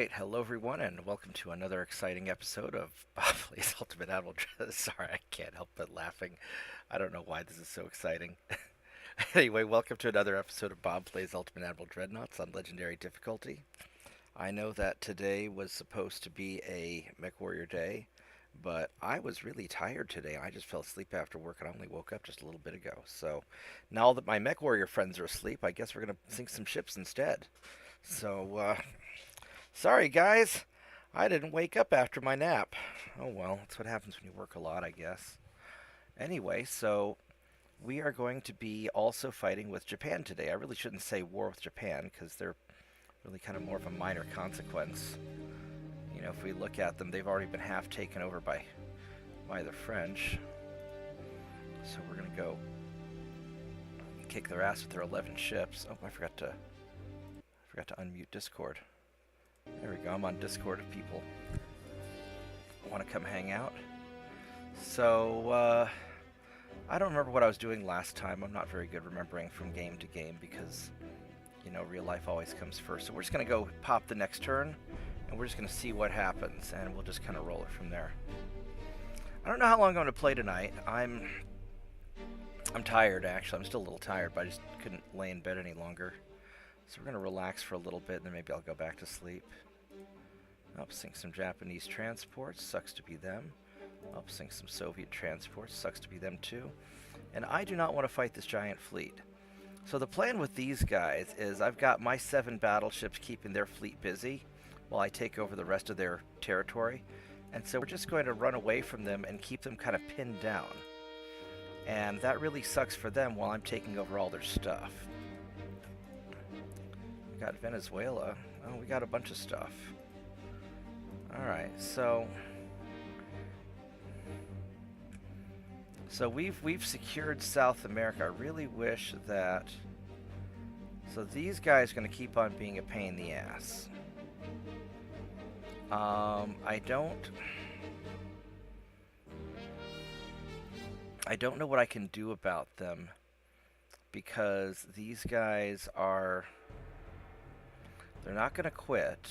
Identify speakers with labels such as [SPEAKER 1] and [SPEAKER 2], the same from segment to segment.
[SPEAKER 1] Alright, hello everyone, and welcome to another exciting episode of Bob Plays Ultimate Admiral Dreadnoughts. Sorry, I can't help but laughing. I don't know why this is so exciting. Anyway, welcome to another episode of Bob Plays Ultimate Admiral Dreadnoughts on Legendary Difficulty. I know that today was supposed to be a MechWarrior day, but I was really tired today. I just fell asleep after work and I only woke up just a little bit ago. So now that my MechWarrior friends are asleep, I guess we're going to sink some ships instead. So, sorry, guys. I didn't wake up after my nap. Oh well, that's what happens when you work a lot, I guess. Anyway, so we are going to be also fighting with Japan today. I really shouldn't say war with Japan because they're really kind of more of a minor consequence. You know, if we look at them, they've already been half taken over by the French. So we're going to go kick their ass with their 11 ships. Oh, I forgot to unmute Discord. There we go, I'm on Discord if people want to come hang out. So, I don't remember what I was doing last time. I'm not very good remembering from game to game because, you know, real life always comes first. So we're just going to go pop the next turn, and we're just going to see what happens, and we'll just kind of roll it from there. I don't know how long I'm going to play tonight. I'm tired, actually. I'm still a little tired, but I just couldn't lay in bed any longer. So we're going to relax for a little bit, and then maybe I'll go back to sleep. Up sink some Japanese transports, sucks to be them. Up sink some Soviet transports, sucks to be them too. And I do not want to fight this giant fleet. So the plan with these guys is I've got my 7 battleships keeping their fleet busy while I take over the rest of their territory. And so we're just going to run away from them and keep them kind of pinned down. And that really sucks for them while I'm taking over all their stuff. We got Venezuela. Oh, we got a bunch of stuff. Alright, so we've secured South America. I really wish that. So these guys are going to keep on being a pain in the ass. I don't know what I can do about them because these guys are. They're not going to quit.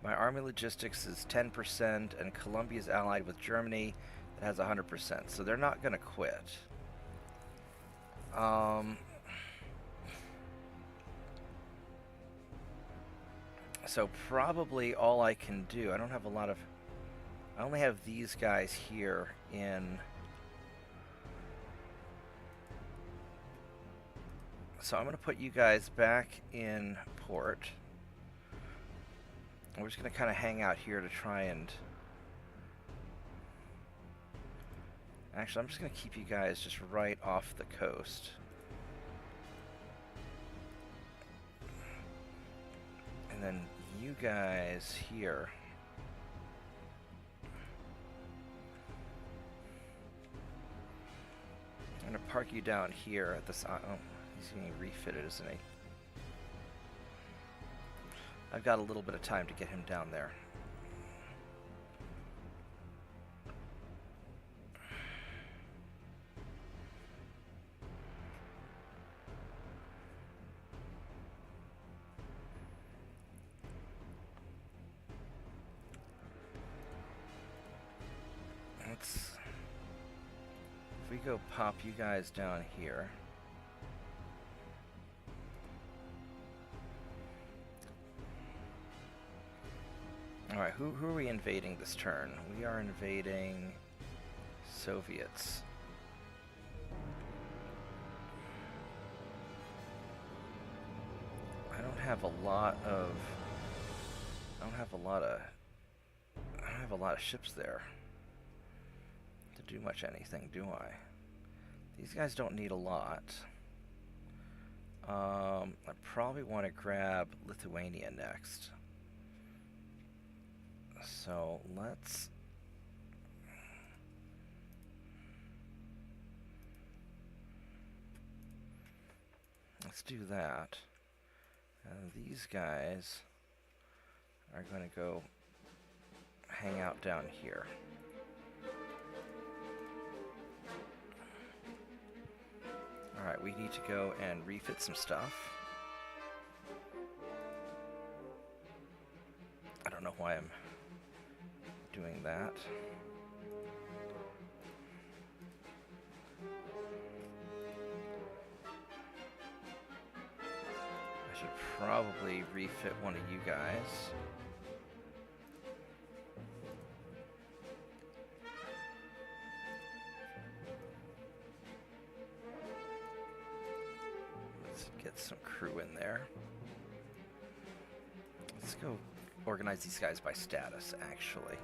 [SPEAKER 1] My army logistics is 10%, and Colombia is allied with Germany that has 100%, so they're not going to quit. So probably all I can do, I don't have a lot of, I only have these guys here in, so I'm going to put you guys back in port. We're just going to kind of hang out here to try and... Actually, I'm just going to keep you guys just right off the coast. And then you guys here. I'm going to park you down here at this... Oh, he's getting refitted, isn't he? I've got a little bit of time to get him down there. If we go pop you guys down here. Alright, who are we invading this turn? We are invading Soviets. I don't have a lot of ships there to do much anything, do I? These guys don't need a lot. I probably want to grab Lithuania next. So let's do that. These guys are going to go hang out down here. Alright, we need to go and refit some stuff. why I'm doing that. I should probably refit one of you guys. Let's get some crew in there. Let's go organize these guys by status, actually.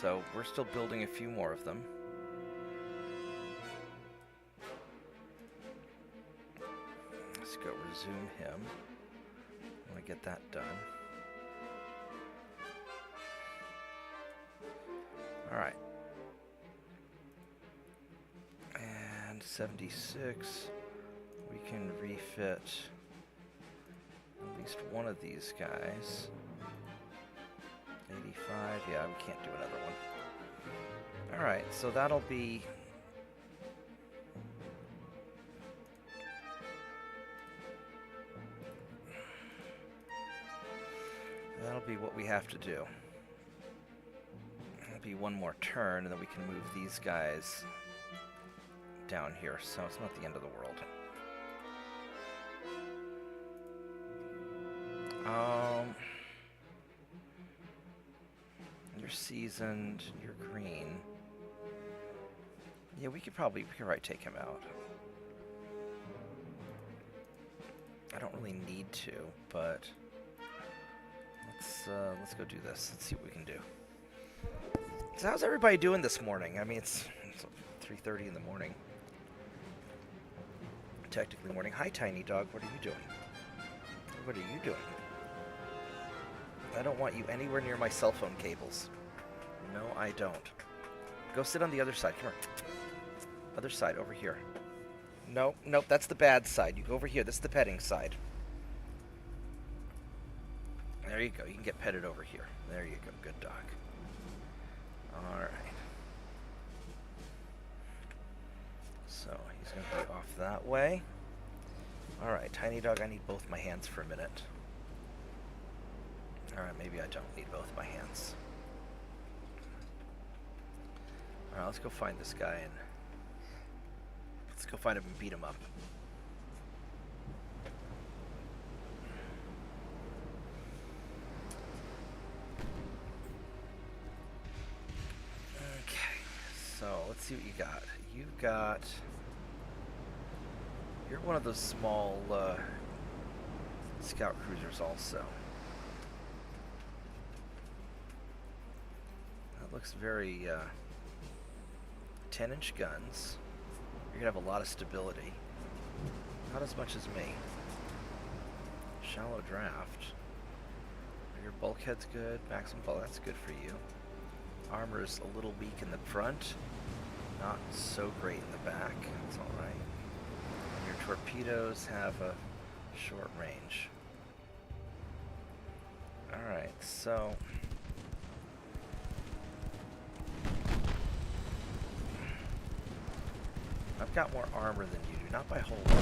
[SPEAKER 1] So we're still building a few more of them. Let's go resume him. I want to get that done. All right. And 76, we can refit at least one of these guys. 85, yeah, we can't do another one. Alright, so that'll be... that'll be what we have to do. It'll be one more turn, and then we can move these guys down here, so it's not the end of the world. You're seasoned, you're green. Yeah, we could probably take him out. I don't really need to, but let's go do this. Let's see what we can do. So how's everybody doing this morning? I mean, it's 3:30 in the morning. Technically morning. Hi, Tiny Dog. What are you doing? What are you doing? I don't want you anywhere near my cell phone cables. No, I don't. Go sit on the other side. Come here. Other side, over here. No, nope, that's the bad side. You go over here. This is the petting side. There you go. You can get petted over here. There you go. Good dog. Alright. So, he's going to be off that way. Alright, Tiny Dog, I need both my hands for a minute. Alright, maybe I don't need both my hands. Alright, let's go find this guy and... let's go find him and beat him up. Okay, so let's see what you got. You've got... you're one of those small scout cruisers also. That looks very 10-inch guns. You're gonna have a lot of stability. Not as much as me. Shallow draft. Your bulkhead's good. Maximum bulk, that's good for you. Armor is a little weak in the front. Not so great in the back. That's alright. And your torpedoes have a short range. Alright, so... I've got more armor than you do, not by a whole lot.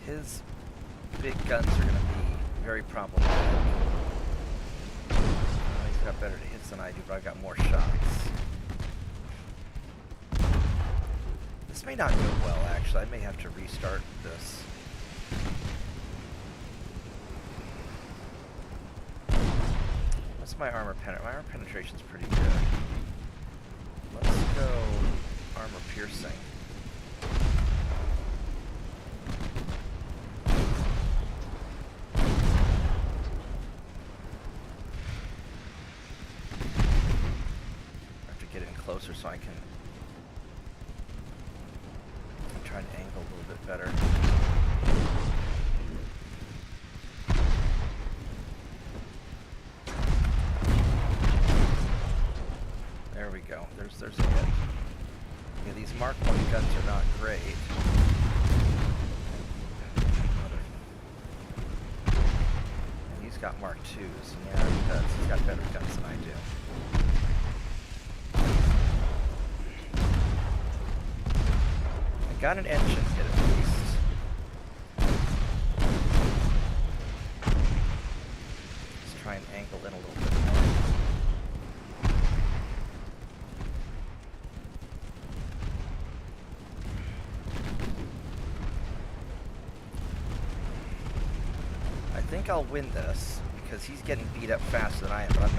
[SPEAKER 1] His big guns are going to be very problematic. He's got better hits than I do, but I've got more shots. This may not go well, actually. I may have to restart this. What's my armor penetration? My armor penetration's pretty good. Let's go armor piercing. I have to get in closer so I can try and angle a little bit better. There we go. There's a hit. Yeah, these Mark 1 guns are not great. And he's got Mark 2s. Yeah, he does. He's got better guns than I do. got an engine hit at least. Let's try and angle in a little bit more. I think I'll win this because he's getting beat up faster than I am, but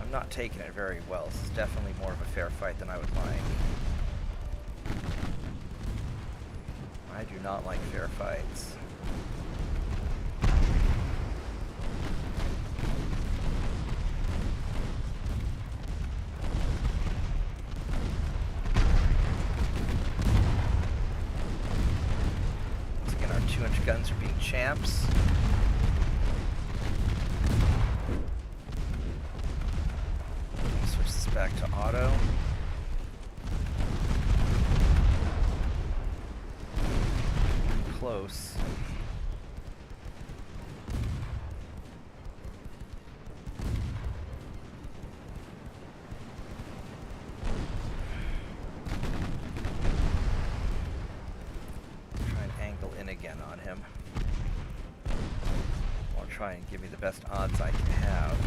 [SPEAKER 1] I'm not taking it very well. This is definitely more of a fair fight than I would like. I do not like fair fights. Once again, our 2-inch guns are being champs. Switch this back to auto. Close. Try and angle in again on him. I'll try and give me the best odds I can have.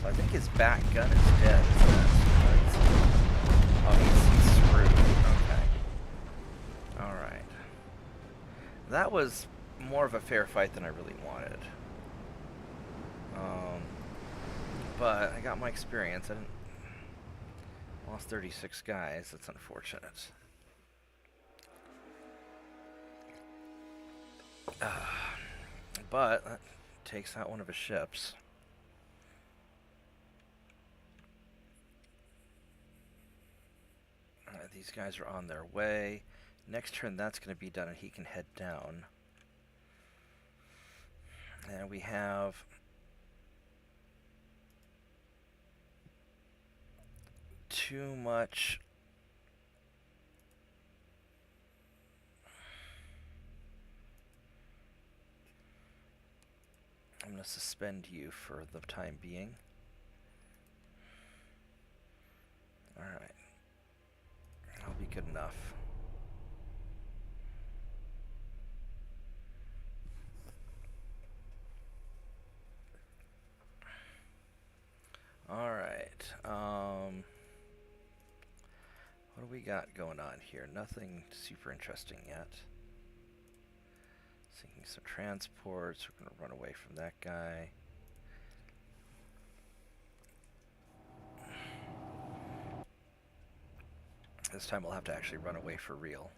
[SPEAKER 1] So I think his back gun is dead. Oh, he's screwed. Okay. Alright. That was more of a fair fight than I really wanted. But I got my experience. I lost 36 guys. That's unfortunate. But that takes out one of his ships. These guys are on their way. Next turn that's going to be done and he can head down. And we have too much. I'm going to suspend you for the time being. Alright. That'll be good enough. Alright. What do we got going on here? Nothing super interesting yet. Sinking some transports. We're going to run away from that guy. This time we'll have to actually run away for real.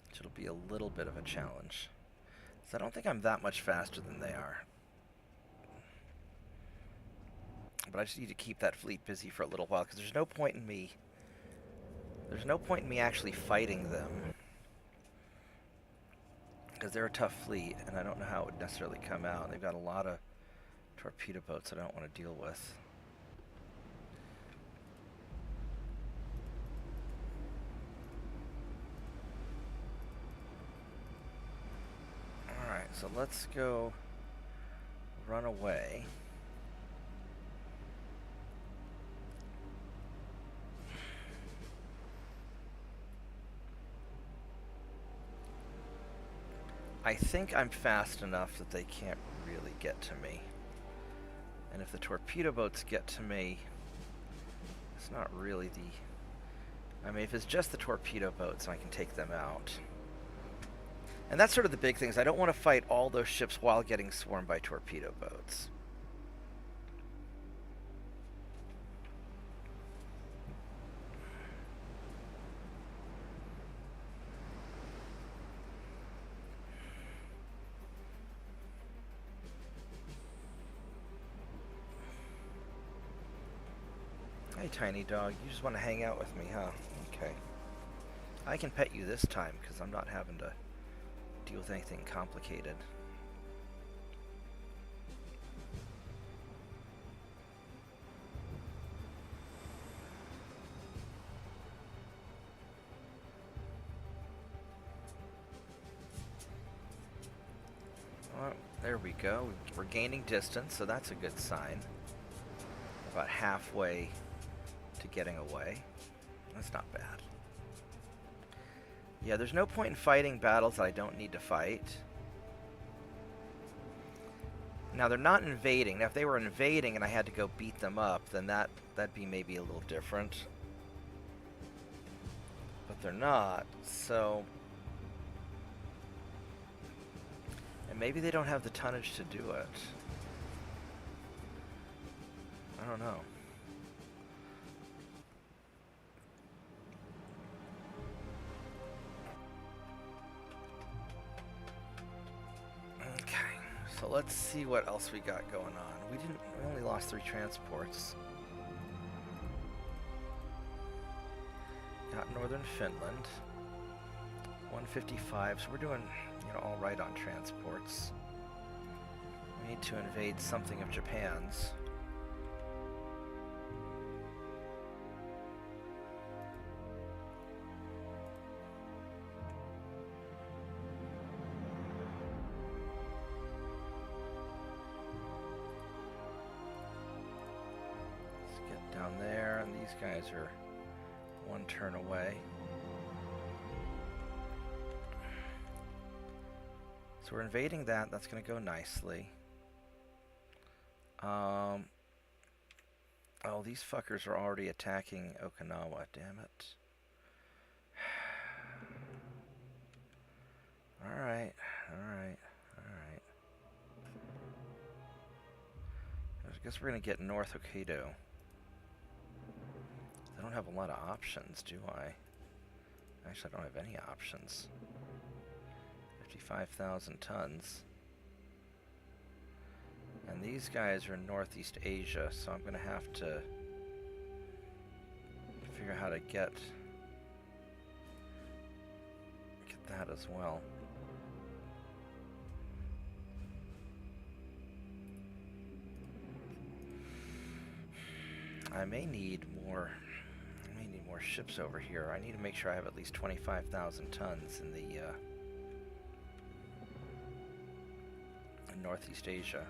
[SPEAKER 1] Which it'll be a little bit of a challenge. So I don't think I'm that much faster than they are. But I just need to keep that fleet busy for a little while, because there's no point in me actually fighting them. Because they're a tough fleet, and I don't know how it would necessarily come out. They've got a lot of torpedo boats that I don't want to deal with. Alright, so let's go run away. I think I'm fast enough that they can't really get to me. And if the torpedo boats get to me, it's not really the... I mean, if it's just the torpedo boats, I can take them out. And that's sort of the big thing, is I don't want to fight all those ships while getting swarmed by torpedo boats. Hey, tiny dog, you just want to hang out with me, huh? Okay. I can pet you this time, because I'm not having to deal with anything complicated. Well, there we go. We're gaining distance, so that's a good sign. about halfway to getting away. That's not bad. Yeah, there's no point in fighting battles that I don't need to fight. Now, they're not invading. Now, if they were invading and I had to go beat them up, then that'd be maybe a little different. But they're not, so... And maybe they don't have the tonnage to do it. I don't know. So let's see what else we got going on. We only lost 3 transports. Got northern Finland. 155, so we're doing, all right on transports. We need to invade something of Japan's. Down there, and these guys are 1 turn away. So we're invading that. That's going to go nicely. Oh, these fuckers are already attacking Okinawa. Damn it. Alright, alright, alright. I guess we're going to get North Hokkaido. I don't have a lot of options, do I? Actually, I don't have any options. 55,000 tons. And these guys are in Northeast Asia, so I'm going to have to figure out how to get that as well. I may need more ships over here. I need to make sure I have at least 25,000 tons in the in Northeast Asia.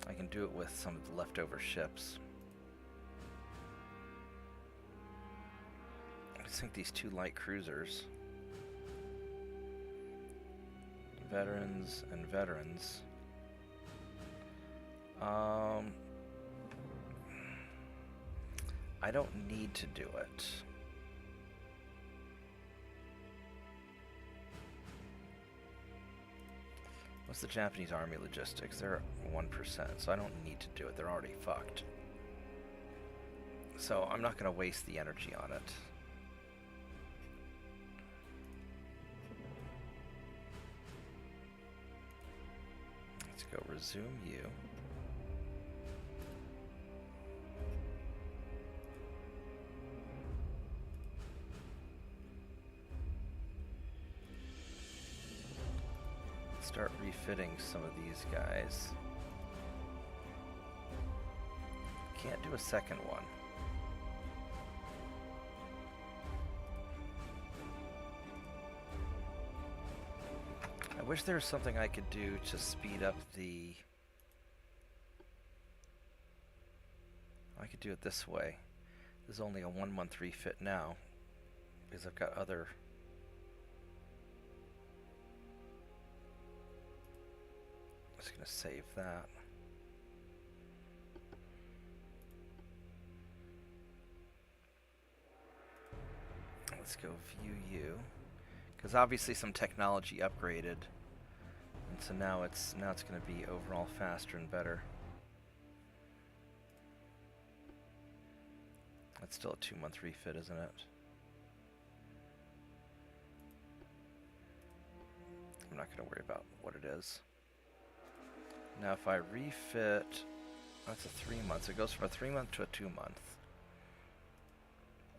[SPEAKER 1] I can do it with some of the leftover ships. I think these 2 light cruisers, veterans and veterans. I don't need to do it. What's the Japanese army logistics? They're 1%, so I don't need to do it. They're already fucked. So I'm not going to waste the energy on it. Let's go resume you. Start refitting some of these guys. Can't do a second one. I wish there was something I could do to speed up the... I could do it this way. This is only a 1-month refit now, because I've got other... I'm just going to save that. Let's go view you, because obviously some technology upgraded, and so now it's going to be overall faster and better. That's still a 2-month refit, isn't it? I'm not going to worry about what it is. Now if I refit, that's a 3-month, so it goes from a 3-month to a 2-month.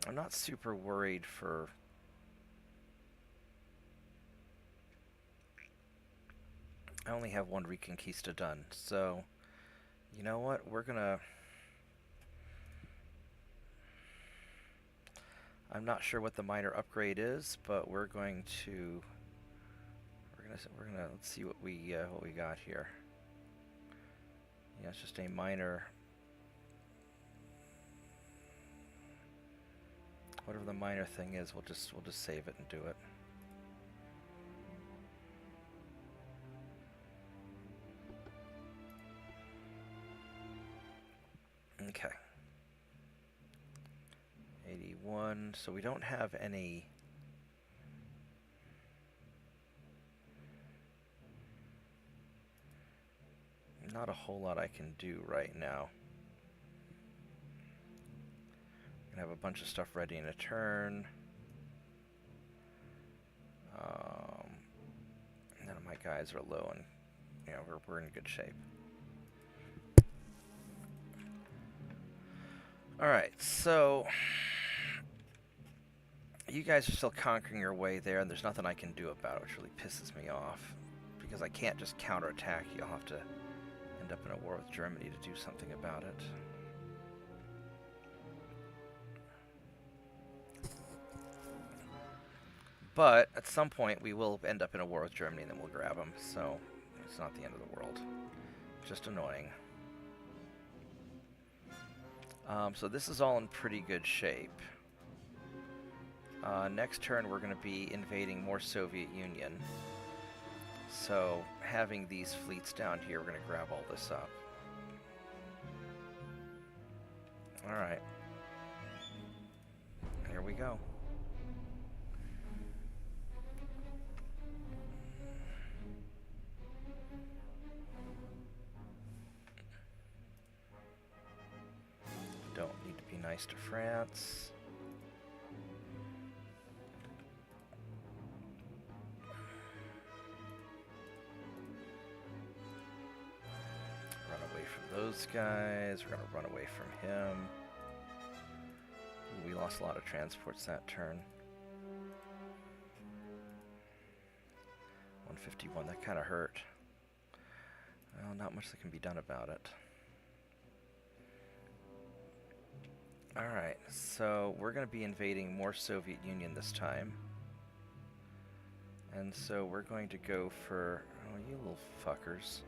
[SPEAKER 1] I'm not super worried for... I only have 1 Reconquista done, so you know what, we're gonna... I'm not sure what the minor upgrade is, but we're gonna let's see what we got here. Yeah, it's just a minor Whatever the minor thing is, we'll just save it and do it. Okay. 81. So we don't have any. Not a whole lot I can do right now. I have a bunch of stuff ready in a turn. None of my guys are low, and you know we're in good shape. All right, so you guys are still conquering your way there, and there's nothing I can do about it, which really pisses me off because I can't just counterattack you. I'll have to end up in a war with Germany to do something about it. But at some point, we will end up in a war with Germany, and then we'll grab them. So it's not the end of the world. Just annoying. So this is all in pretty good shape. Next turn, we're going to be invading more Soviet Union. So having these fleets down here, we're going to grab all this up. All right. Here we go. Don't need to be nice to France. Run away from those guys. We're going to run away from him. Ooh, we lost a lot of transports that turn. 151, that kind of hurt. Well, not much that can be done about it. Alright, so we're going to be invading more Soviet Union this time. And so we're going to go for... Oh, you little fuckers.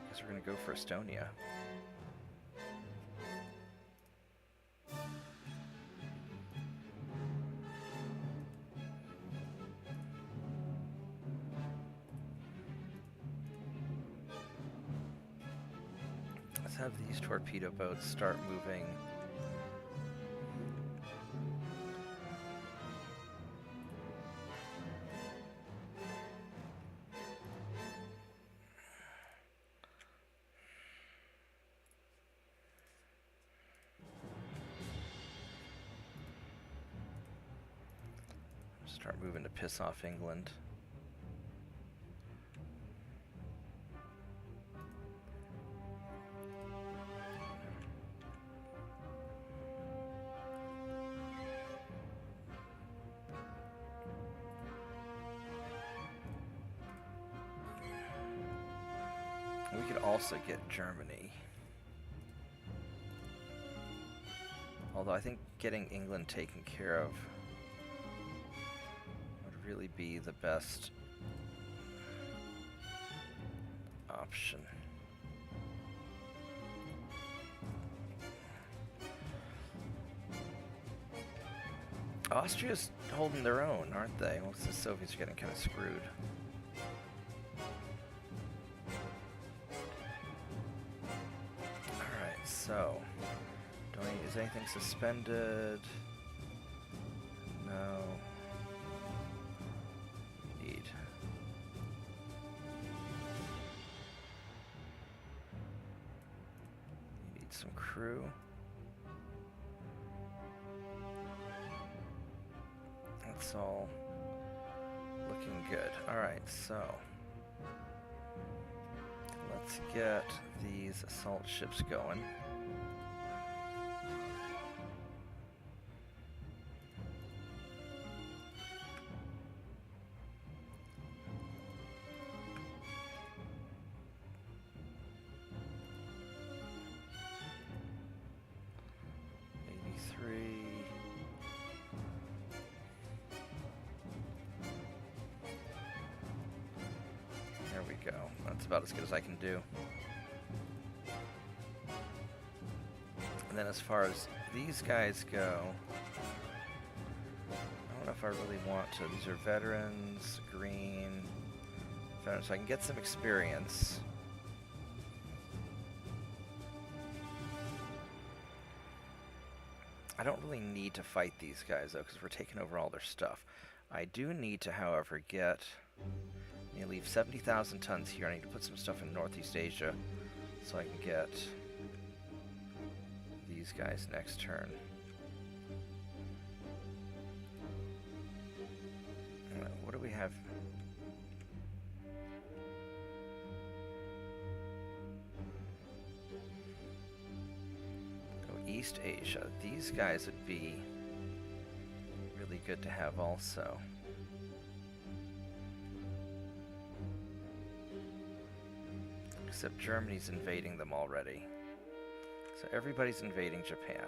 [SPEAKER 1] Guess we're going to go for Estonia. Have these torpedo boats start moving. Start moving to piss off England. We could also get Germany. Although I think getting England taken care of would really be the best option. Austria's holding their own, aren't they? Well, the Soviets are getting kind of screwed. So, is anything suspended? No. Need. You need some crew. That's all looking good. Alright, so let's get these assault ships going. That's about as good as I can do. And then as far as these guys go, I don't know if I really want to. These are veterans, green, veterans, so I can get some experience. I don't really need to fight these guys, though, because we're taking over all their stuff. I do need to, however, get... I leave 70,000 tons here. I need to put some stuff in Northeast Asia so I can get these guys next turn. What do we have? East Asia. These guys would be really good to have also. Except Germany's invading them already. So everybody's invading Japan.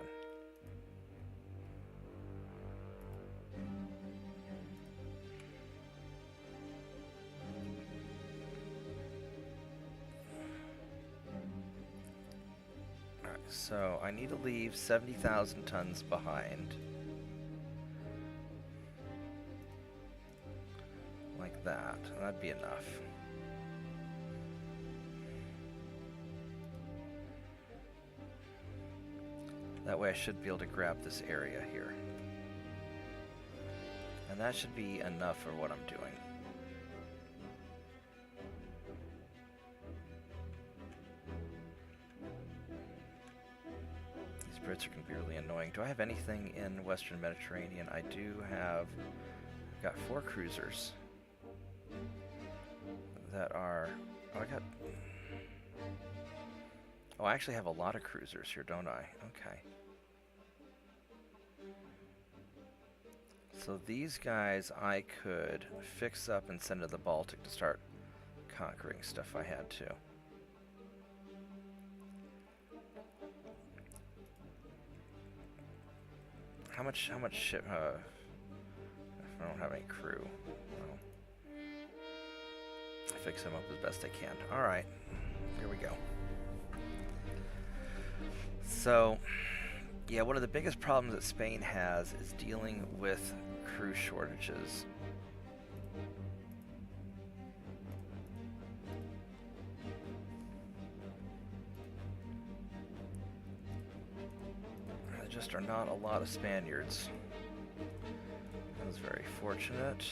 [SPEAKER 1] So I need to leave 70,000 tons behind. Like that. That'd be enough. That way I should be able to grab this area here. And that should be enough for what I'm doing. Brits are going to be really annoying. Do I have anything in Western Mediterranean? I do have... I've got 4 cruisers that are... Oh, I got... Oh, I actually have a lot of cruisers here, don't I? Okay. So these guys I could fix up and send to the Baltic to start conquering stuff I had to. How much ship, I don't have any crew. Well, I'll fix them up as best I can. Alright, here we go. So, yeah, one of the biggest problems that Spain has is dealing with crew shortages. Just are not a lot of Spaniards. That was very fortunate.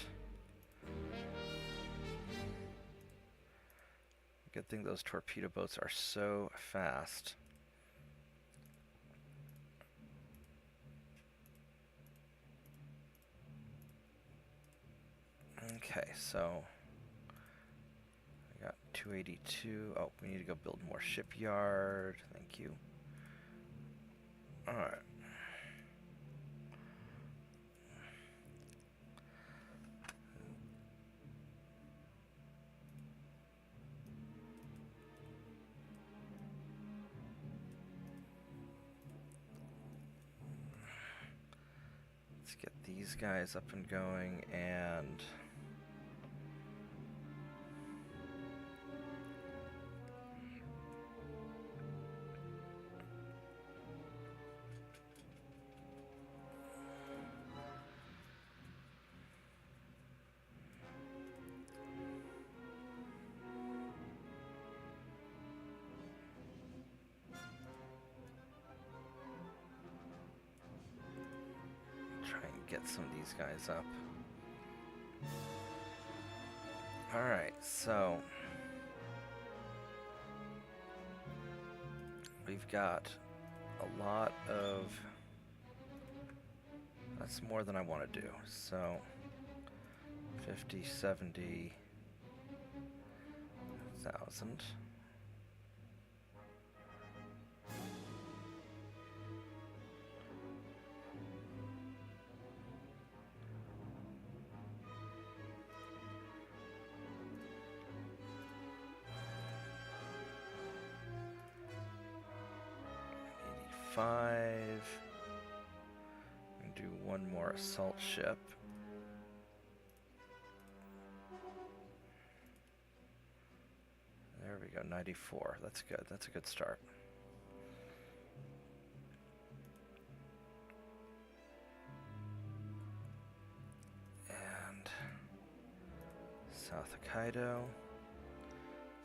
[SPEAKER 1] Good thing those torpedo boats are so fast. Okay, so I got 282. Oh, we need to go build more shipyard. Thank you. Alright. Let's get these guys up and going, and get some of these guys up. Alright, so we've got a lot of... That's more than I want to do. So 50, 70,000. And do one more assault ship. There we go, 94. That's good. That's a good start. South Hokkaido,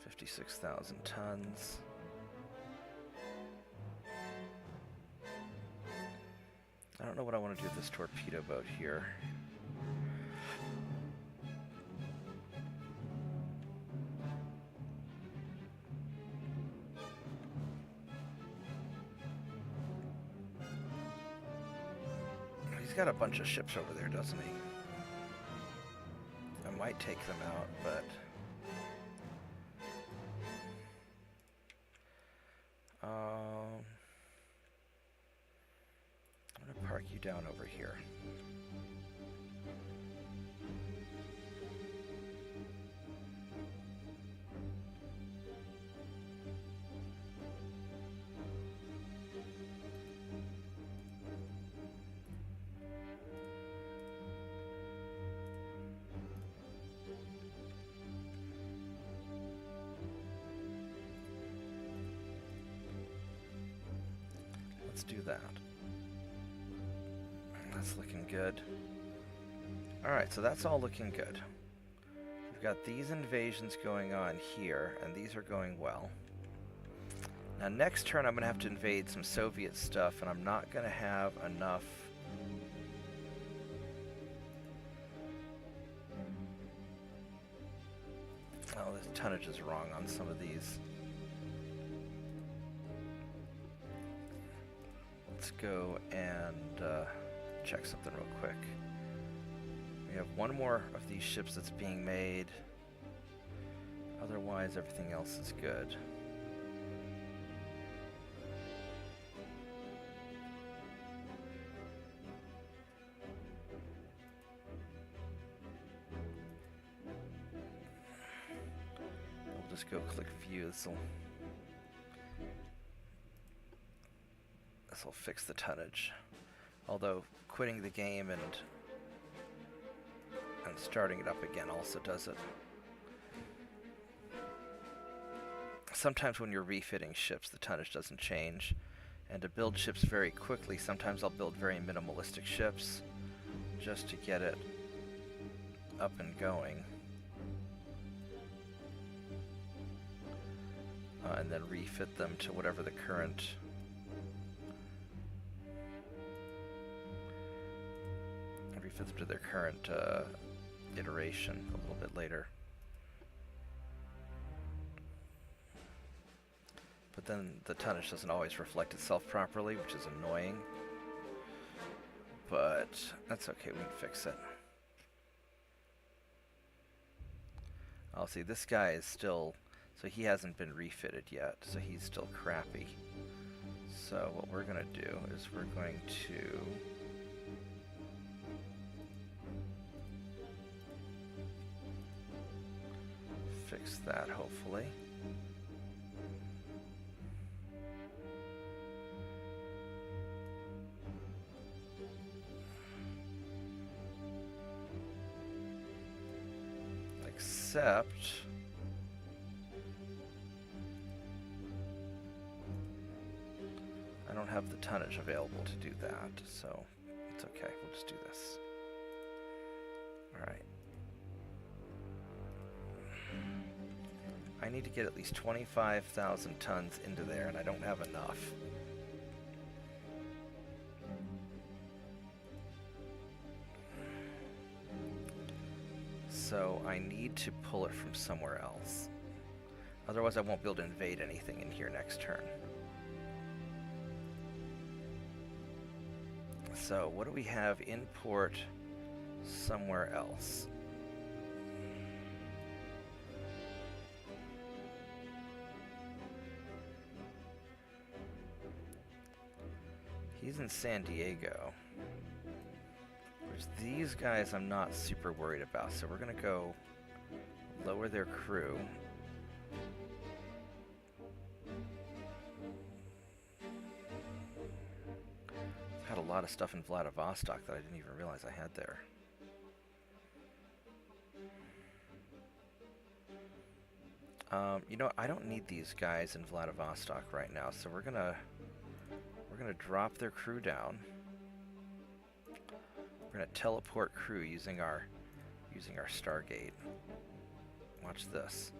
[SPEAKER 1] 56,000 tons. I don't know what I want to do with this torpedo boat here. He's got a bunch of ships over there, doesn't he? I might take them out, but... I'm going to park you down over here. Let's do that. That's looking good. Alright, so that's all looking good. We've got these invasions going on here, and these are going well. Now next turn I'm going to have to invade some Soviet stuff, and I'm not going to have enough... Oh, the tonnage is wrong on some of these. Let's go and check something real quick. We have one more of these ships that's being made. Otherwise, everything else is good. We'll just go click view. This'll fix the tonnage. Although quitting the game and starting it up again also does it. Sometimes when you're refitting ships, the tonnage doesn't change. And to build ships very quickly, sometimes I'll build very minimalistic ships just to get it up and going. And then refit them to whatever the current refit them to their current iteration a little bit later. But then the tonnage doesn't always reflect itself properly, which is annoying. But that's okay, we can fix it. I'll see, this guy is still, so he hasn't been refitted yet, so he's still crappy. So what we're going to do is we're going to fix that, hopefully. Except I don't have the tonnage available to do that, so it's okay, we'll just do this. Alright. I need to get at least 25,000 tons into there, and I don't have enough. So I need to pull it from somewhere else. Otherwise I won't be able to invade anything in here next turn. So what do we have? Import somewhere else. He's in San Diego. Whereas these guys I'm not super worried about, so we're gonna go lower their crew. I've had a lot of stuff in Vladivostok that I didn't even realize I had there. You know what? I don't need these guys in Vladivostok right now, so we're gonna drop their crew down. We're gonna teleport crew using our Stargate. Watch this.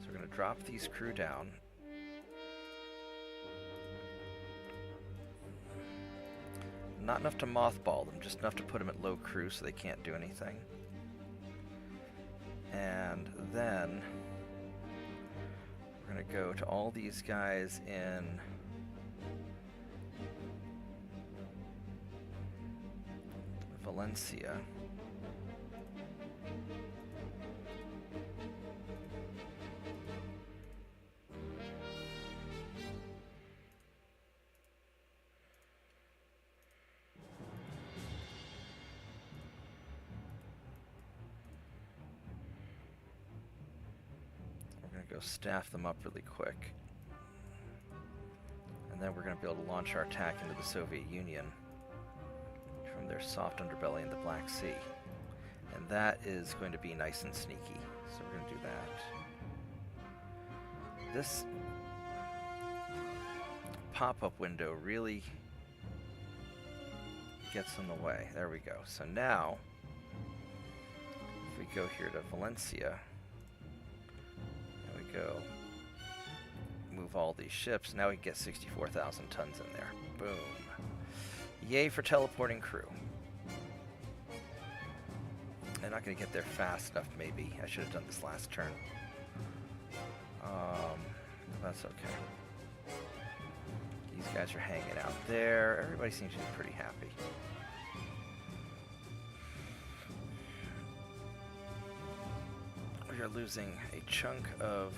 [SPEAKER 1] So we're going to drop these crew down. Not enough to mothball them, just enough to put them at low crew so they can't do anything. And then we're going to go to all these guys in Valencia. Go staff them up really quick. And then we're going to be able to launch our attack into the Soviet Union from their soft underbelly in the Black Sea. And that is going to be nice and sneaky. So we're going to do that. This pop-up window really gets in the way. There we go. So now, if we go here to Valencia, go move all these ships. Now we can get 64,000 tons in there. Boom. Yay for teleporting crew. They're not going to get there fast enough, maybe. I should have done this last turn. That's okay. These guys are hanging out there. Everybody seems to be pretty happy. We are losing a chunk of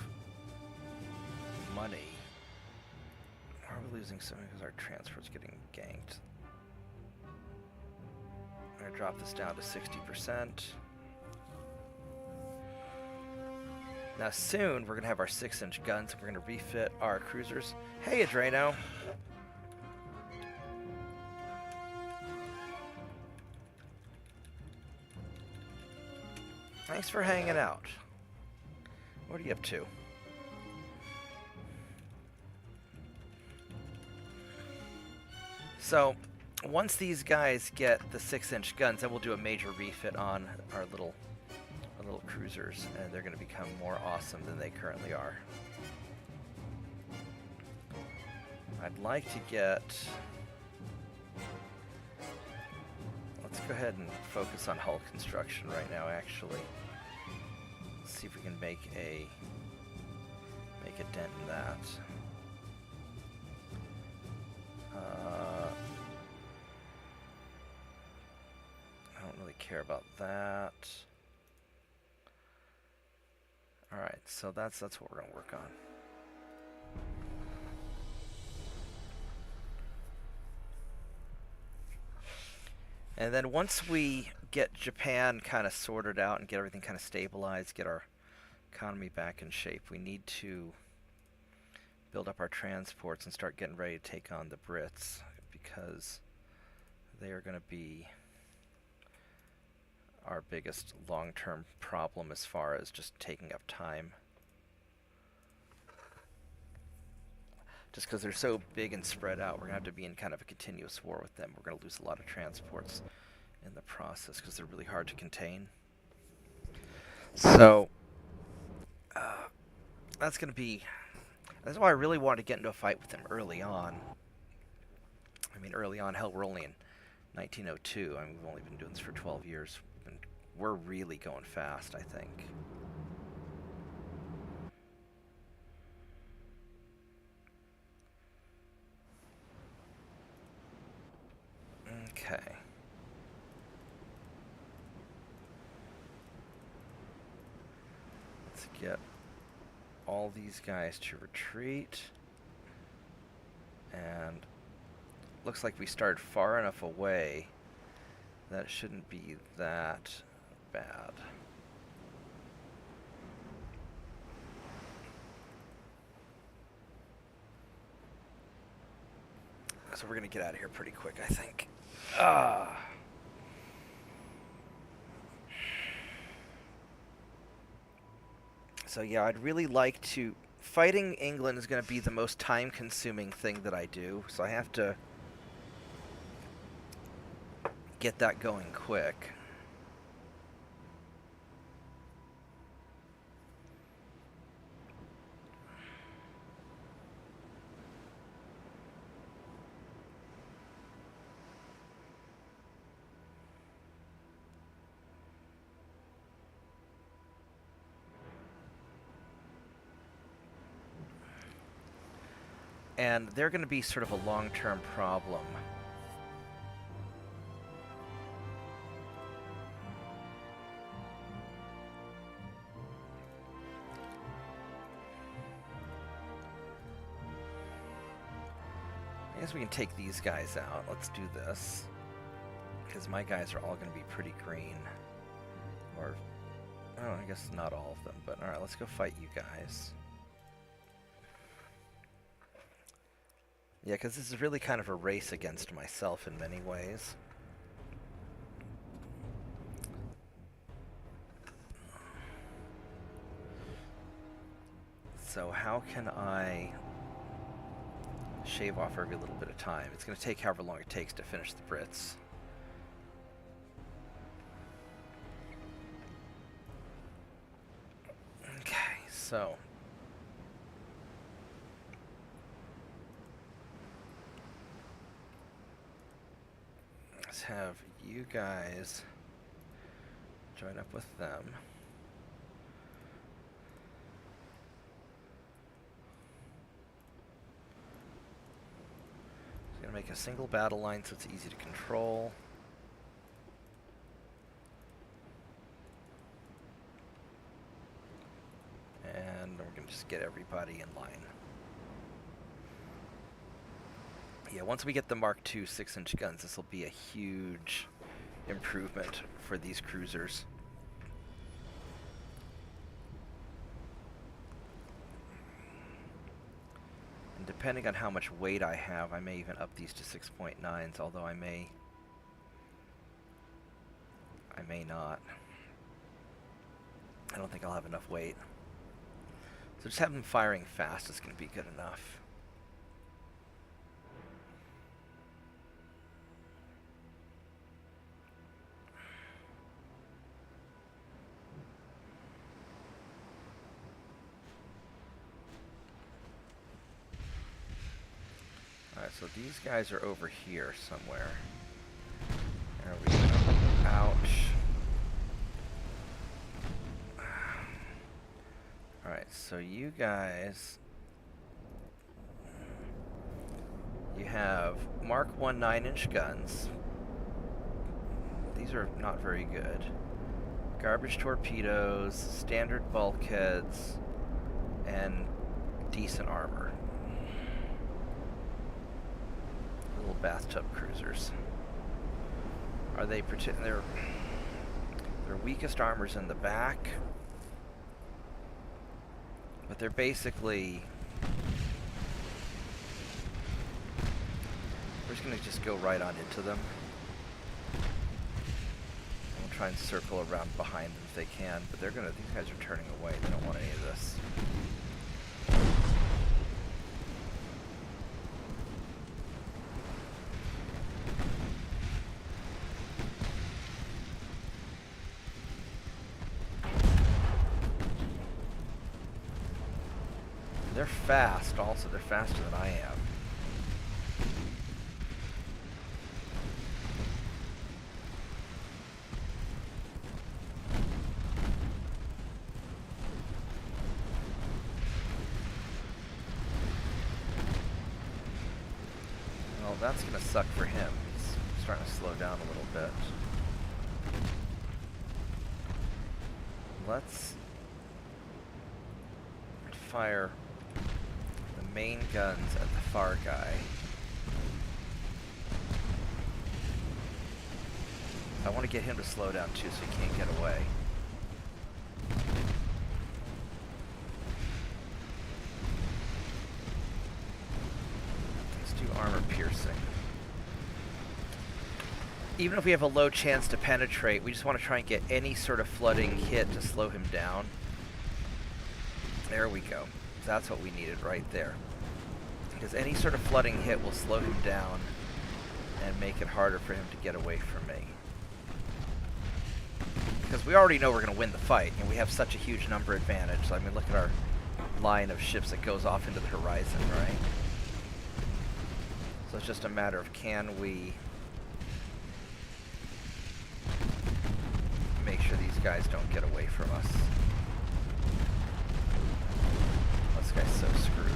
[SPEAKER 1] money. Are we losing something because our transfer's getting ganked? I'm going to drop this down to 60%. Now soon we're going to have our 6-inch guns and we're going to refit our cruisers. Hey Adreno! Thanks for hanging out. What are you up to? So, once these guys get the 6-inch guns, then we'll do a major refit on our little cruisers, and they're going to become more awesome than they currently are. I'd like to get... Let's go ahead and focus on hull construction right now, actually. Let's see if we can make a dent in that. I don't really care about that. Alright, so that's what we're going to work on. And then once we get Japan kind of sorted out and get everything kind of stabilized, get our economy back in shape, we need to build up our transports and start getting ready to take on the Brits, because they are going to be our biggest long-term problem as far as just taking up time. Just because they're so big and spread out, we're going to have to be in kind of a continuous war with them. We're going to lose a lot of transports in the process because they're really hard to contain. So, that's going to be... That's why I really wanted to get into a fight with them early on. I mean, early on, hell, we're only in 1902. I mean, we've only been doing this for 12 years. And we're really going fast, I think. Okay. Let's get all these guys to retreat. And looks like we started far enough away that it shouldn't be that bad. So we're going to get out of here pretty quick, I think. So yeah, I'd really like to... Fighting England is going to be the most time-consuming thing that I do, so I have to get that going quick. And they're going to be sort of a long-term problem. I guess we can take these guys out. Let's do this. Because my guys are all going to be pretty green. Or, oh, I guess not all of them. But alright, let's go fight you guys. Yeah, because this is really kind of a race against myself in many ways. So how can I shave off every little bit of time? It's going to take however long it takes to finish the Brits. Okay, so let's have you guys join up with them. Gonna make a single battle line so it's easy to control. And we're gonna just get everybody in line. Yeah, once we get the Mark II 6-inch guns, this will be a huge improvement for these cruisers. Depending on how much weight I have, I may even up these to 6.9s, although I may not. I don't think I'll have enough weight. So just having them firing fast is going to be good enough. Alright, so these guys are over here somewhere. There we go. Ouch. Alright, so you guys... You have Mark I 9-inch guns. These are not very good. Garbage torpedoes, standard bulkheads, and decent armor. Little bathtub cruisers. Are they their weakest armor's in the back, but they're basically, we're just gonna go right on into them. We'll try and circle around behind them if they can, but these guys are turning away. They don't want any of this. They're fast also. They're faster than I am. Well, that's going to suck for him. He's starting to slow down a little bit. Let's fire the main guns at the far guy. I want to get him to slow down too so he can't get away. Let's do armor piercing. Even if we have a low chance to penetrate, we just want to try and get any sort of flooding hit to slow him down. There we go. That's what we needed right there. Because any sort of flooding hit will slow him down and make it harder for him to get away from me. Because we already know we're going to win the fight, and we have such a huge number advantage. I mean, look at our line of ships that goes off into the horizon, right? So it's just a matter of, can we make sure these guys don't get away from us? This guy's so screwed.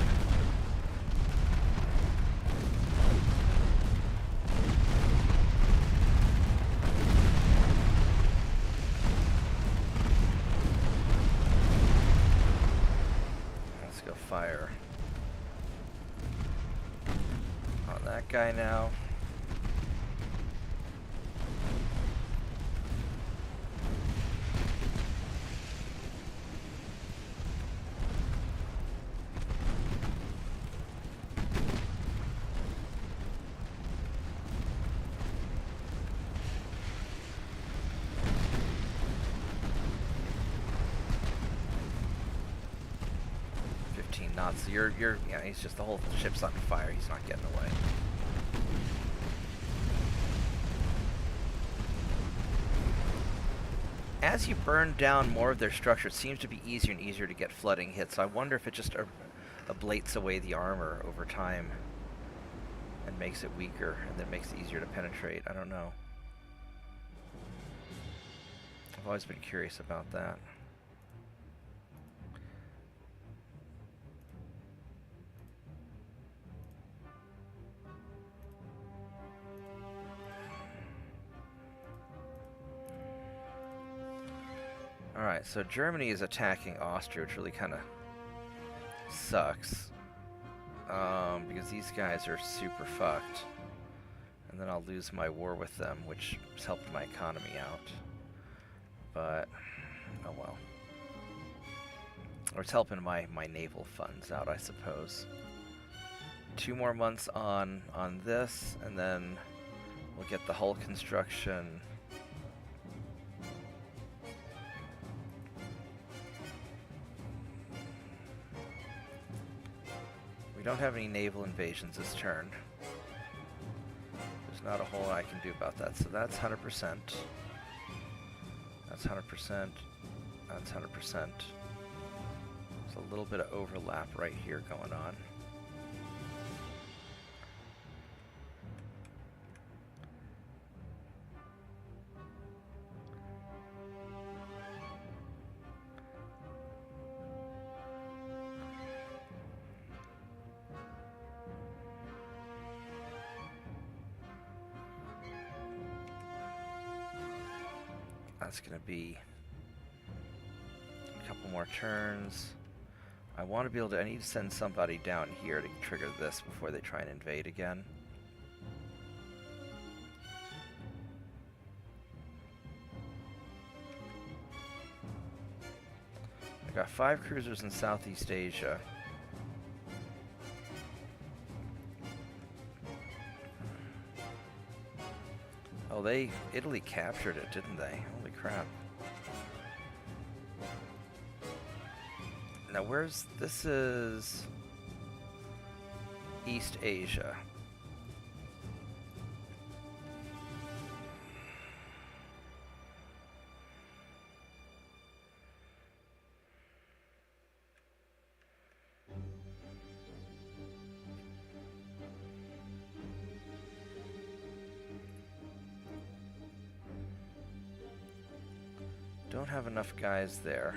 [SPEAKER 1] fire on that guy now. Knots. Yeah, he's just, the whole ship's on fire. He's not getting away. As you burn down more of their structure, it seems to be easier and easier to get flooding hits. So I wonder if it just ablates away the armor over time and makes it weaker, and then makes it easier to penetrate. I don't know. I've always been curious about that. Alright, so Germany is attacking Austria, which really kind of sucks. Because these guys are super fucked. And then I'll lose my war with them, which is helping my economy out. But, oh well. Or it's helping my naval funds out, I suppose. 2 more months on this, and then we'll get the hull construction. We don't have any naval invasions this turn. There's not a whole lot I can do about that. So that's 100%. That's 100%. That's 100%. There's a little bit of overlap right here going on. That's going to be a couple more turns. I want to be able to, I need to send somebody down here to trigger this before they try and invade again. I got 5 cruisers in Southeast Asia. Oh, Italy captured it, didn't they? Holy crap. Now this is East Asia. Don't have enough guys there.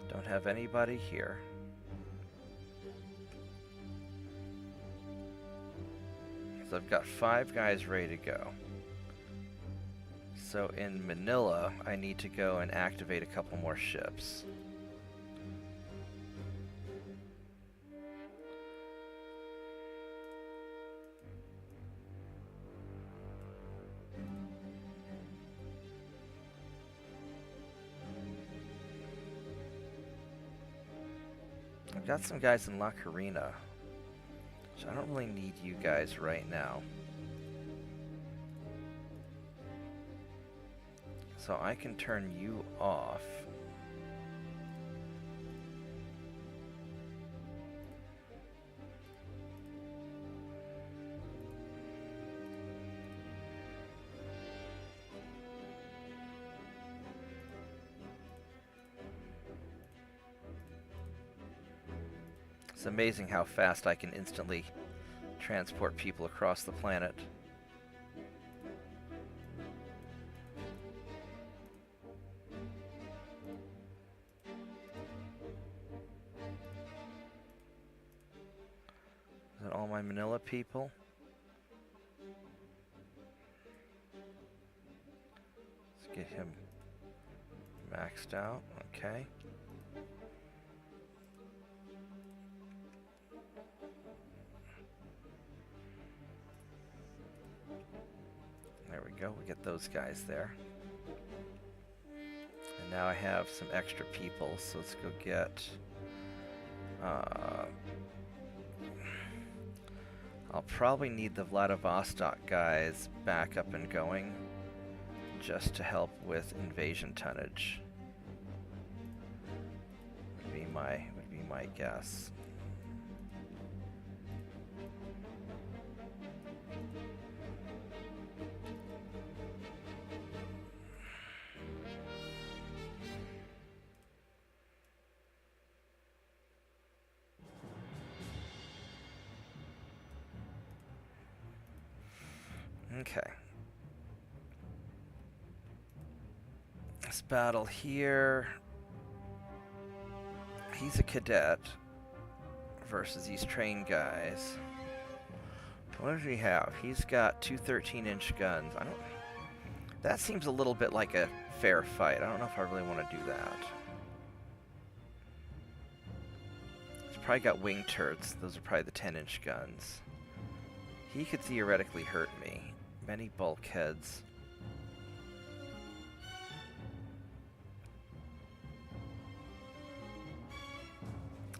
[SPEAKER 1] Don't have anybody here. So I've got 5 guys ready to go. So in Manila, I need to go and activate a couple more ships. I've got some guys in La Carina, which I don't really need you guys right now. So I can turn you off. It's amazing how fast I can instantly transport people across the planet. Is that all my Manila people? Let's get him Maxed out, okay. There we go, we get those guys there. And now I have some extra people, so let's go get... I'll probably need the Vladivostok guys back up and going just to help with invasion tonnage. Would be my guess. Okay. This battle here. He's a cadet versus these trained guys. What does he have? He's got two 13-inch guns. That seems a little bit like a fair fight. I don't know if I really want to do that. He's probably got wing turrets. Those are probably the 10-inch guns. He could theoretically hurt me. Many bulkheads.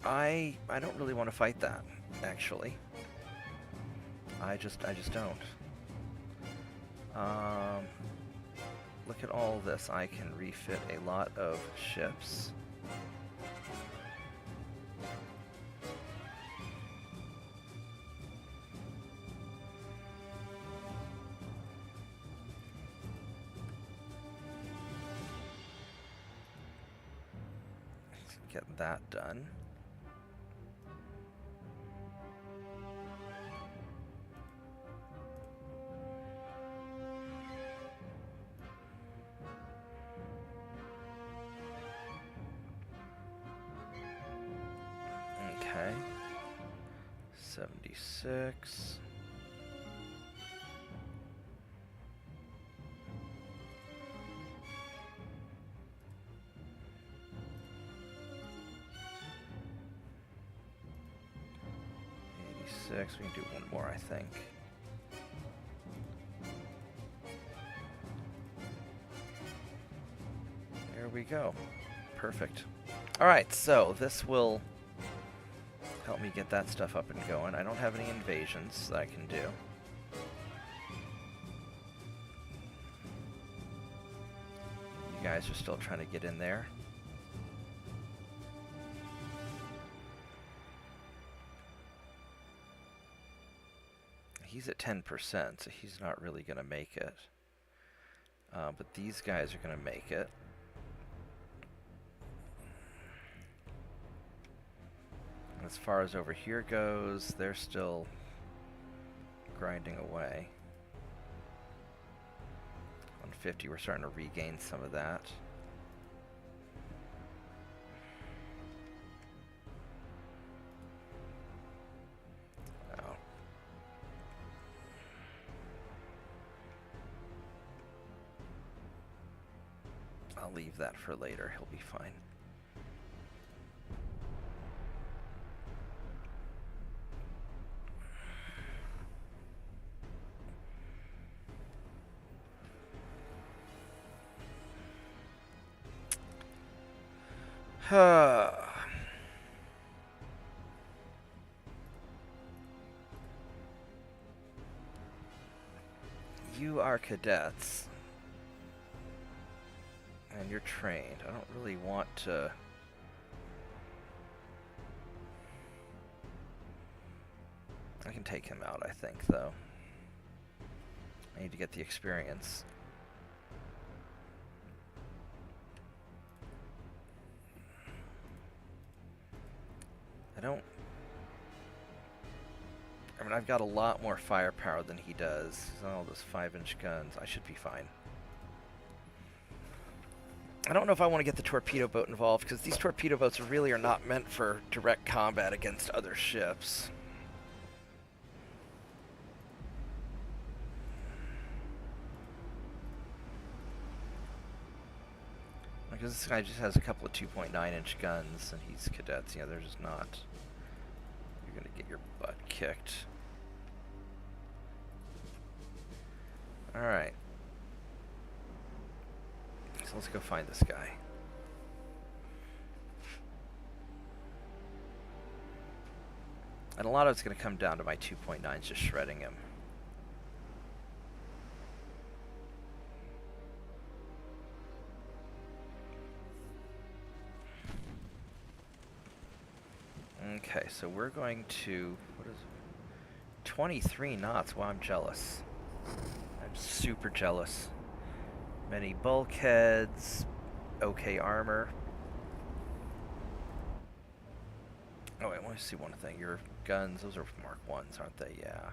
[SPEAKER 1] I don't really want to fight that, actually. I just don't. Look at all this. I can refit a lot of ships. Let's get that done. Okay, 76. We can do one more, I think. There we go. Perfect. Alright, so this will help me get that stuff up and going. I don't have any invasions that I can do. You guys are still trying to get in there. He's at 10%, so he's not really going to make it. But these guys are going to make it. As far as over here goes, they're still grinding away. 150, we're starting to regain some of that. Oh. I'll leave that for later, he'll be fine. You are cadets. And you're trained. I don't really want to... I can take him out, I think, though. I need to get the experience. I mean, I've got a lot more firepower than he does. He's on all those 5-inch guns. I should be fine. I don't know if I want to get the torpedo boat involved, because these torpedo boats really are not meant for direct combat against other ships. Because this guy just has a couple of 2.9-inch guns, and he's cadets. You know, they're just not. You're gonna get your butt kicked. All right. So let's go find this guy. And a lot of it's going to come down to my 2.9s just shredding him. Okay, so we're going to, what is it? 23 knots. Wow, I'm jealous. I'm super jealous. Many bulkheads, okay armor. Oh, wait, I want to see one thing. Your guns, those are Mark 1s, aren't they? Yeah.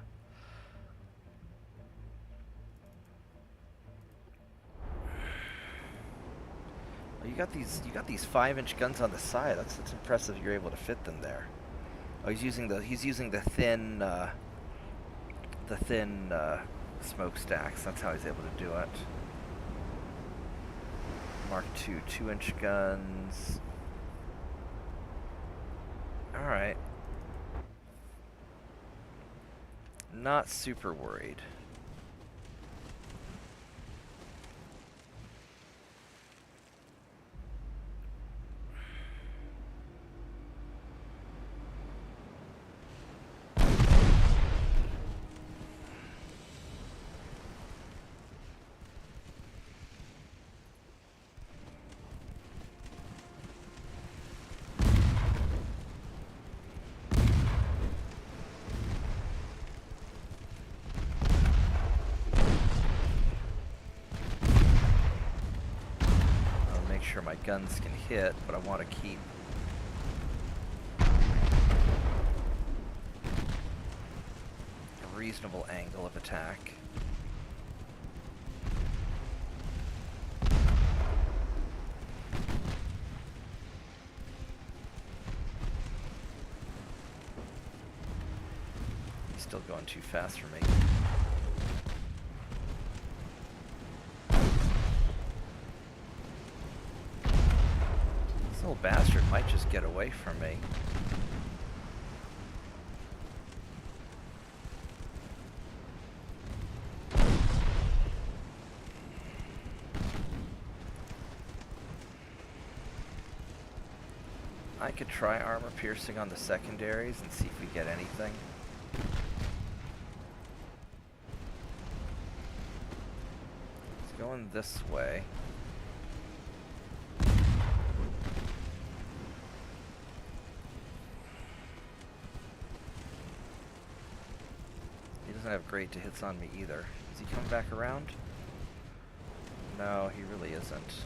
[SPEAKER 1] Well, you got these 5-inch guns on the side. That's impressive. You're able to fit them there. Oh, he's using the thin smokestacks. That's how he's able to do it. Mark 2 2-inch guns. All right. Not super worried. Sure my guns can hit, but I want to keep a reasonable angle of attack. He's still going too fast for me. This little bastard might just get away from me. I could try armor piercing on the secondaries and see if we get anything. It's going this way. He doesn't have great to hits on me either. Is he coming back around? No, he really isn't.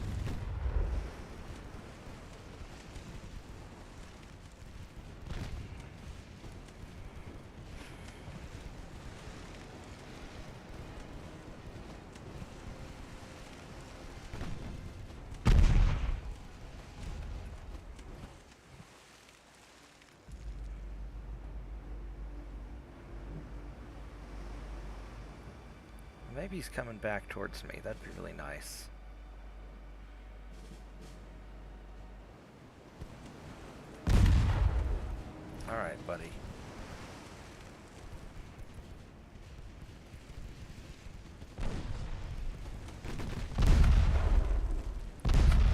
[SPEAKER 1] Maybe he's coming back towards me. That'd be really nice. All right, buddy.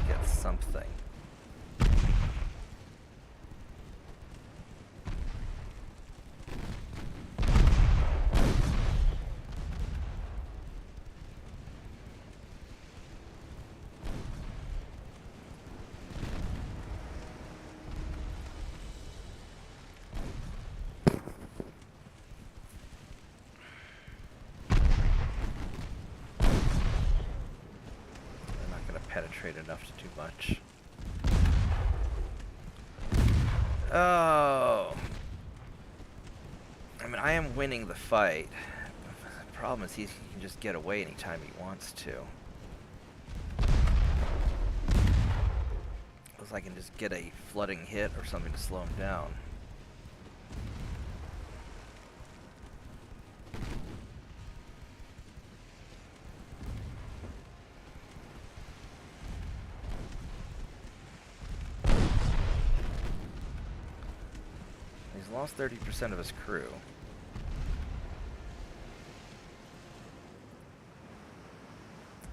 [SPEAKER 1] Get something. Penetrate enough to do much. Oh. I mean, I am winning the fight. The problem is he can just get away anytime he wants to. Looks like I can just get a flooding hit or something to slow him down. He's lost 30% of his crew.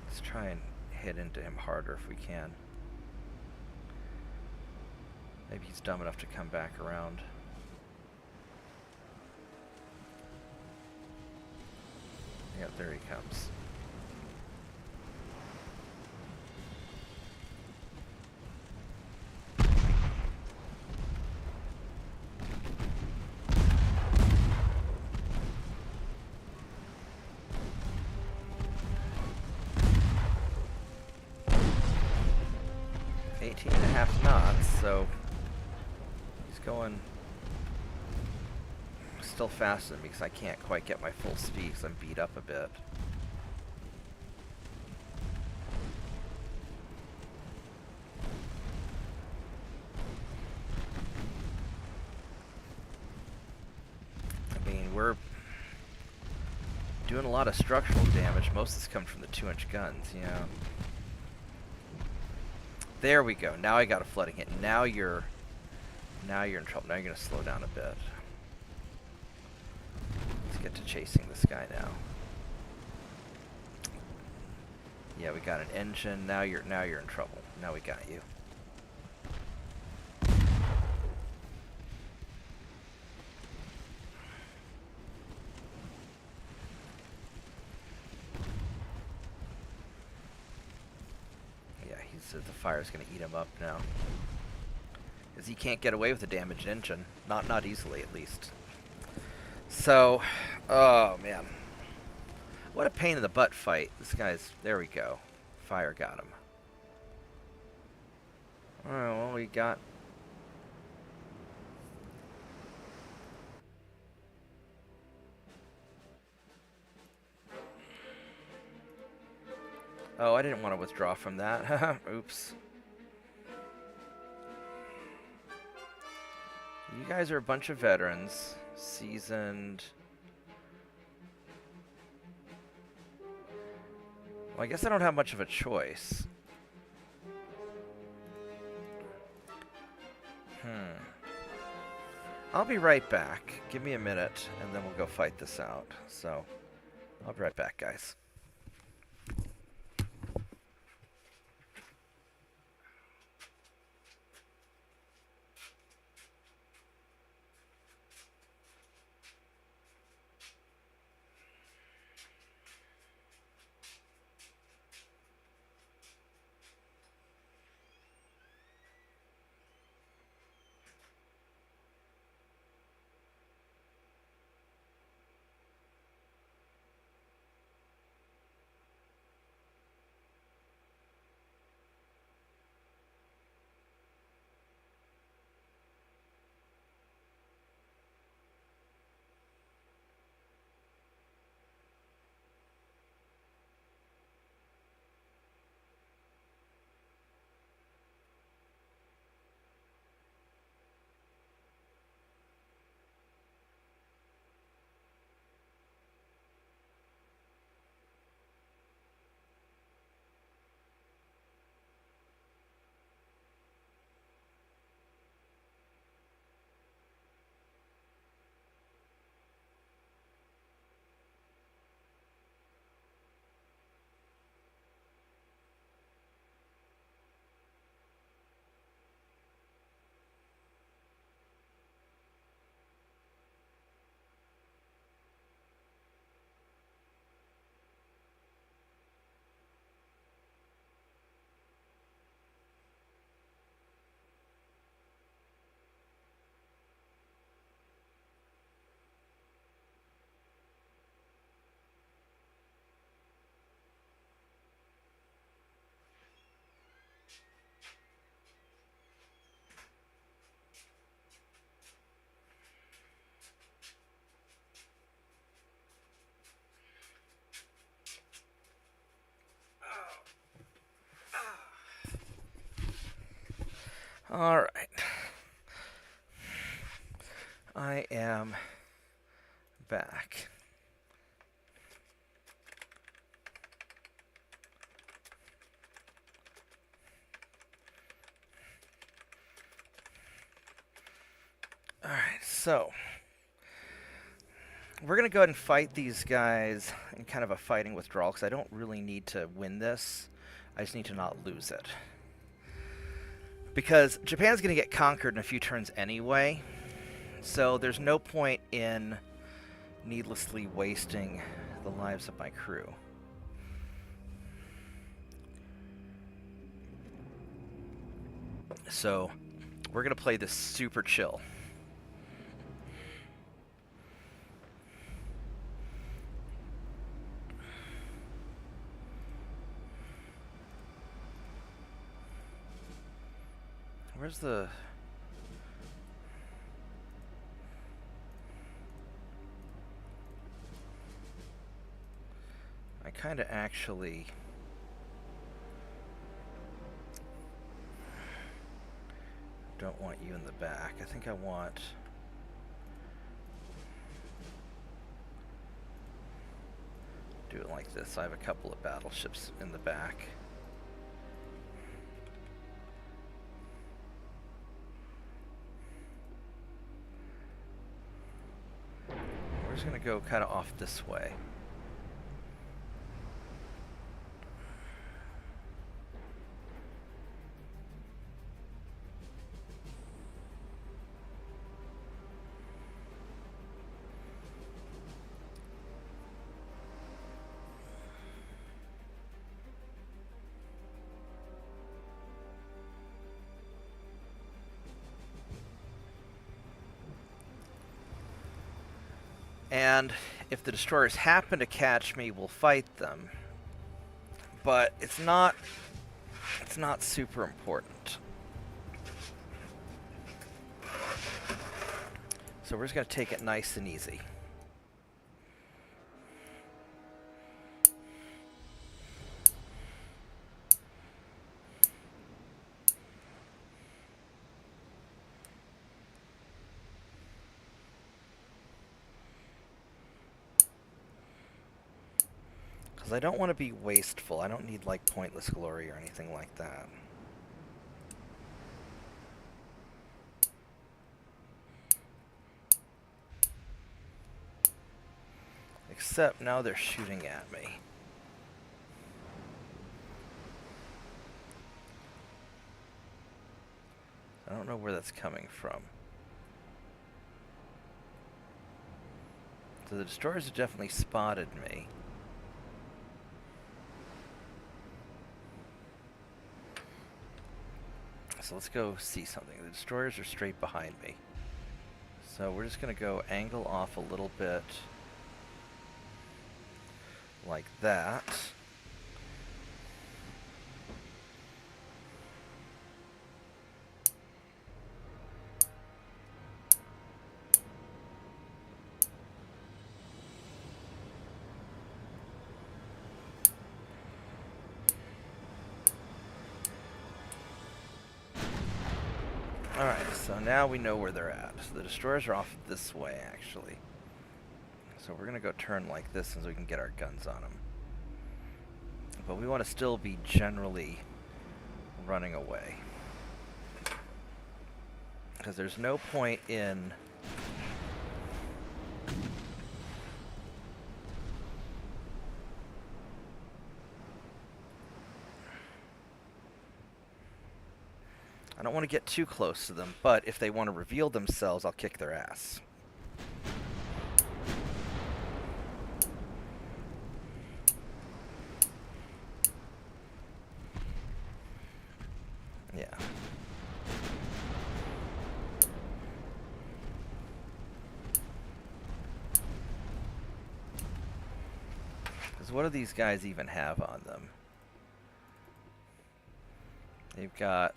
[SPEAKER 1] Let's try and hit into him harder if we can. Maybe he's dumb enough to come back around. Yeah, there he comes. Knots, so he's going still faster than me because I can't quite get my full speed because I'm beat up a bit. I mean, we're doing a lot of structural damage. Most of this comes from the 2-inch guns, yeah. There we go. Now I got a flooding hit. Now you're in trouble. Now you're gonna slow down a bit. Let's get to chasing this guy now. Yeah, we got an engine. Now you're in trouble. Now we got you. The fire's going to eat him up now. Because he can't get away with a damaged engine. Not easily, at least. So, oh, man. What a pain in the butt fight. This guy's... There we go. Fire got him. Alright, well, we got... Oh, I didn't want to withdraw from that. Oops. You guys are a bunch of veterans. Seasoned. Well, I guess I don't have much of a choice. I'll be right back. Give me a minute, and then we'll go fight this out. So, I'll be right back, guys. All right. I am back. All right, So, we're going to go ahead and fight these guys in kind of a fighting withdrawal, because I don't really need to win this. I just need to not lose it. Because Japan's going to get conquered in a few turns anyway, so there's no point in needlessly wasting the lives of my crew. So, we're going to play this super chill. Where's the... I kind of actually... don't want you in the back. I think I want... do it like this. I have a couple of battleships in the back. We're just going to go kind of off this way. And if the destroyers happen to catch me, we'll fight them. But it's not super important. So we're just going to take it nice and easy. Because I don't want to be wasteful. I don't need, like, pointless glory or anything like that. Except now they're shooting at me. I don't know where that's coming from. So the destroyers have definitely spotted me. So let's go see something. The destroyers are straight behind me. So we're just going to go angle off a little bit like that. Alright, so now we know where they're at. So the destroyers are off this way, actually. So we're going to go turn like this so we can get our guns on them. But we want to still be generally running away. Because there's no point in... I don't want to get too close to them, but if they want to reveal themselves, I'll kick their ass. Yeah. Because what do these guys even have on them? They've got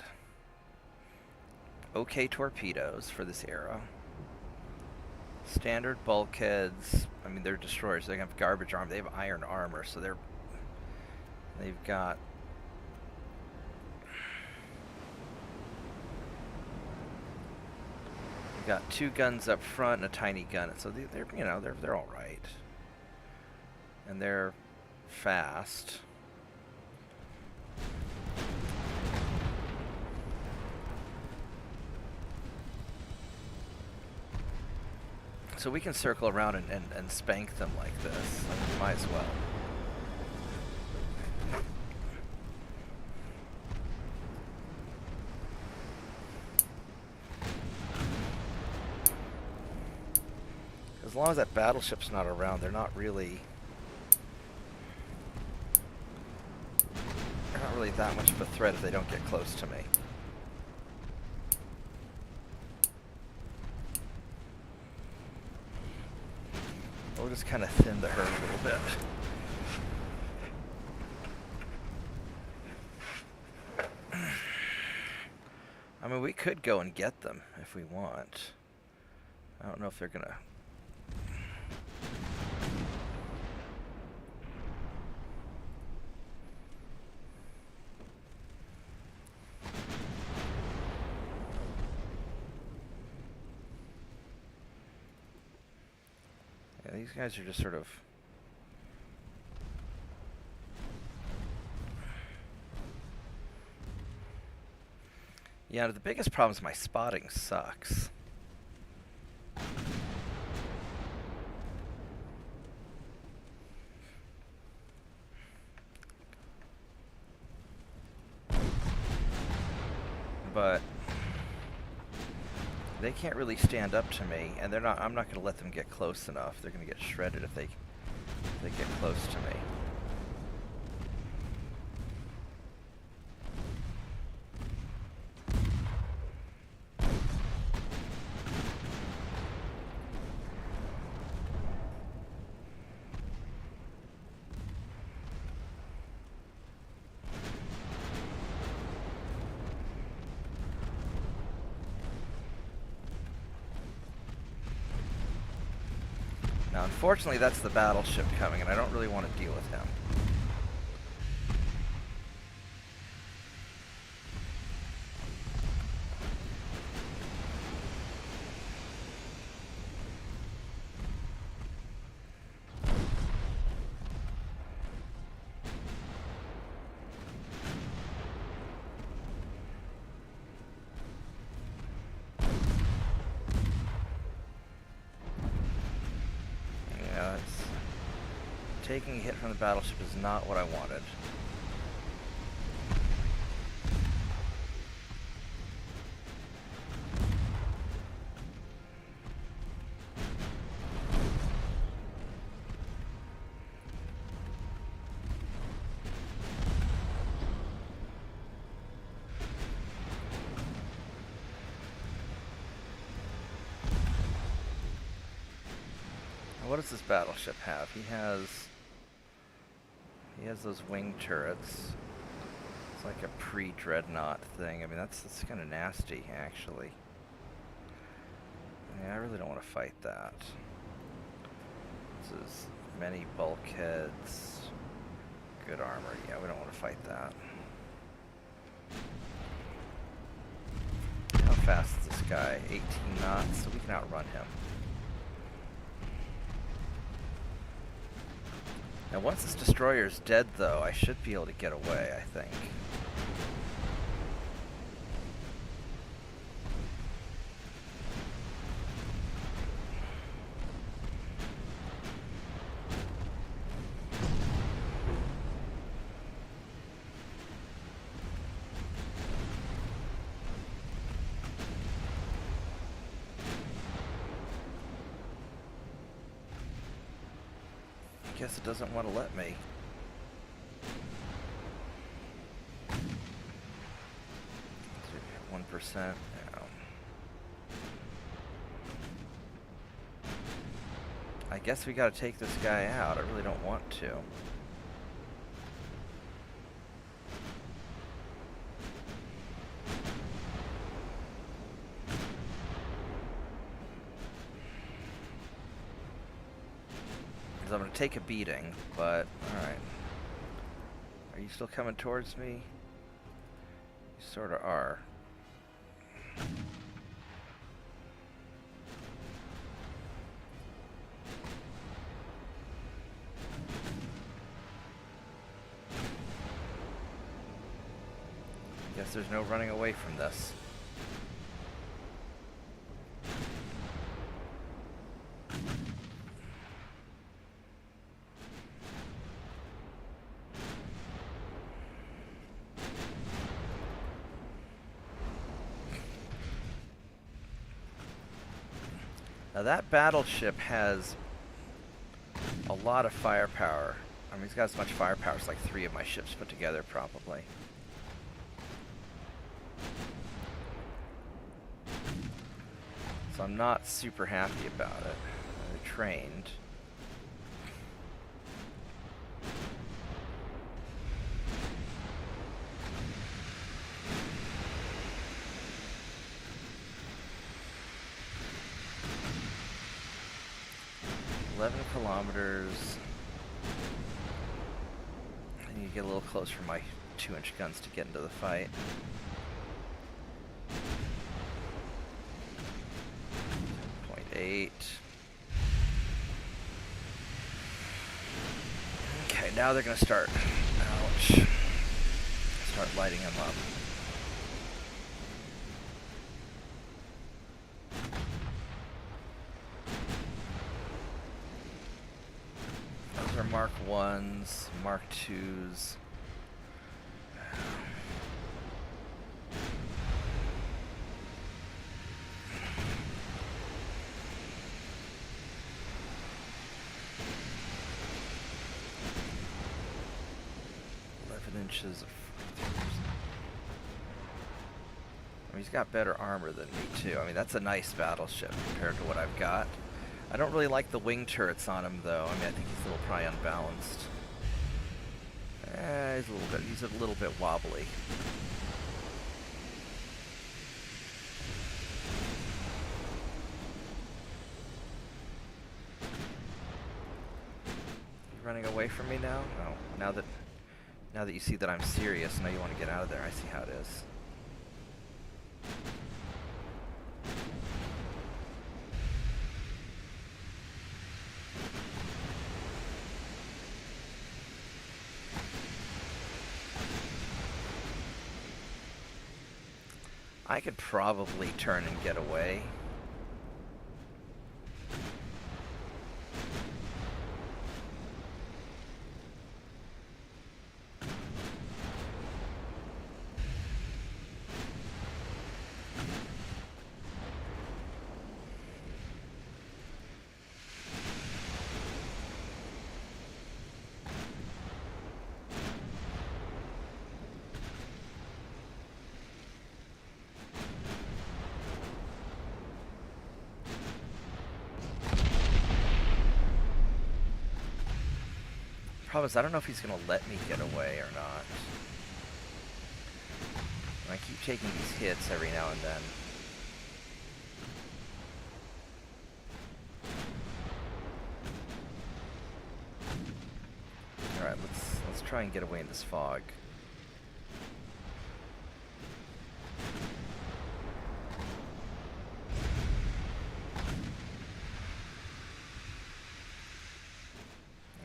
[SPEAKER 1] okay torpedoes for this era. Standard bulkheads. I mean, they're destroyers. They have garbage armor. They have iron armor, so they've got two guns up front and a tiny gun. So they're all right. And they're fast. So we can circle around and spank them like this. Like, might as well. As long as that battleship's not around, they're not really that much of a threat if they don't get close to me. We'll just kind of thin the herd a little bit. I mean, we could go and get them if we want. I don't know if they're gonna... Yeah, these guys are just sort of... Yeah, the biggest problem is my spotting sucks. But they can't really stand up to me, and they're not. I'm not going to let them get close enough. They're going to get shredded if they get close to me. Now, unfortunately, that's the battleship coming, and I don't really want to deal with him. Taking a hit from the battleship is not what I wanted. Now, what does this battleship have? He has those wing turrets. It's like a pre-dreadnought thing. I mean, that's kind of nasty, actually. Yeah, I really don't want to fight that. This is many bulkheads, good armor. Yeah, we don't want to fight that. How fast is this guy? 18 knots, so we can outrun him. Now, once this destroyer's dead, though, I should be able to get away, I think. Guess it doesn't want to let me. It's 1%. Yeah. I guess we got to take this guy out. I really don't want to. I'm going to take a beating, but alright. Are you still coming towards me? You sort of are. Guess there's no running away from this. Now that battleship has a lot of firepower. I mean, he's got as much firepower as like 3 of my ships put together, probably. So I'm not super happy about it. They're trained. Kilometers. I need to get a little close for my 2-inch guns to get into the fight. .8. Okay, now they're gonna start. Ouch. Start lighting them up. Mark 1s, Mark 2s. Inches of. I mean, he's got better armor than me too. I mean, that's a nice battleship compared to what I've got. I don't really like the wing turrets on him, though. I mean, I think he's a little probably unbalanced. He's a little bit wobbly. You running away from me now? No. Now that you see that I'm serious, now you want to get out of there. I see how it is. I could probably turn and get away. Problem is, I don't know if he's going to let me get away or not. I keep taking these hits every now and then. Alright, let's try and get away in this fog.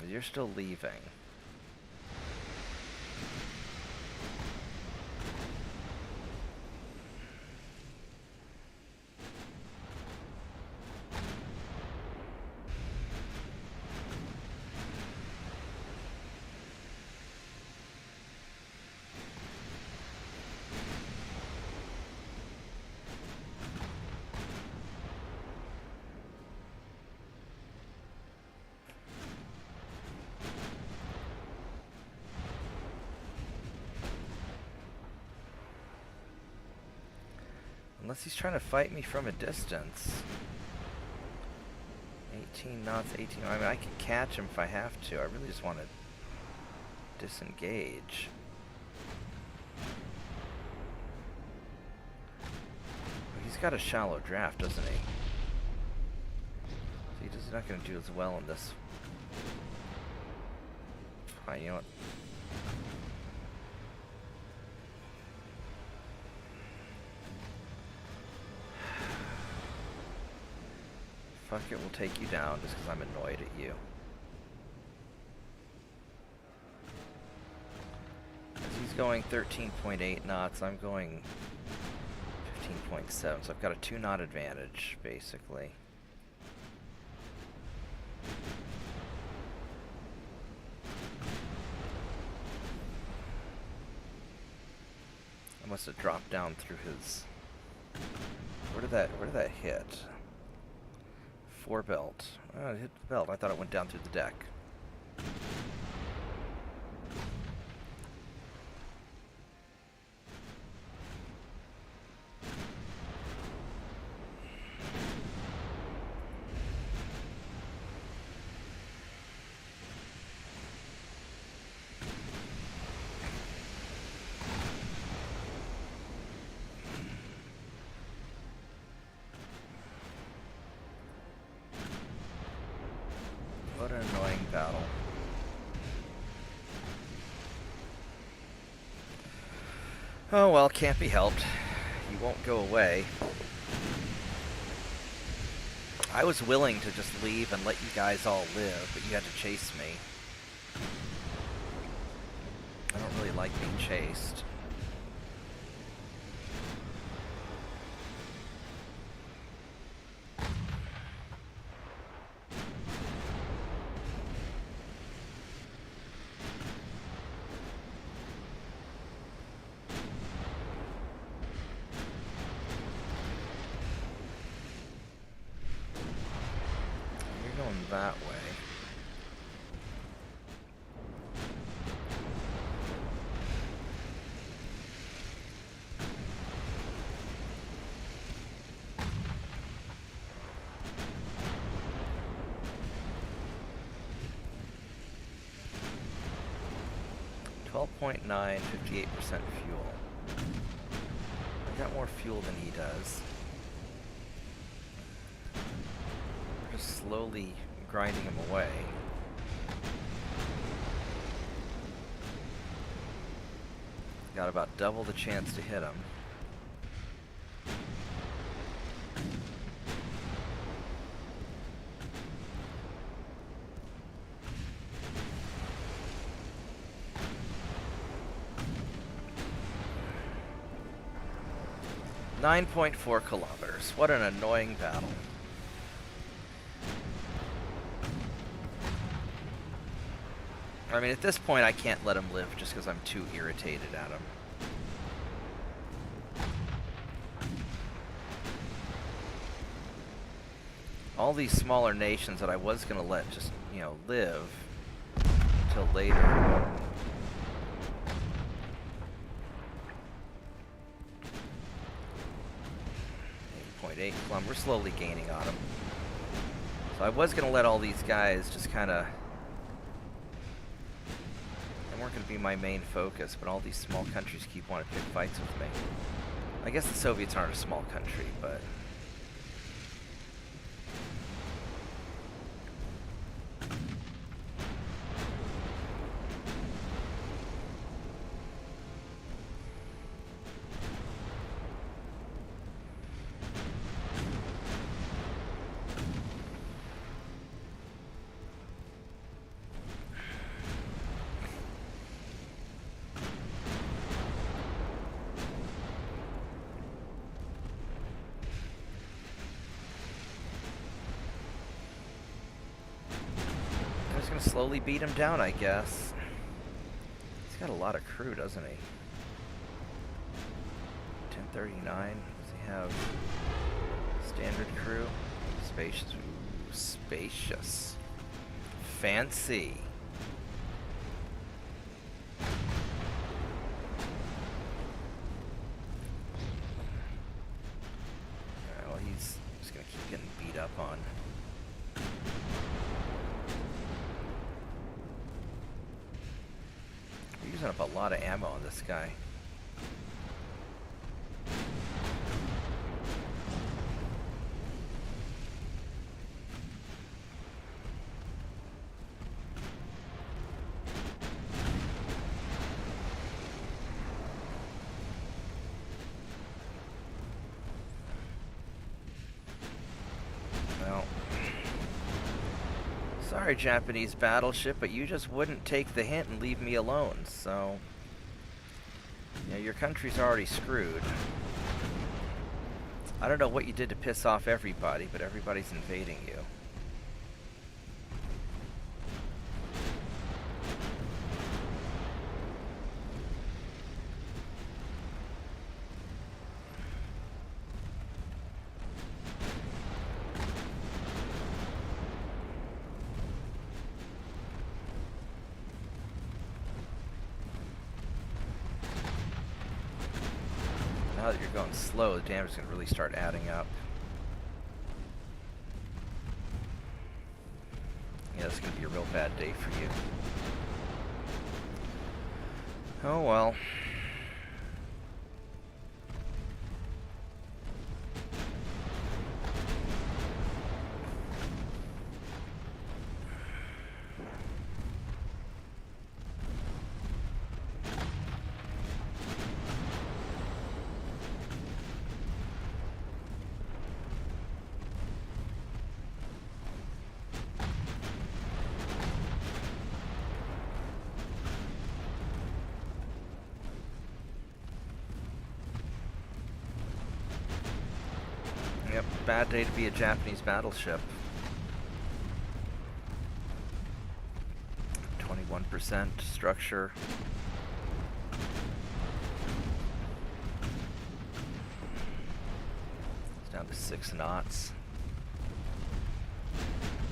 [SPEAKER 1] You're still leaving. Unless he's trying to fight me from a distance. 18 knots, 18. I mean, I can catch him if I have to. I really just want to disengage. He's got a shallow draft, doesn't he? So he's not going to do as well in this. Fine, you know what? Fuck it, we'll take you down just because I'm annoyed at you. As he's going 13.8 knots, I'm going 15.7, so I've got a 2-knot advantage, basically. I must have dropped down through his... Where did that hit? 4 belt. Oh, it hit the belt. I thought it went down through the deck. What an annoying battle. Oh well, can't be helped. You won't go away. I was willing to just leave and let you guys all live, but you had to chase me. I don't really like being chased. That way. .9, 58% fuel. I got more fuel than he does. We're just slowly grinding him away. Got about double the chance to hit him. .4 kilometers. What an annoying battle. I mean, at this point, I can't let him live just because I'm too irritated at him. All these smaller nations that I was going to let just, you know, live until later. We're slowly gaining on him. So I was going to let all these guys just kind of... They weren't going to be my main focus, but all these small countries keep wanting to pick fights with me. I guess the Soviets aren't a small country, but... slowly beat him down, I guess. He's got a lot of crew, doesn't he? 1039. Does he have standard crew? Spacious. Ooh, spacious. Fancy. Alright, well, he's just gonna keep getting beat up on. Using up a lot of ammo on this guy. Well, sorry, Japanese battleship, but you just wouldn't take the hint and leave me alone, so... Yeah, your country's already screwed. I don't know what you did to piss off everybody, but everybody's invading you. Now that you're going slow, the damage is going to really start adding up. Yeah, it's going to be a real bad day for you. Oh well. Yep, bad day to be a Japanese battleship. 21% structure. It's down to 6 knots.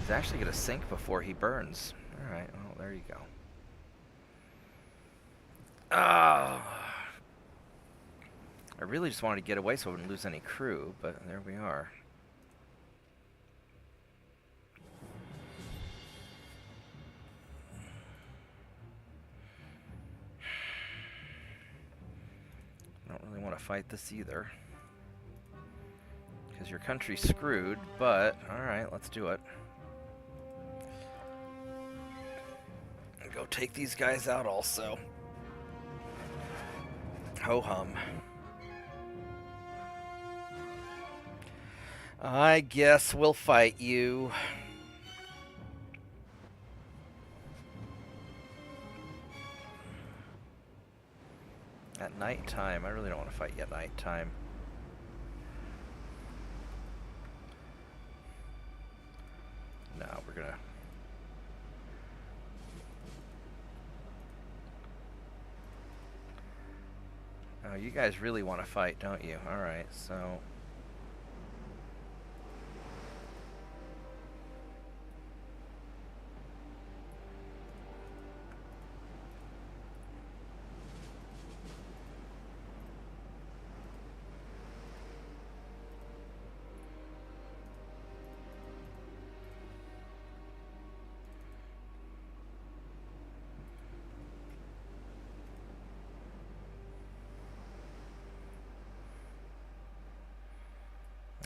[SPEAKER 1] He's actually going to sink before he burns. Alright, well, there you go. Ah! I really just wanted to get away so I wouldn't lose any crew, but there we are. I don't really want to fight this either, because your country's screwed, but alright, let's do it. And go take these guys out also. Ho-hum. I guess we'll fight you. At nighttime. I really don't want to fight you at nighttime. No, we're gonna... Oh, you guys really want to fight, don't you? Alright, so...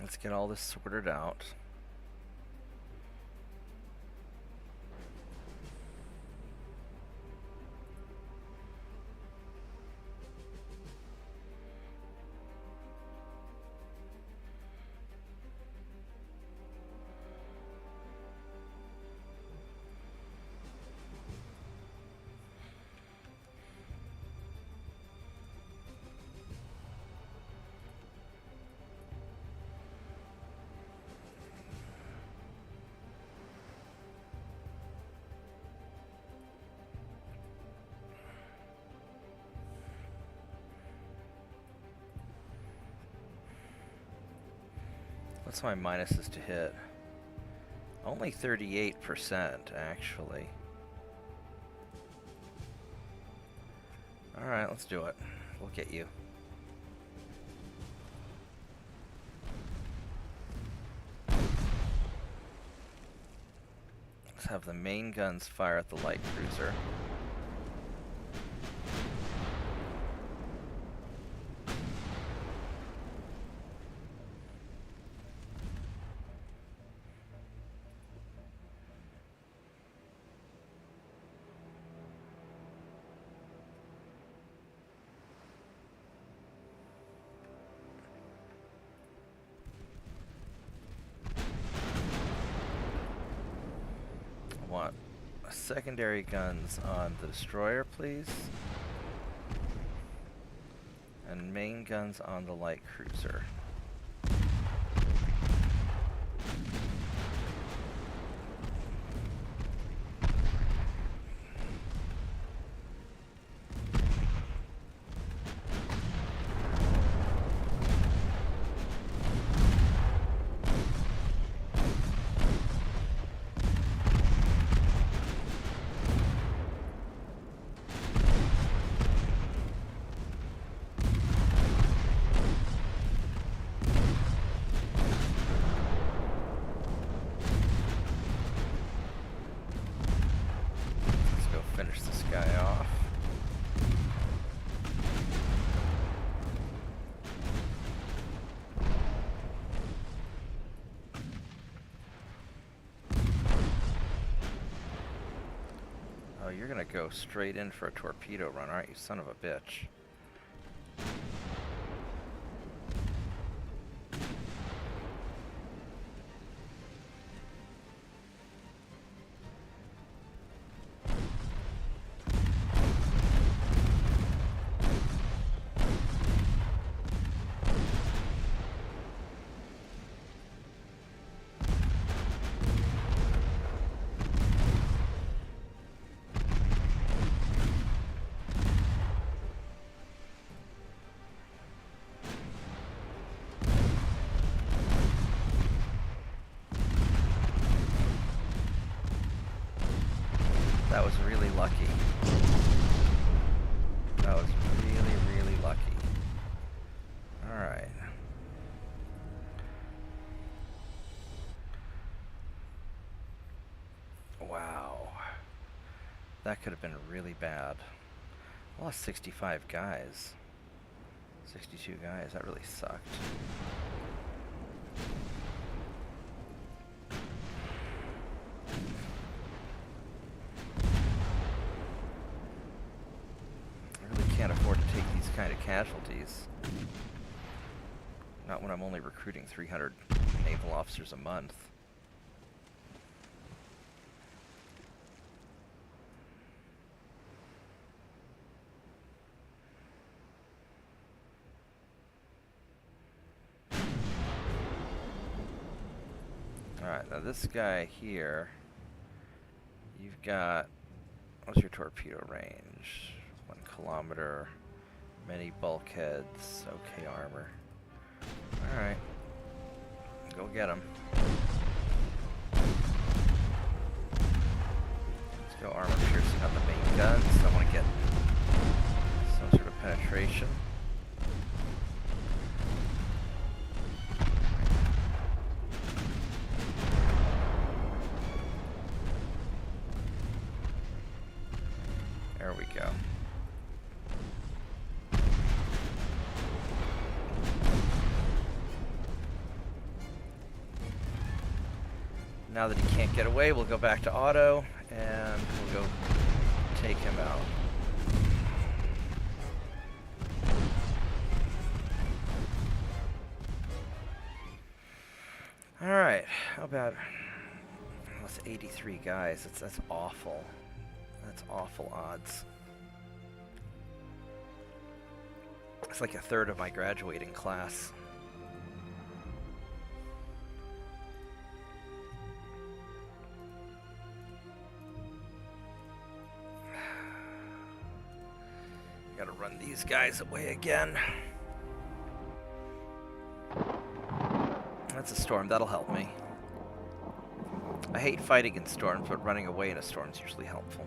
[SPEAKER 1] Let's get all this sorted out. What's my minuses to hit? Only 38%, actually. Alright, let's do it. We'll get you. Let's have the main guns fire at the light cruiser. Want secondary guns on the destroyer, please, and main guns on the light cruiser. you're gonna go straight in for a torpedo run, aren't you, son of a bitch? That was really lucky. That was really, really lucky. Alright. Wow. That could have been really bad. I lost 65 guys. 62 guys. That really sucked. Can't afford to take these kind of casualties. Not when I'm only recruiting 300 naval officers a month. Alright, now this guy here, you've got, what's your torpedo range? 1 kilometer, many bulkheads, okay armor. Alright, go get him. Let's go armor piercing on the main guns. I want to get some sort of penetration. There we go. Now that he can't get away, we'll go back to auto, and we'll go take him out. Alright, how about... That's 83 guys. That's awful. That's awful odds. It's like a third of my graduating class. Gotta run these guys away again. That's a storm. That'll help me. I hate fighting in storms, but running away in a storm is usually helpful.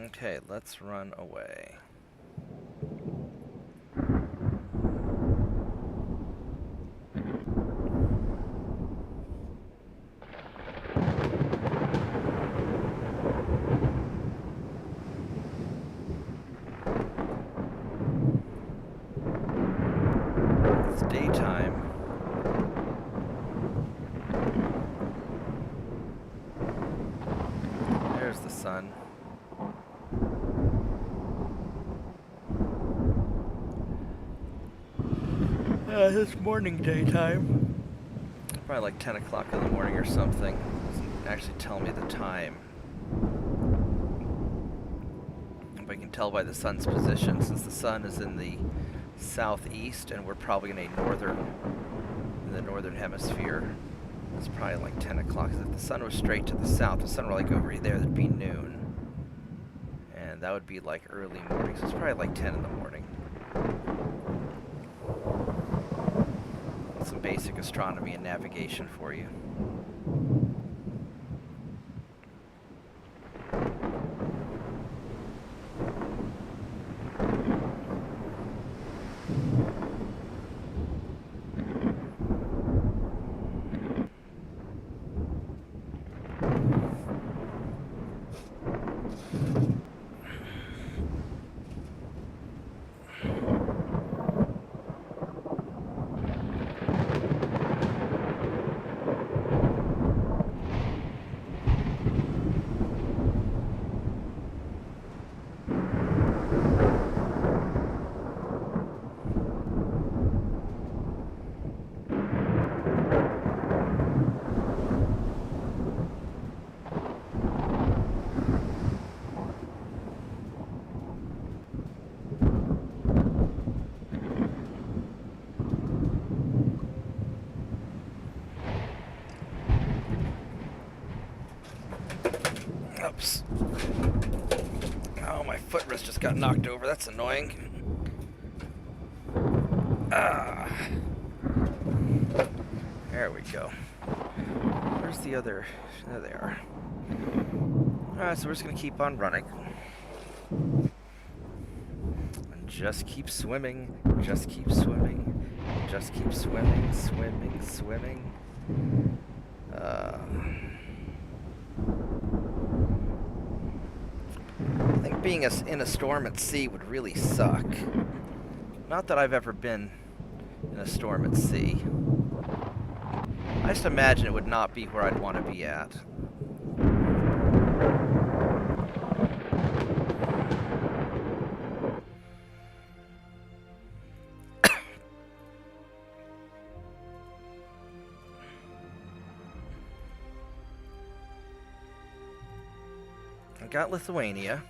[SPEAKER 1] Okay, let's run away. It's daytime. There's the sun. It's morning daytime. Probably like 10 o'clock in the morning or something. Doesn't actually tell me the time. But I can tell by the sun's position, since the sun is in the southeast and we're probably in the northern hemisphere. It's probably like 10 o'clock. If the sun was straight to the south, the sun were like over there, that'd be noon. And that would be like early morning, so it's probably like 10 in the morning. Some basic astronomy and navigation for you. Oops. Oh, my footrest just got knocked over. That's annoying. Ah. There we go. Where's the other? There they are. Alright, so we're just going to keep on running. And just keep swimming. Just keep swimming. Just keep swimming. Swimming. I think being in a storm at sea would really suck. Not that I've ever been in a storm at sea. I just imagine it would not be where I'd want to be at. I got Lithuania.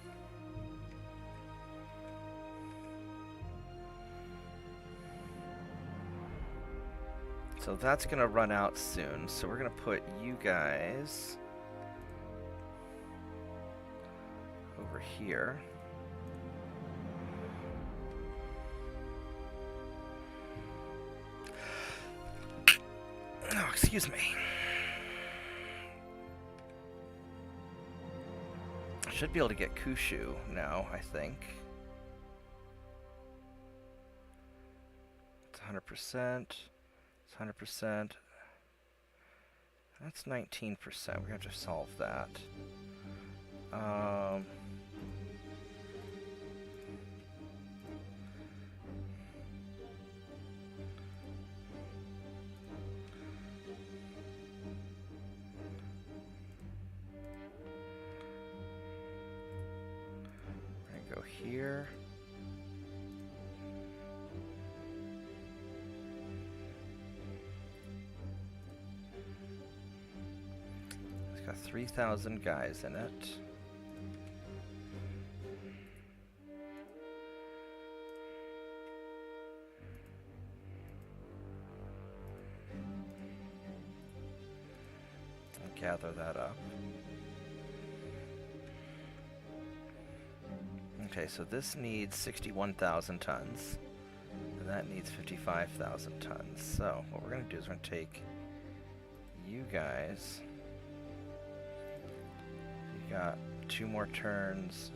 [SPEAKER 1] So that's going to run out soon. So we're going to put you guys over here. Oh, excuse me. I should be able to get Kushu now, I think. It's 100%. 100%. That's 19%. We're gonna have to solve that. We're gonna go here. Got 3,000 guys in it. I'll gather that up. Okay, so this needs 61,000 tons. And that needs 55,000 tons. So what we're going to do is we're going to take you guys. Got 2 more turns.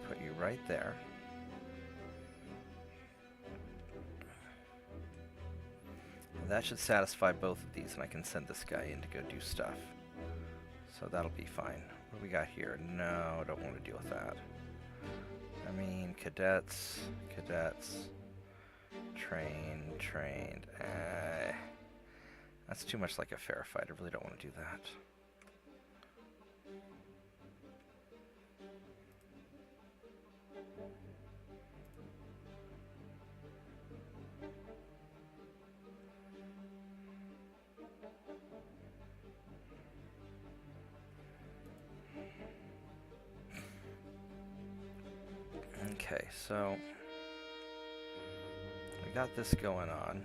[SPEAKER 1] Put you right there. And that should satisfy both of these, and I can send this guy in to go do stuff. So that'll be fine. What do we got here? No, I don't want to deal with that. I mean, cadets. Trained. That's too much like a fair fight. I really don't want to do that. Okay, so we got this going on.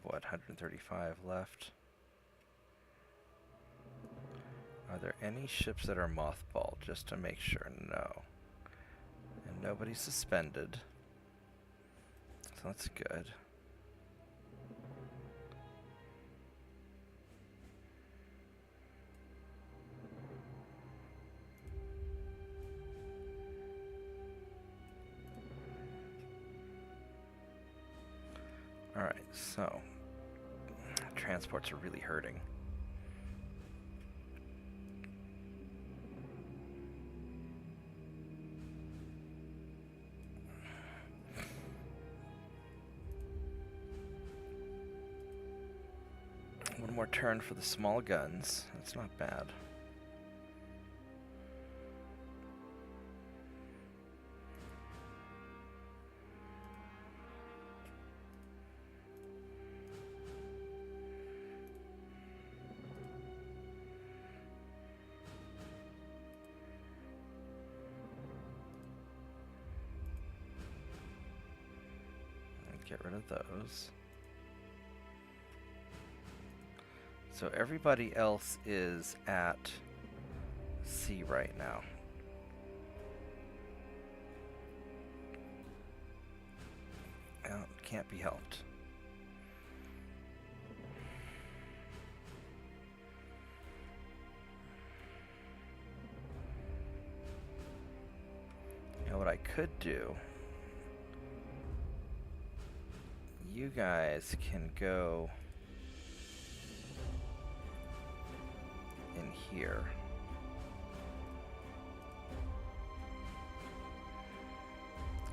[SPEAKER 1] What, 135 left? Are there any ships that are mothballed, just to make sure? No. And nobody's suspended. So that's good. Alright, so transports are really hurting. more turn for the small guns. That's not bad. Get rid of those. So everybody else is at C right now. Well, can't be helped. You know what I could do? You guys can go in here.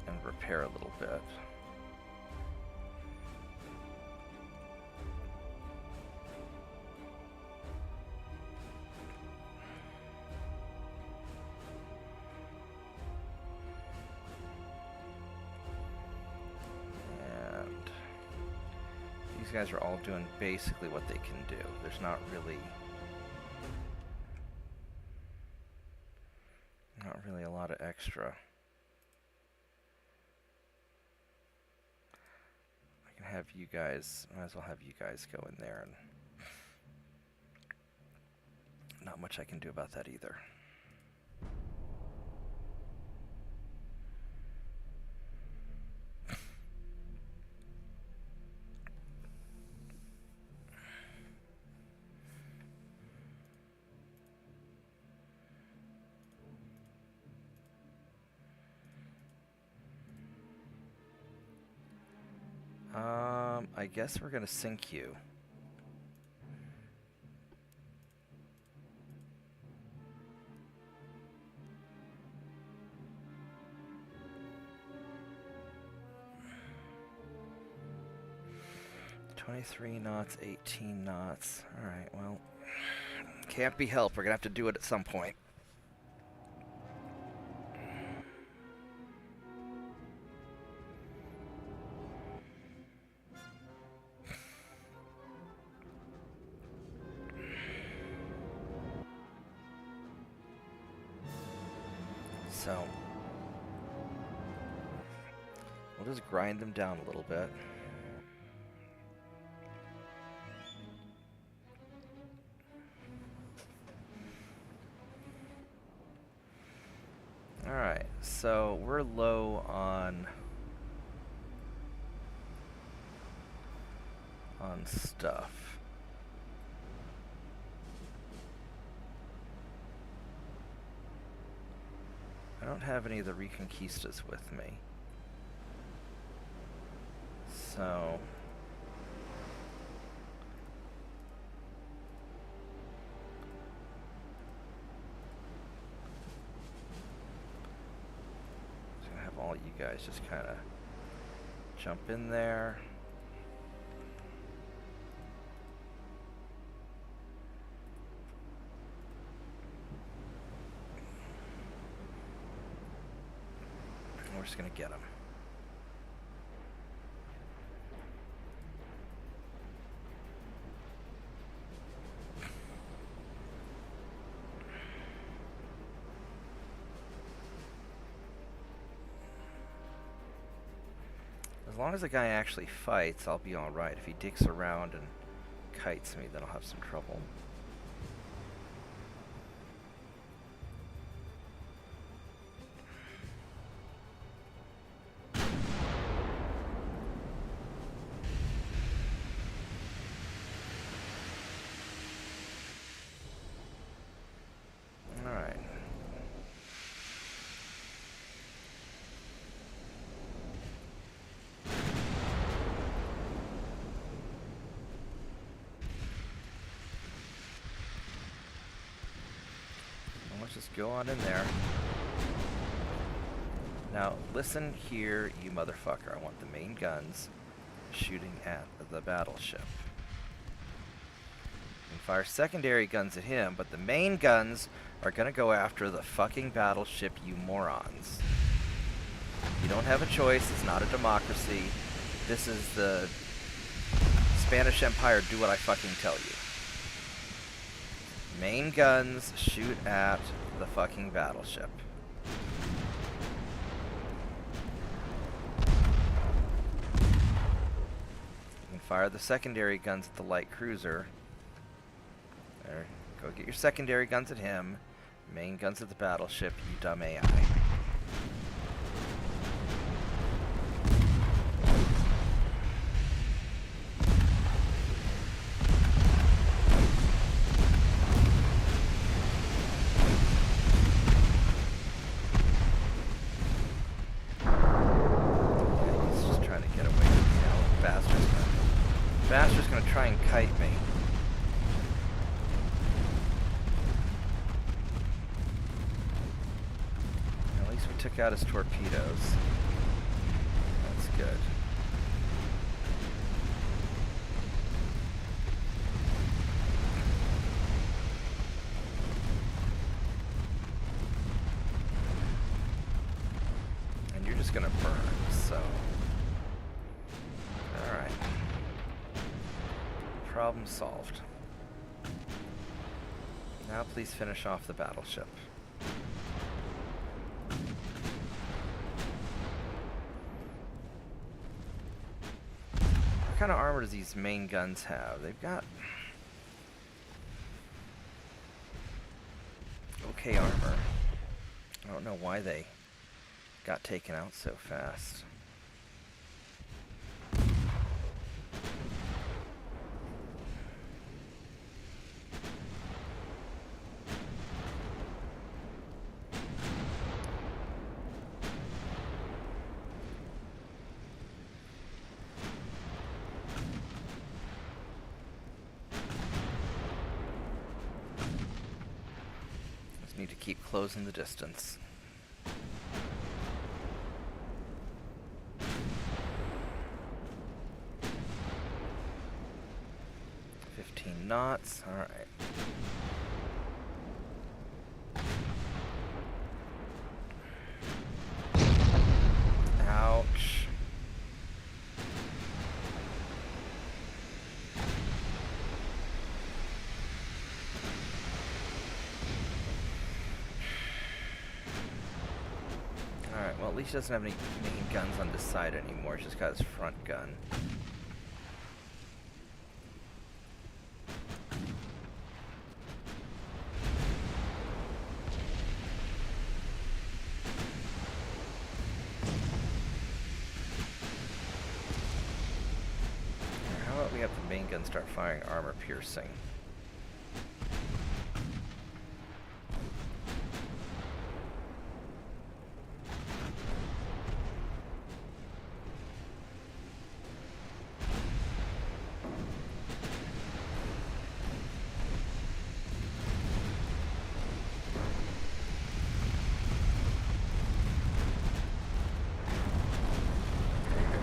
[SPEAKER 1] And repair a little bit. These guys are all doing basically what they can do. There's not really a lot of extra. I can have you guys, might as well have you guys go in there, and not much I can do about that either. I guess we're gonna sink you. "23 knots, 18 knots. Alright, well, can't be helped. We're gonna have to do it at some point. So, we'll just grind them down a little bit. Alright, so we're low on stuff. I don't have any of the Reconquistas with me. So I'm gonna have all you guys just kind of jump in there. We're just gonna get them. As long as the guy actually fights, I'll be alright. If he dicks around and kites me, then I'll have some trouble. Just go on in there. Now, listen here, you motherfucker. I want the main guns shooting at the battleship. And fire secondary guns at him, but the main guns are gonna go after the fucking battleship, you morons. You don't have a choice, it's not a democracy. This is the Spanish Empire, do what I fucking tell you. Main guns shoot at the fucking battleship. You can fire the secondary guns at the light cruiser. There, go get your secondary guns at him. Main guns at the battleship, you dumb AI. Bastard's gonna try and kite me. At least we took out his torpedoes. That's good. And you're just gonna burn, so... Alright. Problem solved. Now please finish off the battleship. What kind of armor does these main guns have? They've got okay armor. I don't know why they got taken out so fast. Need to keep closing the distance. Knots. All right. Ouch. Alright, well at least he doesn't have any main guns on this side anymore. He's just got his front gun. How about we have the main gun start firing armor piercing?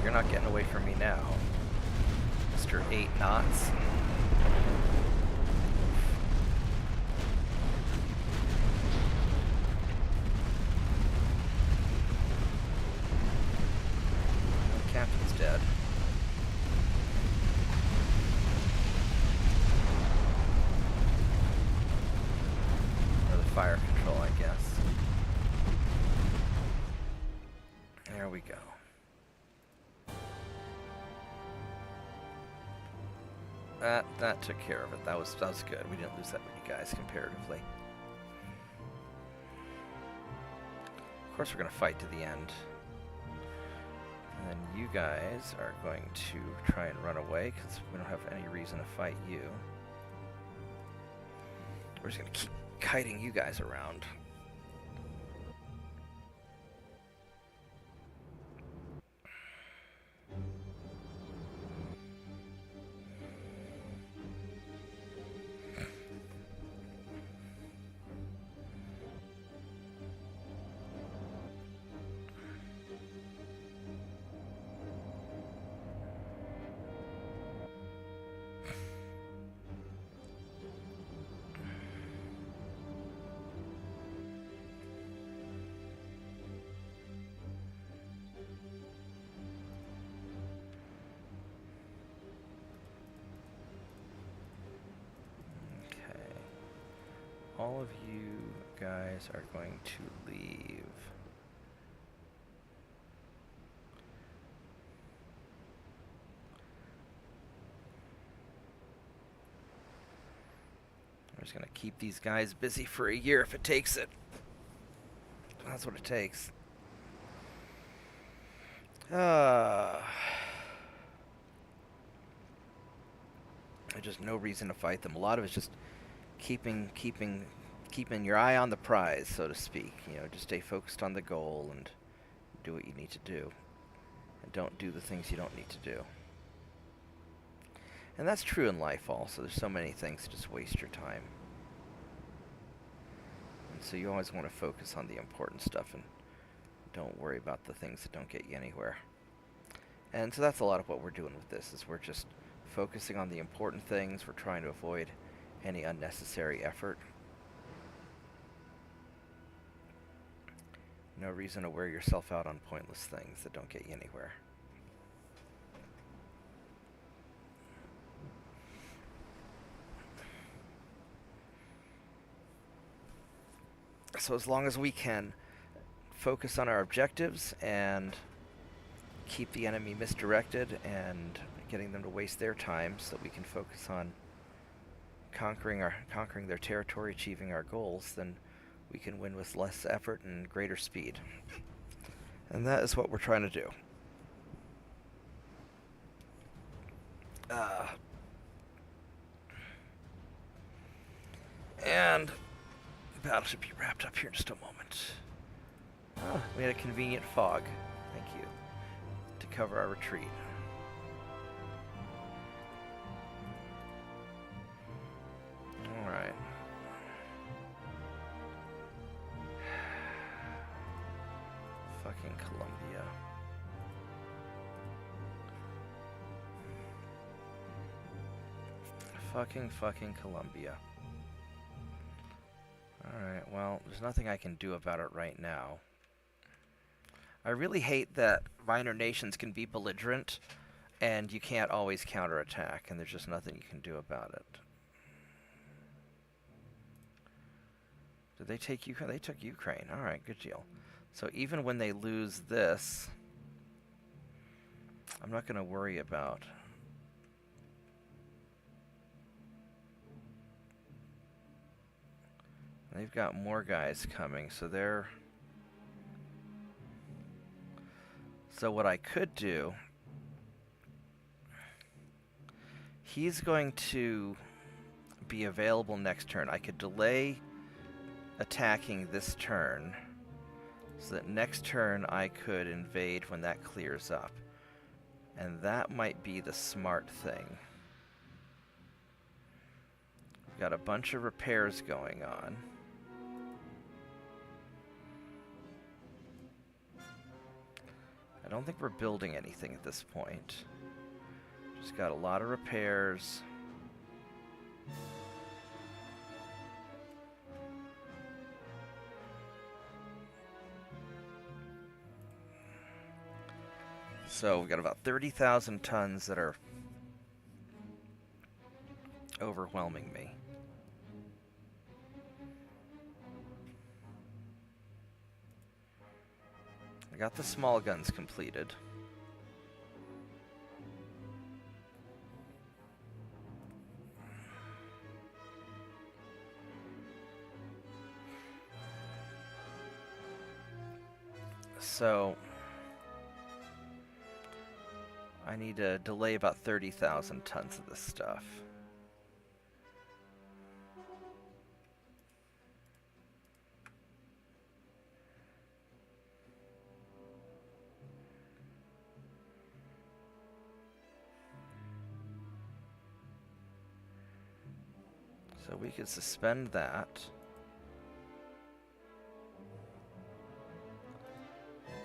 [SPEAKER 1] You're not getting away from me now, Mr. 8 knots. The captain's dead. Or the fire control, I guess. There we go. That took care of it. That was good. We didn't lose that many guys comparatively. Of course we're going to fight to the end. And then you guys are going to try and run away because we don't have any reason to fight you. We're just going to keep kiting you guys around. all of you guys are going to leave. I'm just going to keep these guys busy for a year if it takes it. That's what it takes. There's just no reason to fight them. A lot of it's just keeping your eye on the prize, so to speak. You know, just stay focused on the goal and do what you need to do. And don't do the things you don't need to do. And that's true in life also. There's so many things that just waste your time. And so you always want to focus on the important stuff and don't worry about the things that don't get you anywhere. And so that's a lot of what we're doing with this, is we're just focusing on the important things. We're trying to avoid any unnecessary effort. No reason to wear yourself out on pointless things that don't get you anywhere. So as long as we can focus on our objectives and keep the enemy misdirected and getting them to waste their time so that we can focus on conquering their territory, achieving our goals, then we can win with less effort and greater speed. And that is what we're trying to do. And battle should be wrapped up here in just a moment. We had a convenient fog. Thank you. To cover our retreat. Alright. Fucking Columbia. Fucking Columbia. Alright, well, there's nothing I can do about it right now. I really hate that minor nations can be belligerent, and you can't always counterattack, and there's just nothing you can do about it. Did they take Ukraine? They took Ukraine. Alright, good deal. So even when they lose this, I'm not going to worry about... They've got more guys coming, so they're... So what I could do... He's going to be available next turn. I could delay attacking this turn, so that next turn I could invade when that clears up. And that might be the smart thing. We've got a bunch of repairs going on. I don't think we're building anything at this point. Just got a lot of repairs. So we've got about 30,000 tons that are overwhelming me. I got the small guns completed. So I need to delay about 30,000 tons of this stuff. So we could suspend that.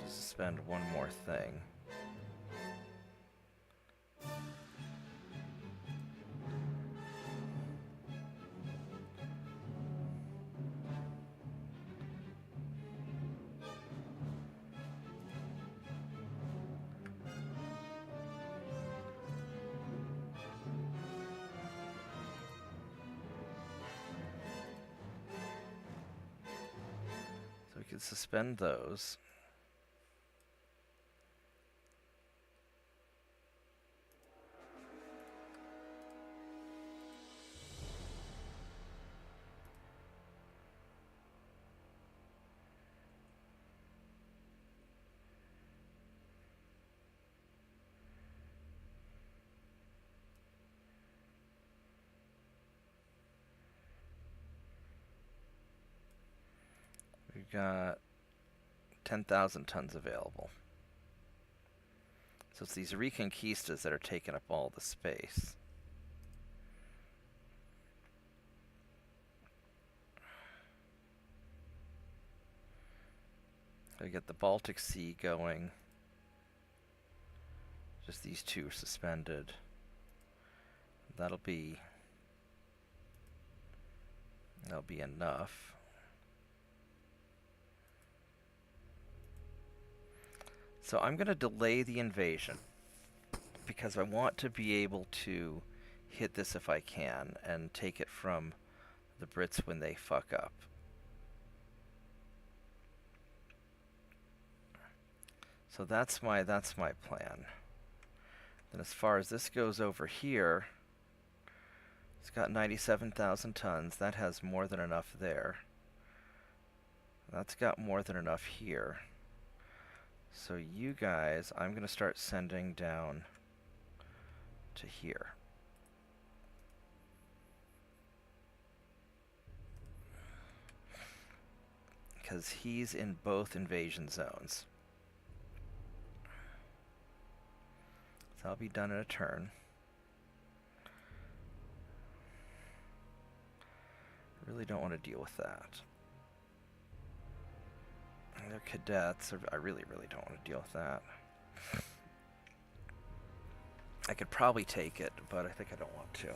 [SPEAKER 1] Just suspend one more thing. could suspend those. We've got 10,000 tons available. So it's these Reconquistas that are taking up all the space. We get the Baltic Sea going. Just these two suspended. That'll be enough. So I'm going to delay the invasion because I want to be able to hit this if I can and take it from the Brits when they fuck up. So that's my plan. Then as far as this goes over here, it's got 97,000 tons. That has more than enough there. That's got more than enough here. So you guys, I'm going to start sending down to here. Because he's in both invasion zones. So that'll be done in a turn. Really don't want to deal with that. And their cadets, I really don't want to deal with that. I could probably take it, but I think I don't want to.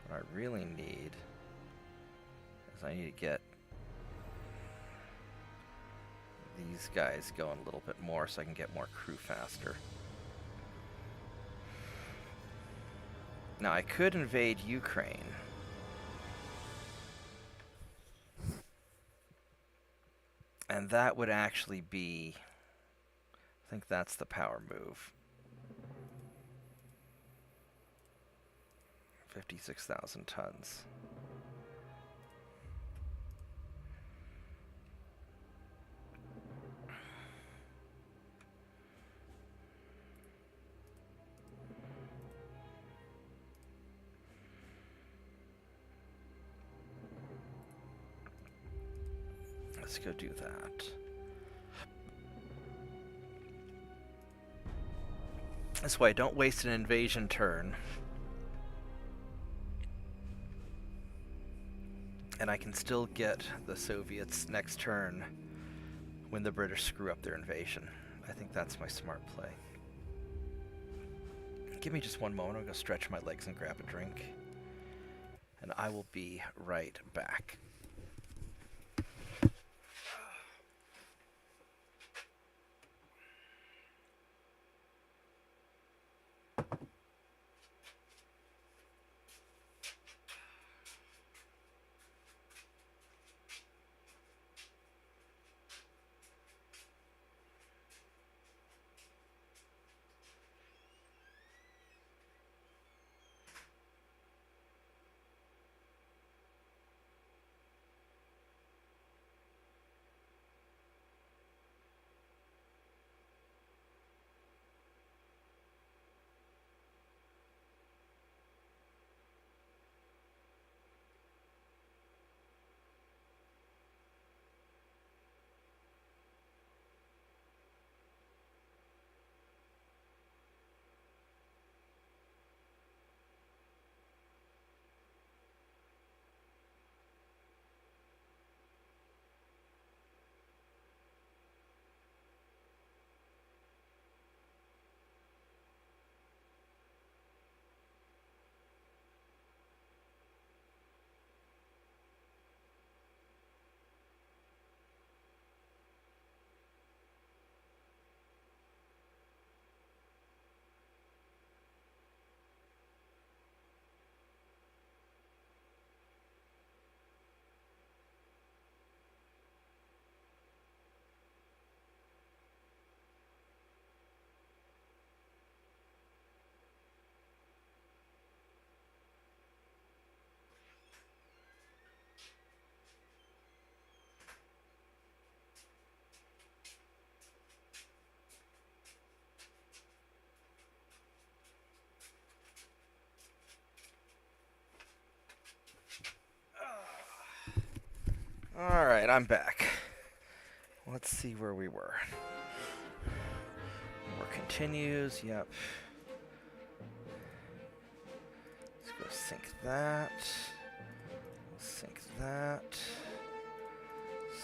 [SPEAKER 1] What I really need is I need to get these guys going a little bit more so I can get more crew faster. Now I could invade Ukraine. And that would actually be, I think that's the power move. 56,000 tons. Let's go do that. This way I don't waste an invasion turn. And I can still get the Soviets next turn when the British screw up their invasion. I think that's my smart play. Give me just one moment. I'll go stretch my legs and grab a drink. And I will be right back. Alright, I'm back. Let's see where we were. War continues, yep. Let's go sync that. Sync that.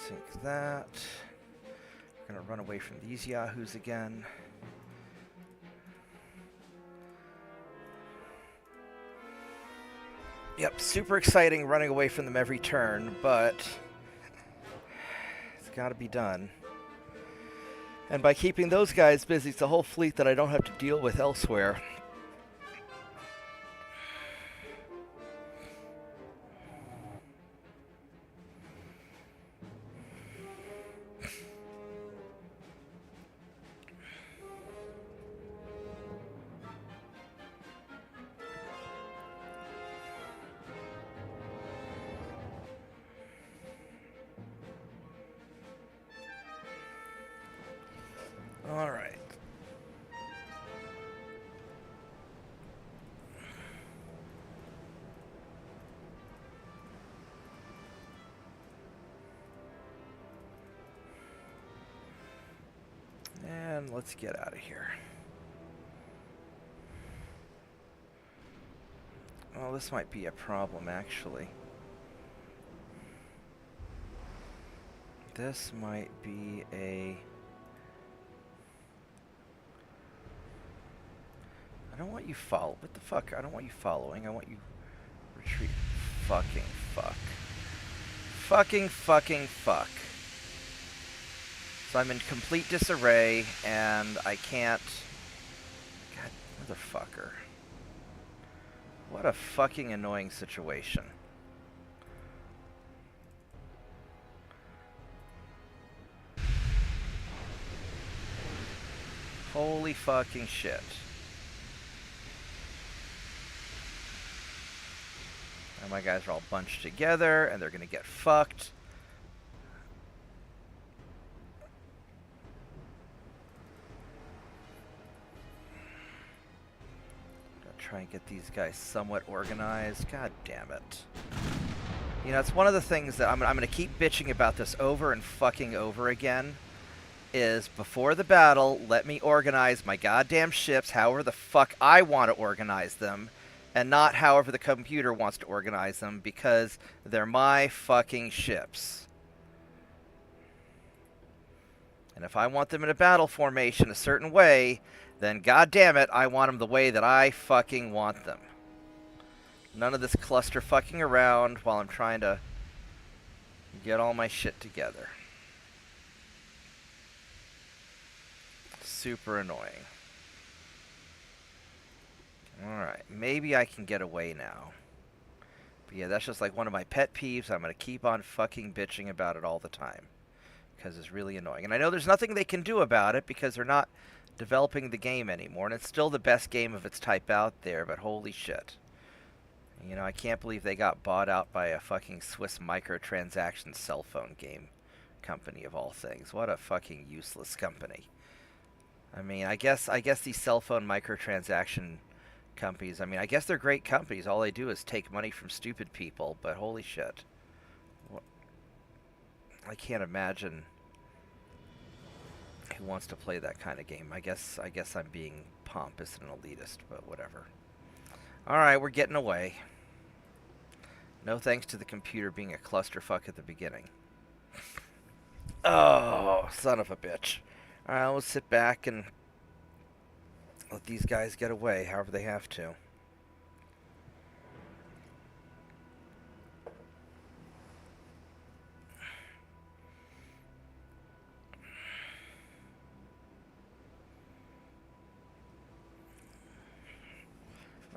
[SPEAKER 1] Sync that. We're gonna run away from these yahoos again. Yep, super exciting running away from them every turn, but it's got to be done. And by keeping those guys busy, it's a whole fleet that I don't have to deal with elsewhere. All right. And let's get out of here. Oh, this might be a problem, actually. This might be a... I don't want you follow. What the fuck? I don't want you following. I want you retreat. Fucking fuck. Fucking fuck. So I'm in complete disarray, and I can't... God, motherfucker. What a fucking annoying situation. Holy fucking shit. And my guys are all bunched together, and they're gonna get fucked. Gotta try and get these guys somewhat organized. God damn it. You know, it's one of the things that I'm gonna keep bitching about this over and fucking over again. Is before the battle, let me organize my goddamn ships however the fuck I want to organize them, and not however the computer wants to organize them, because they're my fucking ships. And if I want them in a battle formation a certain way, then goddamn it, I want them the way that I fucking want them. None of this cluster fucking around while I'm trying to get all my shit together. Super annoying. Alright, maybe I can get away now. But yeah, that's just like one of my pet peeves. I'm going to keep on fucking bitching about it all the time. Because it's really annoying. And I know there's nothing they can do about it because they're not developing the game anymore. And it's still the best game of its type out there, but holy shit. You know, I can't believe they got bought out by a fucking Swiss microtransaction cell phone game company of all things. What a fucking useless company. I mean, I guess these cell phone microtransaction companies, I mean, I guess they're great companies. All they do is take money from stupid people, but holy shit. I can't imagine who wants to play that kind of game. I guess I'm being pompous and elitist, but whatever. Alright, we're getting away. No thanks to the computer being a clusterfuck at the beginning. Oh, son of a bitch. Alright, we'll sit back and let these guys get away however they have to.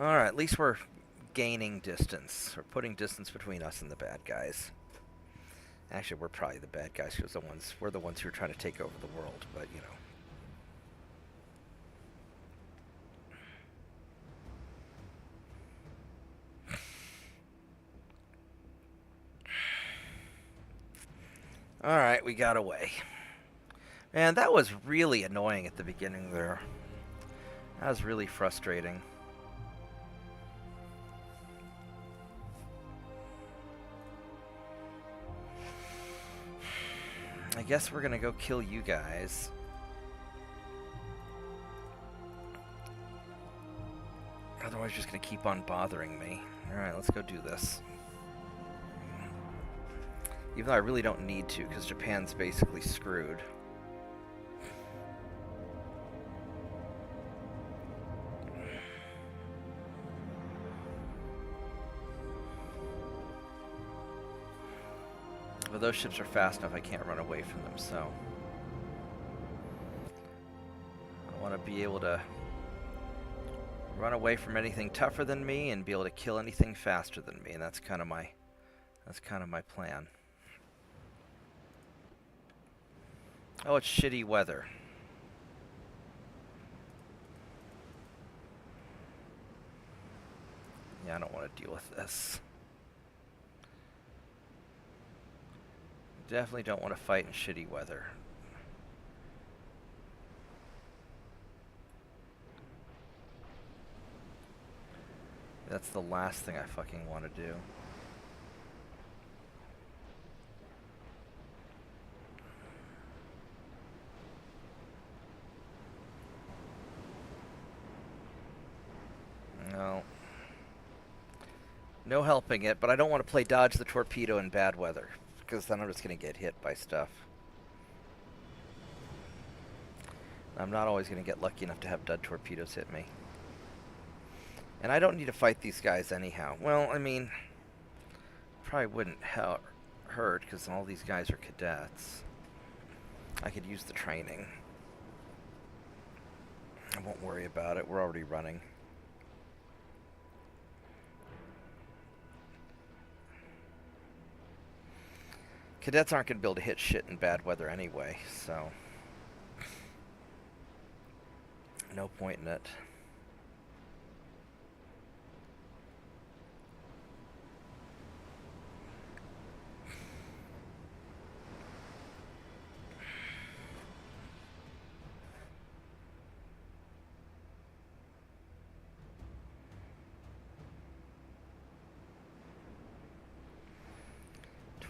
[SPEAKER 1] Alright, at least we're gaining distance. We're putting distance between us and the bad guys. Actually, we're probably the bad guys because we're the ones who are trying to take over the world, but you know. Alright, we got away. Man, that was really annoying at the beginning there. That was really frustrating. guess we're gonna go kill you guys. Otherwise, you're just gonna keep on bothering me. Alright, let's go do this. Even though I really don't need to, because Japan's basically screwed. But those ships are fast enough I can't run away from them, so... I want to be able to run away from anything tougher than me and be able to kill anything faster than me, and that's kind of my plan. Oh, it's shitty weather. Yeah, I don't want to deal with this. Definitely don't want to fight in shitty weather. That's the last thing I fucking want to do. No. No helping it, but I don't want to play dodge the torpedo in bad weather, because then I'm just going to get hit by stuff. I'm not always going to get lucky enough to have dud torpedoes hit me. And I don't need to fight these guys anyhow. Well, I mean, probably wouldn't hurt, because all these guys are cadets. I could use the training. I won't worry about it. We're already running. Cadets aren't going to be able to hit shit in bad weather anyway, so... no point in it.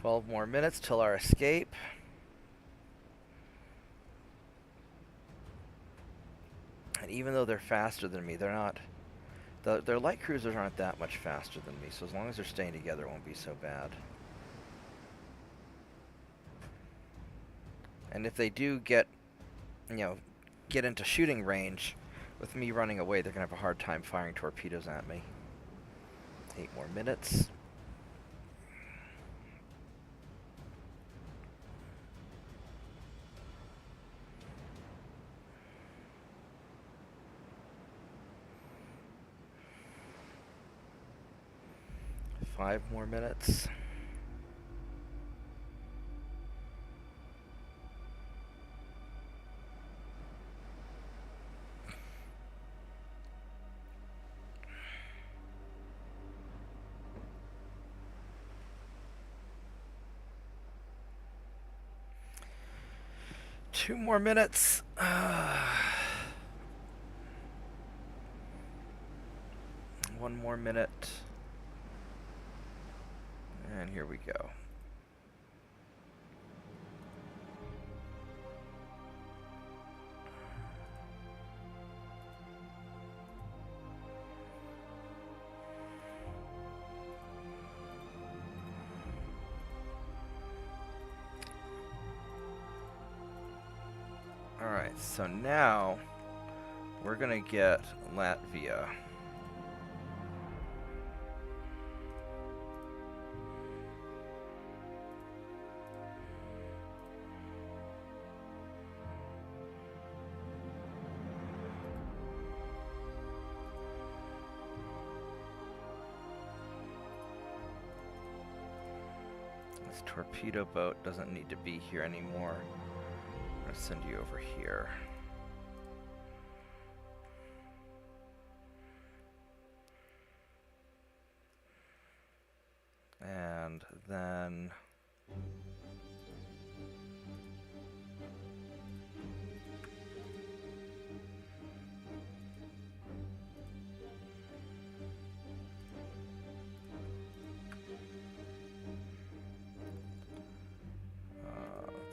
[SPEAKER 1] $12 more minutes till our escape. And even though they're faster than me, they're not... Their light cruisers aren't that much faster than me, so as long as they're staying together, it won't be so bad. And if they do get, get into shooting range, with me running away, they're going to have a hard time firing torpedoes at me. 8 more minutes. Five more minutes. Two more minutes. 1 more minute. And here we go. Alright, so now we're gonna get Latvia. This torpedo boat doesn't need to be here anymore. I'm going to send you over here. And then...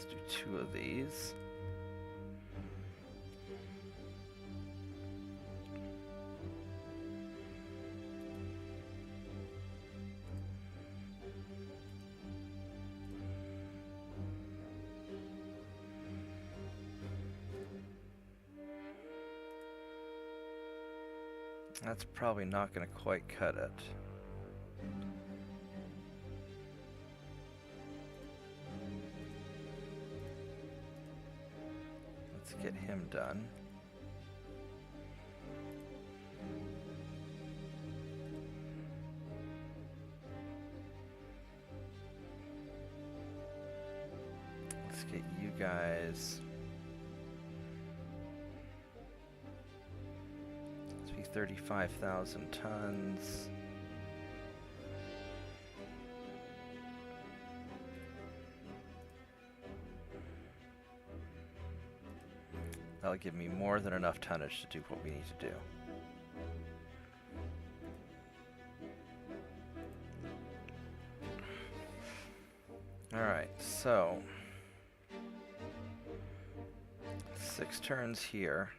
[SPEAKER 1] Let's do 2 of these. That's probably not going to quite cut it. Let's get him done. Let's get you guys. 35,000 tons. That'll give me more than enough tonnage to do what we need to do. Alright, so 6 turns here.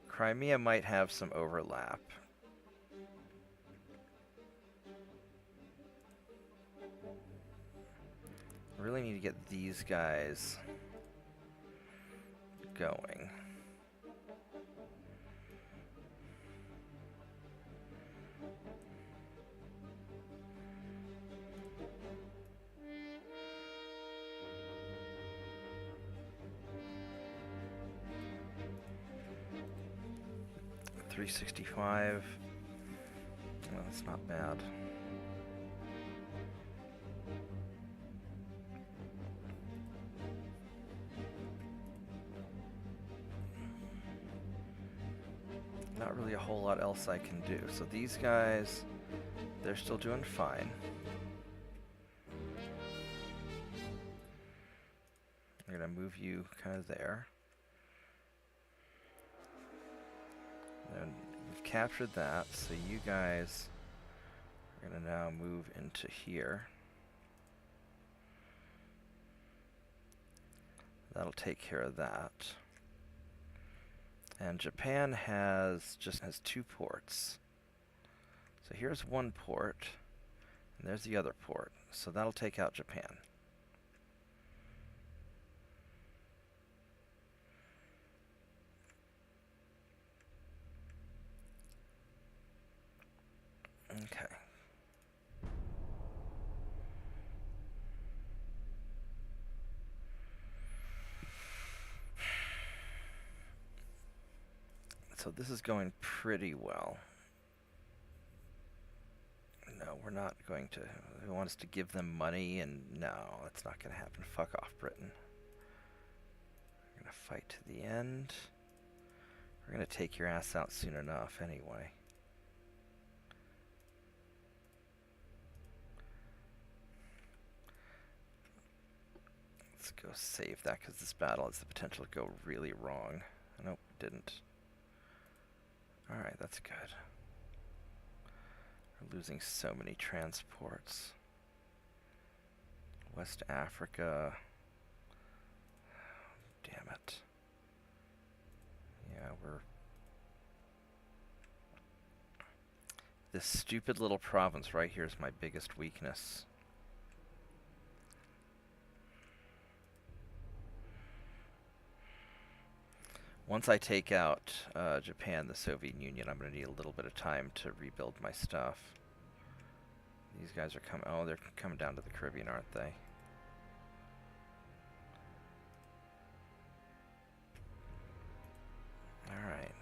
[SPEAKER 1] Crimea might have some overlap. Really need to get these guys going. $365. Well, that's not bad. Not really a whole lot else I can do. So these guys, they're still doing fine. I'm gonna move you kind of there. And we've captured that, so you guys are going to now move into here. That'll take care of that. And Japan just has 2 ports. So here's 1 port, and there's the other port. So that'll take out Japan. Okay. So this is going pretty well. No, we're not going to. They want us to give them money, and no, that's not going to happen. Fuck off, Britain. We're going to fight to the end. We're going to take your ass out soon enough anyway. Let's go save that, because this battle has the potential to go really wrong. Nope, didn't. Alright, that's good. We're losing so many transports. West Africa. Damn it. Yeah, this stupid little province right here is my biggest weakness. Once I take out Japan, the Soviet Union, I'm going to need a little bit of time to rebuild my stuff. These guys are coming. Oh, they're coming down to the Caribbean, aren't they? All right.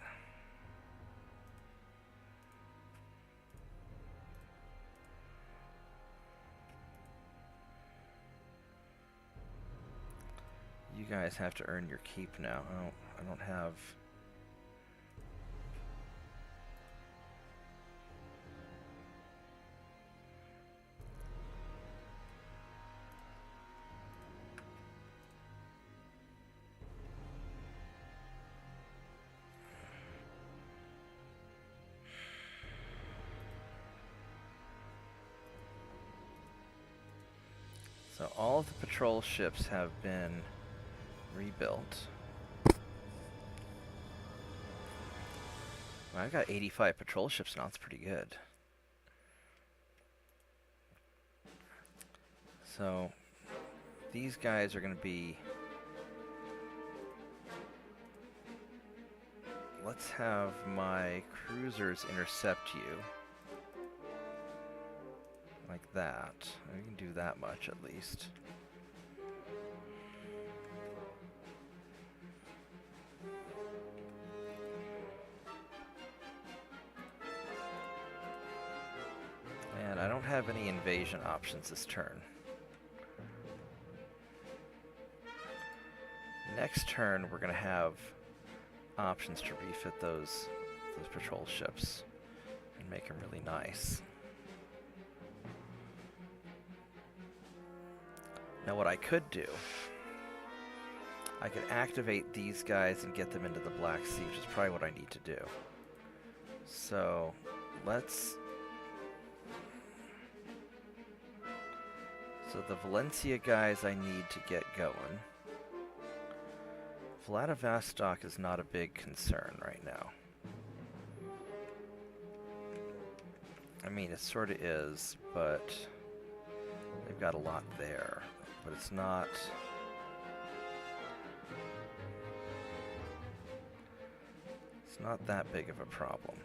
[SPEAKER 1] You guys have to earn your keep now. Oh, I don't have... So all of the patrol ships have been rebuilt. Well, I've got 85 patrol ships now. It's pretty good. So these guys are going to be... Let's have my cruisers intercept you. Like that. We can do that much at least. And I don't have any invasion options this turn. Next turn we're going to have options to refit those patrol ships and make them really nice. Now what I could do, I could activate these guys and get them into the Black Sea, which is probably what I need to do. So so the Valencia guys I need to get going. Vladivostok is not a big concern right now. I mean, it sort of is, but they've got a lot there. But it's not... It's not that big of a problem.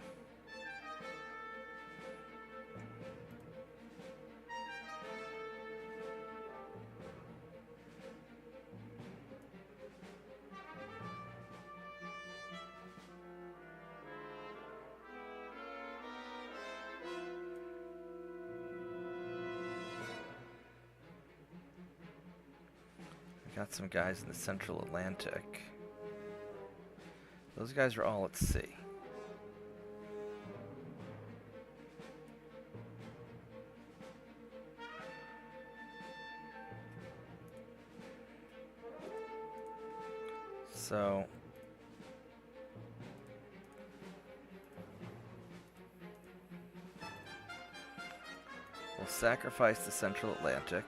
[SPEAKER 1] Got some guys in the Central Atlantic. Those guys are all at sea. So we'll sacrifice the Central Atlantic.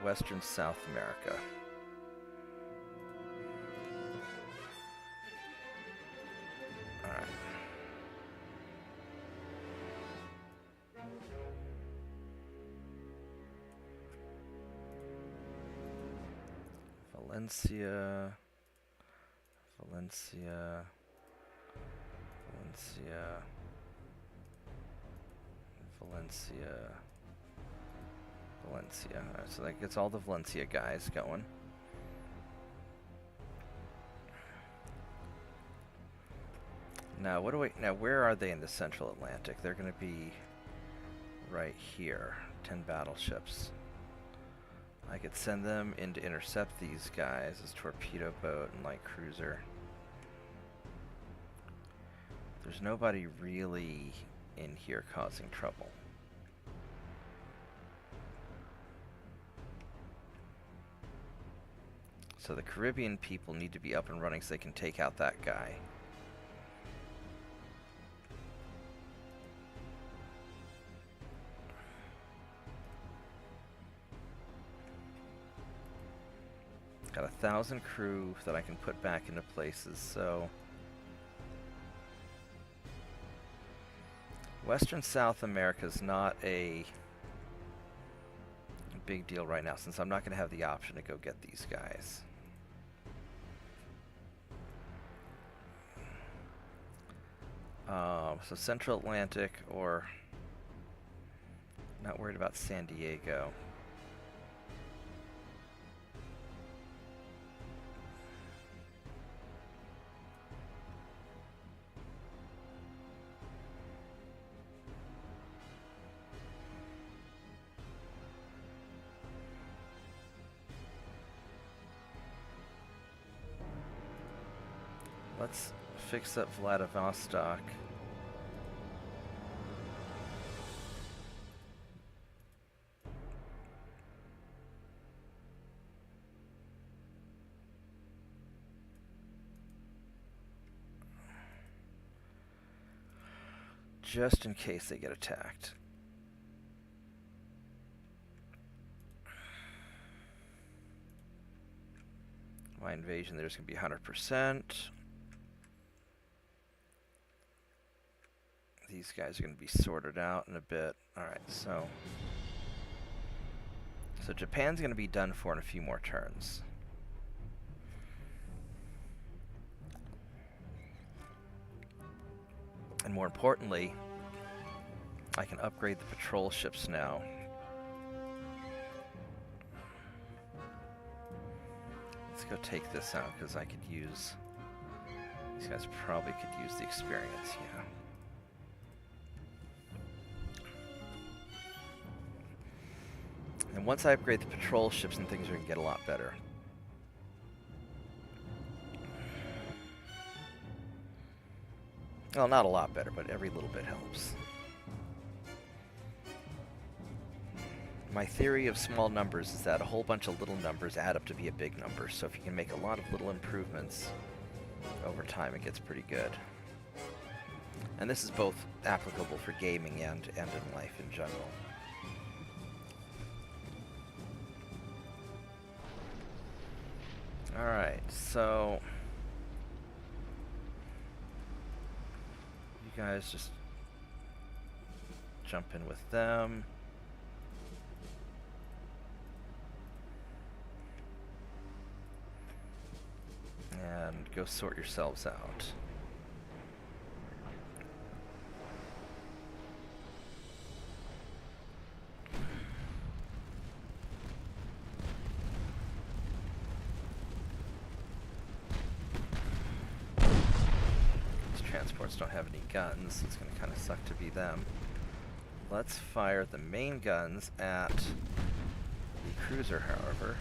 [SPEAKER 1] Western South America. All right. Valencia, Valencia, Valencia, Valencia. Valencia. Right, so that gets all the Valencia guys going. Now, where are they in the Central Atlantic? They're going to be right here. 10 battleships. I could send them in to intercept these guys as torpedo boat and light cruiser. There's nobody really in here causing trouble. So the Caribbean people need to be up and running so they can take out that guy. Got 1,000 crew that I can put back into places, so... Western South America is not a big deal right now, since I'm not going to have the option to go get these guys. So Central Atlantic, or not worried about San Diego. Let's fix up Vladivostok. Just in case they get attacked. My invasion there's going to be 100%. These guys are going to be sorted out in a bit. Alright, so Japan's going to be done for in a few more turns. And more importantly, I can upgrade the patrol ships now. Let's go take this out, because I could use... These guys probably could use the experience, yeah. And once I upgrade the patrol ships, and things are going to get a lot better. Well, not a lot better, but every little bit helps. My theory of small numbers is that a whole bunch of little numbers add up to be a big number. So if you can make a lot of little improvements over time, it gets pretty good. And this is both applicable for gaming and in life in general. Alright, so you guys just jump in with them. And go sort yourselves out. Transports don't have any guns, so it's going to kind of suck to be them. Let's fire the main guns at the cruiser, however.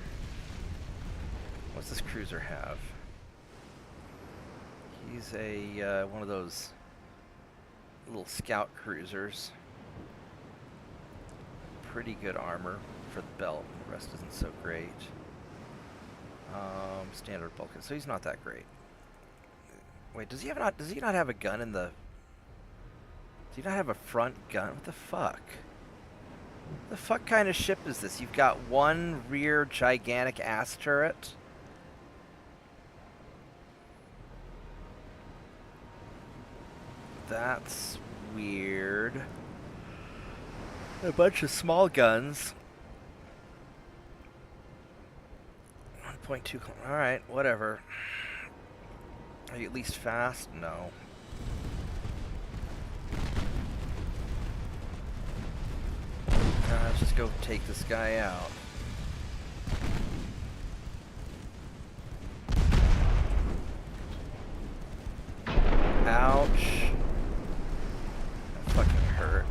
[SPEAKER 1] What's this cruiser have? He's a one of those little scout cruisers. Pretty good armor for the belt. The rest isn't so great. Standard bulkhead, so he's not that great. Wait, does he not have a gun in the... Does he not have a front gun? What the fuck? The fuck kind of ship is this? You've got one rear gigantic ass turret? That's weird. A bunch of small guns. 1.2... Alright, whatever. Are you at least fast? No. Let's just go take this guy out. Ouch. That fucking hurt.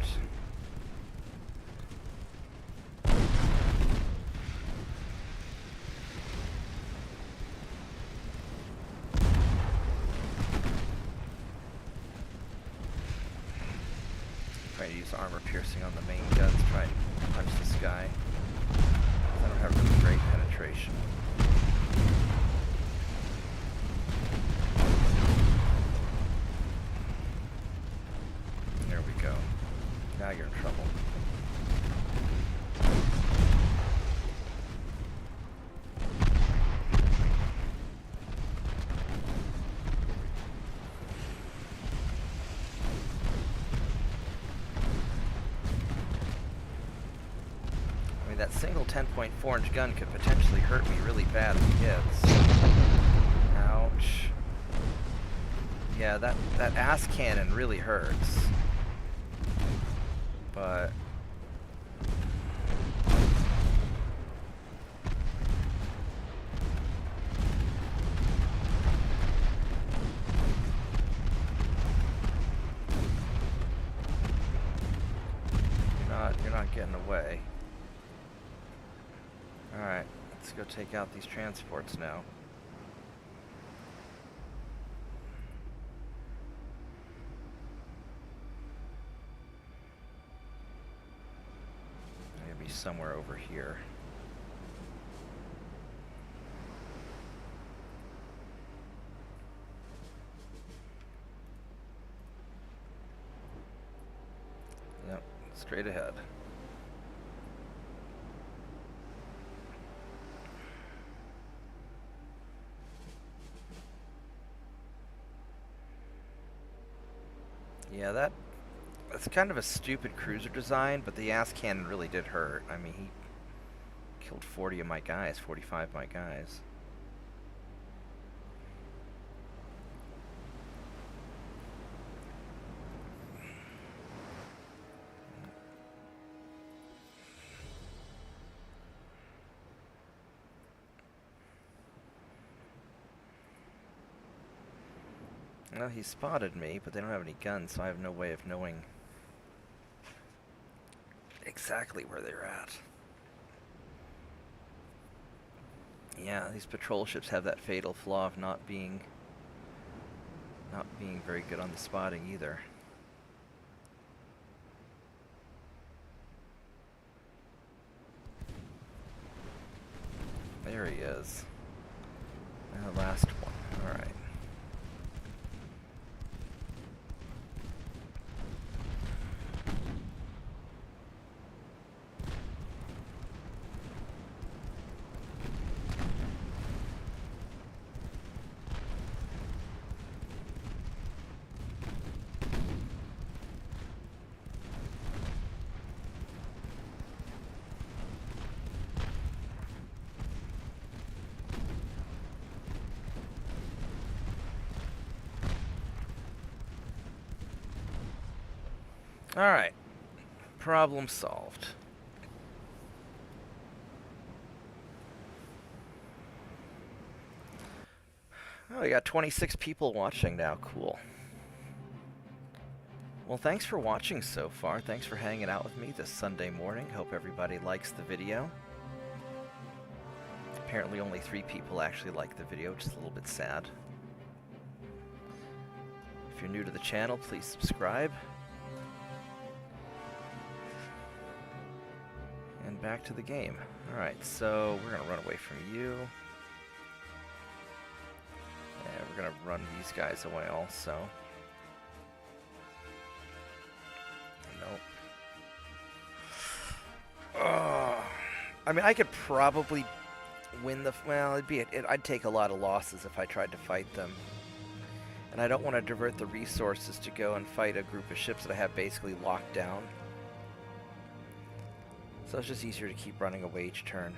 [SPEAKER 1] Trying to use armor piercing on the main guns, try and punch this guy. I don't have really great penetration. There we go. Now you're in trouble. That single 10.4-inch gun could potentially hurt me really bad if it hits. Ouch. Yeah, that ass cannon really hurts. But... You're not getting away. Alright, let's go take out these transports now. They're gonna be somewhere over here. Yep, straight ahead. That's kind of a stupid cruiser design, but the ass cannon really did hurt. I mean, he killed 40 of my guys, 45 of my guys. Well, he spotted me, but they don't have any guns, so I have no way of knowing exactly where they're at. Yeah, these patrol ships have that fatal flaw of not being very good on the spotting either. There he is. And the last one. All right. Alright. Problem solved. Oh, we got 26 people watching now. Cool. Well, thanks for watching so far. Thanks for hanging out with me this Sunday morning. Hope everybody likes the video. Apparently only 3 people actually like the video, which is a little bit sad. If you're new to the channel, please subscribe. And back to the game. Alright, so we're going to run away from you. And we're going to run these guys away also. Nope. I mean, I could probably win the... Well, I'd take a lot of losses if I tried to fight them. And I don't want to divert the resources to go and fight a group of ships that I have basically locked down. So it's just easier to keep running away each turn.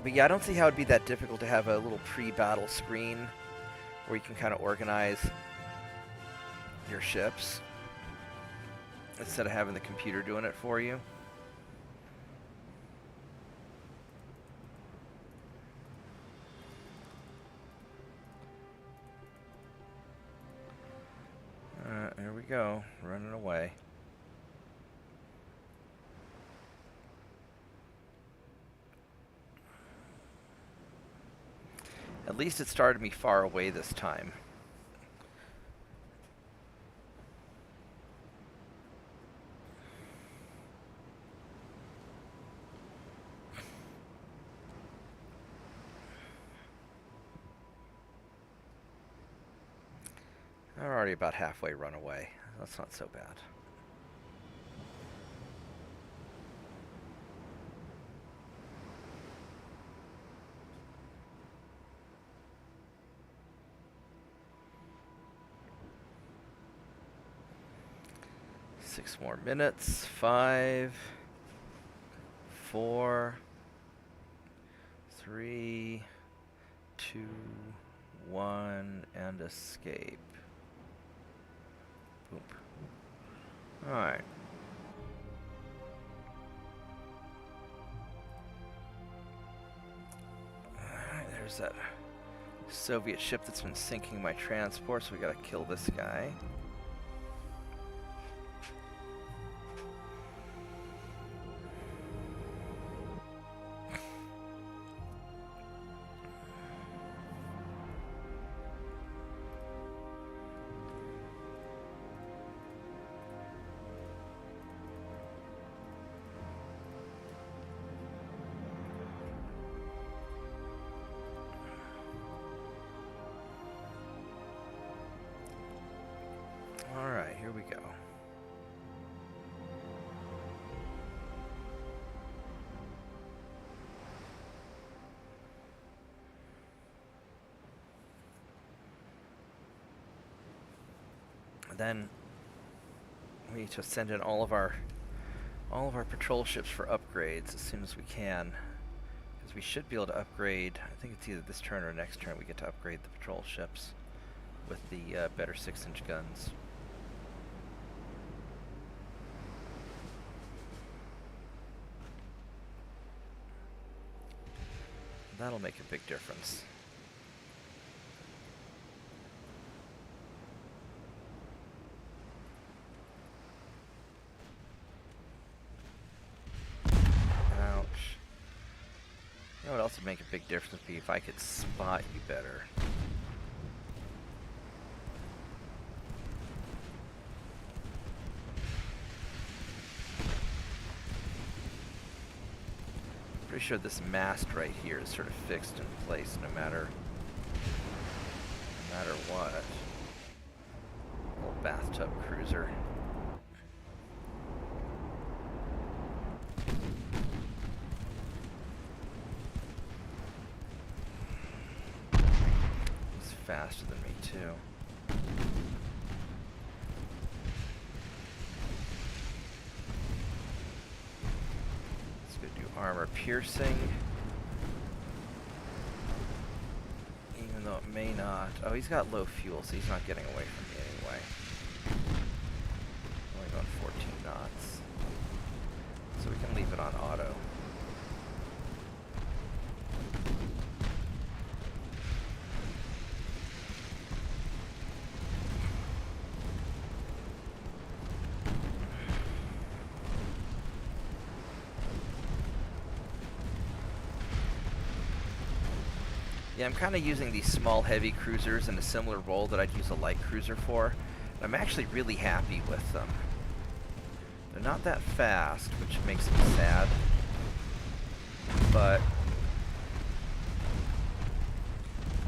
[SPEAKER 1] But yeah, I don't see how it'd be that difficult to have a little pre-battle screen where you can kind of organize your ships instead of having the computer doing it for you. There we go, running away. At least it started me far away this time. I'm already about halfway run away. That's not so bad. Six more minutes. 5, 4, 3, 2, 1, and escape. Boom. Alright. Alright, there's that Soviet ship that's been sinking my transport, so we gotta kill this guy. then we need to send in all of our patrol ships for upgrades as soon as we can, because we should be able to upgrade. I think it's either this turn or next turn we get to upgrade the patrol ships with the better 6-inch guns. That'll make a big difference. Ouch. You know what else would make a big difference would be if I could spot you better. Pretty sure this mast right here is sort of fixed in place no matter what. Little bathtub cruiser. He's faster than me too. Armor piercing, even though it may not. Oh, he's got low fuel, so he's not getting away from me anyway. Only going 14 knots, so we can leave it on auto. Yeah, I'm kind of using these small heavy cruisers in a similar role that I'd use a light cruiser for. I'm actually really happy with them. They're not that fast, which makes me sad. But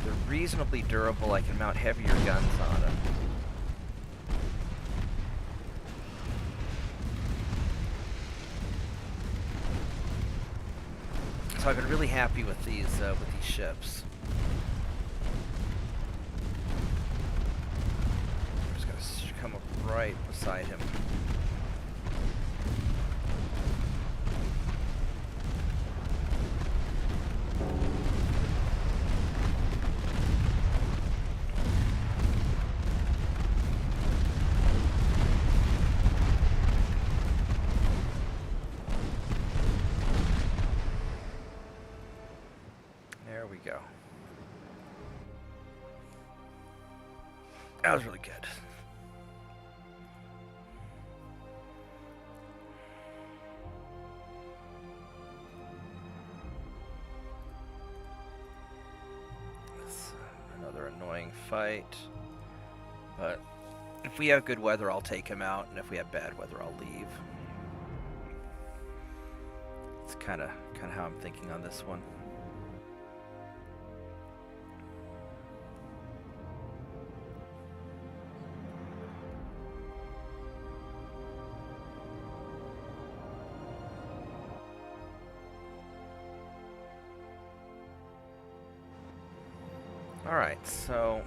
[SPEAKER 1] they're reasonably durable. I can mount heavier guns on them. So I've been really happy with these ships. Come up right beside him. There we go. That was really good. Annoying fight, but if we have good weather I'll take him out, and if we have bad weather I'll leave. It's kind of how I'm thinking on this one. Alright, so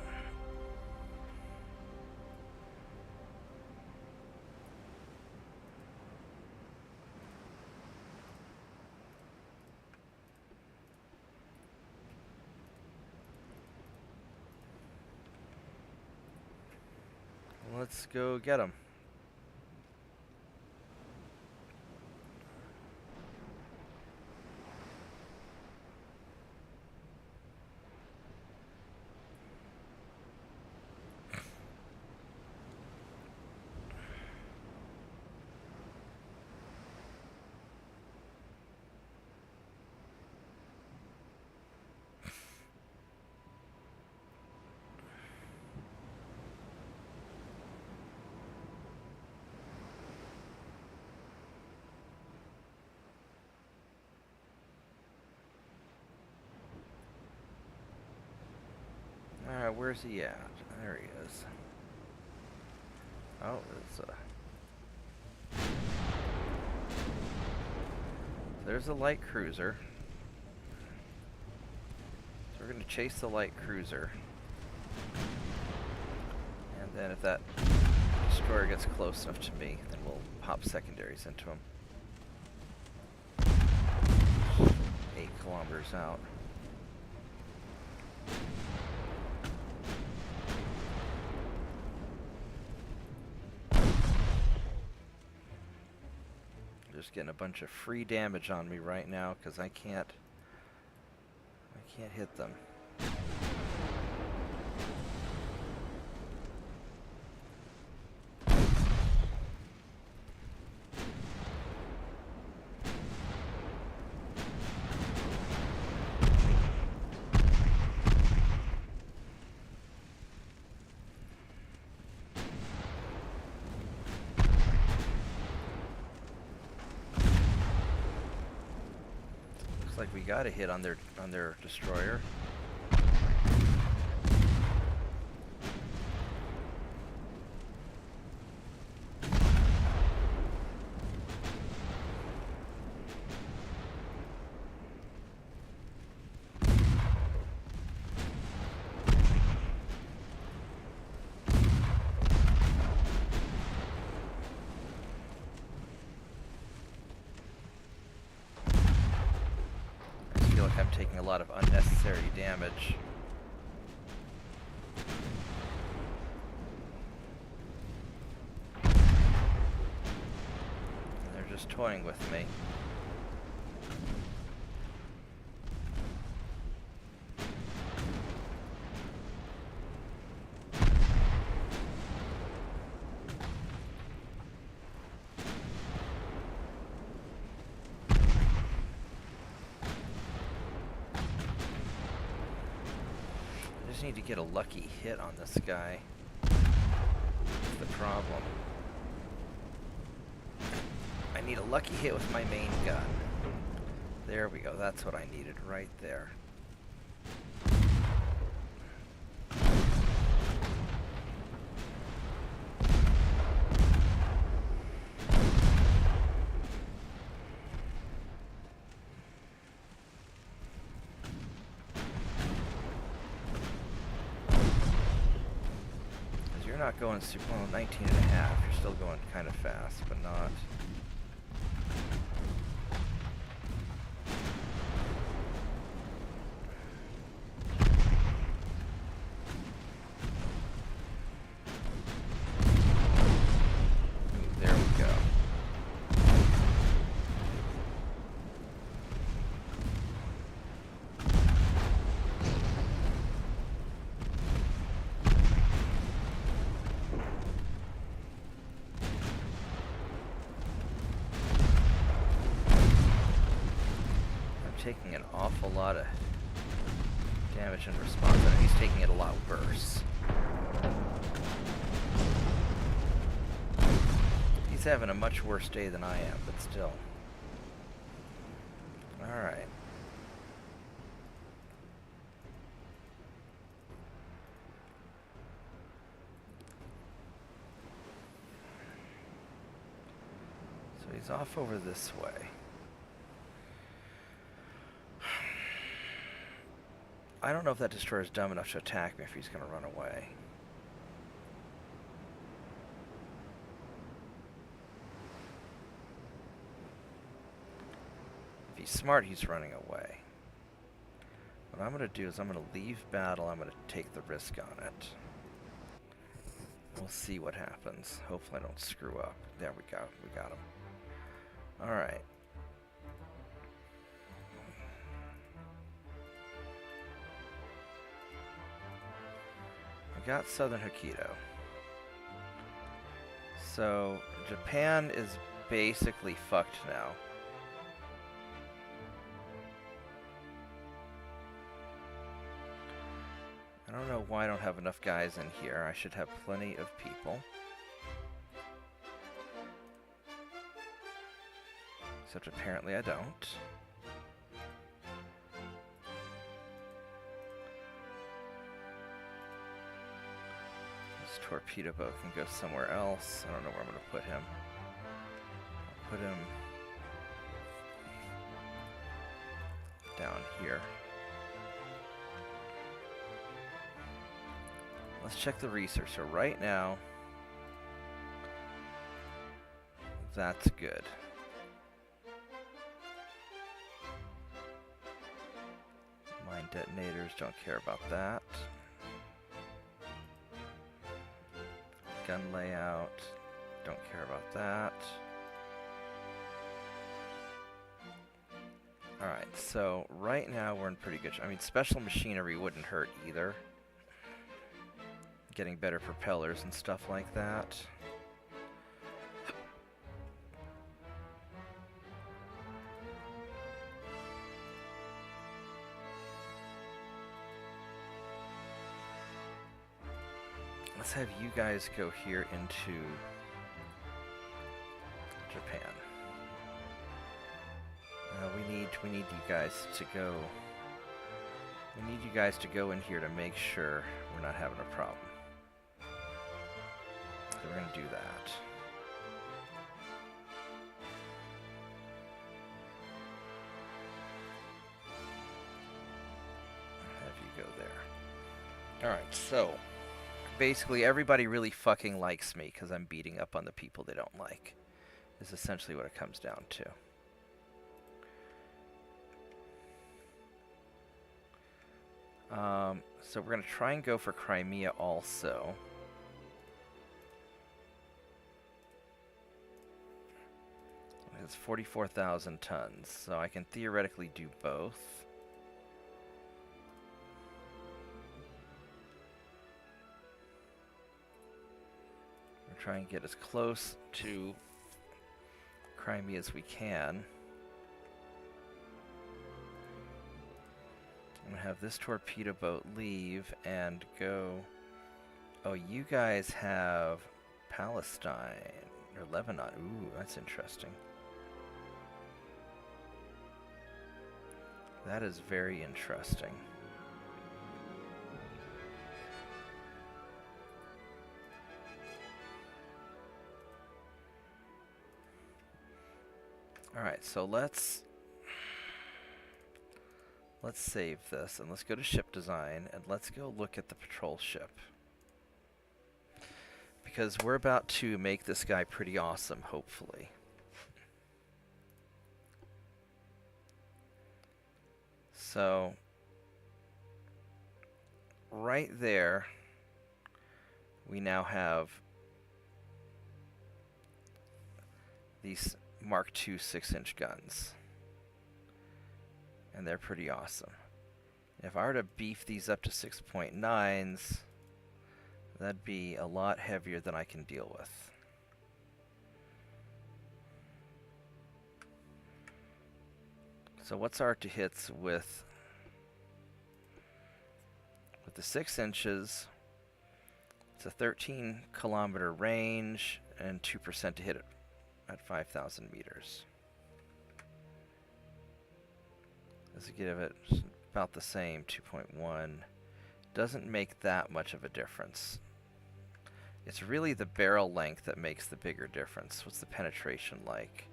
[SPEAKER 1] let's go get him. Alright, where's he at? There he is. Oh, there's a light cruiser. So we're going to chase the light cruiser. And then if that destroyer gets close enough to me, then we'll pop secondaries into him. 8 kilometers out. Just getting a bunch of free damage on me right now because I can't hit them. Looks like we got a hit on their destroyer. I'm taking a lot of unnecessary damage. And they're just toying with me. Need to get a lucky hit on this guy. That's the problem. I need a lucky hit with my main gun. There we go. That's what I needed right there. You're not going super well, 19 and a half. You're still going kind of fast, but not. Ooh, there we go. Taking an awful lot of damage in response, and he's taking it a lot worse. He's having a much worse day than I am, but still. Alright. So he's off over this way. I don't know if that destroyer is dumb enough to attack me if he's going to run away. If he's smart, he's running away. What I'm going to do is I'm going to leave battle. I'm going to take the risk on it. We'll see what happens. Hopefully I don't screw up. There we go. We got him. Alright. Got Southern Hokkaido. So Japan is basically fucked now. I don't know why I don't have enough guys in here. I should have plenty of people. Except apparently I don't. Torpedo boat can go somewhere else. I don't know where I'm going to put him. I'll put him down here. Let's check the research. So right now, That's good. Mine detonators, don't care about that. Gun layout, don't care about that. Alright, so right now we're in pretty good shape. I mean, special machinery wouldn't hurt either. Getting better propellers and stuff like that. Let's have you guys go here into Japan. We need you guys to go. We need you guys to go in here to make sure we're not having a problem. So we're gonna do that. Have you go there. All right, so basically everybody really fucking likes me because I'm beating up on the people they don't like. Is essentially what it comes down to. So we're going to try and go for Crimea also. It's 44,000 tons, so I can theoretically do both. We're trying to get as close to Crimea as we can. I'm going to have this torpedo boat leave and go... Oh, you guys have Palestine, or Lebanon. Ooh, that's interesting. That is very interesting. Alright, so let's save this, and let's go to ship design, and let's go look at the patrol ship. Because we're about to make this guy pretty awesome, hopefully. So, right there, we now have these Mark II 6-inch guns. And they're pretty awesome. If I were to beef these up to 6.9s, that'd be a lot heavier than I can deal with. So what's our to hits with the 6 inches? It's a 13-kilometer range and 2% to hit it at 5,000 meters. Let's give it about the same, 2.1. Doesn't make that much of a difference. It's really the barrel length that makes the bigger difference. What's the penetration like?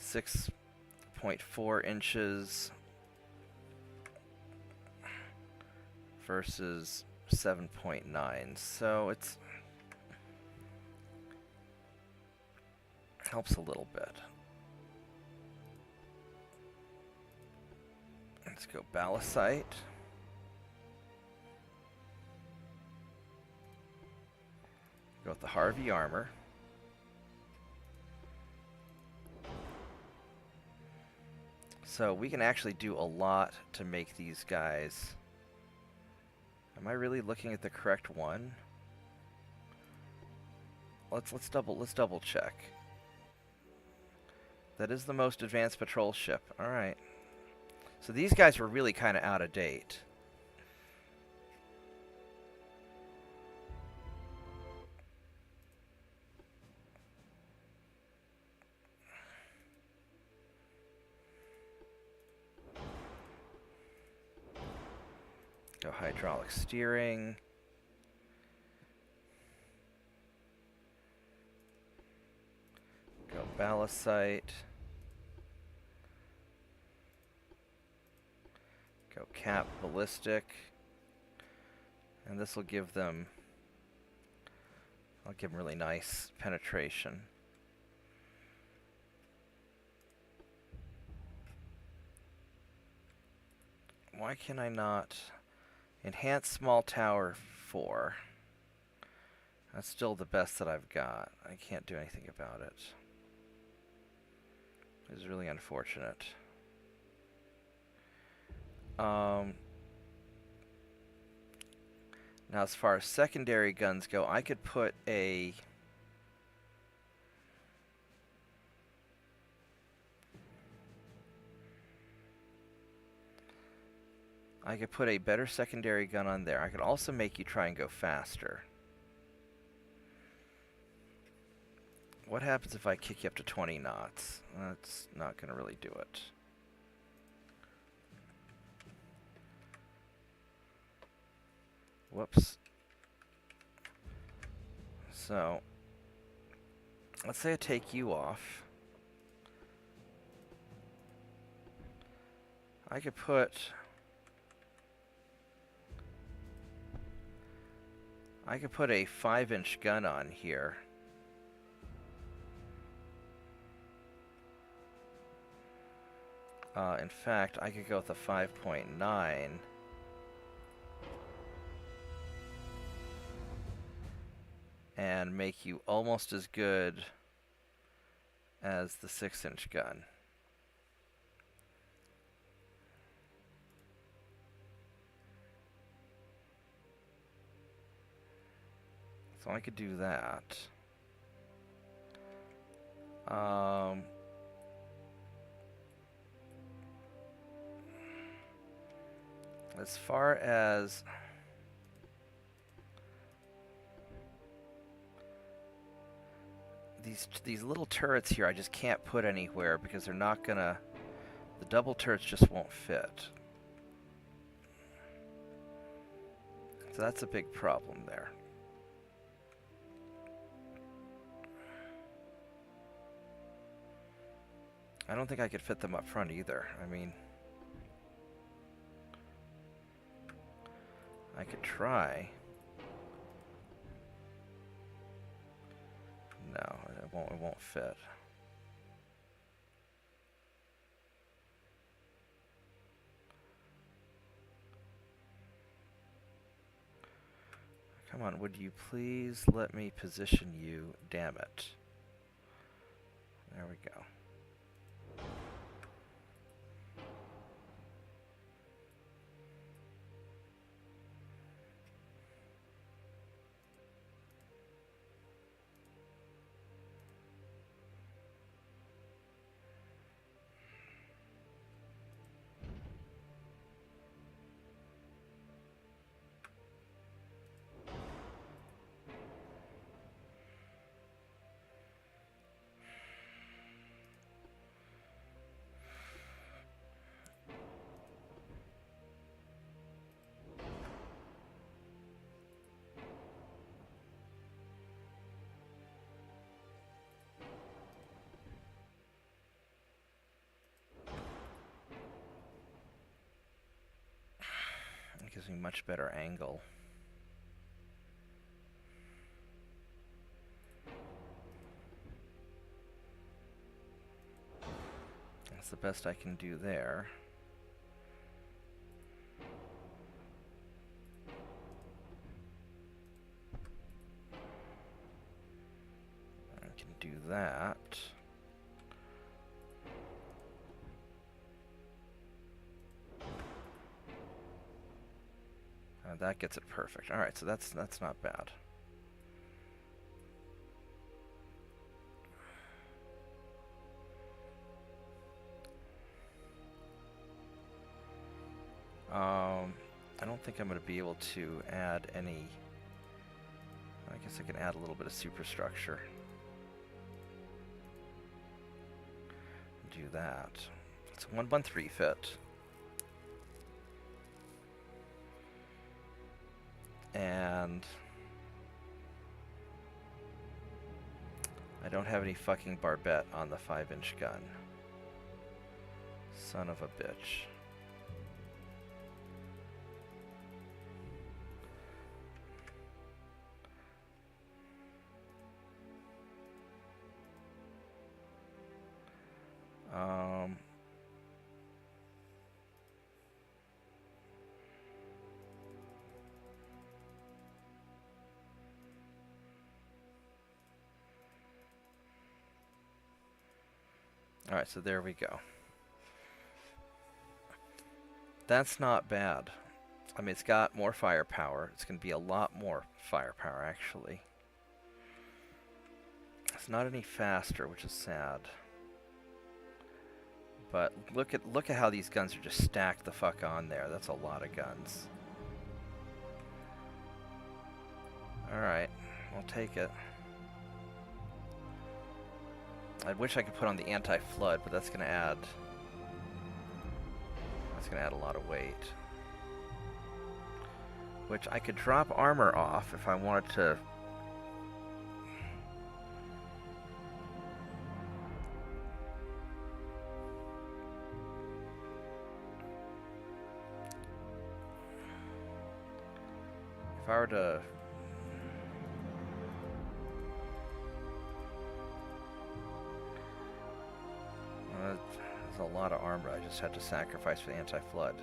[SPEAKER 1] 6.4 inches versus 7.9. So it's helps a little bit. Let's go ballistite. Go with the Harvey armor. So we can actually do a lot to make these guys. Am I really looking at the correct one? Let's double check. That is the most advanced patrol ship. All right. So these guys were really kind of out of date. Go hydraulic steering. Go ballistite. Go cap ballistic. And this will give them, I'll give them really nice penetration. Why can I not... Enhance small tower 4. That's still the best that I've got. I can't do anything about it. It's really unfortunate. Now as far as secondary guns go, I could put a... I could put a better secondary gun on there. I could also make you try and go faster. What happens if I kick you up to 20 knots? That's not going to really do it. Whoops. So, let's say I take you off. I could put... I could put a 5-inch gun on here. In fact, I could go with a 5.9. And make you almost as good as the 6-inch gun. So I could do that. As far as these little turrets here, I just can't put anywhere because they're not gonna... The double turrets just won't fit. So that's a big problem there. I don't think I could fit them up front either. I mean, I could try. No, it won't fit. Come on, would you please let me position you? Damn it. There we go. It gives me much better angle. That's the best I can do there. I can do that. That gets it perfect. All right, so that's not bad. I don't think I'm going to be able to add any... I guess I can add a little bit of superstructure. Do that. It's a 1-month refit. And I don't have any fucking barbette on the 5-inch gun. Son of a bitch. Alright, so there we go. That's not bad. I mean, it's got more firepower. It's going to be a lot more firepower, actually. It's not any faster, which is sad. But look at how these guns are just stacked the fuck on there. That's a lot of guns. Alright, I'll take it. I wish I could put on the anti-flood, but that's gonna add a lot of weight. Which I could drop armor off if I wanted to. If I were to there's a lot of armor I just had to sacrifice for the anti-flood.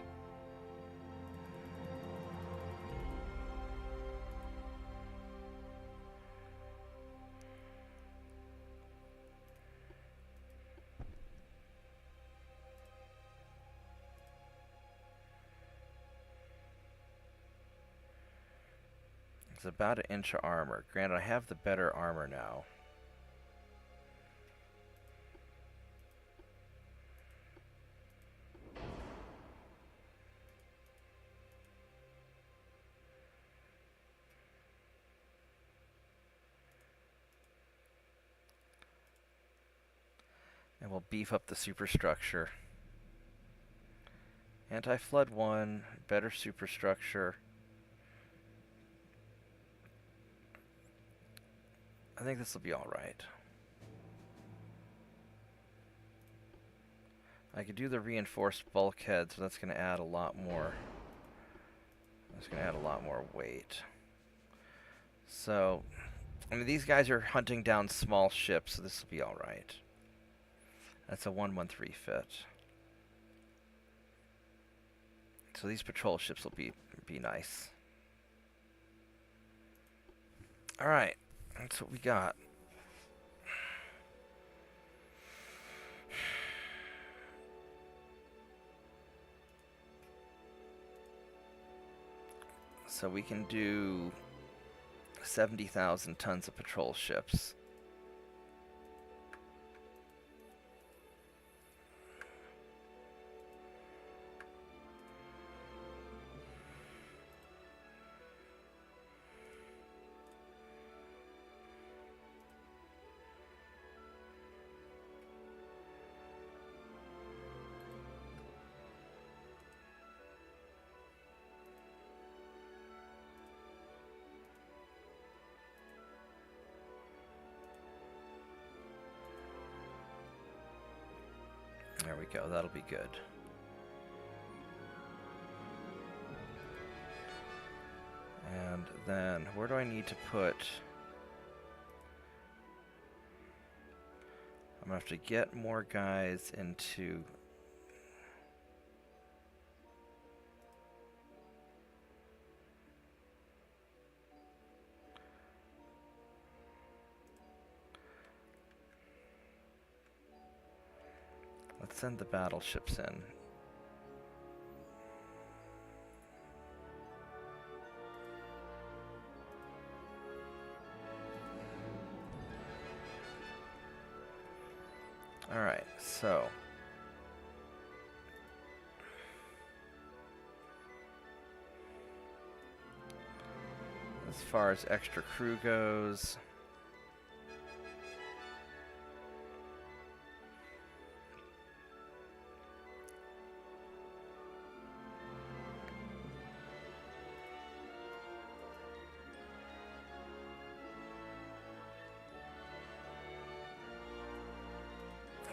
[SPEAKER 1] It's about an inch of armor. Granted, I have the better armor now. And we'll beef up the superstructure. Anti-flood 1, better superstructure. I think this will be alright. I could do the reinforced bulkhead, so that's going to add a lot more. That's going to add a lot more weight. So, I mean, these guys are hunting down small ships, so this will be alright. That's a 113 fit. So these patrol ships will be nice. Alright. That's what we got. So we can do 70,000 tons of patrol ships. There we go, that'll be good. And then, where do I need to put... I'm gonna have to get more guys into... Let's send the battleships in. Alright, so... as far as extra crew goes...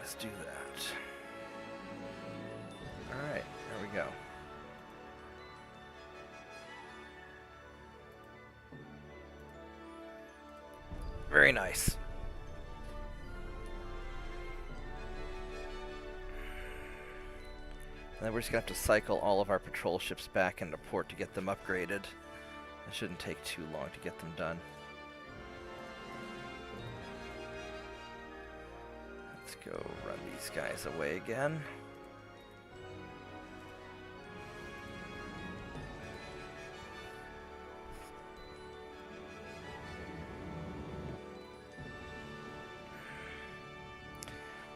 [SPEAKER 1] let's do that. Alright, there we go. Very nice. And then we're just going to have to cycle all of our patrol ships back into port to get them upgraded. It shouldn't take too long to get them done. Let's go run these guys away again.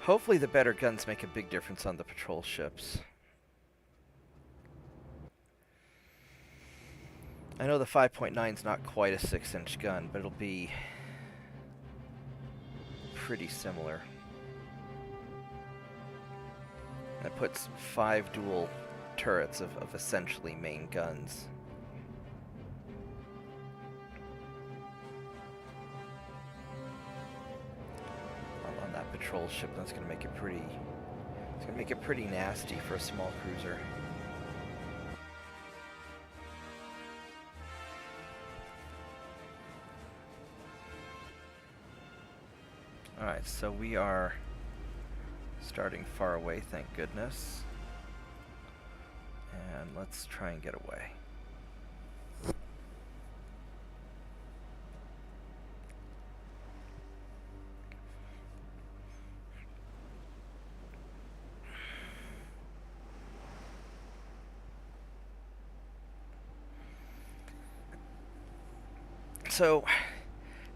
[SPEAKER 1] Hopefully the better guns make a big difference on the patrol ships. I know the 5.9 is not quite a 6-inch gun, but it'll be pretty similar. And it puts 5 dual turrets of essentially main guns. On that patrol ship, that's going to make it pretty. It's going to make it pretty nasty for a small cruiser. Alright, so we are starting far away, thank goodness. And let's try and get away. So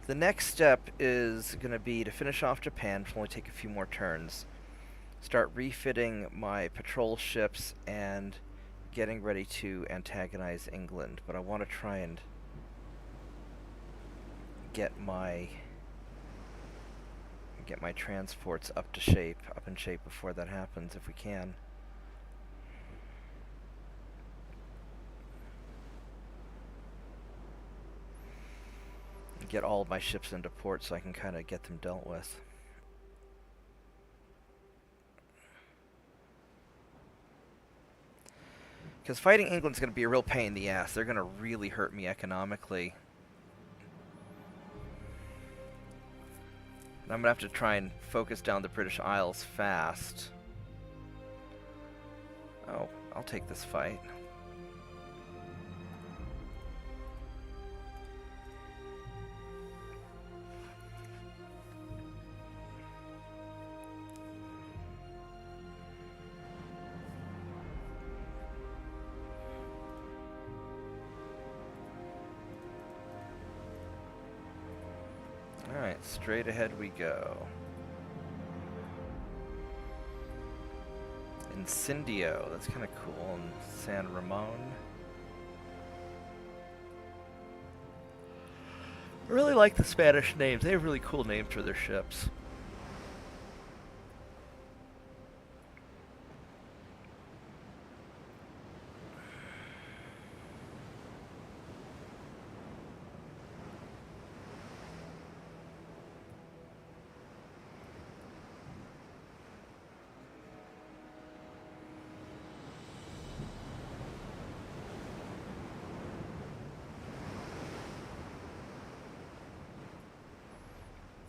[SPEAKER 1] the next step is going to be to finish off Japan, which will only take a few more turns. Start refitting my patrol ships and getting ready to antagonize England. But I want to try and get my transports up in shape before that happens, if we can. Get all of my ships into port so I can kind of get them dealt with. Because fighting England's going to be a real pain in the ass. They're going to really hurt me economically. And I'm going to have to try and focus down the British Isles fast. Oh, I'll take this fight. Alright, straight ahead we go. Incendio, that's kind of cool. And San Ramon. I really like the Spanish names. They have really cool names for their ships.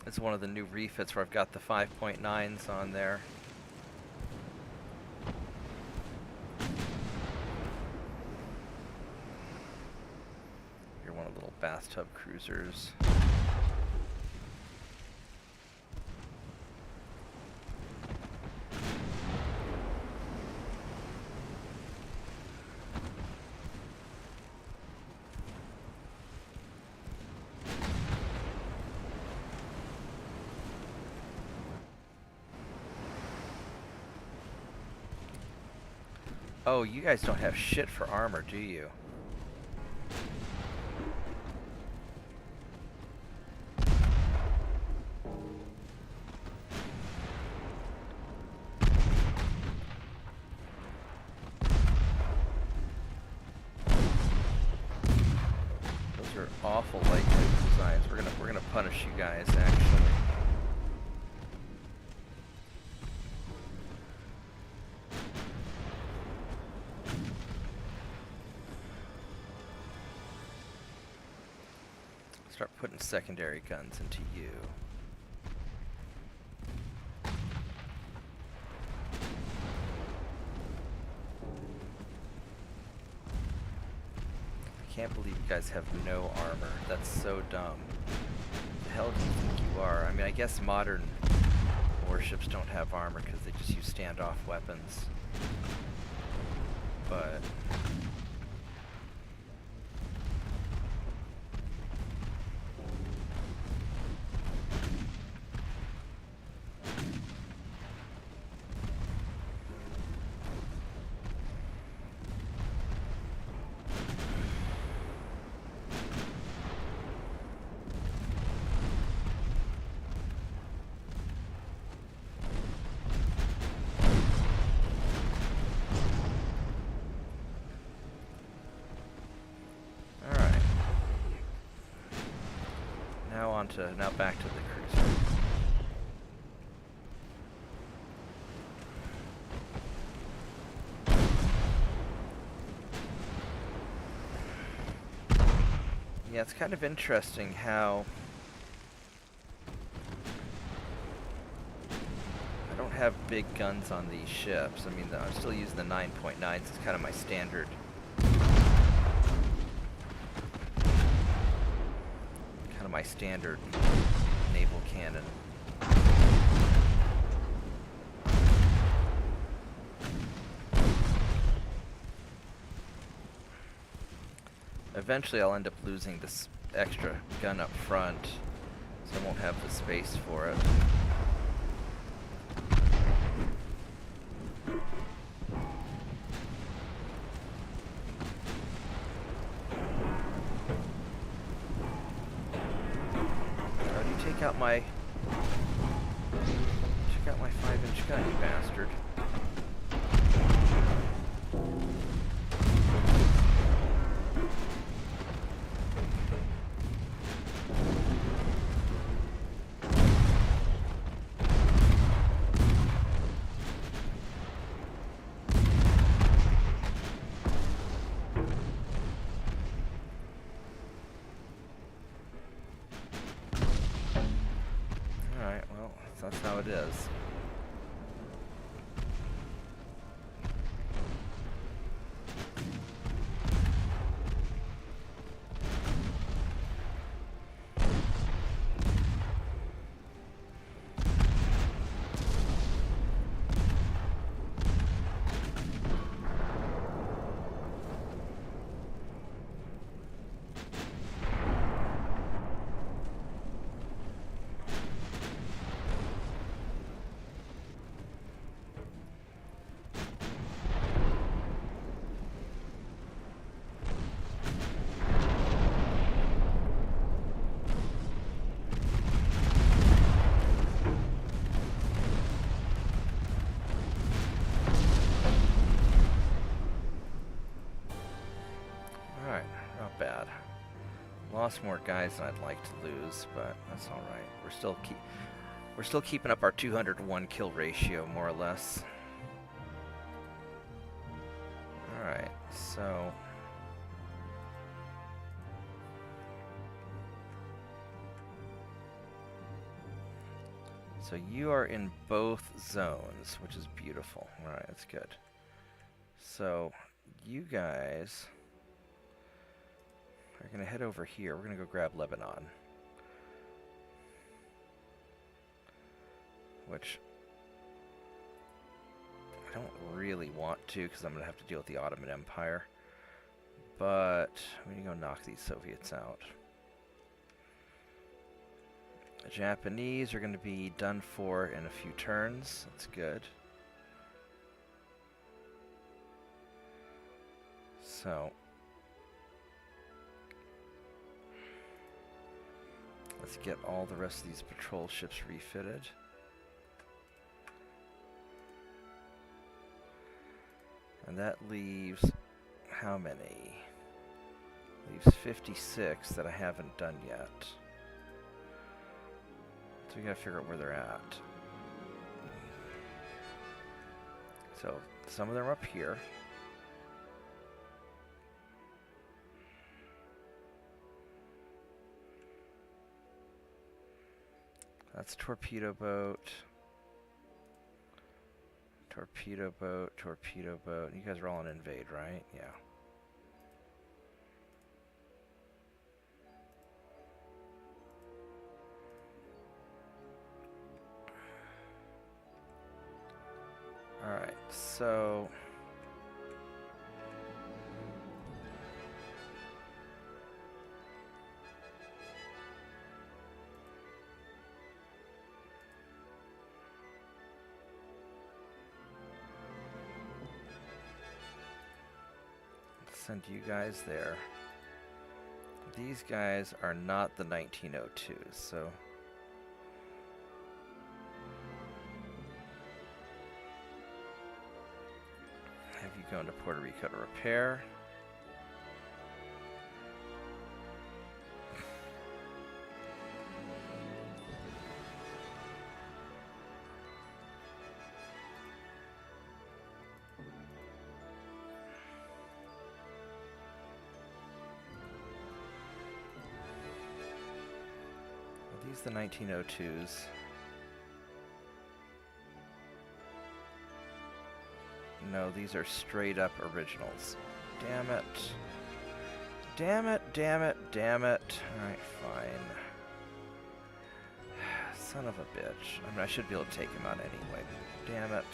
[SPEAKER 1] It's one of the new refits where I've got the 5.9s on there. You're one of the little bathtub cruisers. Oh, you guys don't have shit for armor, do you? Those are awful lightweight designs. We're gonna punish you guys, actually. Start putting secondary guns into you. I can't believe you guys have no armor. That's so dumb. The hell do you think you are? I mean, I guess modern warships don't have armor because they just use standoff weapons. But now back to the cruiser. Yeah, it's kind of interesting how I don't have big guns on these ships. I mean, I'm still using the 9.9s. It's kind of my standard. My standard naval cannon. Eventually I'll end up losing this extra gun up front, so I won't have the space for it. Check out my 5-inch gun, you bastard. That's how it is. Bad. Lost more guys than I'd like to lose, but that's all right. We're still keeping up our 201 kill ratio, more or less. All right, so you are in both zones, which is beautiful. All right, that's good. So you guys are going to head over here. We're going to go grab Lebanon. Which I don't really want to, because I'm going to have to deal with the Ottoman Empire. But we need to go knock these Soviets out. The Japanese are going to be done for in a few turns. That's good. So let's get all the rest of these patrol ships refitted. And that leaves how many? Leaves 56 that I haven't done yet. So we gotta figure out where they're at. So some of them are up here. That's torpedo boat. Torpedo boat, torpedo boat. You guys are all on invade, right? Yeah. So send you guys there. These guys are not the 1902s, so have you go into Puerto Rico to repair. Are these the 1902s? No, these are straight up originals. Damn it. Damn it, damn it, damn it. Alright, fine. Son of a bitch. I mean, I should be able to take him out anyway. Damn it.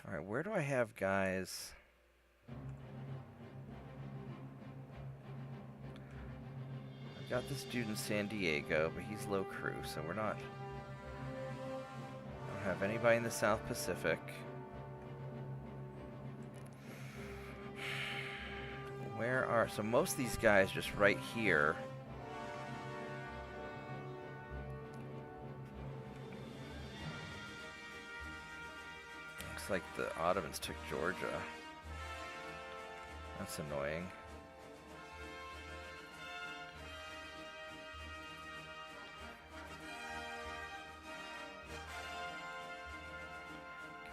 [SPEAKER 1] Alright, where do I have guys? I've got this dude in San Diego, but he's low crew, so we're not... I don't have anybody in the South Pacific. Where are... So most of these guys just right here. Looks like the Ottomans took Georgia. That's annoying.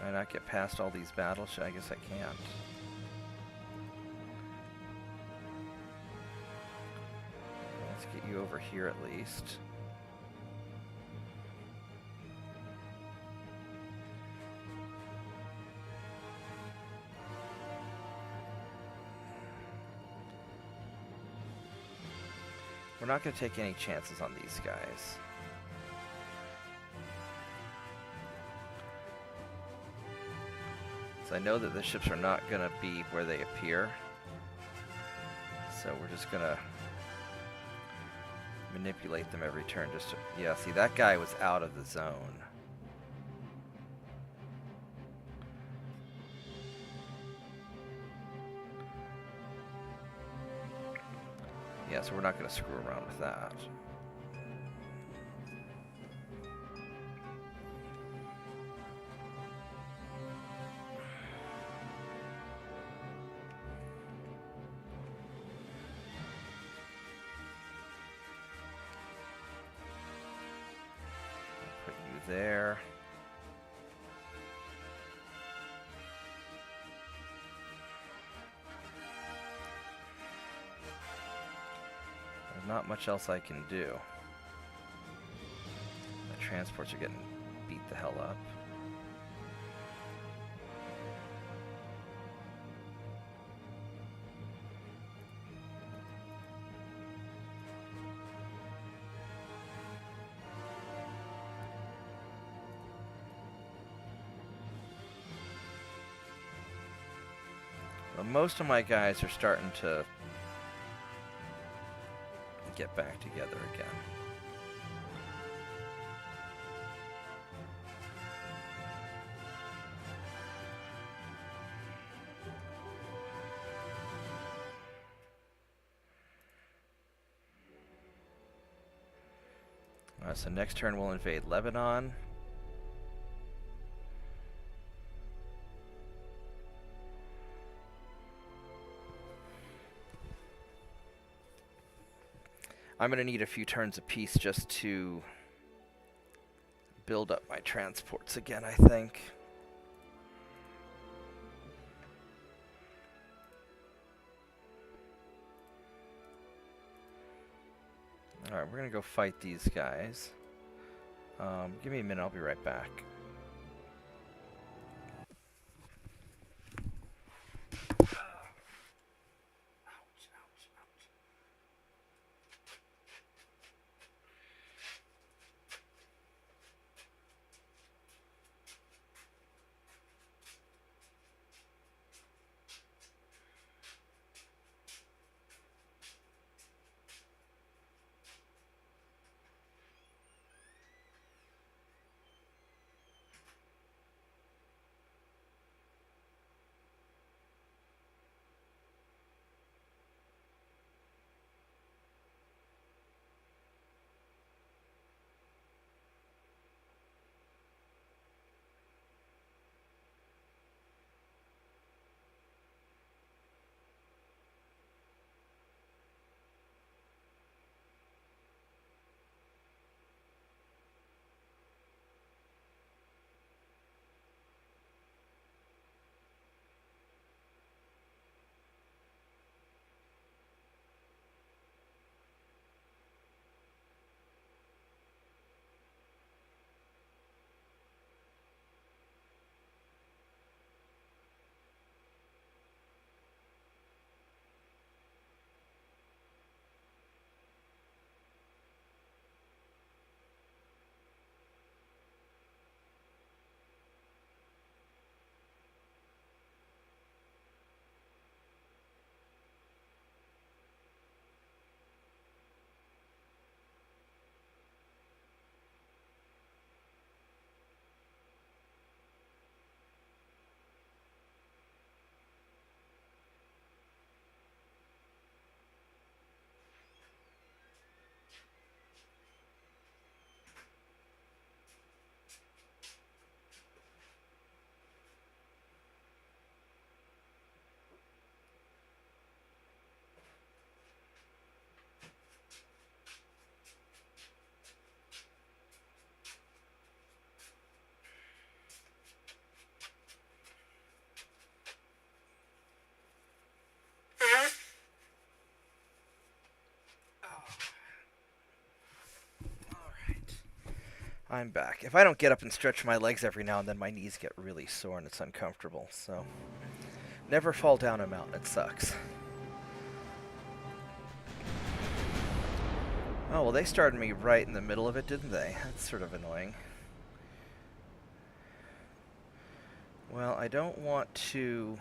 [SPEAKER 1] Can I not get past all these battles? I guess I can't. Let's get you over here at least. We're not going to take any chances on these guys. So I know that the ships are not going to be where they appear. So we're just going to manipulate them every turn just to... Yeah, see, that guy was out of the zone. Yeah, so we're not going to screw around with that. Put you there. Not much else I can do. The transports are getting beat the hell up. Well, most of my guys are starting to get back together again. Alright, so next turn we'll invade Lebanon. I'm going to need a few turns of peace just to build up my transports again, I think. Alright, we're going to go fight these guys. Give me a minute, I'll be right back. I'm back. If I don't get up and stretch my legs every now and then, my knees get really sore and it's uncomfortable. So, never fall down a mountain. It sucks. Oh, well, they started me right in the middle of it, didn't they? That's sort of annoying. Well, I don't want to...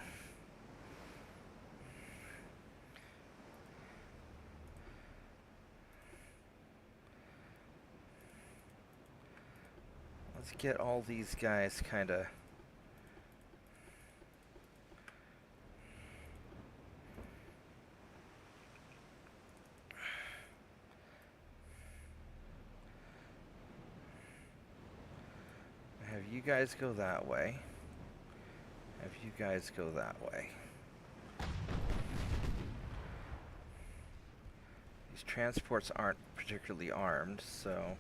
[SPEAKER 1] Let's get all these guys kind of... Have you guys go that way. Have you guys go that way. These transports aren't particularly armed, so...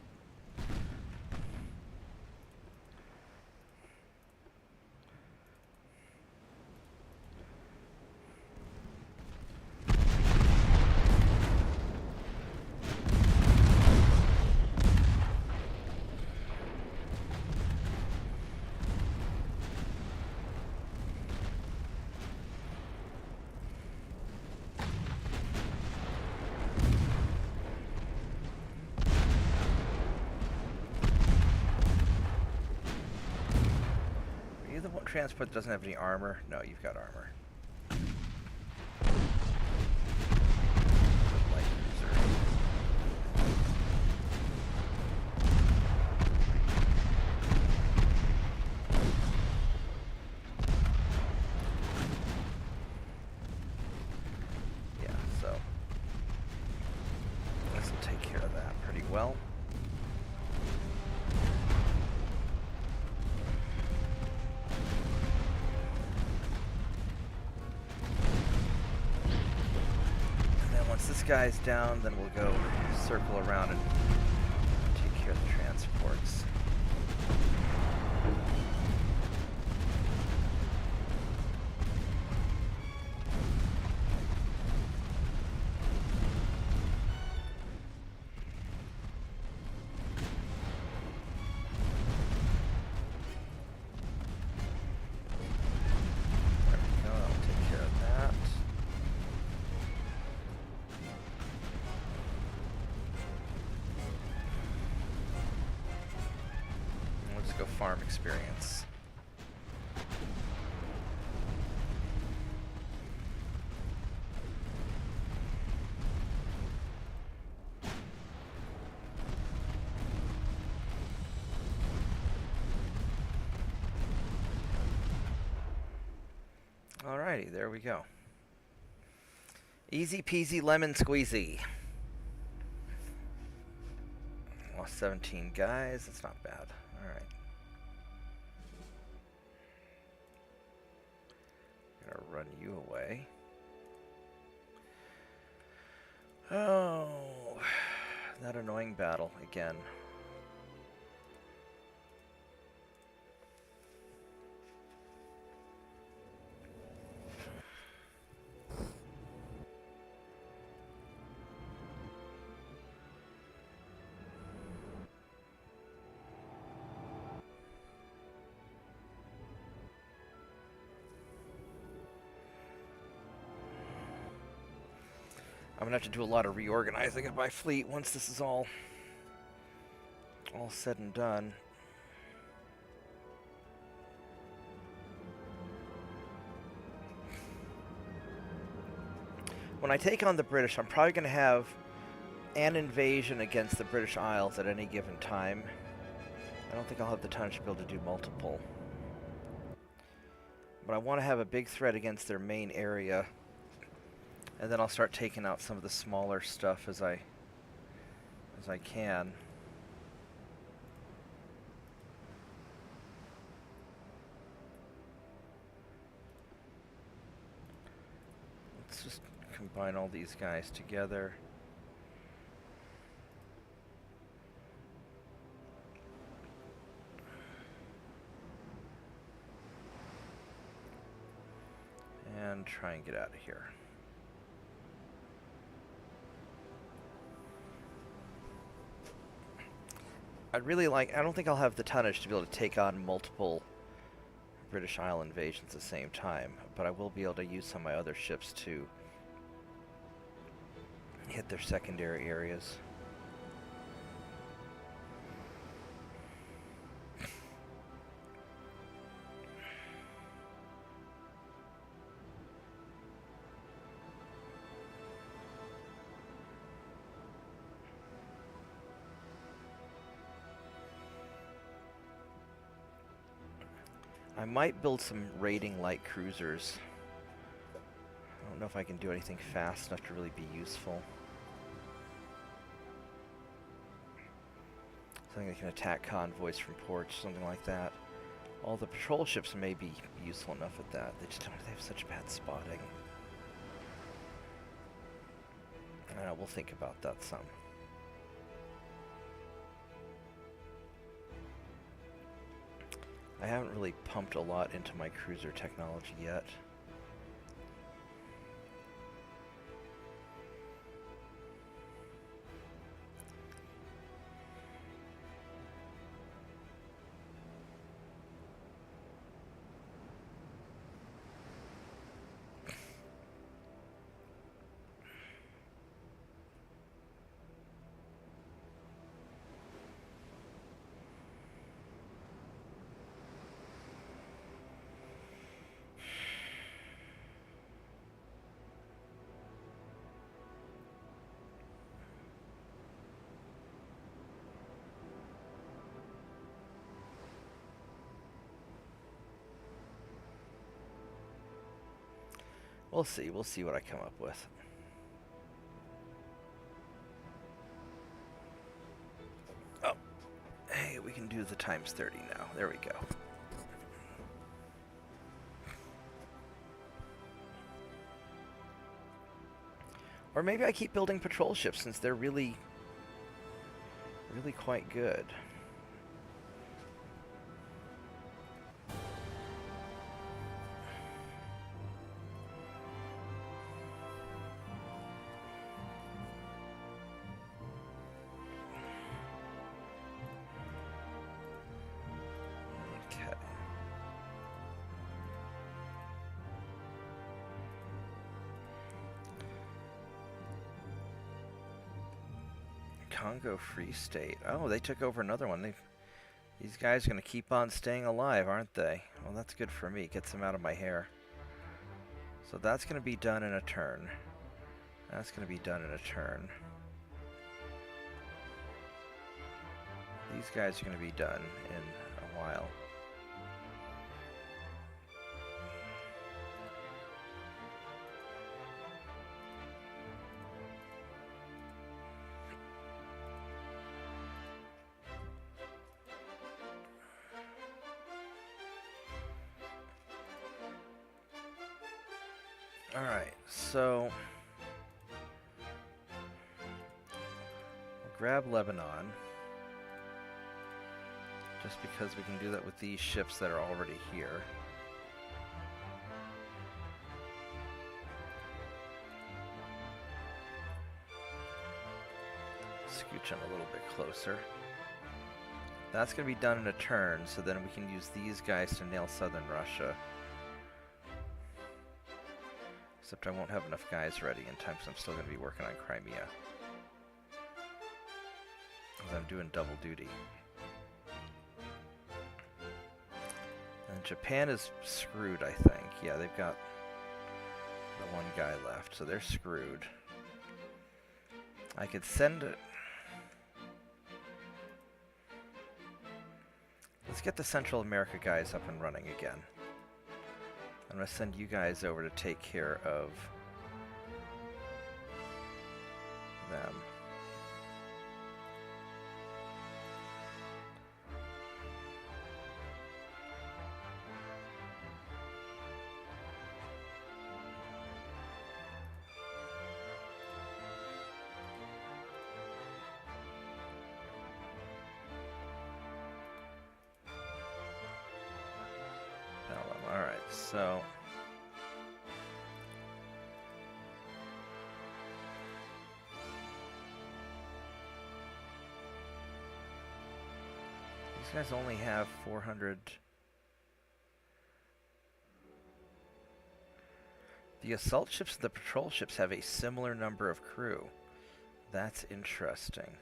[SPEAKER 1] Transport doesn't have any armor. No, you've got armor. Light cruiser. Yeah, so this will take care of that pretty well. This guy's down, then we'll go circle around and take care of the transports. There we go, I'll take care of that. Go farm experience. Alrighty, there we go. Easy peasy lemon squeezy. Lost 17 guys, that's not bad. Alright. Gonna run you away. Oh, that annoying battle again. I'm gonna have to do a lot of reorganizing of my fleet once this is all said and done. When I take on the British, I'm probably gonna have an invasion against the British Isles at any given time. I don't think I'll have the tonnage to be able to do multiple. But I want to have a big threat against their main area. And then I'll start taking out some of the smaller stuff as I can. Let's just combine all these guys together. And try and get out of here. I'd really like... I don't think I'll have the tonnage to be able to take on multiple British Isle invasions at the same time, but I will be able to use some of my other ships to hit their secondary areas. I might build some raiding light cruisers. I don't know if I can do anything fast enough to really be useful. Something that can attack convoys from ports, something like that. All the patrol ships may be useful enough at that. They just don't have such bad spotting. I don't know, we'll think about that some. I haven't really pumped a lot into my cruiser technology yet. We'll see what I come up with. Oh, hey, we can do the times 30 now. There we go. Or maybe I keep building patrol ships since they're really quite good. Congo Free State. Oh, they took over another one. These guys are going to keep on staying alive, aren't they? Well, that's good for me. Gets them out of my hair. So that's going to be done in a turn. That's going to be done in a turn. These guys are going to be done in a while. Alright, so we'll grab Lebanon, just because we can do that with these ships that are already here. Scooch them a little bit closer. That's going to be done in a turn, so then we can use these guys to nail southern Russia. Except I won't have enough guys ready in time because I'm still going to be working on Crimea. Because I'm doing double duty. And Japan is screwed, I think. Yeah, they've got the one guy left, so they're screwed. I could send it. Let's get the Central America guys up and running again. I'm going to send you guys over to take care of them. Alright, so These guys only have 400. The assault ships and the patrol ships have a similar number of crew. That's interesting.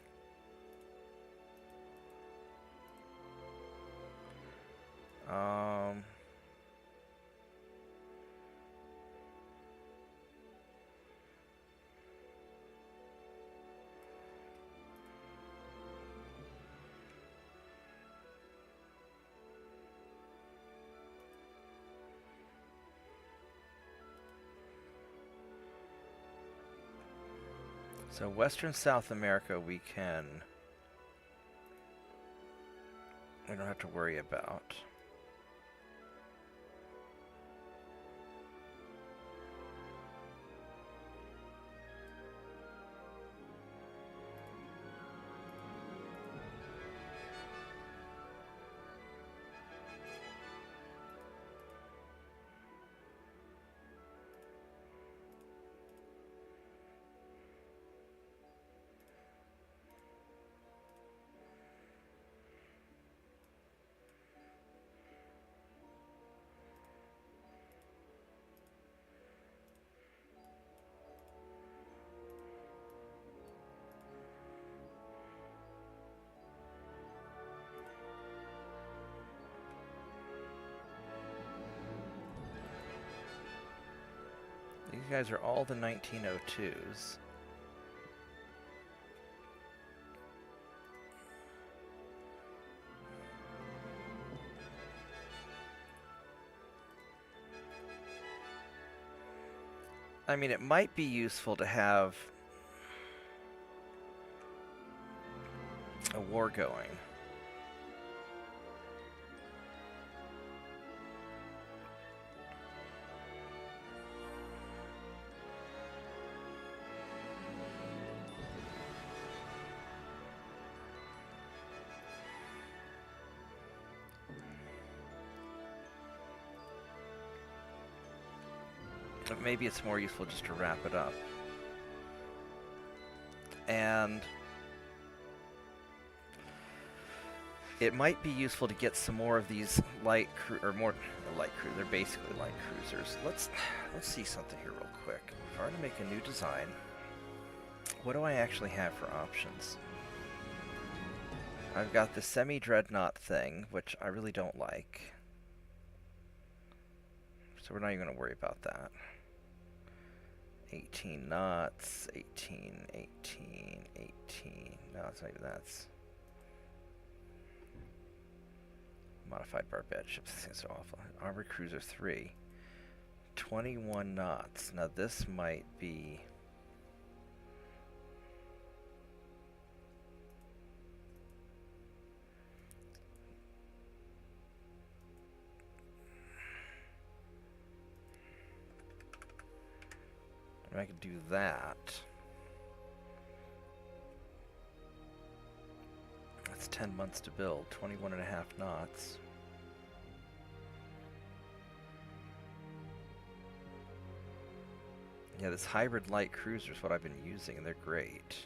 [SPEAKER 1] So Western South America we don't have to worry about. These guys are all the 1902s. I mean, it might be useful to have a war going. But maybe it's more useful just to wrap it up. And it might be useful to get some more of these light they're basically light cruisers. Let's see something here real quick. If I were to make a new design, what do I actually have for options? I've got the semi-dreadnought thing, which I really don't like. So we're not even going to worry about that. 18 knots, 18, 18, 18. No, it's not even that. It's modified barbette ships. This thing's so awful. Armored Cruiser 3. 21 knots. Now this might be... I could do that. That's 10 months to build, 21 and a half knots. Yeah, this hybrid light cruiser is what I've been using, and they're great.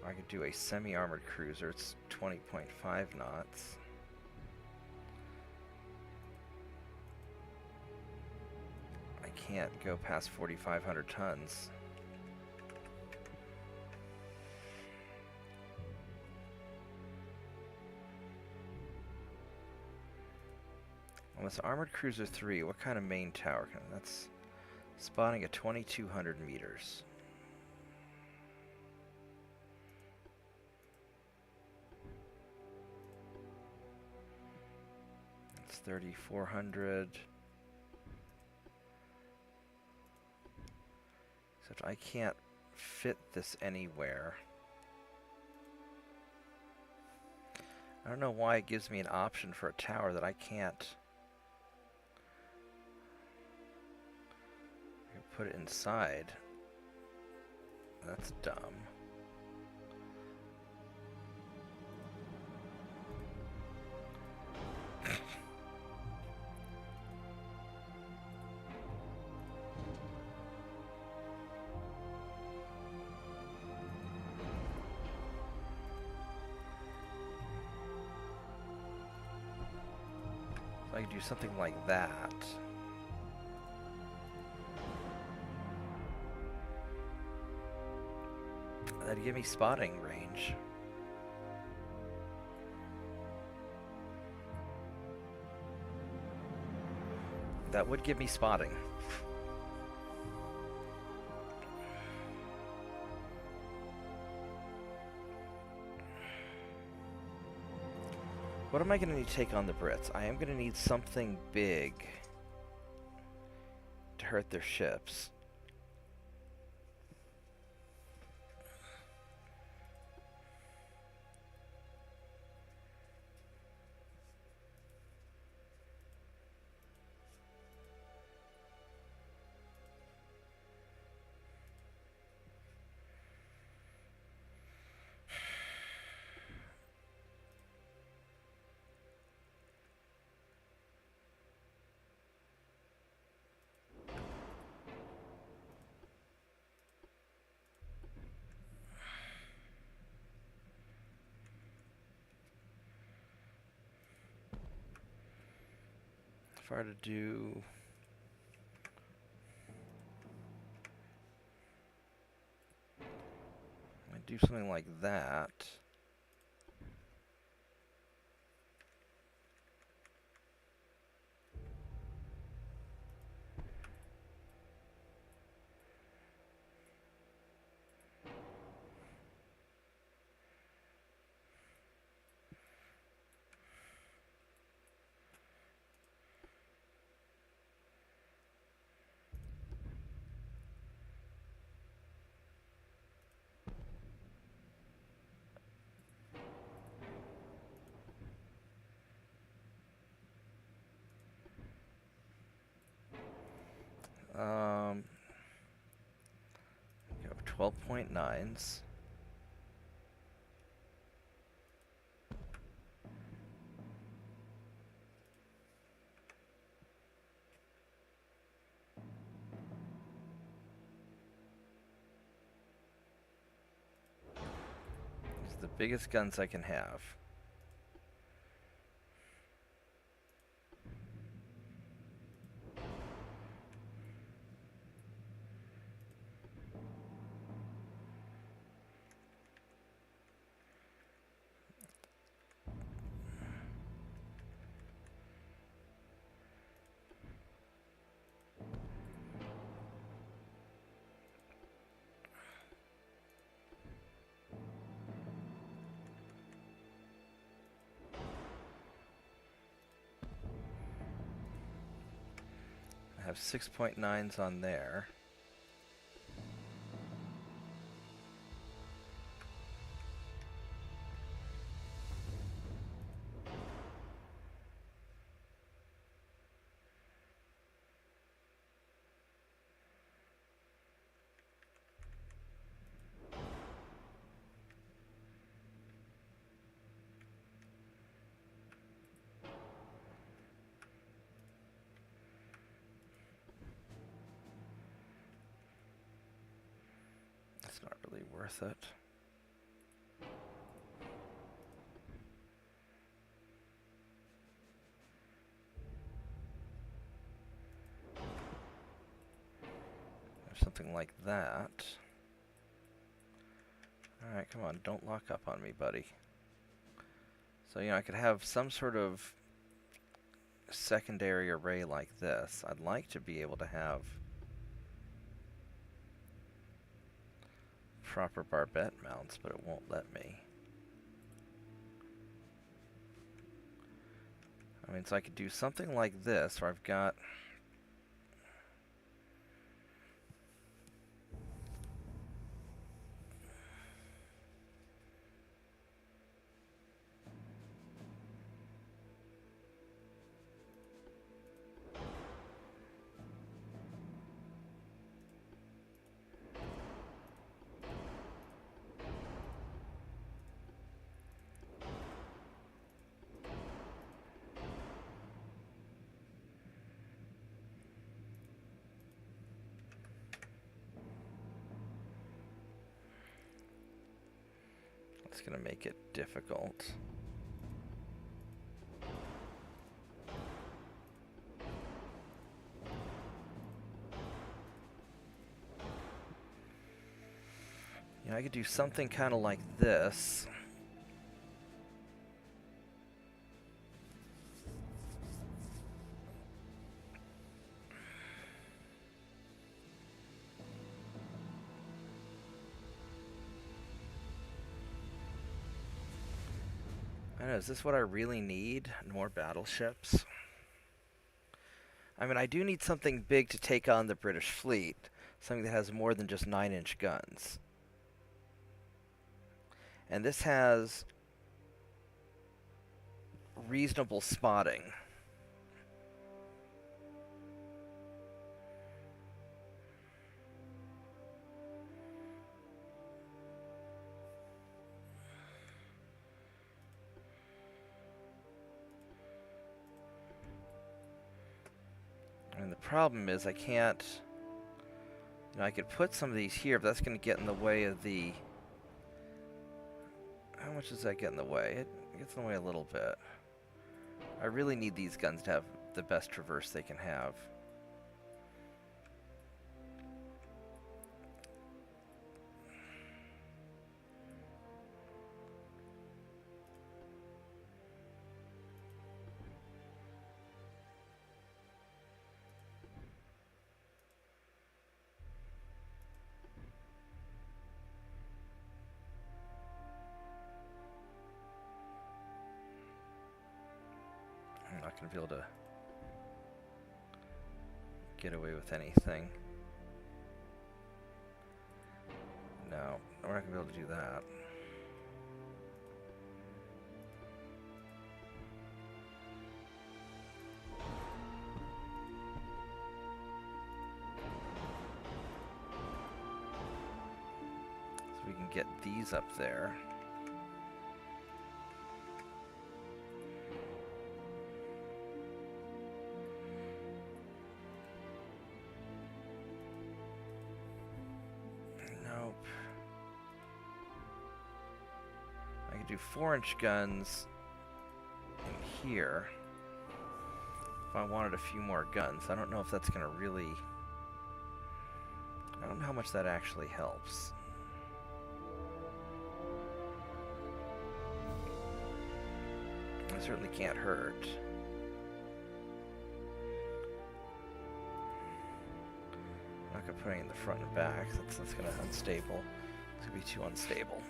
[SPEAKER 1] I could do a semi-armored cruiser, it's 20.5 knots. Can't go past 4,500 tons. Well, this Armored Cruiser 3, what kind of main tower? That's spotting at 2,200 meters. That's 3,400. Except I can't fit this anywhere. I don't know why it gives me an option for a tower that I can't. I can put it inside. That's dumb. I could do something like that. That'd give me spotting range. That would give me spotting. What am I going to need to take on the Brits? I am going to need something big to hurt their ships. If I were to do... do something like that. Go 12.9s. These are the biggest guns I can have. I have 6.9s on there. It's not really worth it. Or something like that. Alright, come on, don't lock up on me, buddy. So, you know, I could have some sort of secondary array like this. I'd like to be able to have proper barbette mounts, but it won't let me. I mean, so I could do something like this, where I've got... It's going to make it difficult. I could do something kind of like this. I don't know, is this what I really need? More battleships? I mean, I do need something big to take on the British fleet. Something that has more than just 9-inch guns. And this has reasonable spotting. And the problem is I can't... You know, I could put some of these here, but that's going to get in the way of the... How much does that get in the way? It gets in the way a little bit. I really need these guns to have the best traverse they can have. I'm not going to be able to get away with anything. No, we're not going to be able to do that. So we can get these up there. Do 4-inch guns in here if I wanted a few more guns. I don't know if that's going to really... I don't know how much that actually helps. It certainly can't hurt. I'm not going to put any in the front and back. That's going to be unstable. It's going to be too unstable.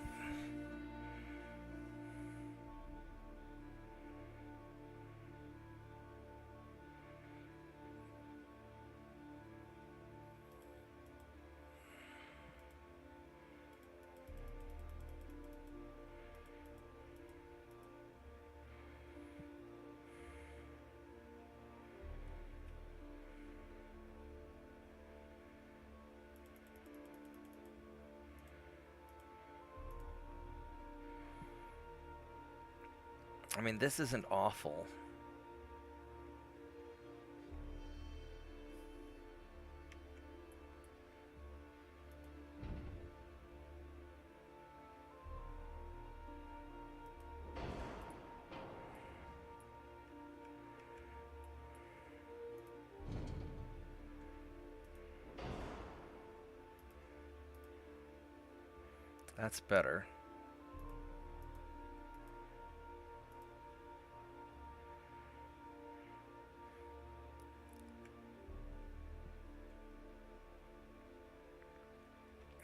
[SPEAKER 1] I mean, this isn't awful. That's better.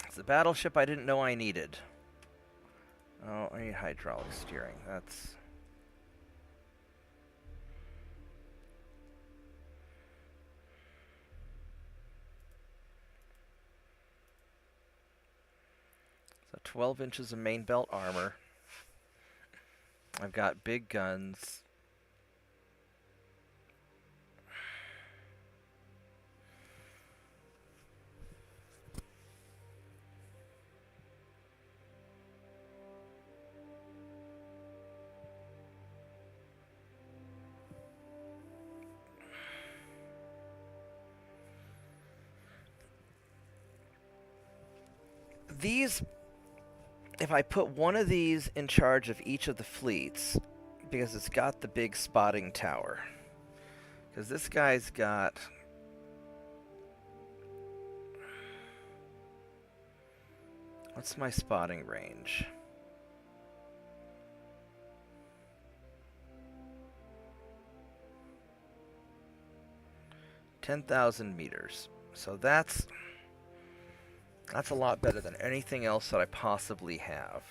[SPEAKER 1] It's the battleship I didn't know I needed. Oh, I need hydraulic steering. That's... So 12 inches of main belt armor. I've got big guns. These, if I put one of these in charge of each of the fleets, because it's got the big spotting tower. Because this guy's got... What's my spotting range? 10,000 meters. So that's a lot better than anything else that I possibly have.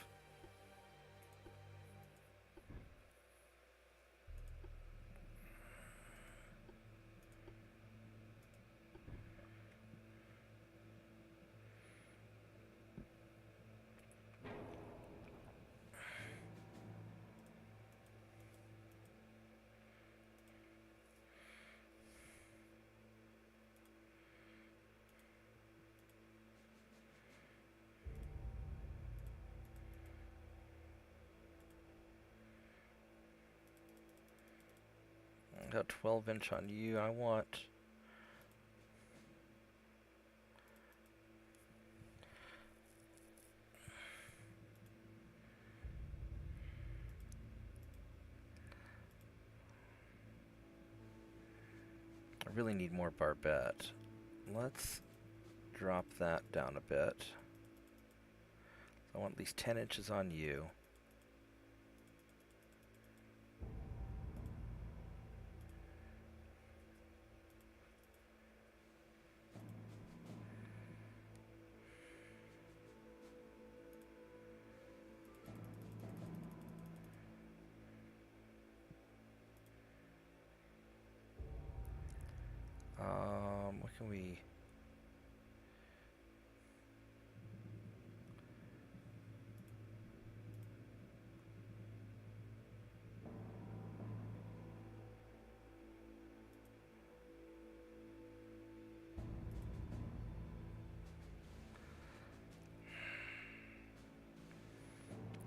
[SPEAKER 1] I got 12-inch on you. I want... I really need more barbette. Let's drop that down a bit. I want at least 10 inches on you. What can we...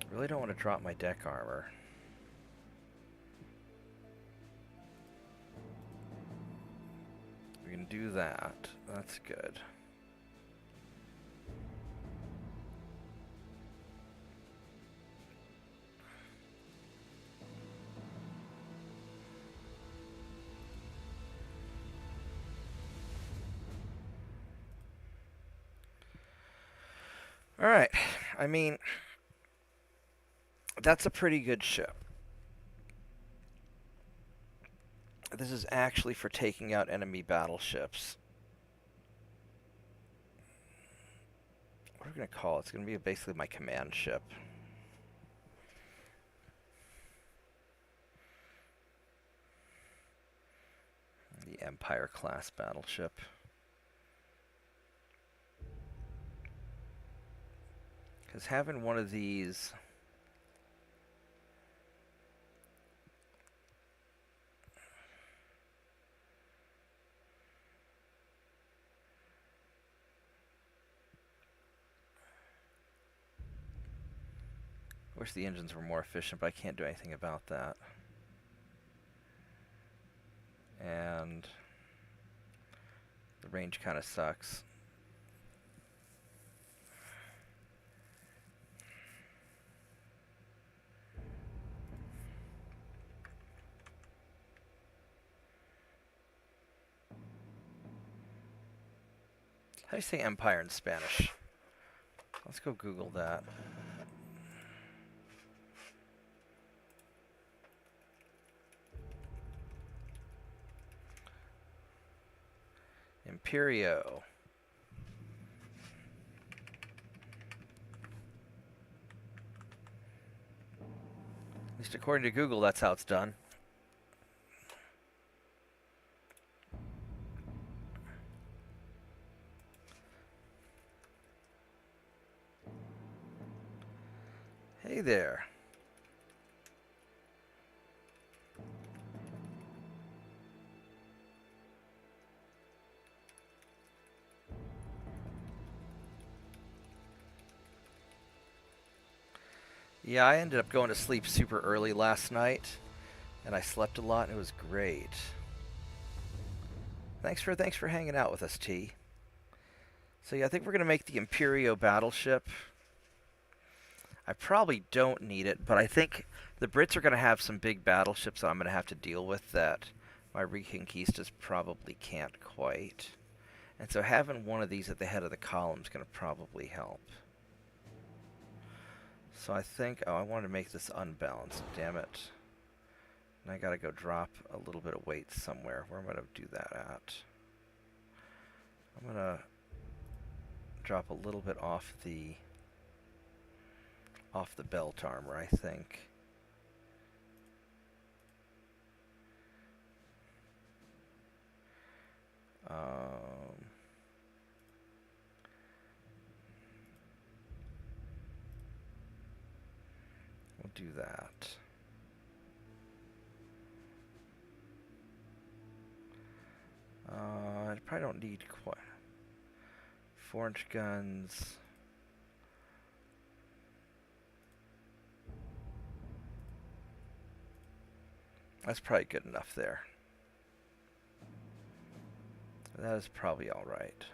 [SPEAKER 1] I really don't want to drop my deck armor. We can do that. That's good. All right. I mean, that's a pretty good ship. This is actually for taking out enemy battleships. What are we going to call it? It's going to be basically my command ship. The Empire class battleship. Because having one of these... I wish the engines were more efficient, but I can't do anything about that. And the range kind of sucks. How do you say empire in Spanish? Let's go Google that. Imperio. At least according to Google, that's how it's done. Hey there. Yeah, I ended up going to sleep super early last night, and I slept a lot, and it was great. Thanks for hanging out with us, T. So yeah, I think we're gonna make the Imperio battleship. I probably don't need it, but I think the Brits are gonna have some big battleships that I'm gonna have to deal with that my Reconquistas probably can't quite. And so having one of these at the head of the column is gonna probably help. So I think, oh, I want to make this unbalanced, damn it. And I gotta go drop a little bit of weight somewhere. Where am I gonna do that at? I'm gonna drop a little bit off the belt armor, I think. We'll do that. I probably don't need quite 4-inch guns. That's probably good enough there. That is probably all right.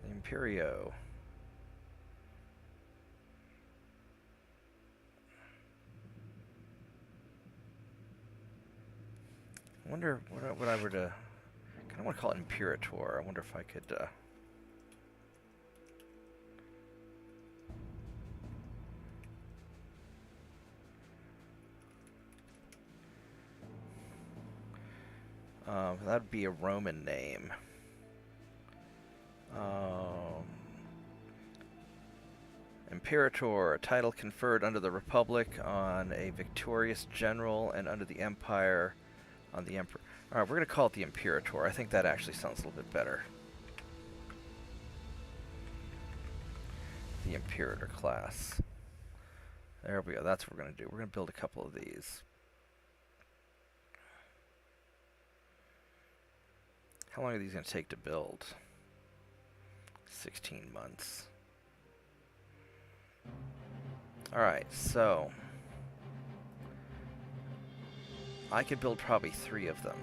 [SPEAKER 1] The Imperio. I wonder what I were to... I kind of want to call it Imperator. I wonder if I could... that would be a Roman name. Imperator, a title conferred under the Republic on a victorious general and under the Empire on the Emperor. Alright, we're going to call it the Imperator. I think that actually sounds a little bit better. The Imperator class. There we go. That's what we're going to do. We're going to build a couple of these. How long are these going to take to build? 16 months. Alright, so I could build probably 3 of them.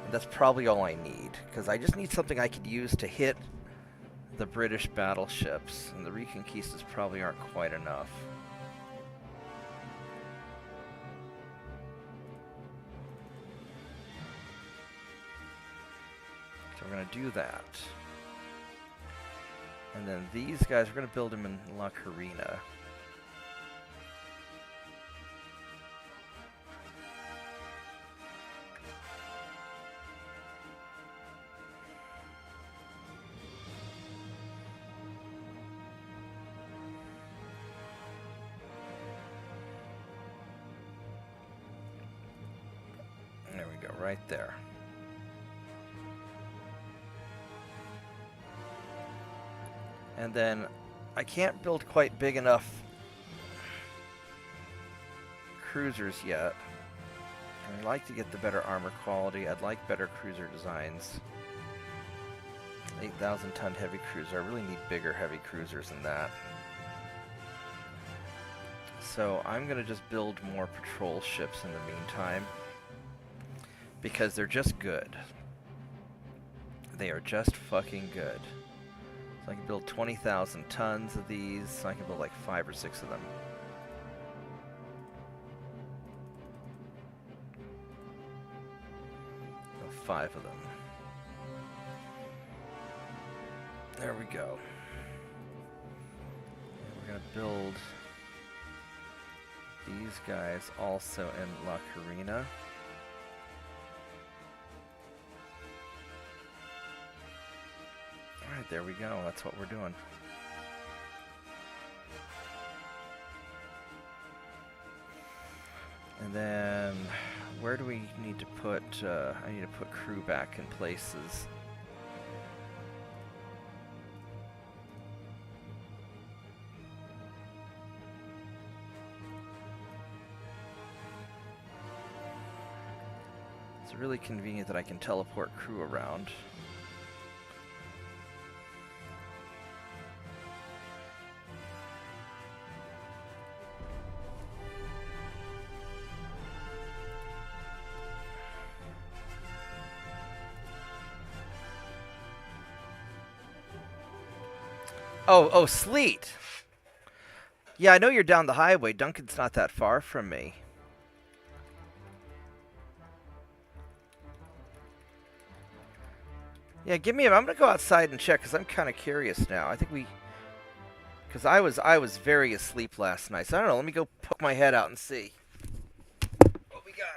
[SPEAKER 1] And that's probably all I need, because I just need something I could use to hit the British battleships, and the Reconquistas probably aren't quite enough. So we're going to do that. And then these guys, we're going to build them in La Carina. There we go, right there. And then I can't build quite big enough cruisers yet. I'd like to get the better armor quality. I'd like better cruiser designs. 8,000 ton heavy cruiser. I really need bigger heavy cruisers than that. So I'm going to just build more patrol ships in the meantime, because they're just good. They are just fucking good. So I can build 20,000 tons of these, so I can build like 5 or 6 of them. So 5 of them. There we go. And we're going to build these guys also in La Carina. Alright, there we go. That's what we're doing. And then, where do we need to put, I need to put crew back in places. It's really convenient that I can teleport crew around. Oh, Sleet! Yeah, I know you're down the highway. Duncan's not that far from me. Yeah, give me. I'm gonna go outside and check because I'm kind of curious now. I think we, because I was very asleep last night. So I don't know. Let me go poke my head out and see what we got.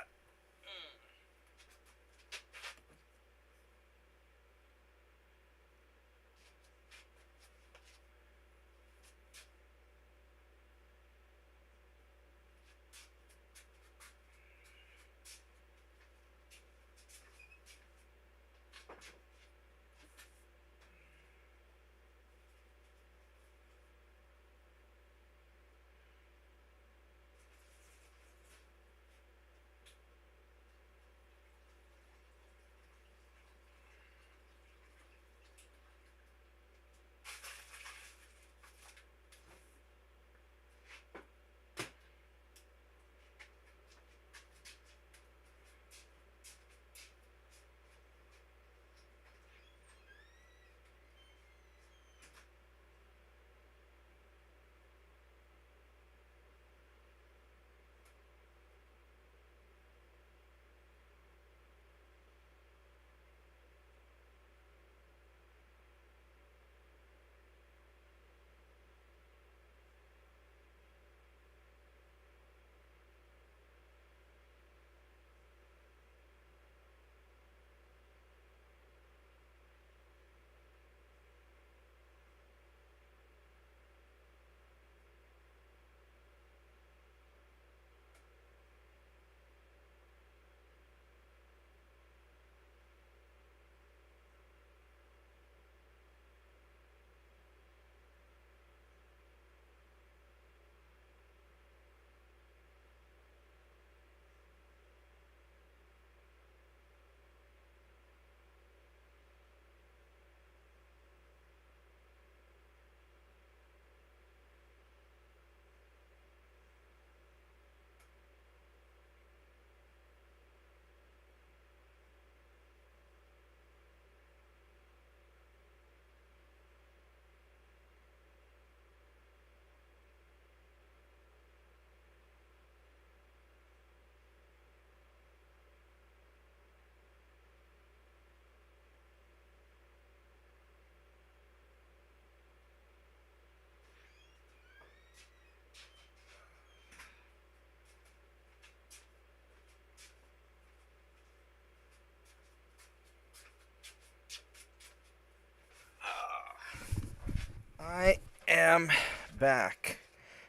[SPEAKER 1] I am back.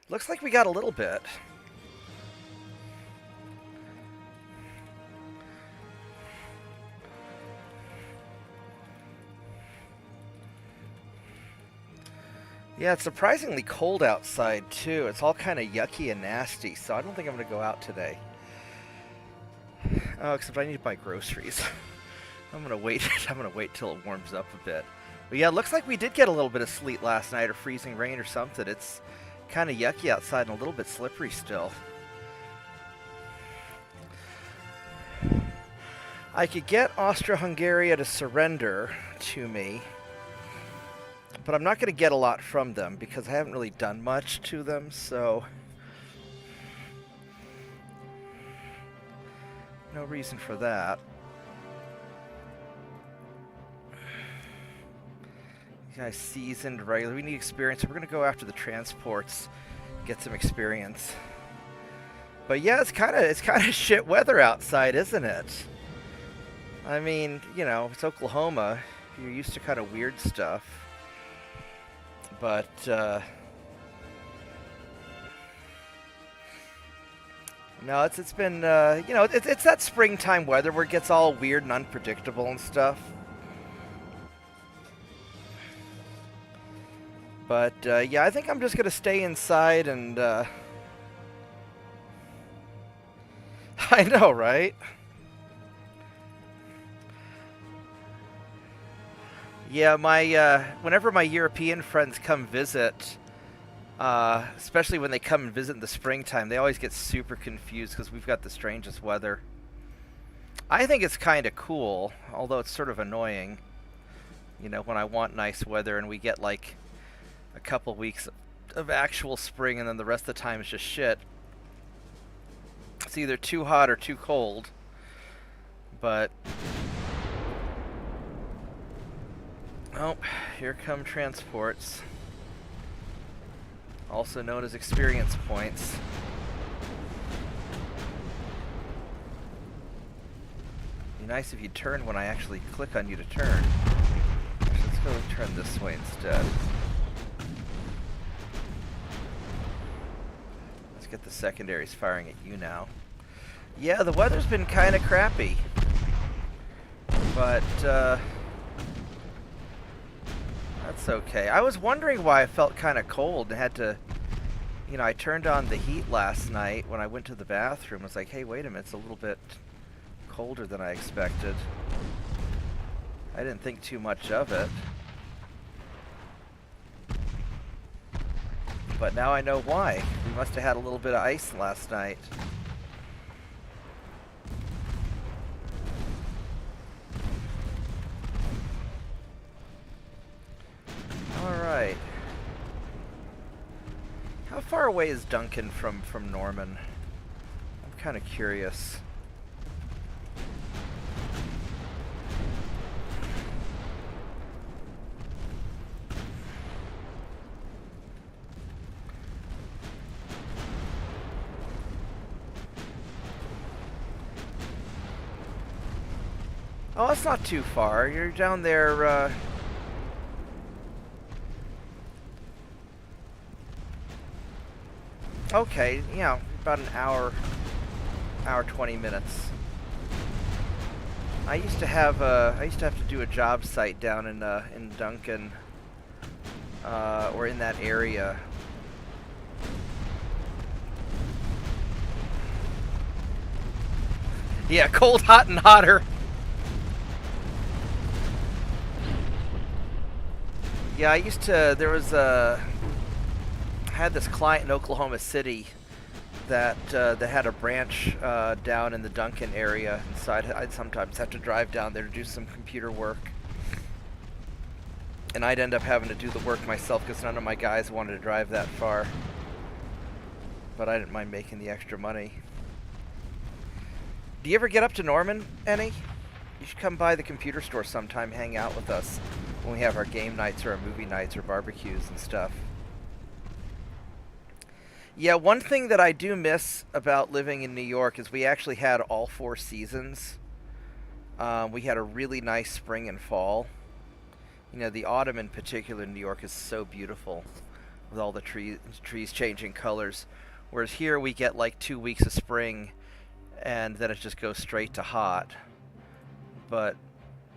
[SPEAKER 1] Looks like we got a little bit. Yeah, it's surprisingly cold outside too. It's all kind of yucky and nasty, so I don't think I'm gonna go out today. Oh, except I need to buy groceries. I'm gonna wait. I'm gonna wait till it warms up a bit. But yeah, it looks like we did get a little bit of sleet last night, or freezing rain or something. It's kind of yucky outside and a little bit slippery still. I could get Austria-Hungary to surrender to me, but I'm not going to get a lot from them because I haven't really done much to them, so no reason for that. You guys seasoned regular. We need experience. We're going to go after the transports, get some experience. But yeah, it's kind of shit weather outside, isn't it? I mean, you know, it's Oklahoma. You're used to kind of weird stuff. But, no, it's been, you know, it's that springtime weather where it gets all weird and unpredictable and stuff. But, yeah, I think I'm just going to stay inside and, I know, right? Yeah, whenever my European friends come visit, especially when they come and visit in the springtime, they always get super confused because we've got the strangest weather. I think it's kind of cool, although it's sort of annoying, you know, when I want nice weather and we get like a couple weeks of actual spring and then the rest of the time is just shit. It's either too hot or too cold, but Oh, here come transports. Also known as experience points. Be nice if you turn when I actually click on you to turn. Let's go turn this way instead. Let's get the secondaries firing at you now. Yeah, the weather's been kind of crappy. But, that's okay. I was wondering why I felt kind of cold and had to... You know, I turned on the heat last night when I went to the bathroom. I was like, hey, wait a minute, it's a little bit colder than I expected. I didn't think too much of it. But now I know why. We must have had a little bit of ice last night. Alright. How far away is Duncan from Norman? I'm kind of curious. Oh, that's not too far. You're down there, Okay, yeah, about an hour 20 minutes. I used to have to do a job site down in Duncan, or in that area. Yeah, cold, hot, and hotter. Yeah, I used to. I had this client in Oklahoma City that had a branch down in the Duncan area, and so I'd sometimes have to drive down there to do some computer work. And I'd end up having to do the work myself because none of my guys wanted to drive that far. But I didn't mind making the extra money. Do you ever get up to Norman, any? You should come by the computer store sometime, hang out with us when we have our game nights or our movie nights or barbecues and stuff. Yeah, one thing that I do miss about living in New York is we actually had all 4 seasons. We had a really nice spring and fall. You know, the autumn in particular in New York is so beautiful with all the trees changing colors. Whereas here we get like 2 weeks of spring and then it just goes straight to hot. But,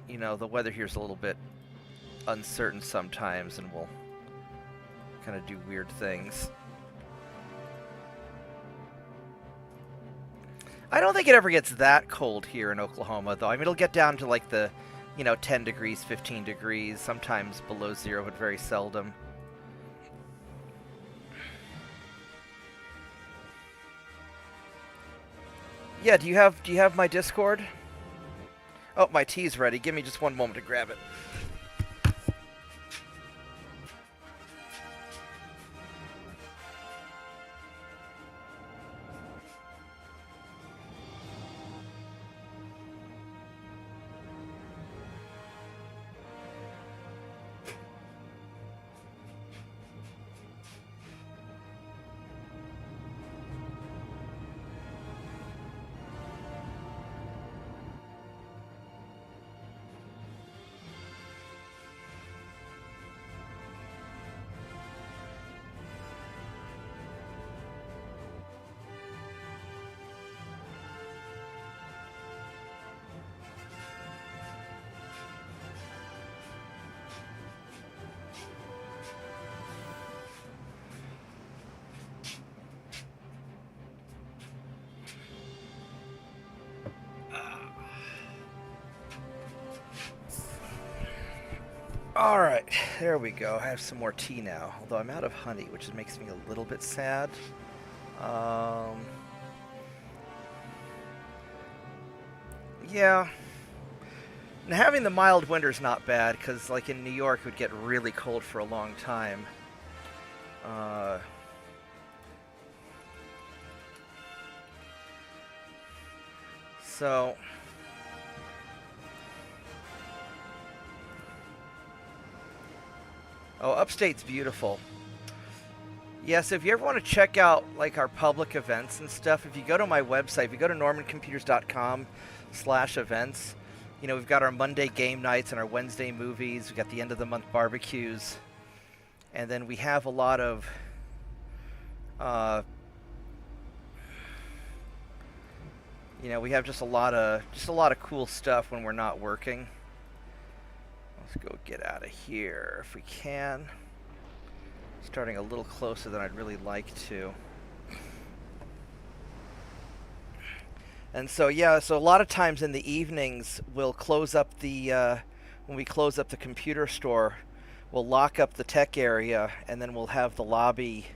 [SPEAKER 1] you know, the weather here is a little bit uncertain sometimes and will kind of do weird things. I don't think it ever gets that cold here in Oklahoma, though. I mean, it'll get down to like the, 10 degrees, 15 degrees, sometimes below 0, but very seldom. Yeah, do you have my Discord? Oh, my tea's ready. Give me just one moment to grab it. Alright, there we go. I have some more tea now, although I'm out of honey, which makes me a little bit sad. Yeah. And having the mild winter's not bad, because like in New York it would get really cold for a long time. So... Oh, Upstate's beautiful. Yeah, so if you ever want to check out like our public events and stuff, if you go to my website, if you go to normancomputers.com/events, we've got our Monday game nights and our Wednesday movies. We've got the end of the month barbecues, and then we have a lot of uh, we have just a lot of cool stuff when we're not working. Let's go get out of here if we can. Starting a little closer than I'd really like to. And so yeah, so a lot of times in the evenings we'll close up the when we close up the computer store, we'll lock up the tech area and then we'll have the lobby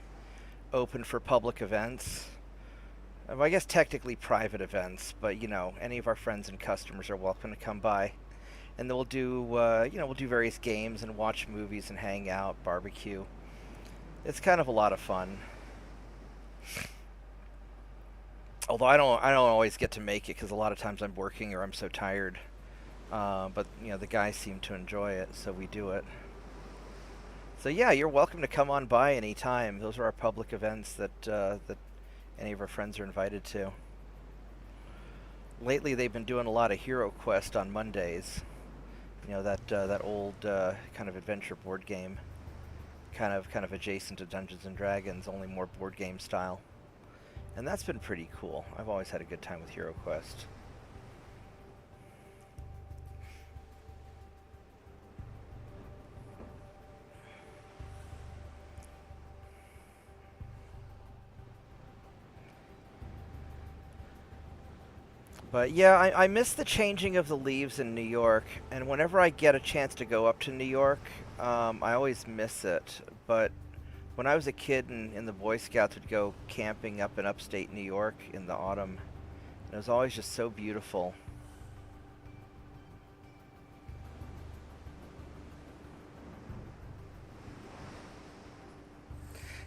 [SPEAKER 1] open for public events. Well, I guess technically private events, but any of our friends and customers are welcome to come by. And then we'll do we'll do various games and watch movies and hang out, barbecue. It's kind of a lot of fun. Although I don't always get to make it because a lot of times I'm working or I'm so tired. But the guys seem to enjoy it, so we do it. So yeah, you're welcome to come on by anytime. Those are our public events that that any of our friends are invited to. Lately, they've been doing a lot of Hero Quest on Mondays. That old kind of adventure board game. Kind of adjacent to Dungeons and Dragons, only more board game style. And that's been pretty cool. I've always had a good time with Hero Quest. But yeah, I miss the changing of the leaves in New York, and whenever I get a chance to go up to New York, I always miss it. But when I was a kid and in the Boy Scouts would go camping up in upstate New York in the autumn, it was always just so beautiful.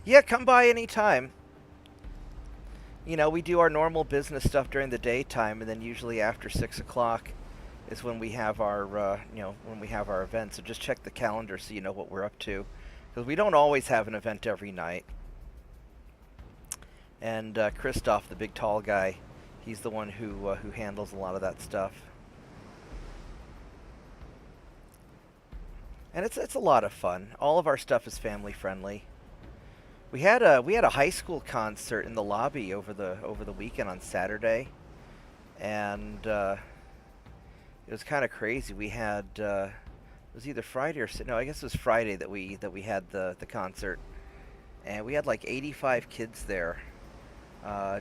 [SPEAKER 1] Yeah, come by anytime. We do our normal business stuff during the daytime, and then usually after 6 o'clock is when we have our when we have our event. So just check the calendar so you know what we're up to, because we don't always have an event every night. And Christoph, the big tall guy, he's the one who handles a lot of that stuff. And it's a lot of fun. All of our stuff is family friendly. We had a high school concert in the lobby over the weekend on Saturday, and it was kind of crazy. We had it was either Friday or no, I guess it was Friday that we had the concert, and we had like 85 kids there.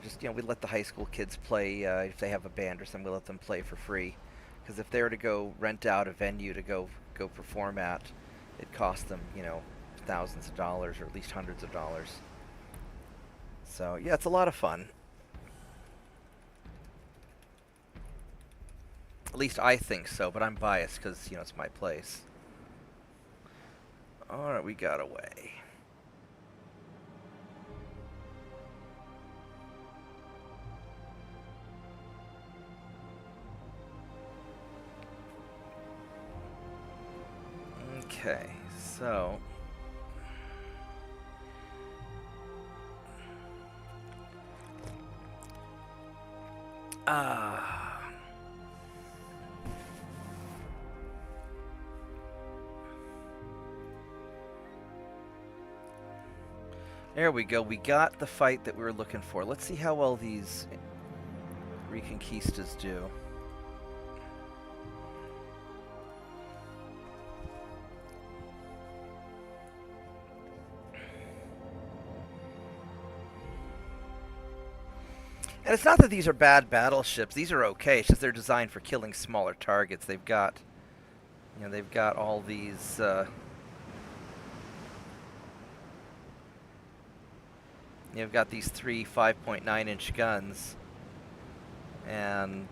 [SPEAKER 1] Just we let the high school kids play if they have a band or something. We let them play for free, because if they were to go rent out a venue to go perform at, it cost them thousands of dollars, or at least hundreds of dollars. So yeah, it's a lot of fun. At least I think so, but I'm biased because it's my place. All right, we got away. Okay, so there we go. We got the fight that we were looking for. Let's see how well these Reconquistas do. And it's not that these are bad battleships. These are okay. It's just they're designed for killing smaller targets. They've got, they've got all these. You've got these three 5.9-inch guns, and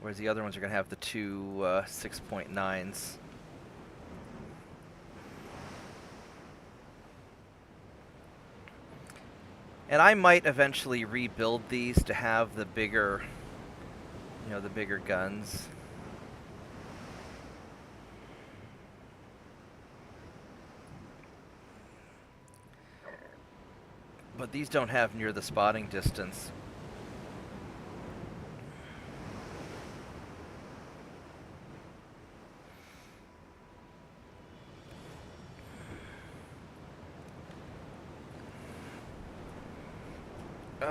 [SPEAKER 1] whereas the other ones are going to have the two 6.9s. And I might eventually rebuild these to have the bigger, the bigger guns. But these don't have near the spotting distance. What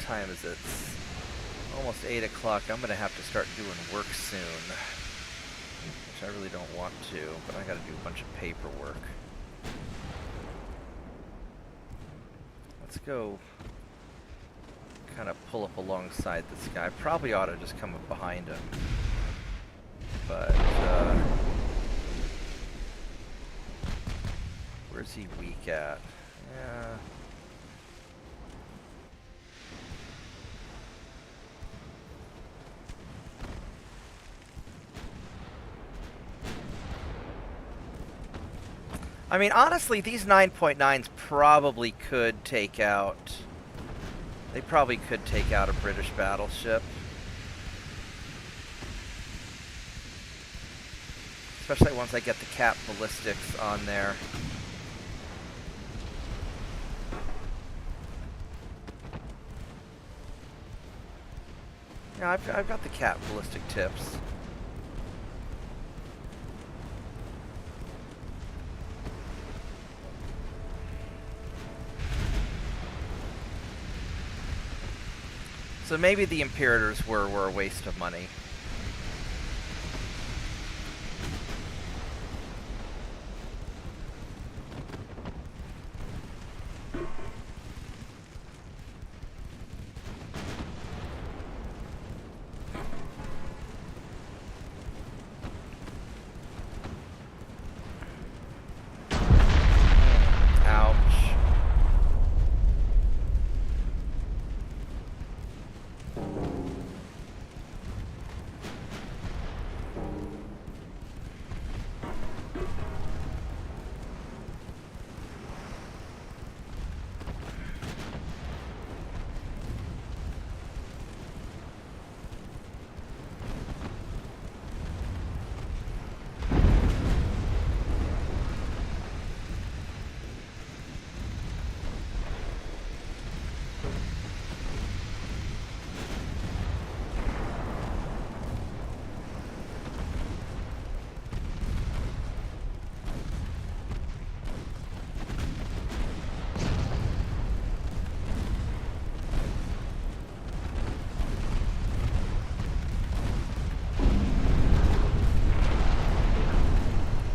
[SPEAKER 1] time is it? It's almost 8 o'clock. I'm going to have to start doing work soon. Which I really don't want to, but I gotta do a bunch of paperwork. Let's go kind of pull up alongside this guy. Probably ought to just come up behind him. But, where's he weak at? Yeah. I mean, honestly, these 9.9s probably could take out... They probably could take out a British battleship. Especially once I get the cap ballistics on there. Yeah, I've got the cap ballistic tips. So maybe the Imperators were a waste of money.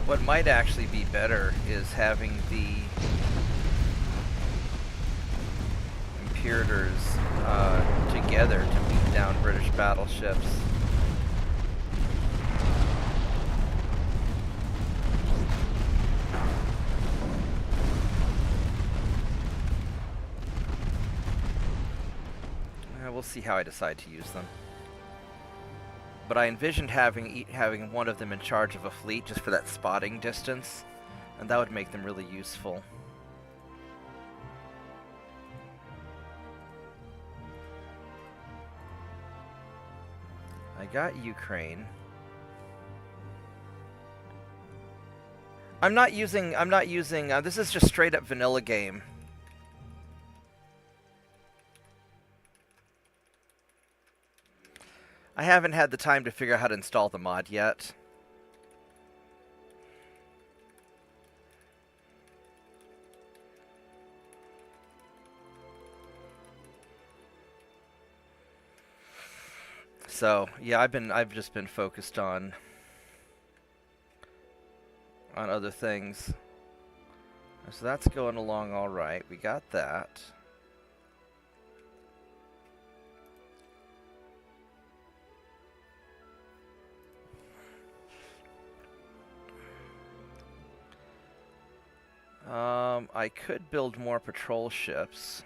[SPEAKER 1] What might actually be better is having the Imperators together to beat down British battleships. We'll see how I decide to use them. But I envisioned having one of them in charge of a fleet just for that spotting distance, and that would make them really useful. I got Ukraine. I'm not using, this is just straight up vanilla game. I haven't had the time to figure out how to install the mod yet. So, yeah, I've just been focused on other things. So that's going along all right. We got that. I could build more patrol ships.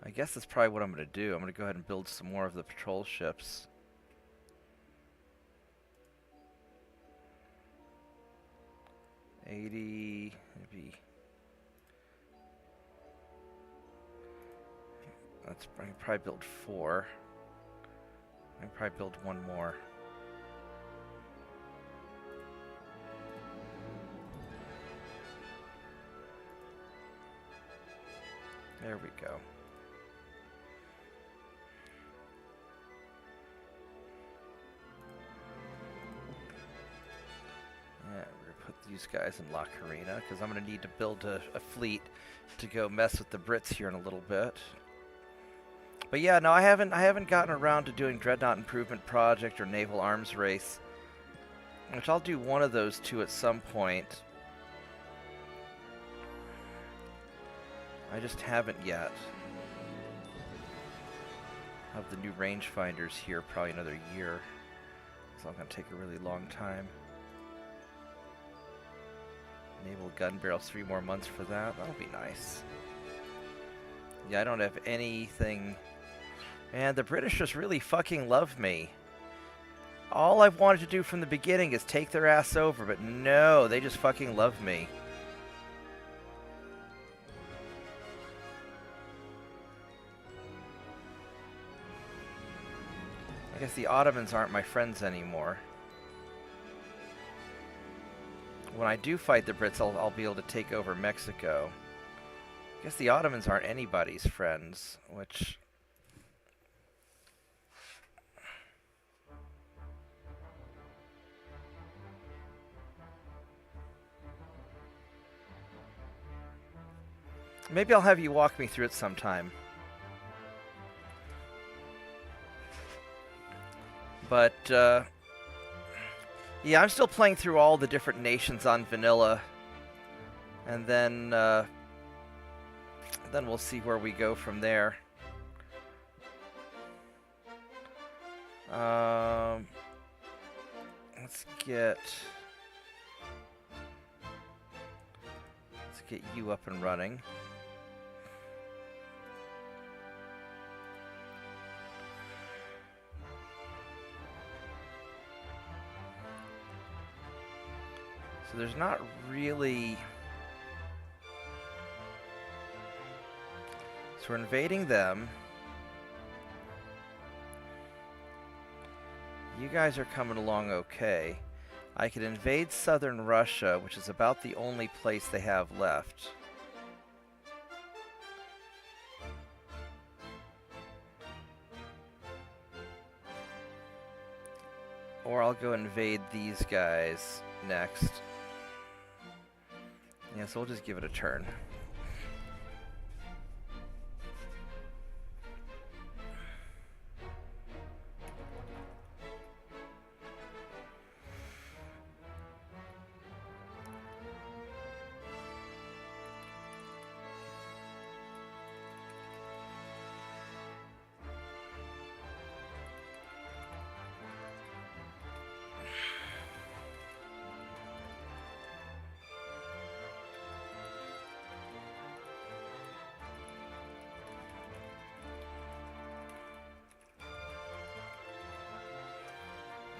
[SPEAKER 1] I guess that's probably what I'm going to do. I'm going to go ahead and build some more of the patrol ships. maybe I can probably build 4. I can probably build 1 more. There we go. Yeah, we're going to put these guys in La Carina, because I'm going to need to build a fleet to go mess with the Brits here in a little bit. But yeah, no, I haven't gotten around to doing Dreadnought Improvement Project or Naval Arms Race, which I'll do one of those two at some point. I just haven't yet. I'll have the new rangefinders here probably another year, so it's going to take a really long time. Naval gun barrels, 3 more months for that. That'll be nice. Yeah, I don't have anything. Man, the British just really fucking love me. All I've wanted to do from the beginning is take their ass over, but no, they just fucking love me. I guess the Ottomans aren't my friends anymore. When I do fight the Brits, I'll be able to take over Mexico. I guess the Ottomans aren't anybody's friends, which... Maybe I'll have you walk me through it sometime. But, yeah, I'm still playing through all the different nations on vanilla. And then we'll see where we go from there. Let's get you up and running. So there's not really... So we're invading them. You guys are coming along okay. I could invade southern Russia, which is about the only place they have left. Or I'll go invade these guys next. Yeah, so we'll just give it a turn.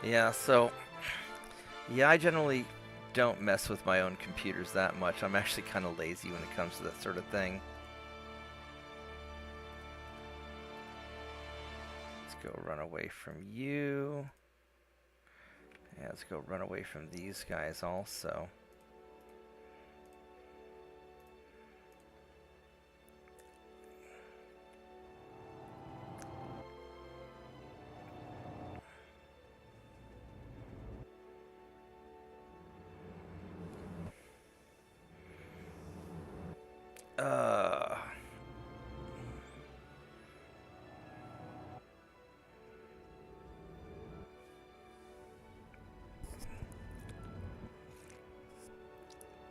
[SPEAKER 1] Yeah, so, yeah, I generally don't mess with my own computers that much. I'm actually kind of lazy when it comes to that sort of thing. Let's go run away from you. Yeah, let's go run away from these guys also.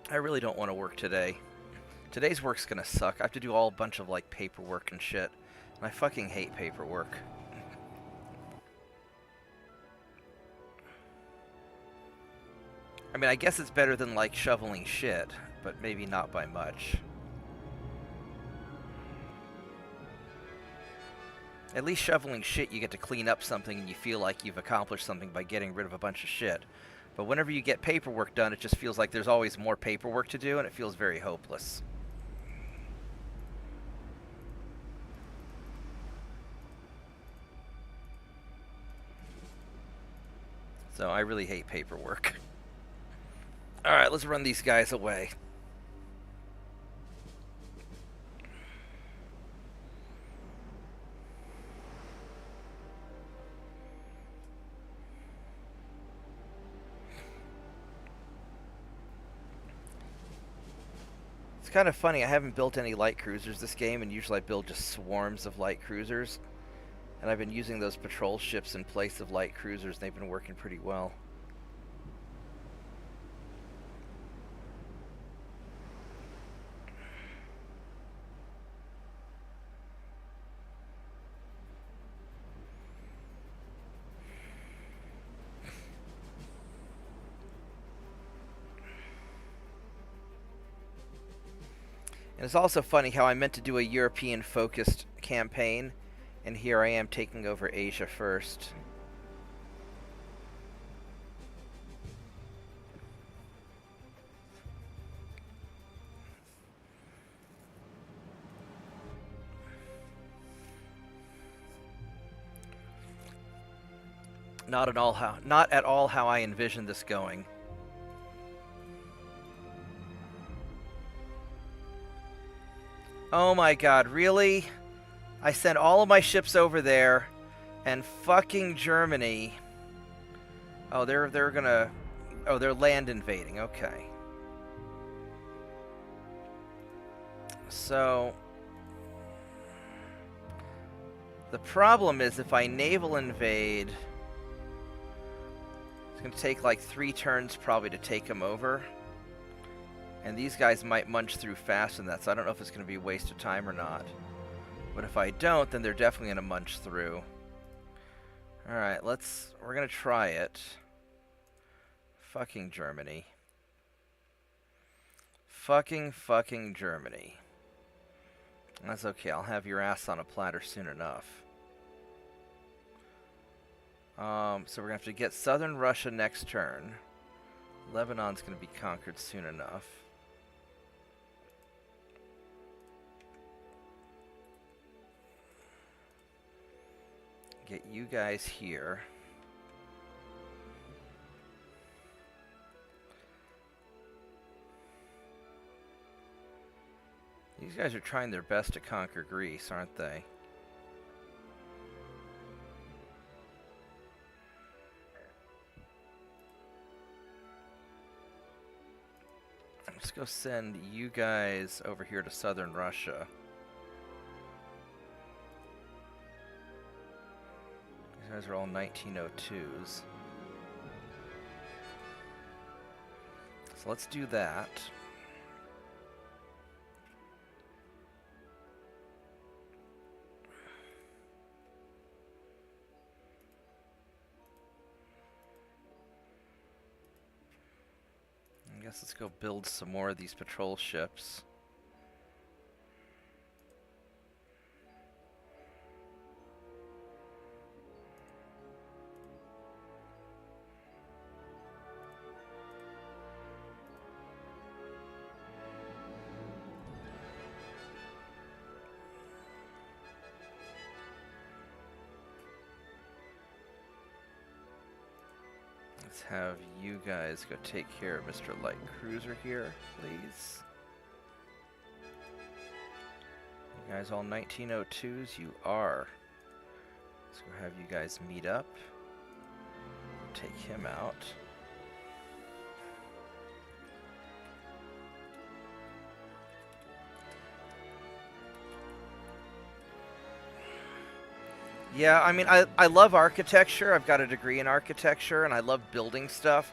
[SPEAKER 1] I really don't want to work today. Today's work's gonna suck. I have to do a bunch of like paperwork and shit. And I fucking hate paperwork. I mean, I guess it's better than like shoveling shit, but maybe not by much. At least shoveling shit, you get to clean up something and you feel like you've accomplished something by getting rid of a bunch of shit. But whenever you get paperwork done, it just feels like there's always more paperwork to do, and it feels very hopeless. So I really hate paperwork. Alright, let's run these guys away. It's kind of funny, I haven't built any light cruisers this game, and usually I build just swarms of light cruisers. And I've been using those patrol ships in place of light cruisers, and they've been working pretty well. And it's also funny how I meant to do a European-focused campaign, and here I am taking over Asia first. Not at all how I envisioned this going. Oh my god, really? I sent all of my ships over there, and fucking Germany. Oh, they're gonna... Oh, they're land invading, okay. So... the problem is if I naval invade... it's gonna take like 3 turns probably to take them over. And these guys might munch through fast in that, so I don't know if it's going to be a waste of time or not. But if I don't, then they're definitely going to munch through. Alright, we're going to try it. Fucking Germany. Fucking Germany. That's okay, I'll have your ass on a platter soon enough. So we're going to have to get southern Russia next turn. Lebanon's going to be conquered soon enough. Get you guys here. These guys are trying their best to conquer Greece, aren't they? Let's go send you guys over here to southern Russia. These guys are all 1902s. So let's do that. I guess let's go build some more of these patrol ships. Let's have you guys go take care of Mr. Light Cruiser here, please. You guys all 1902s? You are. Let's go have you guys meet up. Take him out. Yeah, I mean, I love architecture. I've got a degree in architecture, and I love building stuff.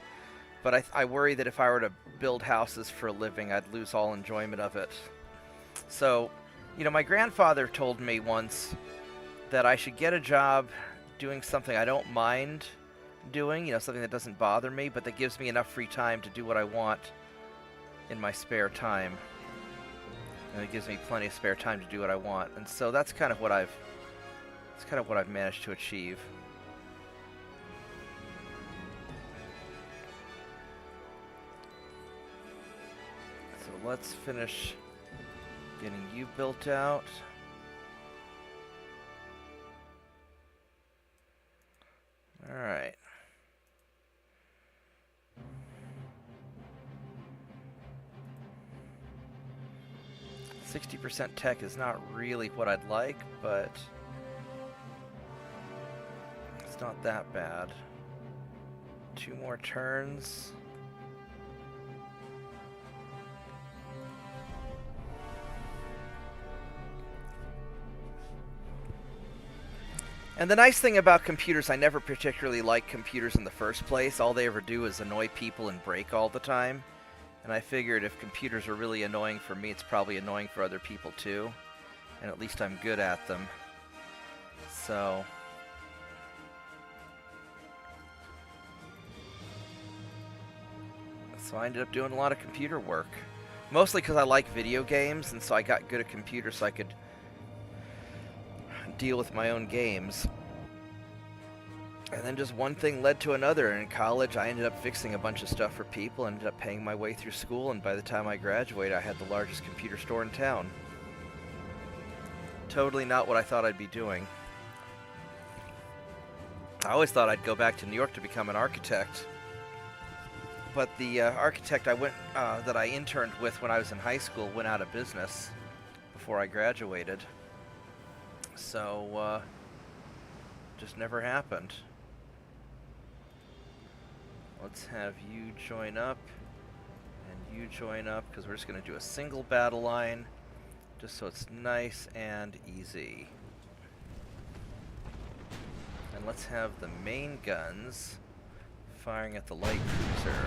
[SPEAKER 1] But I worry that if I were to build houses for a living, I'd lose all enjoyment of it. So, you know, my grandfather told me once that I should get a job doing something I don't mind doing, you know, something that doesn't bother me, but that gives me enough free time to do what I want in my spare time. And it gives me plenty of spare time to do what I want. And so that's kind of what I've It's kind of what I've managed to achieve. So let's finish getting you built out. All right. %60 tech is not really what I'd like, but it's not that bad. 2 more turns. And the nice thing about computers, I never particularly liked computers in the first place. All they ever do is annoy people and break all the time. And I figured if computers are really annoying for me, it's probably annoying for other people too. And at least I'm good at them. So I ended up doing a lot of computer work. Mostly because I like video games, and so I got good at computers so I could deal with my own games. And then just one thing led to another. In college, I ended up fixing a bunch of stuff for people, ended up paying my way through school, and by the time I graduated, I had the largest computer store in town. Totally not what I thought I'd be doing. I always thought I'd go back to New York to become an architect. But the architect that I interned with when I was in high school went out of business before I graduated. So, just never happened. Let's have you join up, and you join up, because we're just going to do a single battle line, just so it's nice and easy. And let's have the main guns firing at the light cruiser.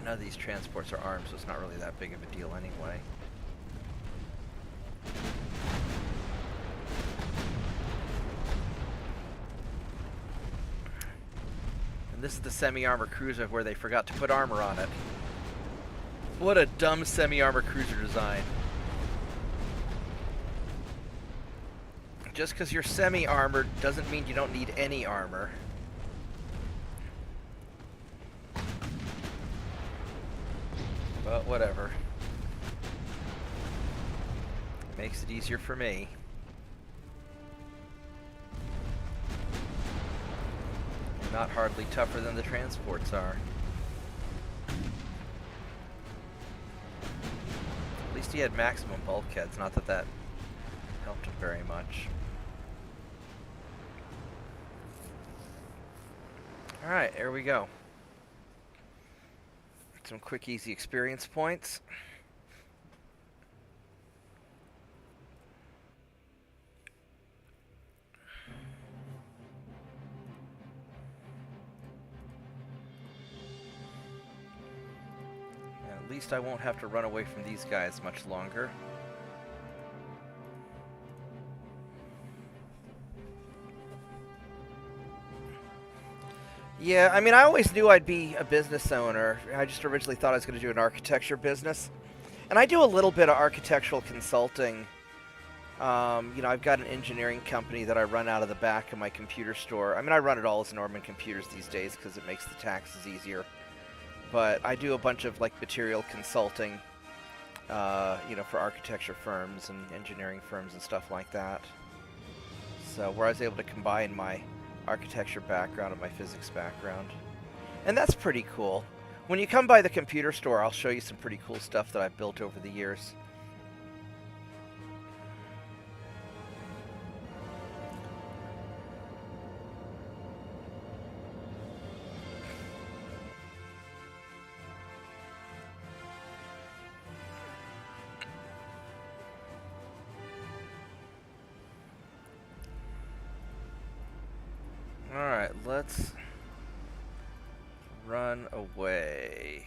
[SPEAKER 1] None of these transports are armed, so it's not really that big of a deal anyway. And this is the semi-armor cruiser where they forgot to put armor on it. What a dumb semi-armor cruiser design. Just because you're semi-armored doesn't mean you don't need any armor. But whatever. Makes it easier for me. Not hardly tougher than the transports are. At least he had maximum bulkheads, not that that helped him very much. Alright, here we go. Some quick, easy experience points. And at least I won't have to run away from these guys much longer. Yeah, I mean, I always knew I'd be a business owner. I just originally thought I was going to do an architecture business. And I do a little bit of architectural consulting. You know, I've got an engineering company that I run out of the back of my computer store. I mean, I run it all as Norman Computers these days because it makes the taxes easier. But I do a bunch of, like, material consulting, you know, for architecture firms and engineering firms and stuff like that. So, where I was able to combine my architecture background and my physics background. And that's pretty cool. When you come by the computer store, I'll show you some pretty cool stuff that I've built over the years. Alright, let's run away.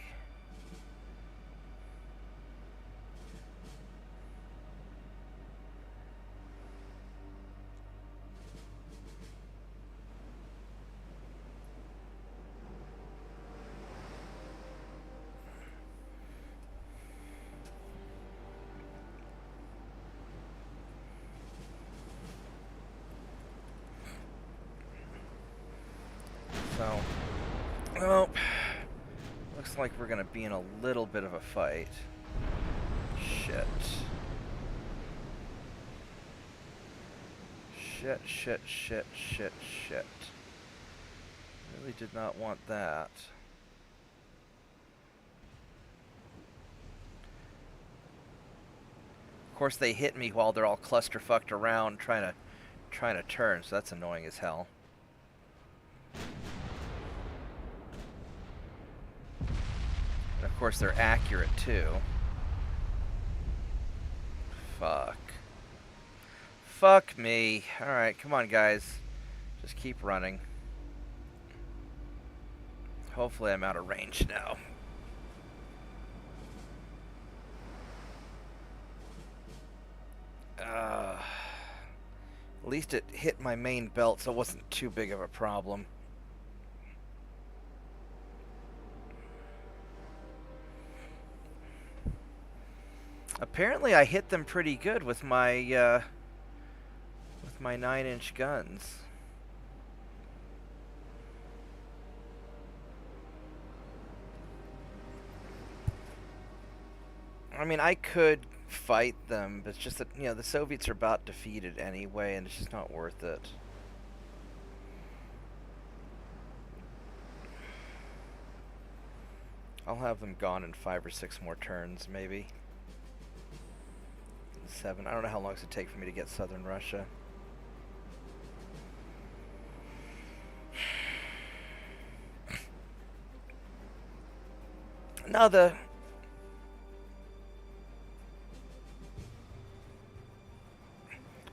[SPEAKER 1] Oh, looks like we're gonna be in a little bit of a fight. Shit. Shit, shit, shit, shit, shit. Really did not want that. Of course, they hit me while they're all clusterfucked around trying to turn, so that's annoying as hell. And of course, they're accurate too. Fuck. Fuck me. Alright, come on, guys. Just keep running. Hopefully I'm out of range now. At least it hit my main belt, so it wasn't too big of a problem. Apparently I hit them pretty good with my 9-inch guns. I mean, I could fight them, but it's just that, you know, the Soviets are about defeated anyway, and it's just not worth it. I'll have them gone in 5 or 6 more turns, maybe. 7. I don't know how long it's going to take for me to get southern Russia. Now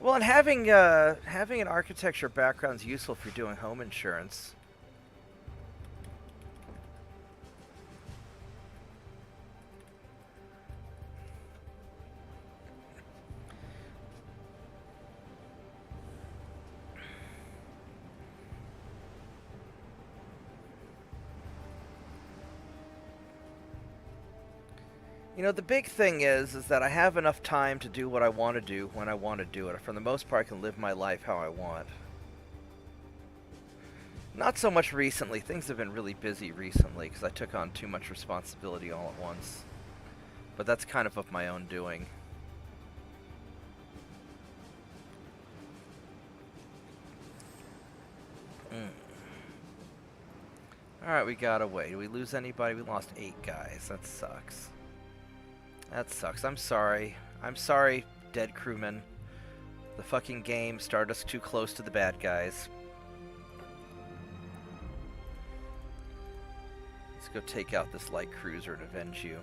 [SPEAKER 1] well, and having an architecture background is useful for doing home insurance. You know, the big thing is that I have enough time to do what I want to do when I want to do it. For the most part, I can live my life how I want. Not so much recently. Things have been really busy recently because I took on too much responsibility all at once. But that's kind of my own doing. Alright, we got away. Did we lose anybody? We lost 8 guys. That sucks. That sucks. I'm sorry. I'm sorry, dead crewmen. The fucking game started us too close to the bad guys. Let's go take out this light cruiser and avenge you.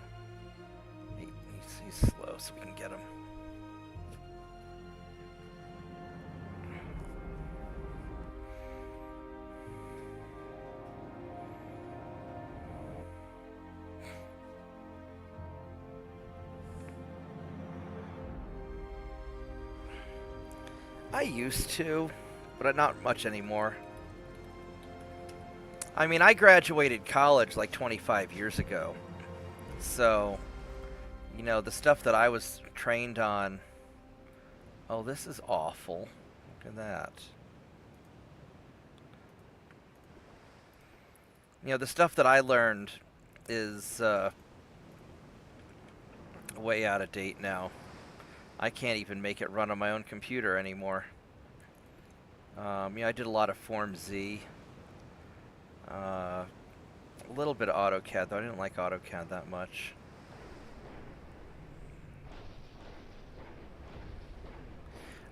[SPEAKER 1] He's slow, so we can get him. I used to, but not much anymore. I mean, I graduated college like 25 years ago. So, you know, the stuff that I was trained on... Oh, this is awful. Look at that. You know, the stuff that I learned is way out of date now. I can't even make it run on my own computer anymore. Yeah, I did a lot of Form Z. A little bit of AutoCAD, though. I didn't like AutoCAD that much.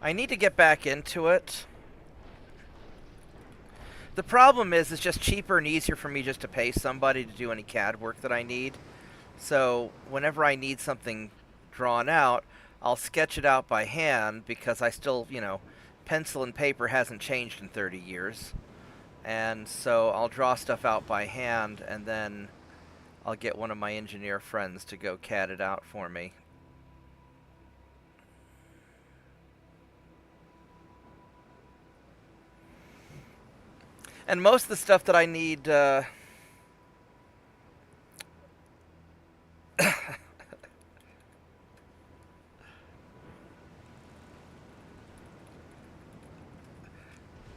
[SPEAKER 1] I need to get back into it. The problem is, it's just cheaper and easier for me just to pay somebody to do any CAD work that I need. So, whenever I need something drawn out, I'll sketch it out by hand because I still, you know, pencil and paper hasn't changed in 30 years. And so I'll draw stuff out by hand, and then I'll get one of my engineer friends to go CAD it out for me. And most of the stuff that I need...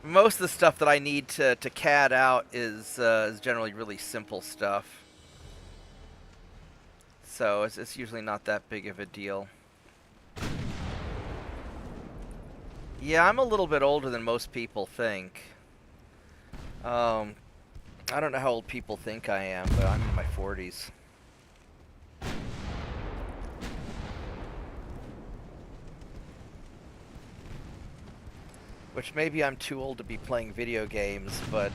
[SPEAKER 1] most of the stuff that I need to CAD out is generally really simple stuff. So it's usually not that big of a deal. Yeah, I'm a little bit older than most people think. I don't know how old people think I am, but I'm in my 40s. Which maybe I'm too old to be playing video games, but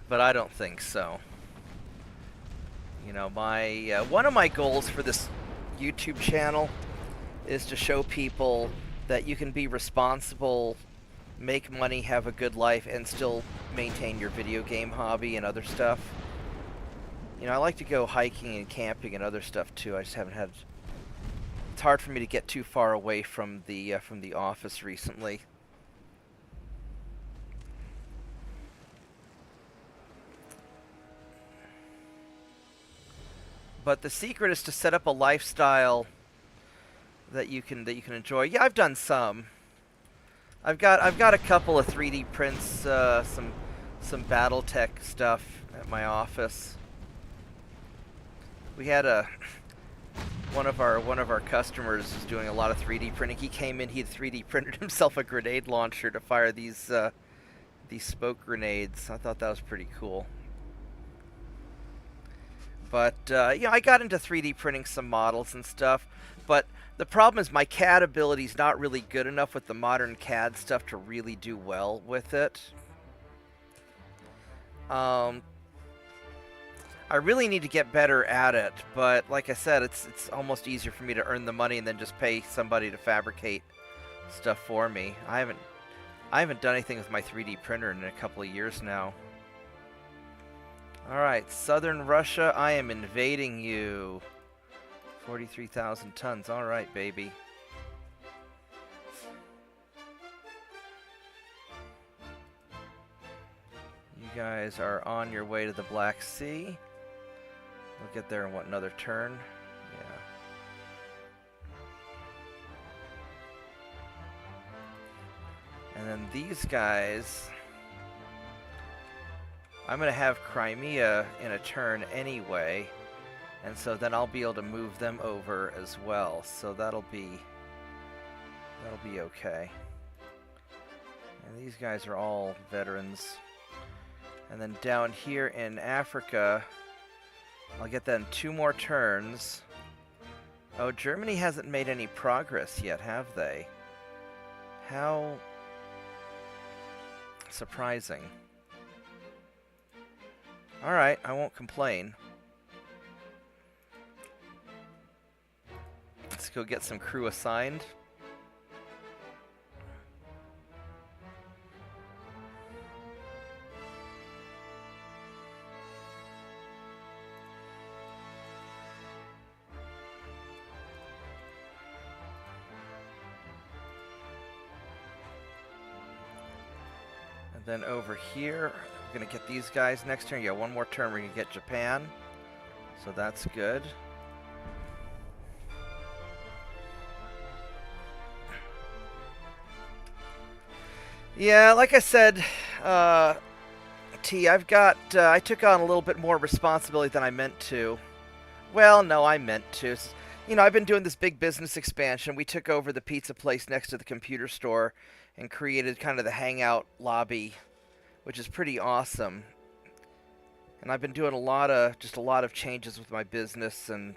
[SPEAKER 1] I don't think so. You know, my one of my goals for this YouTube channel is to show people that you can be responsible, make money, have a good life, and still maintain your video game hobby and other stuff. You know, I like to go hiking and camping and other stuff too. I just haven't had. It's hard for me to get too far away from the office recently. But the secret is to set up a lifestyle that you can enjoy. Yeah, I've done some. I've got a couple of 3D prints, some BattleTech stuff at my office. We had one of our customers was doing a lot of 3D printing. He came in, he had 3D printed himself a grenade launcher to fire these smoke grenades. I thought that was pretty cool. But you know, I got into 3D printing some models and stuff, but the problem is my CAD ability is not really good enough with the modern CAD stuff to really do well with it. I really need to get better at it, but like I said, it's almost easier for me to earn the money and then just pay somebody to fabricate stuff for me. I haven't done anything with my 3D printer in a couple of years now. Alright, southern Russia, I am invading you. 43,000 tons, alright, baby. You guys are on your way to the Black Sea. We'll get there in, what, another turn? Yeah. And then these guys... I'm going to have Crimea in a turn anyway, and so then I'll be able to move them over as well. So that'll be okay. And these guys are all veterans. And then down here in Africa, I'll get that in 2 more turns. Oh, Germany hasn't made any progress yet, have they? How surprising. Alright, I won't complain. Let's go get some crew assigned. And then over here, we're going to get these guys next turn. Yeah, one more turn we're going to get Japan. So that's good. Yeah, like I said, T, I took on a little bit more responsibility than I meant to. Well, no, I meant to. You know, I've been doing this big business expansion. We took over the pizza place next to the computer store and created kind of the hangout lobby, which is pretty awesome. And I've been doing a lot of changes with my business and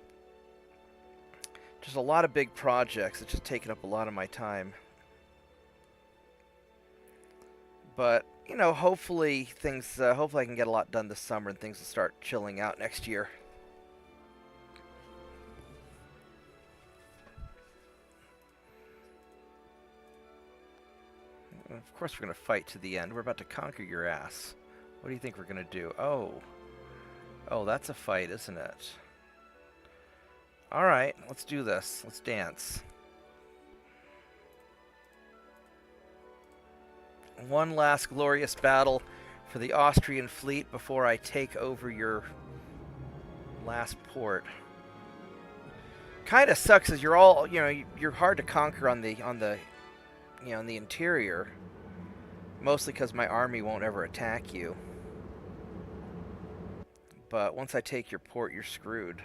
[SPEAKER 1] just a lot of big projects. It's just taken up a lot of my time. But, you know, hopefully I can get a lot done this summer and things will start chilling out next year. And of course we're going to fight to the end. We're about to conquer your ass. What do you think we're going to do? Oh, that's a fight, isn't it? Alright, let's do this. Let's dance. One last glorious battle for the Austrian fleet before I take over your last port. Kind of sucks is you're all, you're hard to conquer on the in the interior, mostly because my army won't ever attack you. But once I take your port, you're screwed.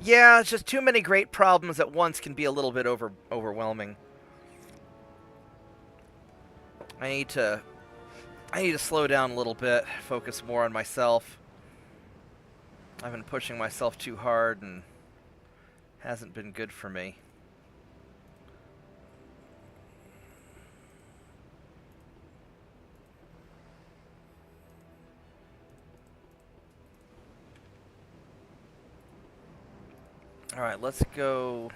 [SPEAKER 1] Yeah, it's just too many great problems at once can be a little bit overwhelming. I need to slow down a little bit, focus more on myself. I've been pushing myself too hard and hasn't been good for me. Alright, let's go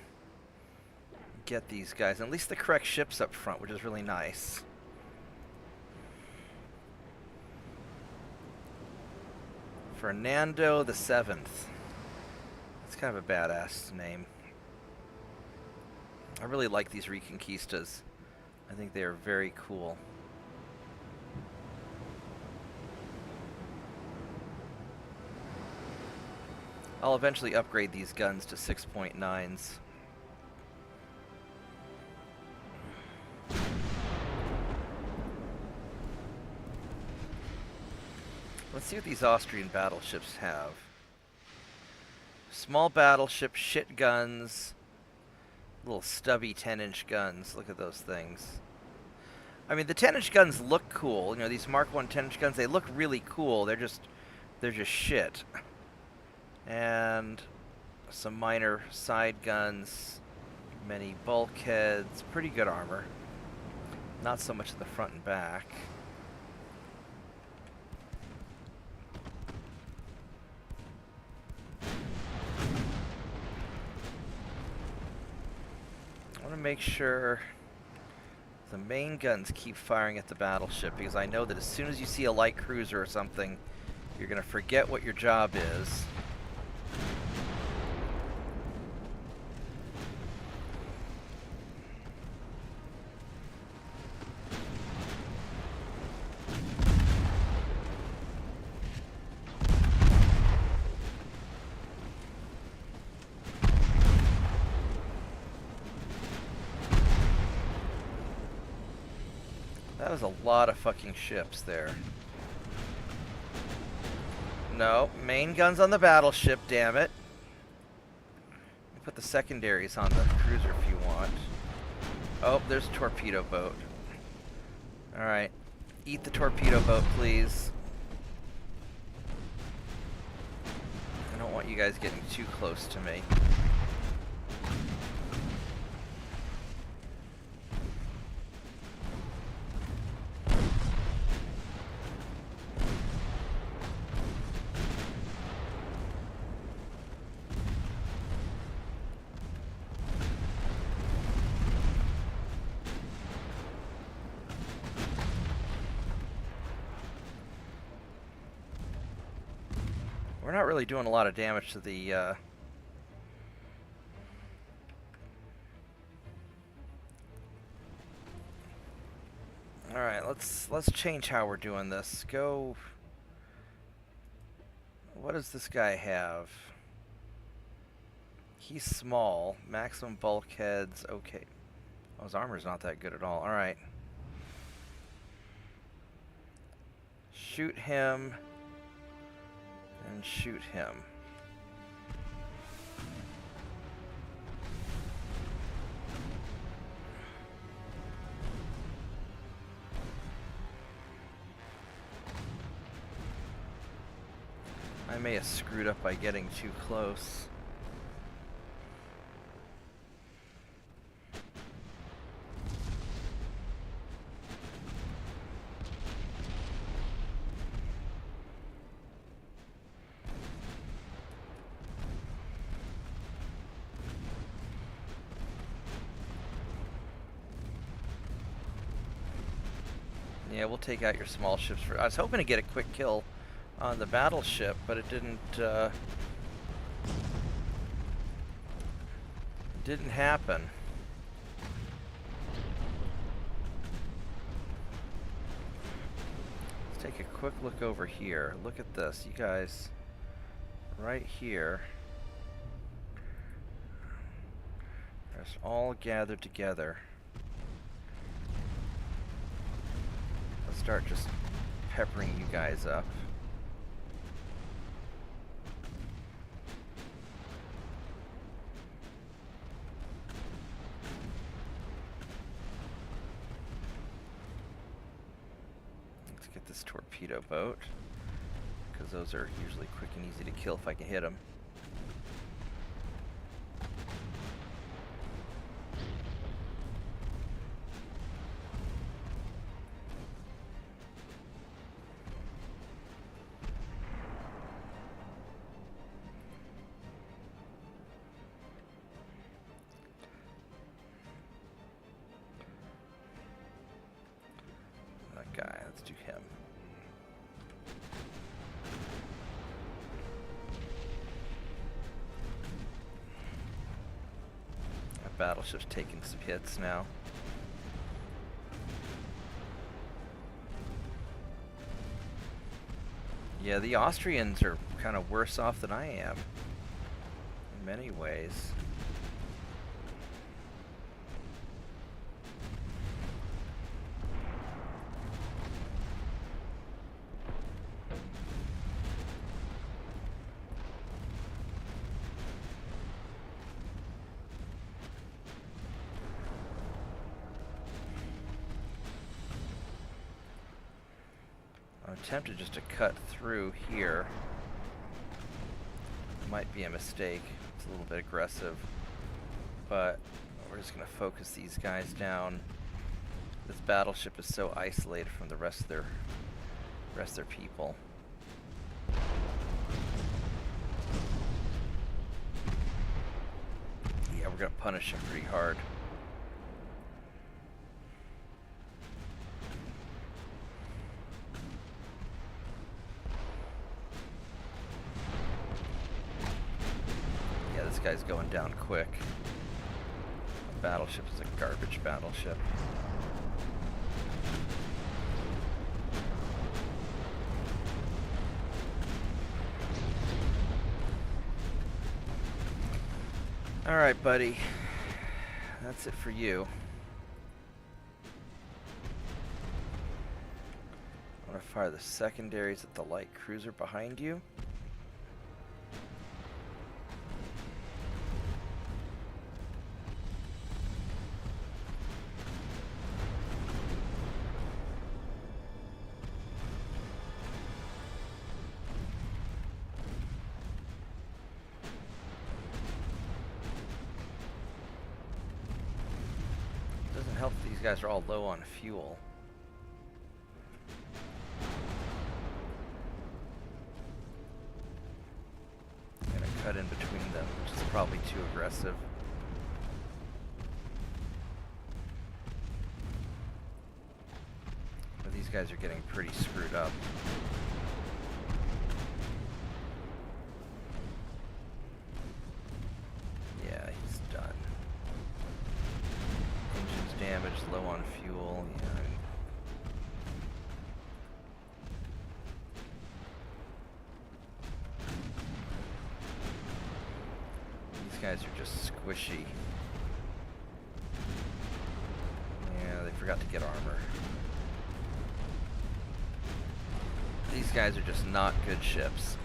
[SPEAKER 1] get these guys. At least the correct ships up front, which is really nice. Fernando the Seventh. That's kind of a badass name. I really like these Reconquistas. I think they are very cool. I'll eventually upgrade these guns to 6.9s. Let's see what these Austrian battleships have. Small battleship, shit guns, little stubby 10-inch guns. Look at those things. I mean, the 10-inch guns look cool. You know, these Mark 1 10-inch guns, they look really cool. They're just shit. And some minor side guns, many bulkheads, pretty good armor. Not so much at the front and back. I want to make sure the main guns keep firing at the battleship, because I know that as soon as you see a light cruiser or something, you're going to forget what your job is. That was a lot of fucking ships there. No, main guns on the battleship, damn it. Put the secondaries on the cruiser if you want. Oh, there's a torpedo boat. Alright. Eat the torpedo boat, please. I don't want you guys getting too close to me. We're not really doing a lot of damage to the Alright, let's change how we're doing this. Go. What does this guy have? He's small. Maximum bulkheads. Okay. Oh, his armor's not that good at all. Alright. Shoot him. And shoot him. I may have screwed up by getting too close. Yeah, we'll take out your small ships for. I was hoping to get a quick kill on the battleship, but it didn't happen. take a quick look over here. Look at this, you guys. Right here. They're just all gathered together. Let's start just peppering you guys up. Let's get this torpedo boat, because those are usually quick and easy to kill if I can hit them. That guy, let's do him. That battleship's taking some hits now. Yeah, the Austrians are kind of worse off than I am in many ways. I'm tempted just to cut through here. Might be a mistake. It's a little bit aggressive, but we're just going to focus these guys down. This battleship is so isolated from the rest of their people. Yeah, we're going to punish them pretty hard. This guy's going down quick. The battleship is a garbage battleship. Alright, buddy. That's it for you. I'm going to fire the secondaries at the light cruiser behind you. Help, these guys are all low on fuel. I'm gonna cut in between them, which is probably too aggressive. But these guys are getting pretty screwed up. Yeah, he's done. Damage, low on fuel. Yeah. These guys are just squishy. Yeah, they forgot to get armor. These guys are just not good ships.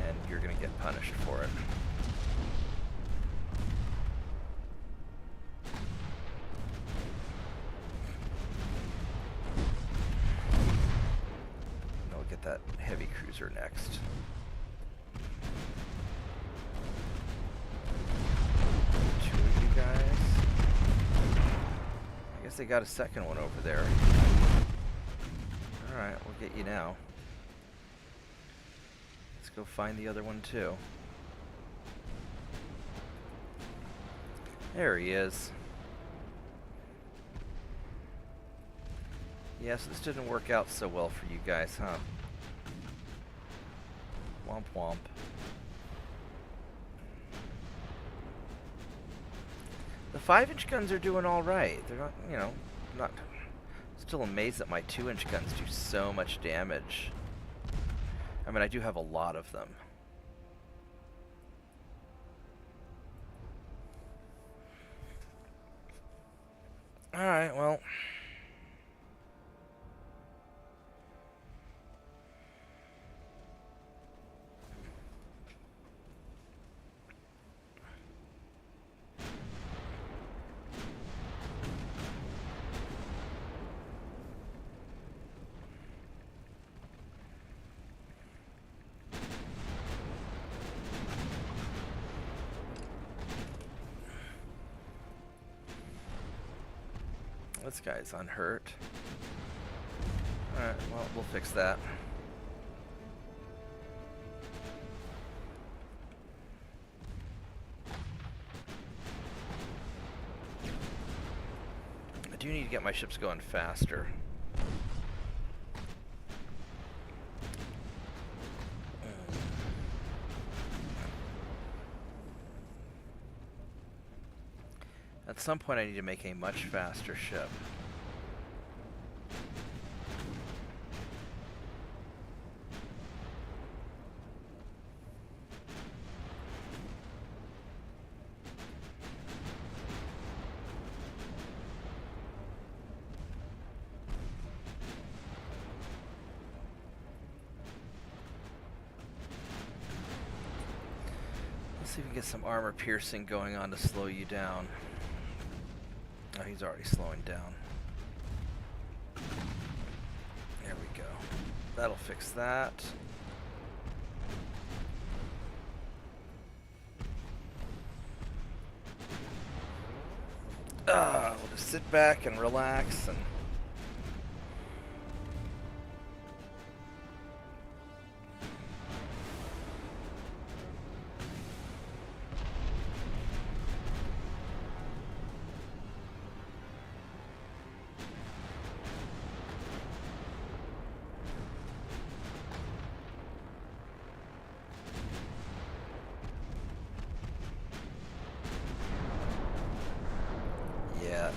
[SPEAKER 1] And you're gonna get punished for it. That heavy cruiser next. Two of you guys. I guess they got a second one over there. Alright, we'll get you now. Let's go find the other one too. There he is. Yes, this didn't work out so well for you guys, huh? Womp womp. The 5-inch guns are doing all right. They're not, you know, not as Still amazed that my 2-inch guns do so much damage. I mean, I do have a lot of them. Alright, well. This guy's unhurt. Alright, well, we'll fix that. I do need to get my ships going faster. At some point I need to make a much faster ship. Let's see if we can get some armor piercing going on to slow you down. Oh, he's already slowing down. There we go. That'll fix that. We'll just sit back and relax and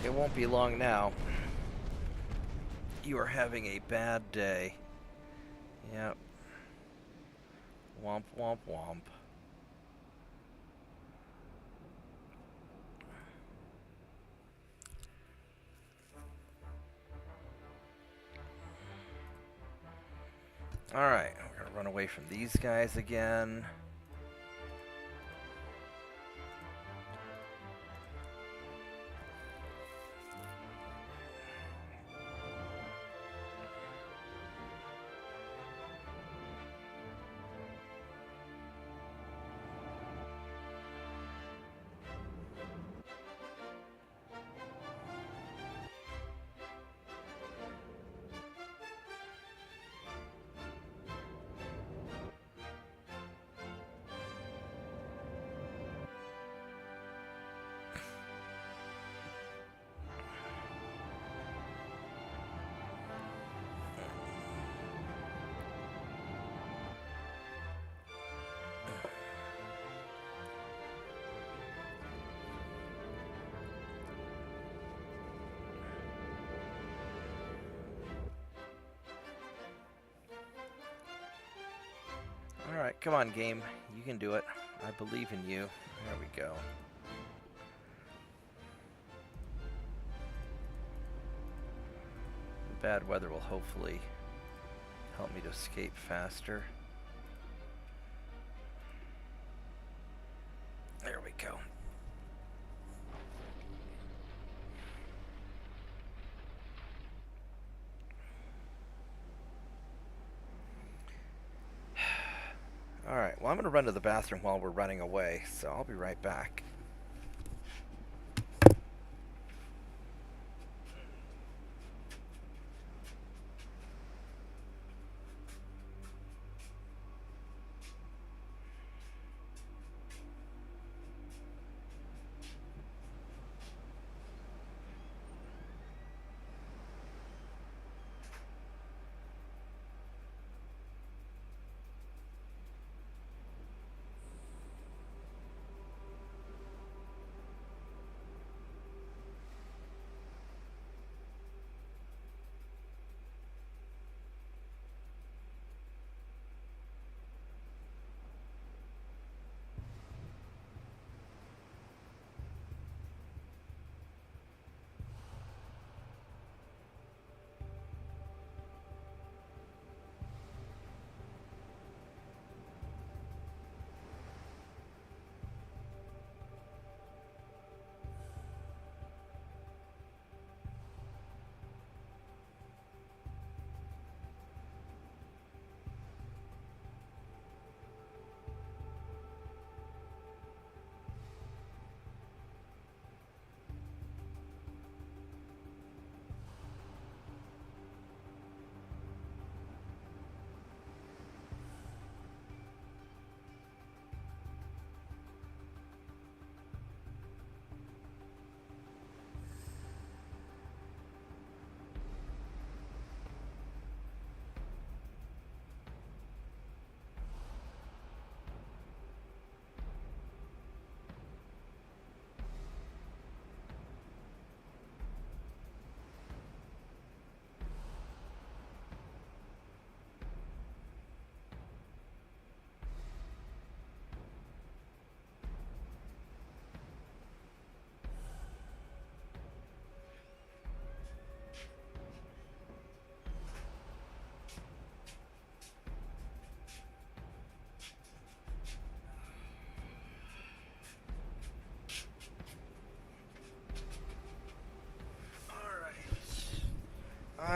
[SPEAKER 1] it won't be long now. You are having a bad day. Yep. Womp, womp, womp. Alright, we're gonna run away from these guys again. Alright, come on, game. You can do it. I believe in you. There we go. The bad weather will hopefully help me to escape faster. There we go. Alright, well, I'm going to run to the bathroom while we're running away, so I'll be right back.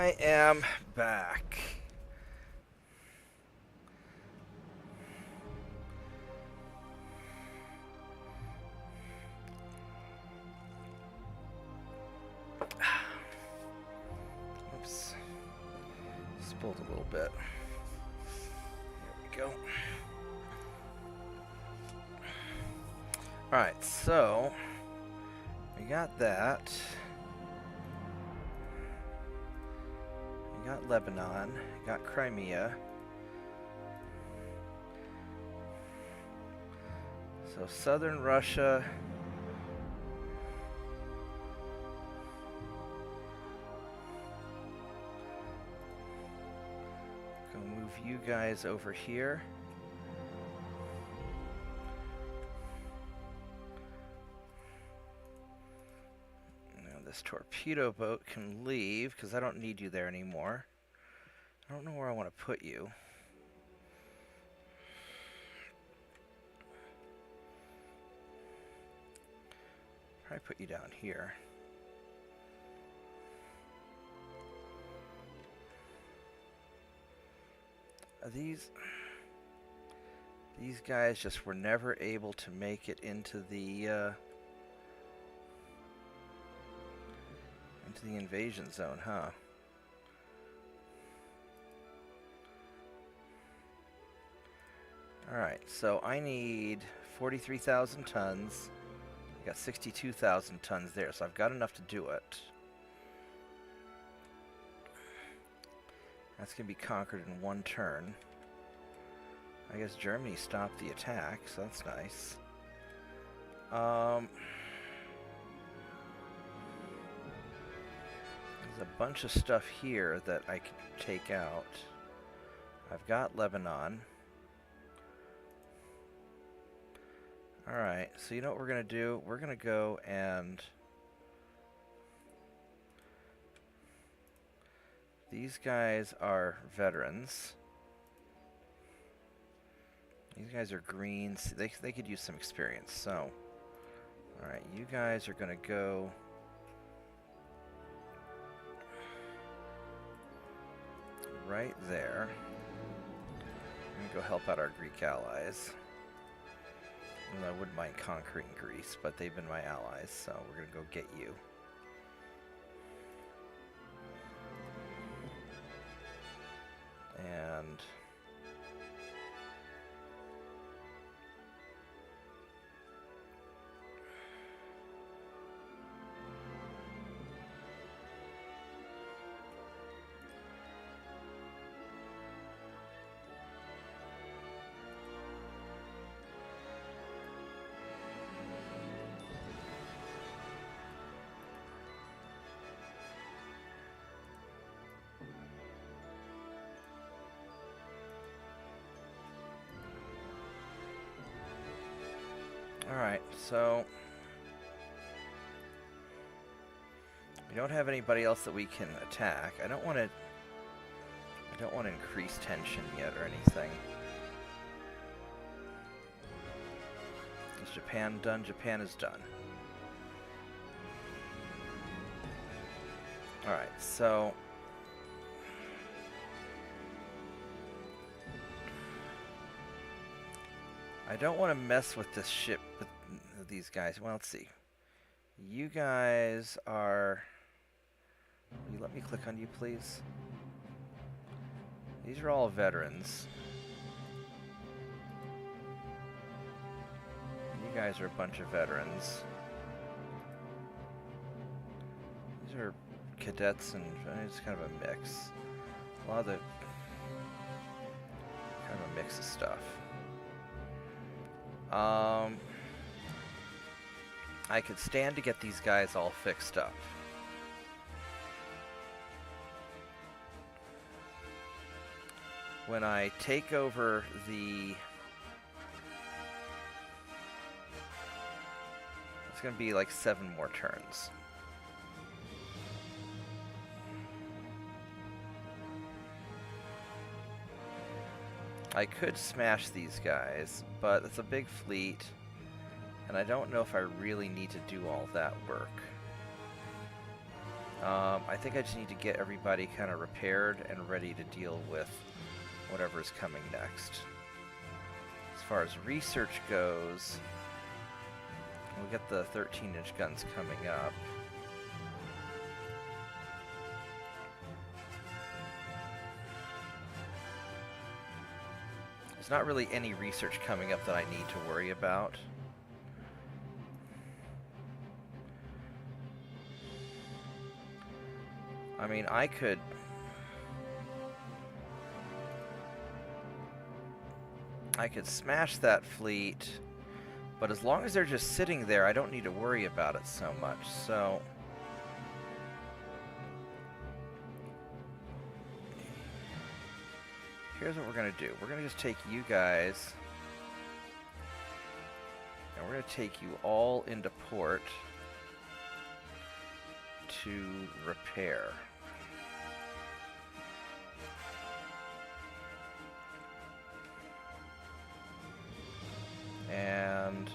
[SPEAKER 1] I am back. Oops. Spilled a little bit. There we go. Alright, so we got that. We got Lebanon, we got Crimea. So southern Russia. Gonna move you guys over here. This torpedo boat can leave because I don't need you there anymore. I don't know where I want to put you. Probably put you down here. These guys just were never able to make it into the invasion zone, huh? Alright, so I need 43,000 tons. I got 62,000 tons there, so I've got enough to do it. That's going to be conquered in one turn. I guess Germany stopped the attack, so that's nice. There's a bunch of stuff here that I can take out. I've got Lebanon. Alright, so you know what we're going to do? We're going to go and... These guys are veterans. These guys are greens. They could use some experience, so... Alright, you guys are going to go... right there. I'm going to go help out our Greek allies. Well, I wouldn't mind conquering Greece, but they've been my allies, so we're going to go get you. And... Alright, so we don't have anybody else that we can attack. I don't want to increase tension yet or anything. Is Japan done? Japan is done. Alright, so I don't want to mess with this ship with these guys. Well, let's see. You guys are... Will you let me click on you, please? These are all veterans. You guys are a bunch of veterans. These are cadets and it's kind of a mix. A lot of the... kind of a mix of stuff. I could stand to get these guys all fixed up. When I take over the... It's going to be like 7 more turns. I could smash these guys, but it's a big fleet, and I don't know if I really need to do all that work. I think I just need to get everybody kind of repaired and ready to deal with whatever is coming next. As far as research goes, we'll get the 13-inch guns coming up. There's not really any research coming up that I need to worry about. I mean, I could smash that fleet, but as long as they're just sitting there, I don't need to worry about it so much. So here's what we're going to do. We're going to just take you guys, and we're going to take you all into port to repair. And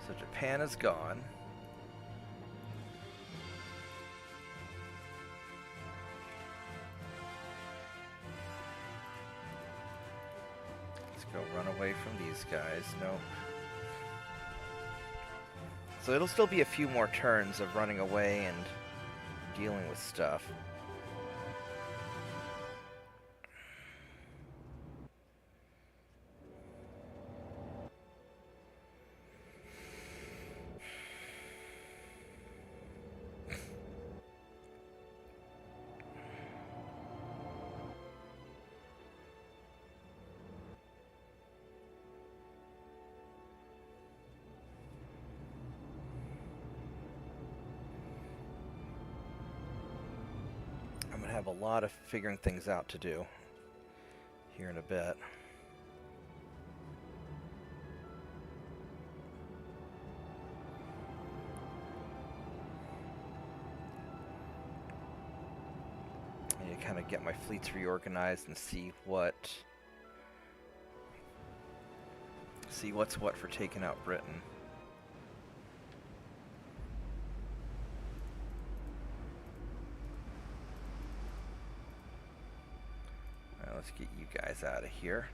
[SPEAKER 1] so Japan is gone. Let's go run away from these guys. Nope. So it'll still be a few more turns of running away and dealing with stuff. Have a lot of figuring things out to do here in a bit. I need to kind of get my fleets reorganized and see what's what for taking out Britain. Let's get you guys out of here.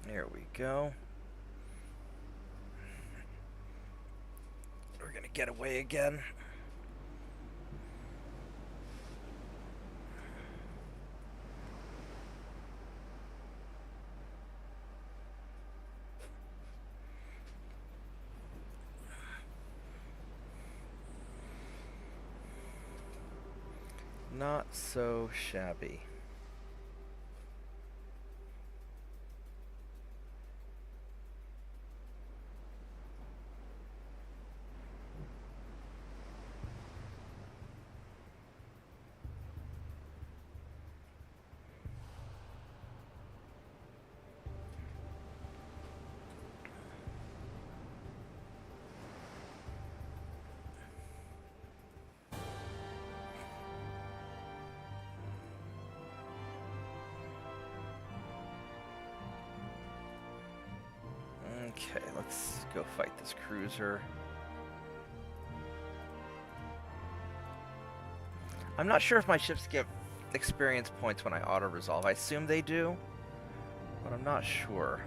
[SPEAKER 1] There we go. Get away again. Not so shabby. Okay, let's go fight this cruiser. I'm not sure if my ships get experience points when I auto-resolve. I assume they do, but I'm not sure.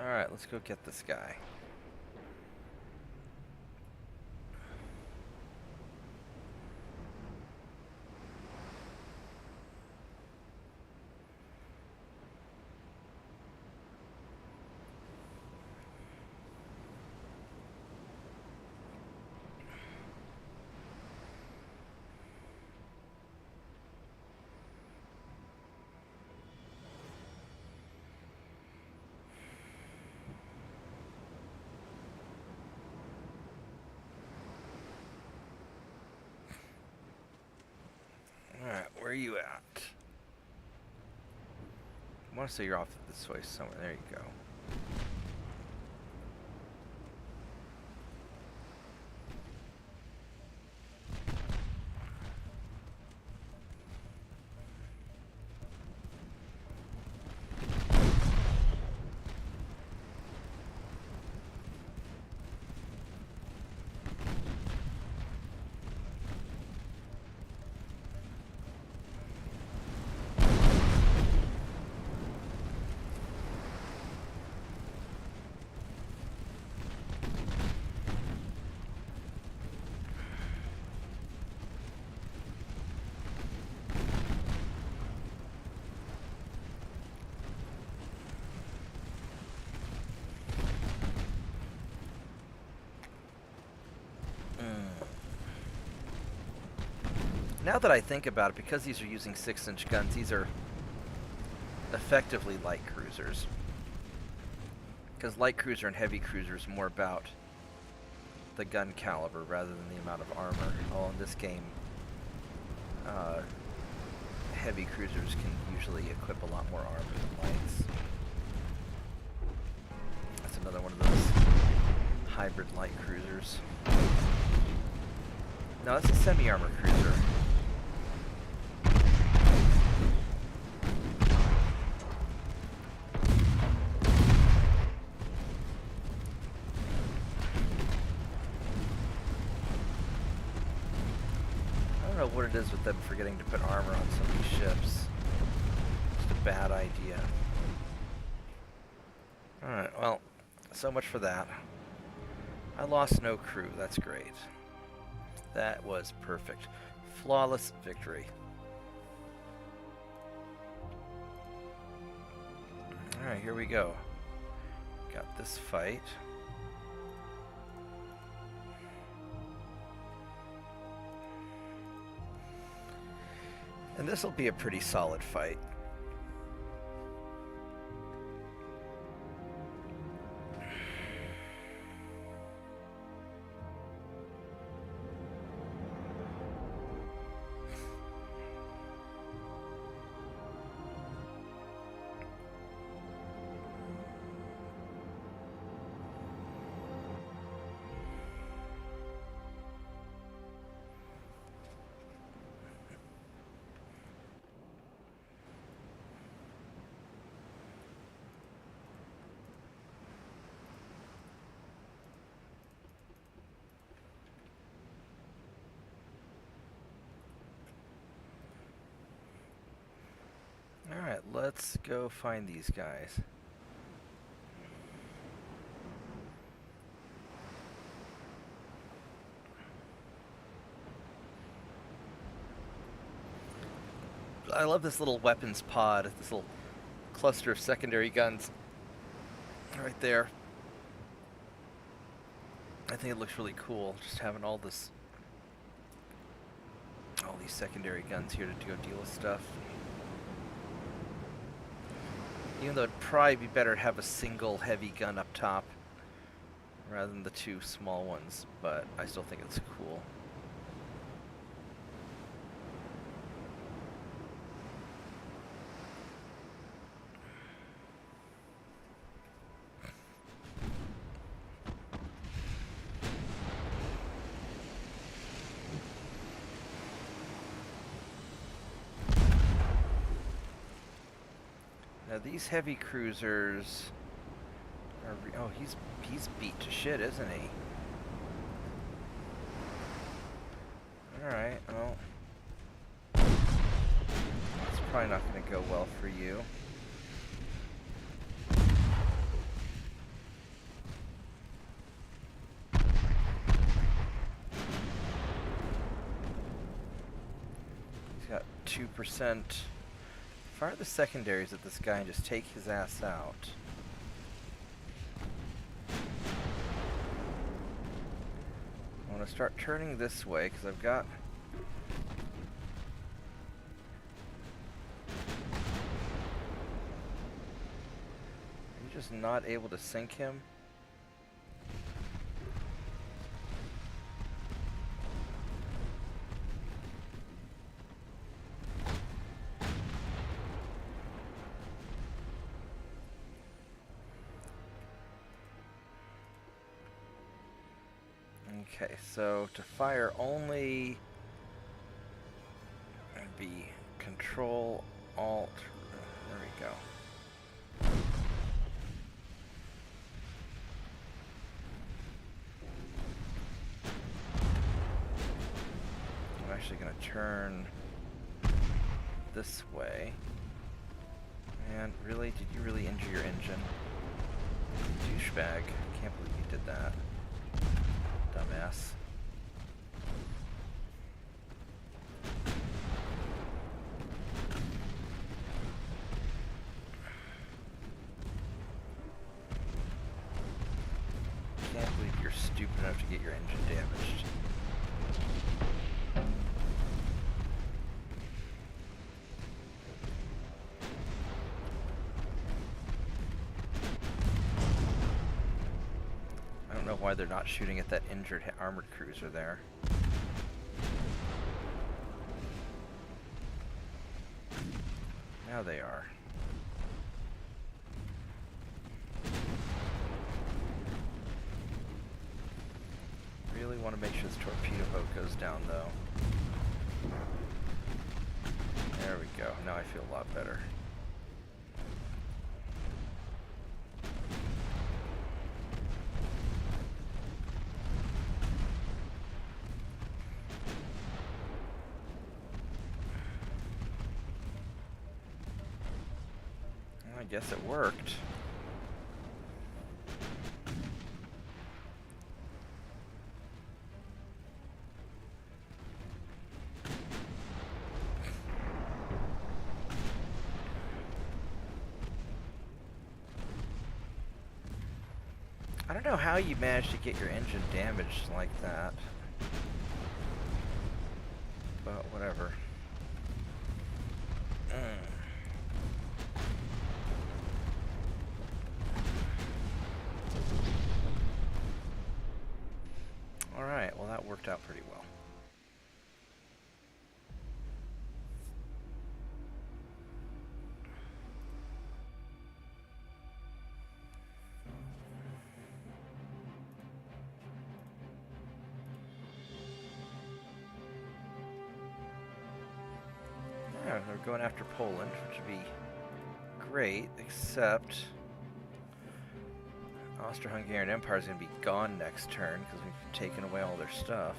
[SPEAKER 1] Alright, let's go get this guy. Alright, where are you at? I want to say you're off this way somewhere. There you go. Now that I think about it, because these are using 6-inch guns, these are effectively light cruisers. Because light cruiser and heavy cruiser is more about the gun caliber rather than the amount of armor. Well, in this game, heavy cruisers can usually equip a lot more armor than lights. That's another one of those hybrid light cruisers. No, that's a semi-armor cruiser. I don't know what it is with them forgetting to put armor on some of these ships. Just a bad idea. Alright, well, so much for that. I lost no crew, that's great. That was perfect. Flawless victory. Alright, here we go. Got this fight. And this will be a pretty solid fight. Alright, let's go find these guys. I love this little weapons pod, this little cluster of secondary guns right there. I think it looks really cool, just having all these secondary guns here to go deal with stuff. Even though it'd probably be better to have a single heavy gun up top rather than the two small ones, but I still think it's cool. Now these heavy cruisers are oh, he's beat to shit, isn't he? Alright, well, it's probably not going to go well for you. 2%. Fire the secondaries at this guy and just take his ass out. I want to start turning this way because I've got... Are you just not able to sink him? Okay, so to fire only, it'd be Control, Alt, there we go. I'm actually going to turn this way. Man, really? Did you really injure your engine? Douchebag. Can't believe you did that. Dumbass. Can't believe you're stupid enough to get your engine damaged. Why they're not shooting at that injured armored cruiser there. Now they are. Really want to make sure this torpedo boat goes down though. There we go. Now I feel a lot better. I guess it worked. I don't know how you managed to get your engine damaged like that. But whatever. Alright, well that worked out pretty well. Yeah, they're going after Poland, which would be great, except Austro-Hungarian Empire is going to be gone next turn because we've taken away all their stuff.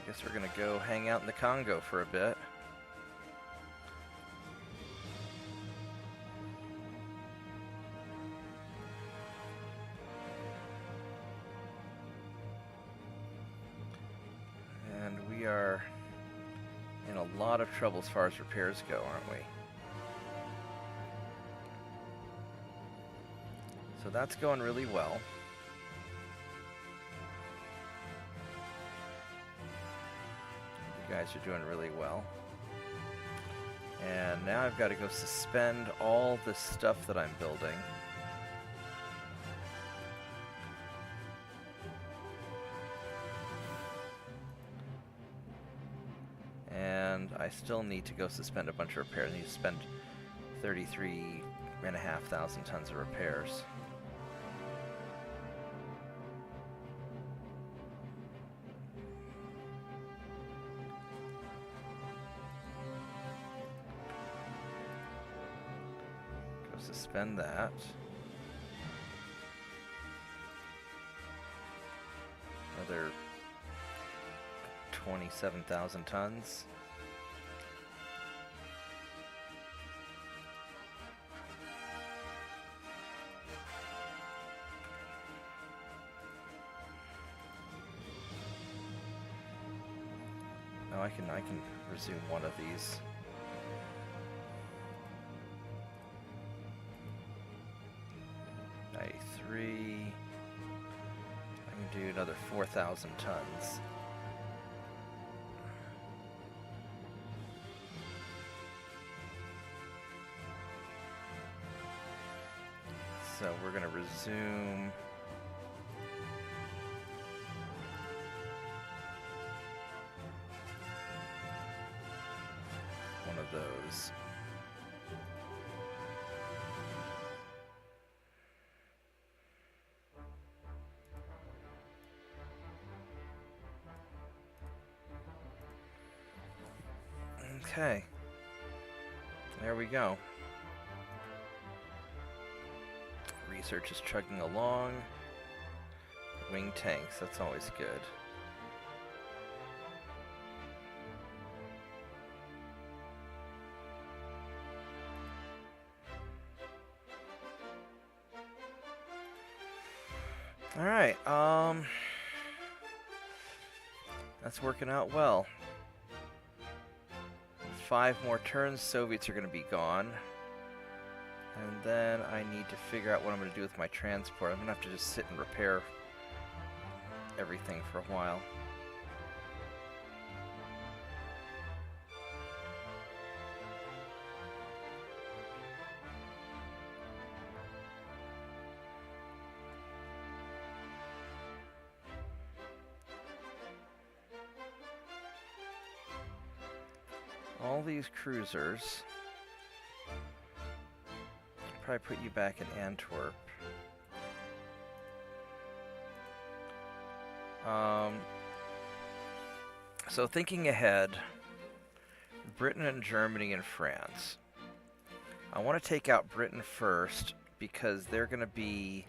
[SPEAKER 1] I guess we're going to go hang out in the Congo for a bit. We are in a lot of trouble as far as repairs go, aren't we? So that's going really well. You guys are doing really well. And now I've got to go suspend all the stuff that I'm building. I still need to go suspend a bunch of repairs. I need to spend 33,500 tons of repairs. Go suspend that. Another 27,000 tons. No, I can resume one of these. Three. I can do another 4,000 tons. So we're going to resume. One of those. Okay, there we go. Research is chugging along. Wing tanks, that's always good. Alright, that's working out well. 5 more turns, Soviets are going to be gone. And then I need to figure out what I'm going to do with my transport. I'm going to have to just sit and repair everything for a while. All these cruisers. Probably put you back in Antwerp. So thinking ahead, Britain and Germany and France. I want to take out Britain first because they're going to be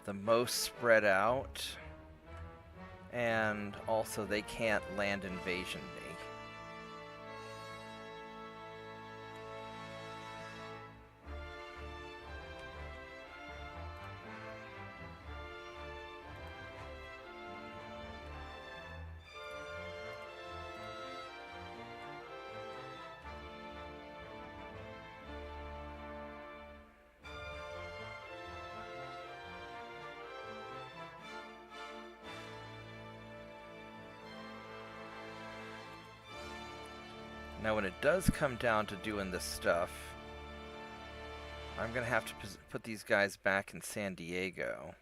[SPEAKER 1] the most spread out, and also they can't land invasion me. Now when it does come down to doing this stuff, I'm going to have to put these guys back in San Diego.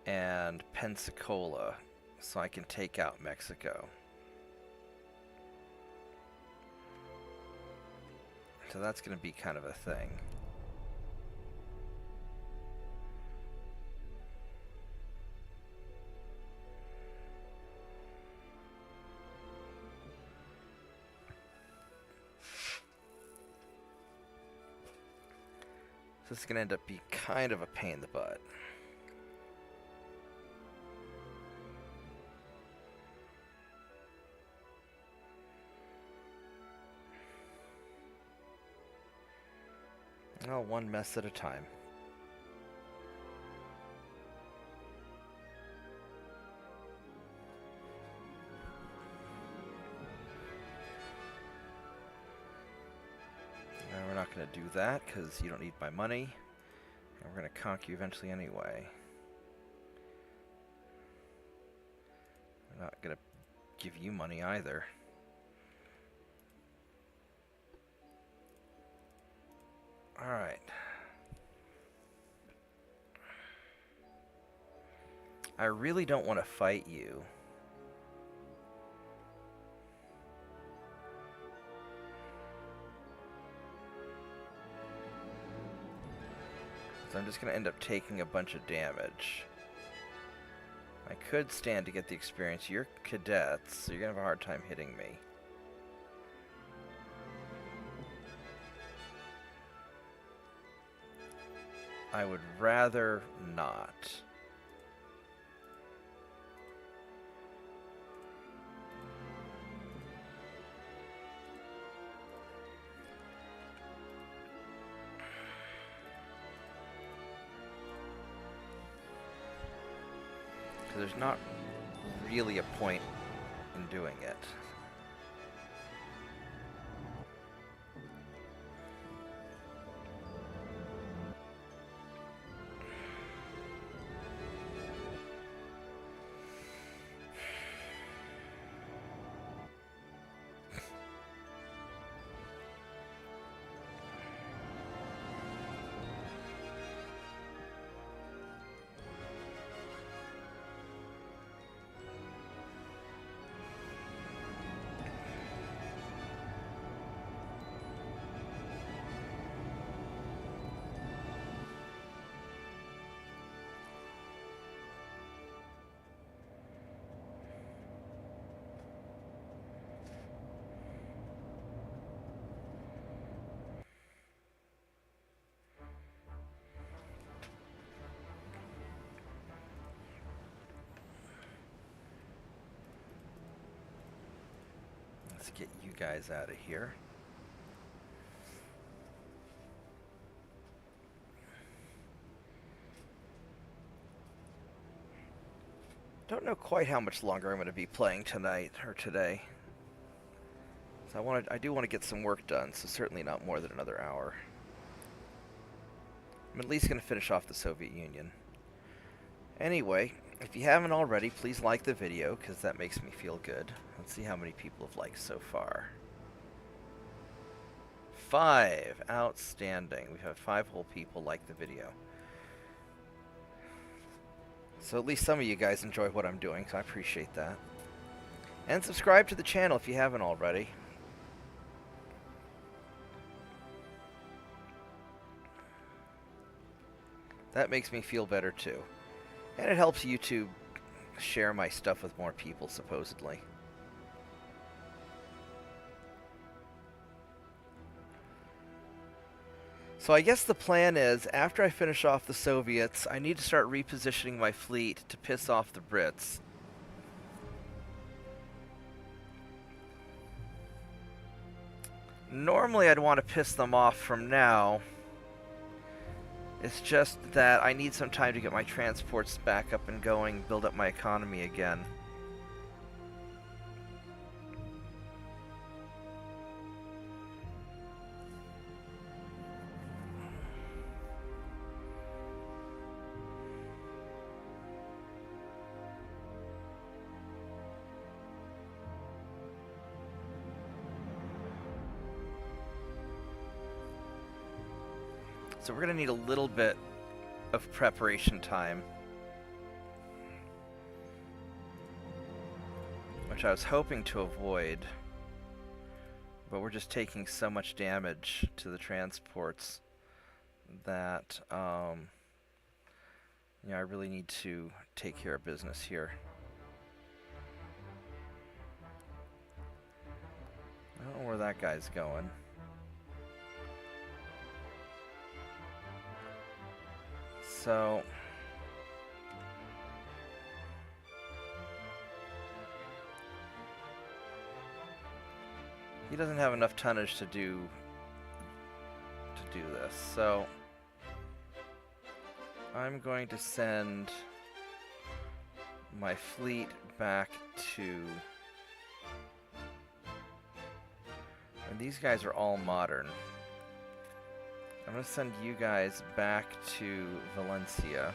[SPEAKER 1] And Pensacola, so I can take out Mexico. So that's going to be kind of a thing. This is going to end up being kind of a pain in the butt. Oh, one mess at a time. We're not going to do that because you don't need my money. And we're going to conk you eventually anyway. We're not going to give you money either. Alright. I really don't want to fight you. So I'm just going to end up taking a bunch of damage. I could stand to get the experience. You're cadets, so you're going to have a hard time hitting me. I would rather not. there's not really a point in doing it. Let's get you guys out of here. Don't know quite how much longer I'm going to be playing tonight or today. So I do want to get some work done, so certainly not more than another hour. I'm at least going to finish off the Soviet Union. Anyway, if you haven't already, please like the video, because that makes me feel good. Let's see how many people have liked so far. 5. Outstanding. We've had 5 whole people like the video. So at least some of you guys enjoy what I'm doing, so I appreciate that. And subscribe to the channel if you haven't already. That makes me feel better too. And it helps YouTube share my stuff with more people, supposedly. So I guess the plan is, after I finish off the Soviets, I need to start repositioning my fleet to piss off the Brits. Normally I'd want to piss them off from now. It's just that I need some time to get my transports back up and going, build up my economy again. So we're going to need a little bit of preparation time, which I was hoping to avoid, but we're just taking so much damage to the transports that I really need to take care of business here. I don't know where that guy's going. So he doesn't have enough tonnage to do this. So I'm going to send my fleet back to, and these guys are all modern. I'm going to send you guys back to Valencia.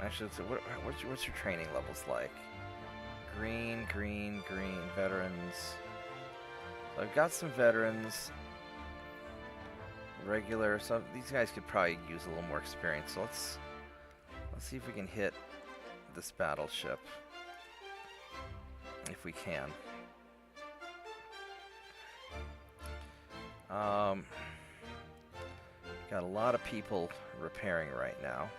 [SPEAKER 1] Actually, so what's your training levels like? Green, green, green, veterans. So I've got some veterans. Regular, so these guys could probably use a little more experience. So let's see if we can hit this battleship. If we can. Got a lot of people repairing right now.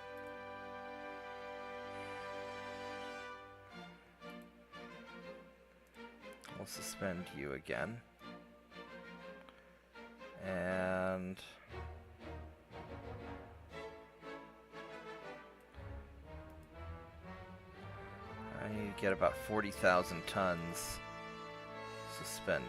[SPEAKER 1] We'll suspend you again. And I need to get about 40,000 tons suspended.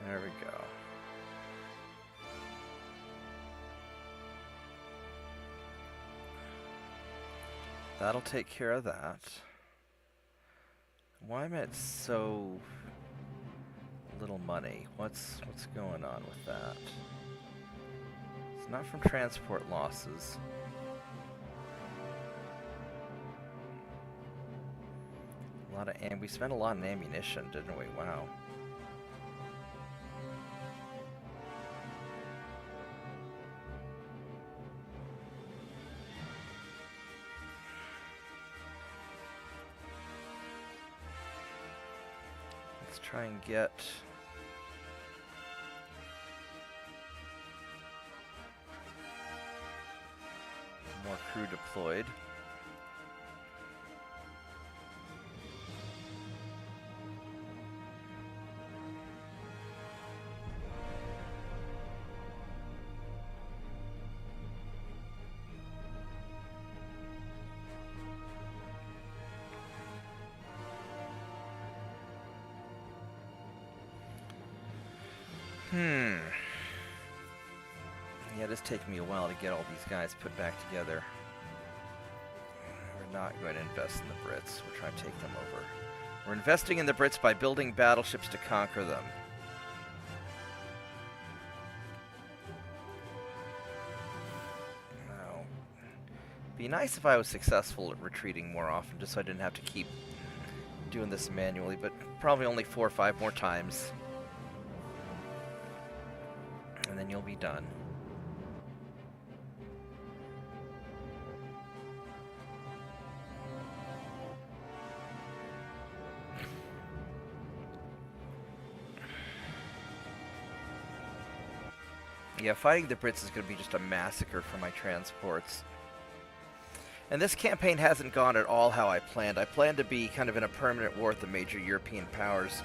[SPEAKER 1] There we go. That'll take care of that. Why am I at so little money? What's going on with that? It's not from transport losses. We spent a lot on ammunition, didn't we? Wow. Let's try and get more crew deployed. Yeah, it is taking me a while to get all these guys put back together. We're not going to invest in the Brits. We're trying to take them over. We're investing in the Brits by building battleships to conquer them. Now, be nice if I was successful at retreating more often, just so I didn't have to keep doing this manually, but probably only 4 or 5 more times. And then you'll be done. Yeah, fighting the Brits is going to be just a massacre for my transports. And this campaign hasn't gone at all how I planned. I planned to be kind of in a permanent war with the major European powers,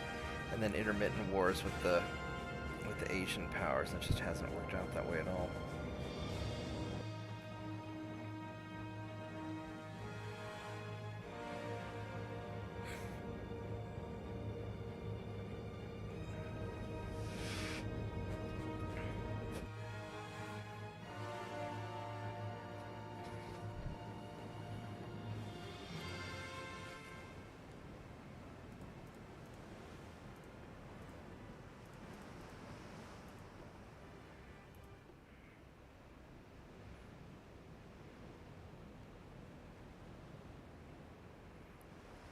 [SPEAKER 1] and then intermittent wars with the Asian powers. It just hasn't worked out that way at all.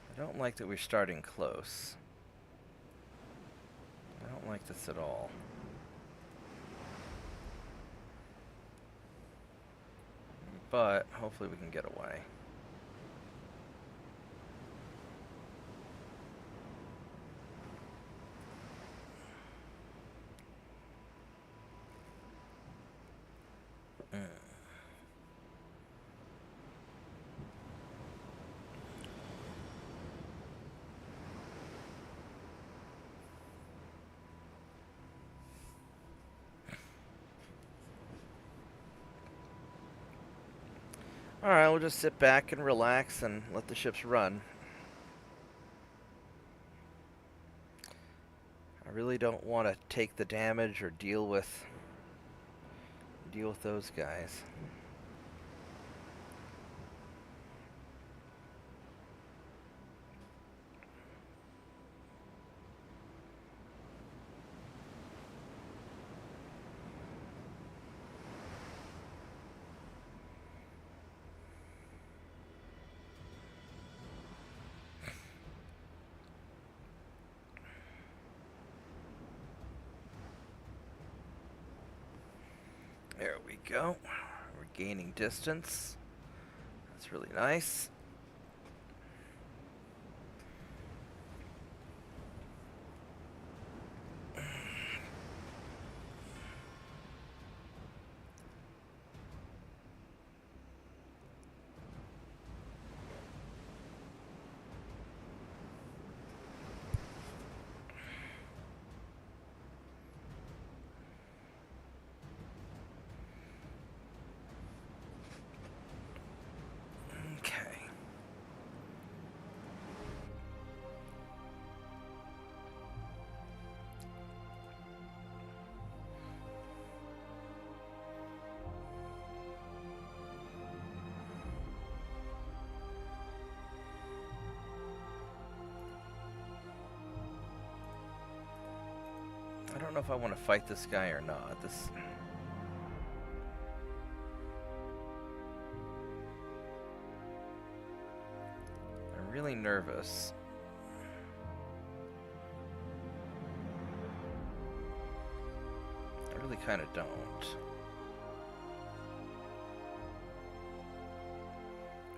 [SPEAKER 1] I don't like that we're starting close. I don't like this at all. But hopefully we can get away. Alright, we'll just sit back and relax and let the ships run. I really don't want to take the damage or deal with those guys. There we go. We're gaining distance. That's really nice. Okay. know if I want to fight this guy or not. I'm really nervous. I really kind of don't.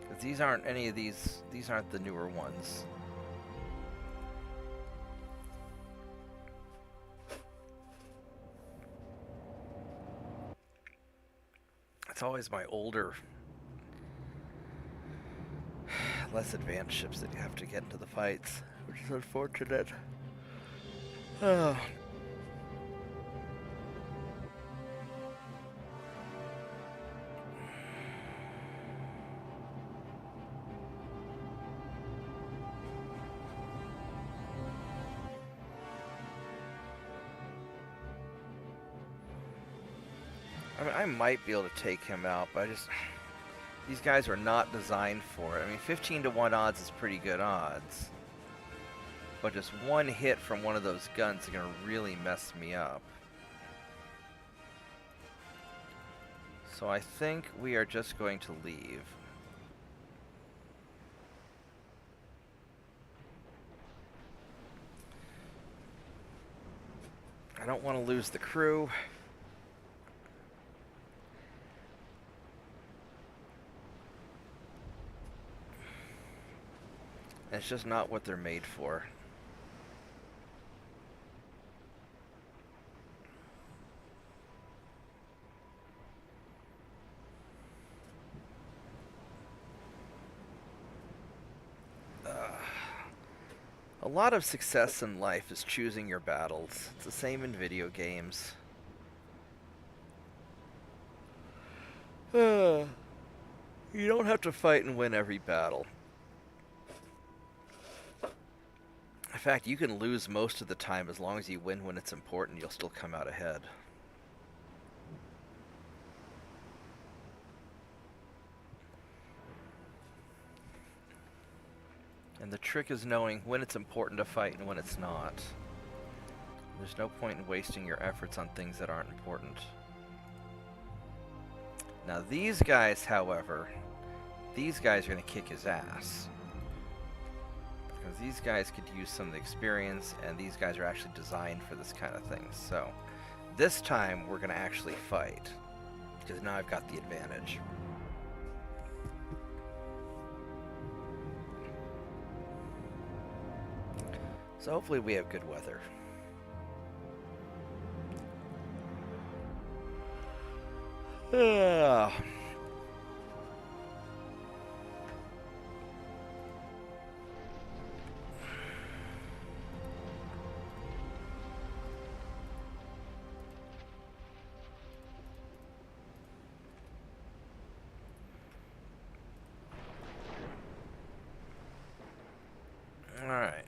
[SPEAKER 1] Because these aren't any of these aren't the newer ones. It's always my older, less advanced ships that you have to get into the fights, which is unfortunate. Oh. I mean, I might be able to take him out, but these guys are not designed for it. I mean, 15 to 1 odds is pretty good odds. But just one hit from one of those guns is going to really mess me up. So I think we are just going to leave. I don't want to lose the crew. It's just not what they're made for. A lot of success in life is choosing your battles. It's the same in video games. You don't have to fight and win every battle. In fact, you can lose most of the time. As long as you win when it's important, you'll still come out ahead. And the trick is knowing when it's important to fight and when it's not. There's no point in wasting your efforts on things that aren't important. Now these guys, however, these guys are going to kick his ass. Because these guys could use some of the experience, and these guys are actually designed for this kind of thing. So this time we're going to actually fight, because now I've got the advantage. So hopefully we have good weather. Alright.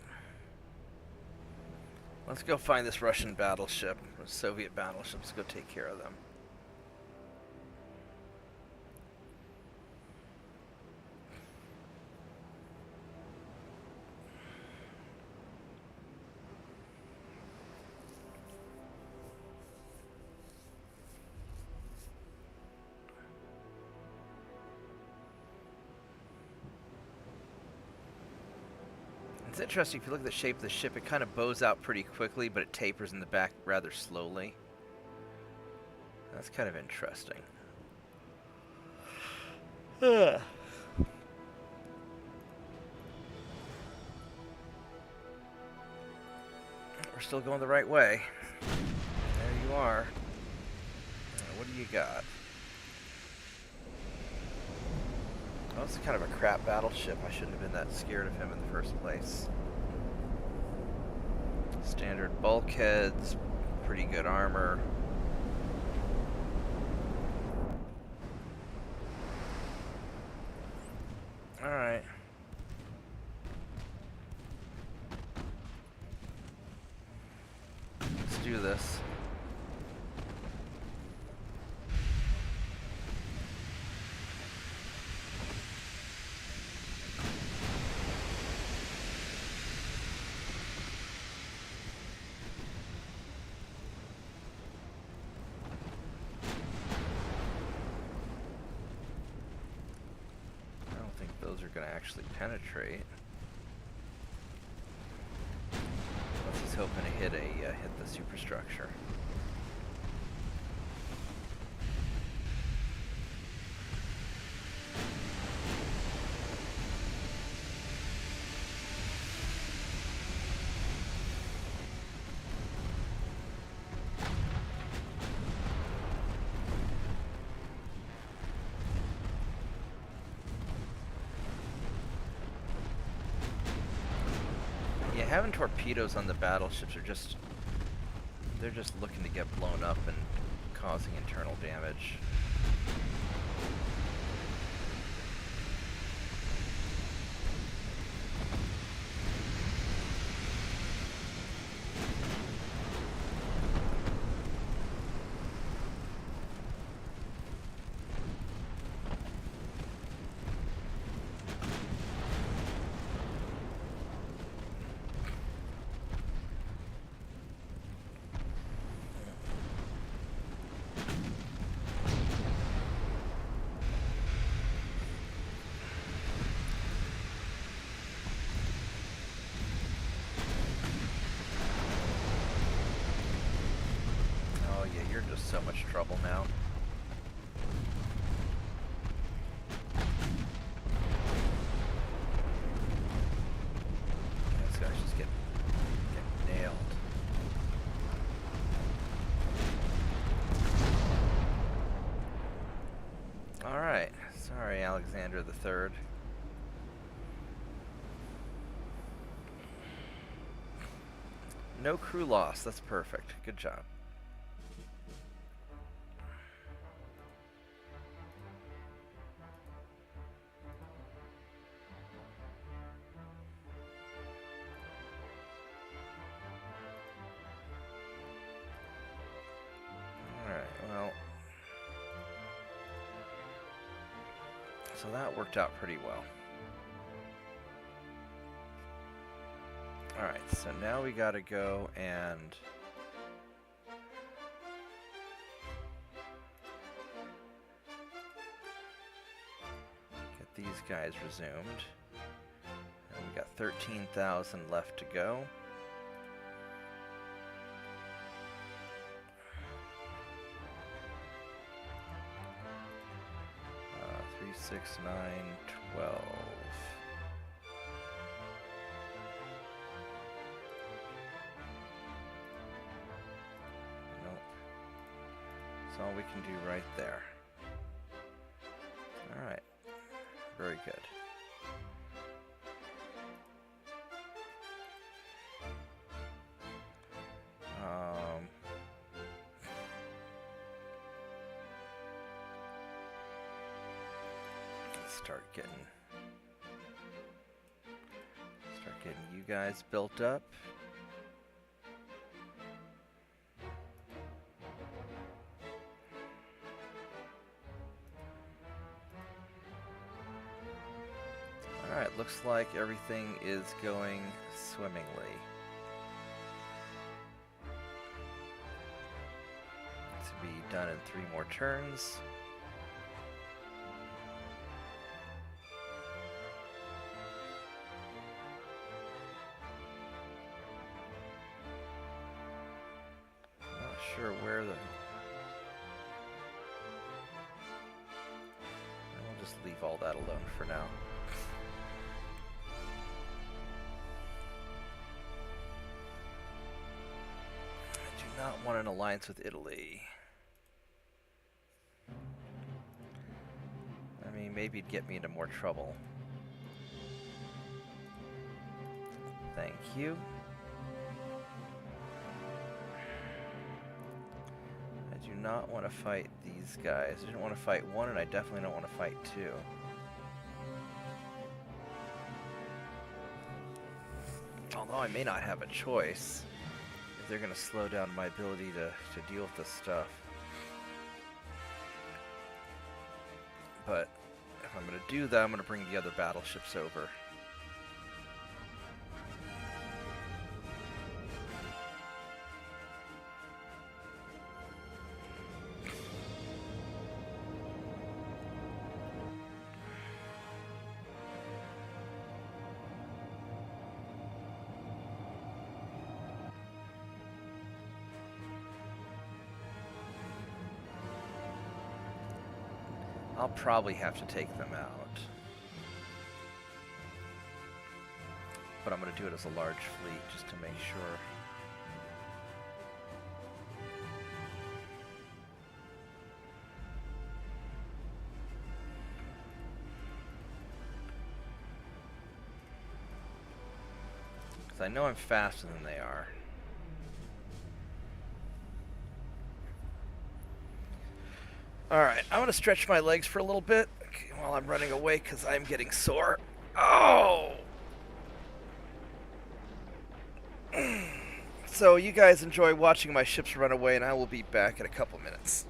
[SPEAKER 1] Let's go find this Russian battleship, or Soviet battleship. Let's go take care of them. It's interesting, if you look at the shape of the ship, it kind of bows out pretty quickly, but it tapers in the back rather slowly. That's kind of interesting. We're still going the right way. There you are. What do you got? Oh, it's kind of a crap battleship. I shouldn't have been that scared of him in the first place. Standard bulkheads, pretty good armor. Alright. Let's do this. going to actually penetrate. Unless he's hoping to hit the superstructure. Having torpedoes on the battleships they're just looking to get blown up and causing internal damage. So much trouble now. These guys just get nailed. All right. Sorry, Alexander the Third. No crew loss. That's perfect. Good job. So that worked out pretty well. Alright, so now we gotta go and get these guys resumed. And we got 13,000 left to go. 6, 9, 12. Nope. That's all we can do right there. Alright. Very good. Start getting you guys built up. All right, looks like everything is going swimmingly. To be done in 3 more turns. Sure where the... We'll just leave all that alone for now. I do not want an alliance with Italy. I mean, maybe it'd get me into more trouble. Thank you. I do not want to fight these guys. I didn't want to fight 1, and I definitely don't want to fight 2. Although I may not have a choice if they're going to slow down my ability to deal with this stuff. But if I'm going to do that, I'm going to bring the other battleships over. I'll probably have to take them out. But I'm going to do it as a large fleet just to make sure. Because I know I'm faster than they are. Alright, I'm going to stretch my legs for a little bit while I'm running away because I'm getting sore. Oh! So you guys enjoy watching my ships run away, and I will be back in a couple minutes.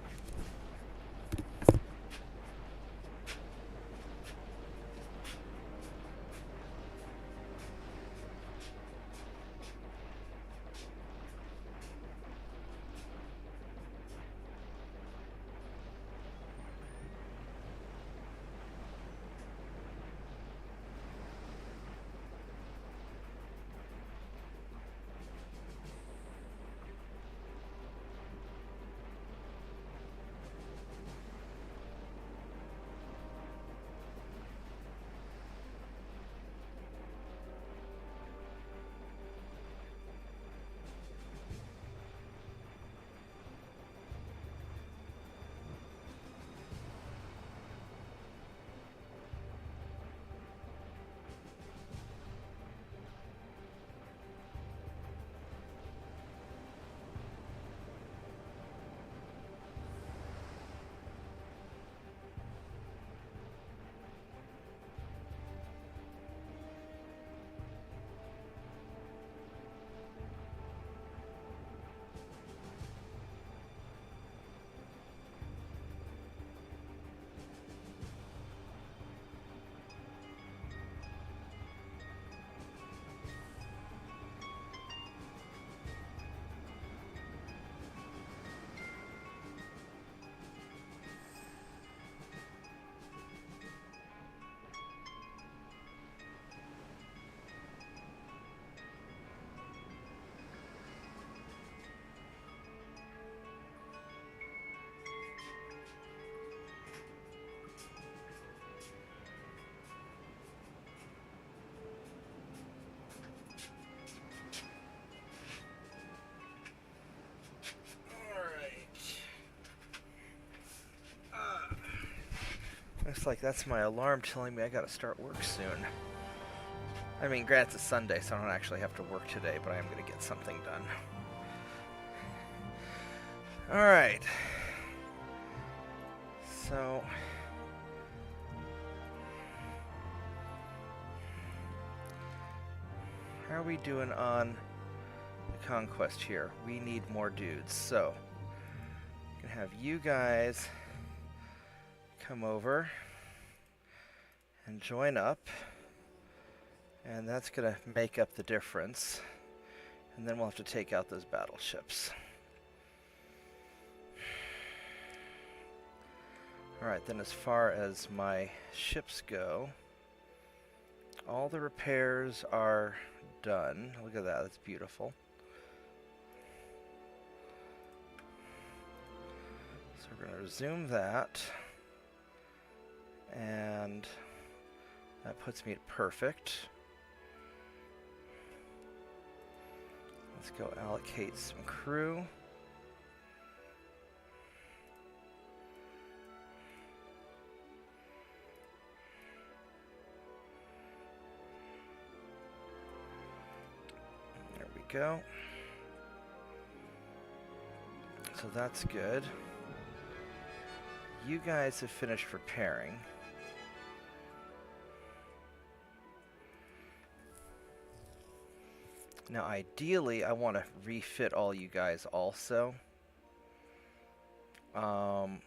[SPEAKER 1] Looks like that's my alarm telling me I gotta start work soon. I mean, granted, it's Sunday, so I don't actually have to work today, but I am gonna get something done. Alright. So... how are we doing on the conquest here? We need more dudes, so... I'm gonna have you guys... come over and join up, and that's gonna make up the difference, and then we'll have to take out those battleships. Alright, then as far as my ships go, all the repairs are done. Look at that, that's beautiful. So we're gonna resume that. And that puts me at perfect. Let's go allocate some crew. There we go. So that's good. You guys have finished repairing. Now, ideally, I want to refit all you guys also. I'm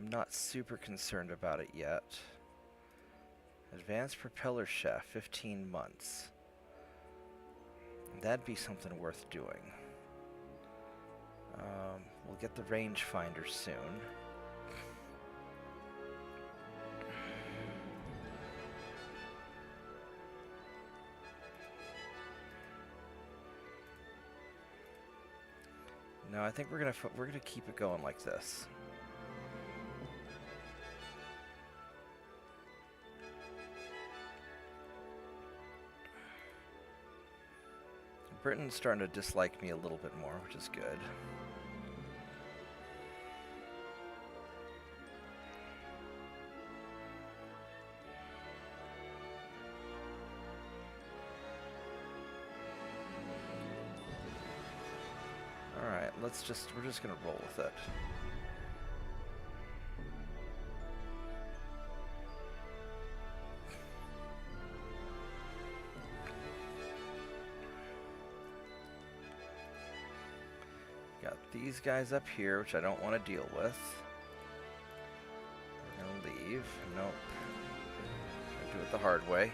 [SPEAKER 1] not super concerned about it yet. Advanced propeller shaft, 15 months. That'd be something worth doing. We'll get the rangefinder soon. No, I think we're gonna keep it going like this. Britain's starting to dislike me a little bit more, which is good. Alright, we're just gonna roll with it. Got these guys up here, which I don't want to deal with. We're gonna leave. Nope. Gonna do it the hard way.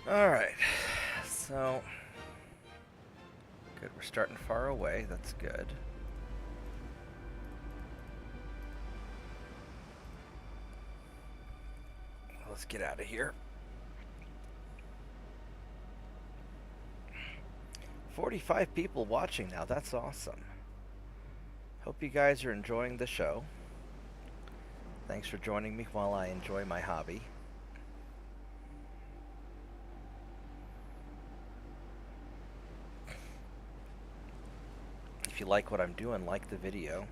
[SPEAKER 1] Alright, so good, we're starting far away, that's good. Let's get out of here. 45 people watching now, that's awesome. Hope you guys are enjoying the show. Thanks for joining me while I enjoy my hobby. If you like what I'm doing, like the video,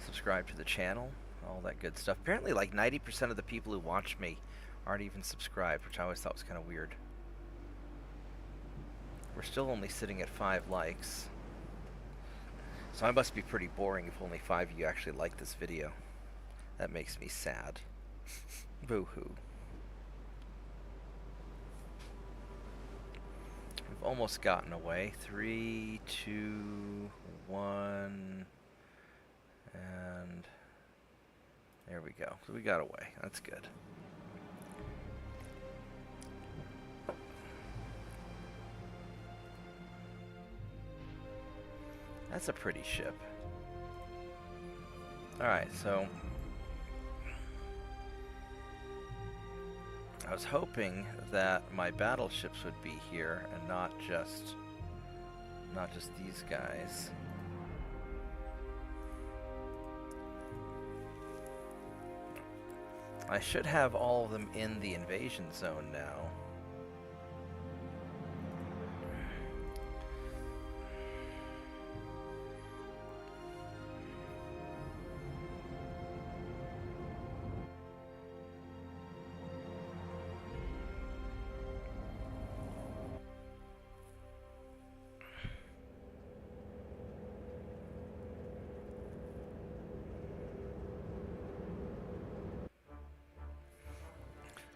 [SPEAKER 1] subscribe to the channel, all that good stuff. Apparently like 90% of the people who watch me aren't even subscribed, which I always thought was kind of weird. We're still only sitting at 5 likes. So I must be pretty boring if only 5 of you actually like this video. That makes me sad. Boo-hoo. We've almost gotten away. 3, 2, 1, and there we go. So we got away. That's good. That's a pretty ship. Alright, so I was hoping that my battleships would be here and not just these guys. I should have all of them in the invasion zone now.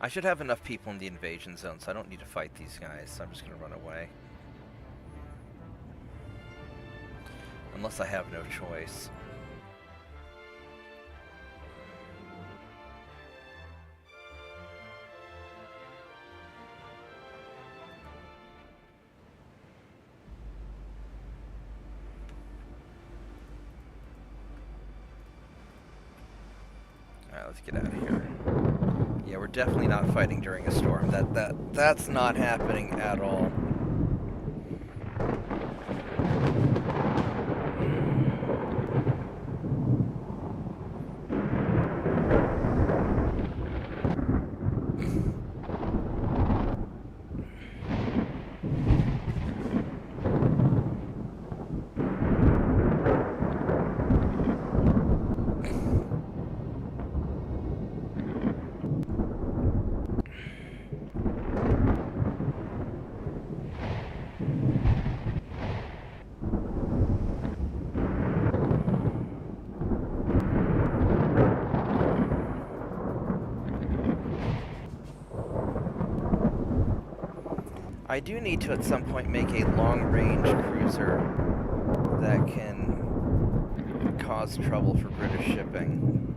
[SPEAKER 1] I should have enough people in the invasion zone, so I don't need to fight these guys, so I'm just going to run away. Unless I have no choice. Alright, let's get out of here. Yeah, we're definitely not fighting during a storm. That's not happening at all. I do need to at some point make a long-range cruiser that can cause trouble for British shipping.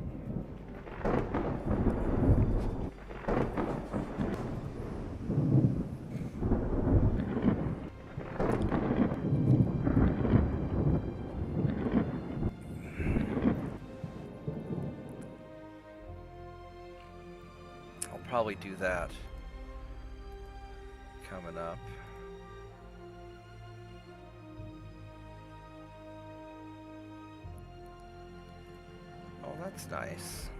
[SPEAKER 1] I'll probably do that coming up. Oh, that's nice.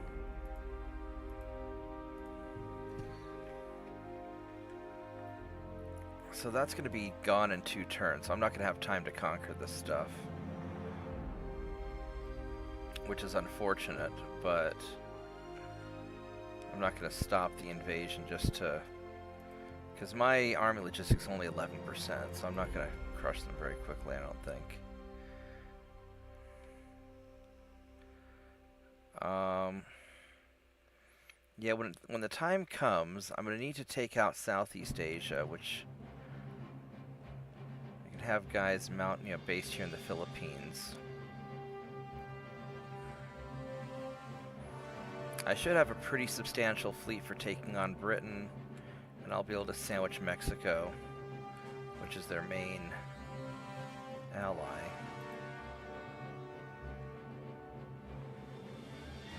[SPEAKER 1] So that's going to be gone in 2 turns. So I'm not going to have time to conquer this stuff. Which is unfortunate, but I'm not going to stop the invasion just to... Because my army logistics is only 11%, so I'm not going to crush them very quickly, I don't think. Yeah, when the time comes, I'm going to need to take out Southeast Asia, which I can have guys mount me a base here in the Philippines. I should have a pretty substantial fleet for taking on Britain, and I'll be able to sandwich Mexico, which is their main ally.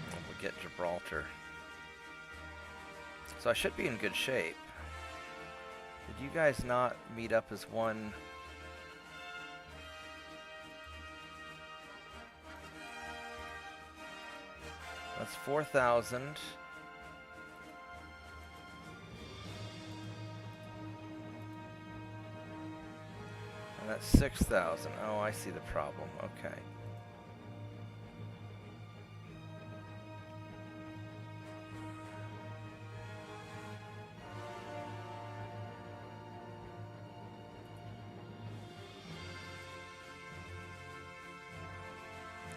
[SPEAKER 1] And we'll get Gibraltar. So I should be in good shape. Did you guys not meet up as one? That's 4,000. And that's 6,000. Oh, I see the problem. Okay.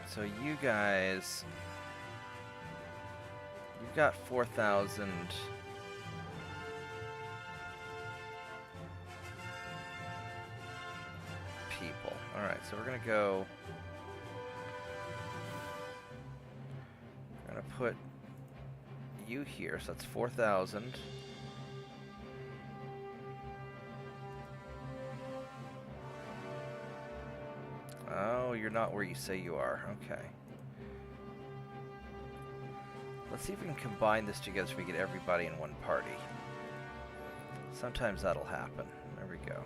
[SPEAKER 1] So you guys, you've got 4,000 people. All right, so we're gonna go. We're gonna put you here, so that's 4,000. Oh, you're not where you say you are. Okay. Let's see if we can combine this together so we get everybody in one party. Sometimes that'll happen. There we go.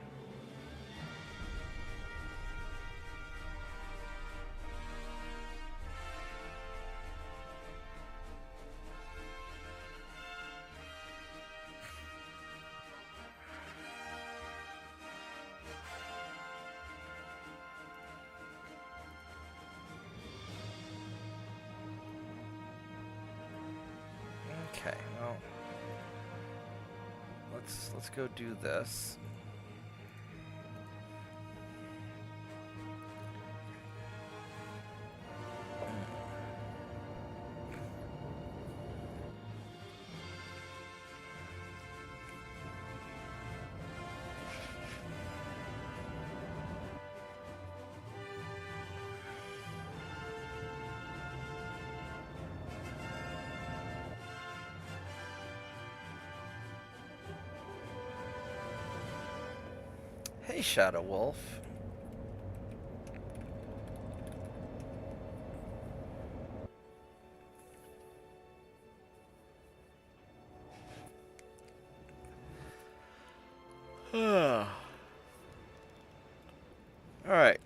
[SPEAKER 1] Okay, well, let's go do this. Hey, Shadow Wolf. All right.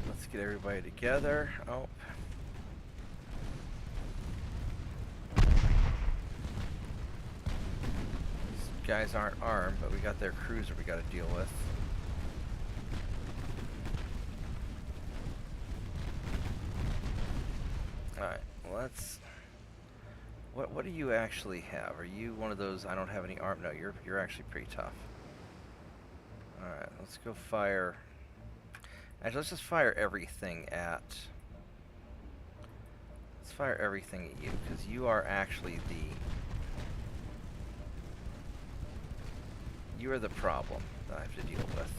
[SPEAKER 1] Let's get everybody together. Oh. These guys aren't armed, but we got their cruiser we got to deal with. Alright, let's... What do you actually have? Are you one of those, I don't have any arm? No, you're actually pretty tough. Alright, let's go fire... Actually, let's just fire everything at... Let's fire everything at you, because you are actually the... You are the problem that I have to deal with.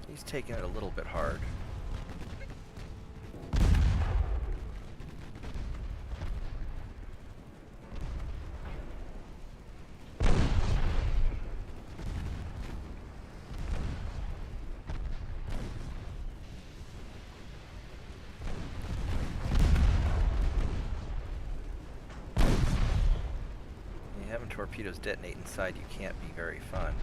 [SPEAKER 1] He's taking it a little bit hard. Having torpedoes detonate inside you can't be very fun.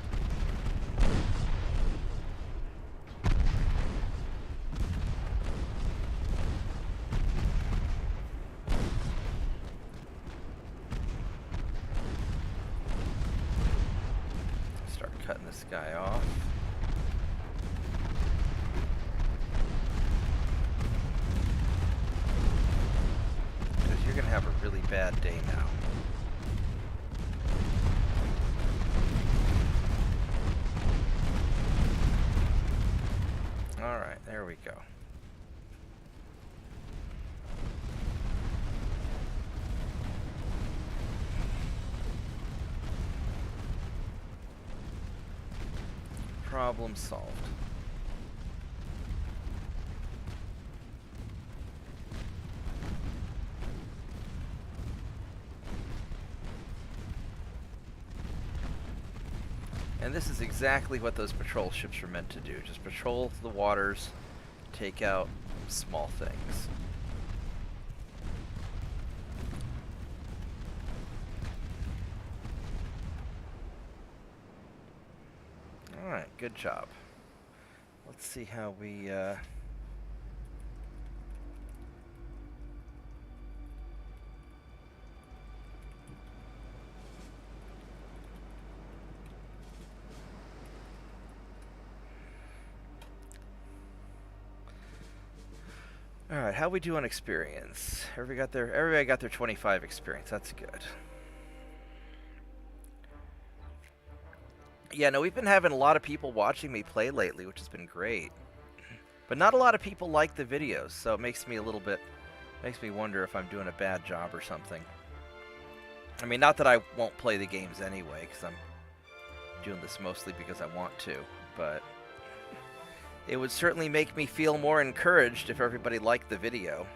[SPEAKER 1] Start cutting this guy off. Because you're going to have a really bad day now. Alright, there we go. Problem solved. And this is exactly what those patrol ships are meant to do. Just patrol the waters, take out small things. Alright, good job. Let's see how we... Alright, how we do on experience? Everybody got their 25 experience. That's good. Yeah, no, we've been having a lot of people watching me play lately, which has been great. But not a lot of people like the videos, so it makes me wonder if I'm doing a bad job or something. I mean, not that I won't play the games anyway, because I'm doing this mostly because I want to, but it would certainly make me feel more encouraged if everybody liked the video.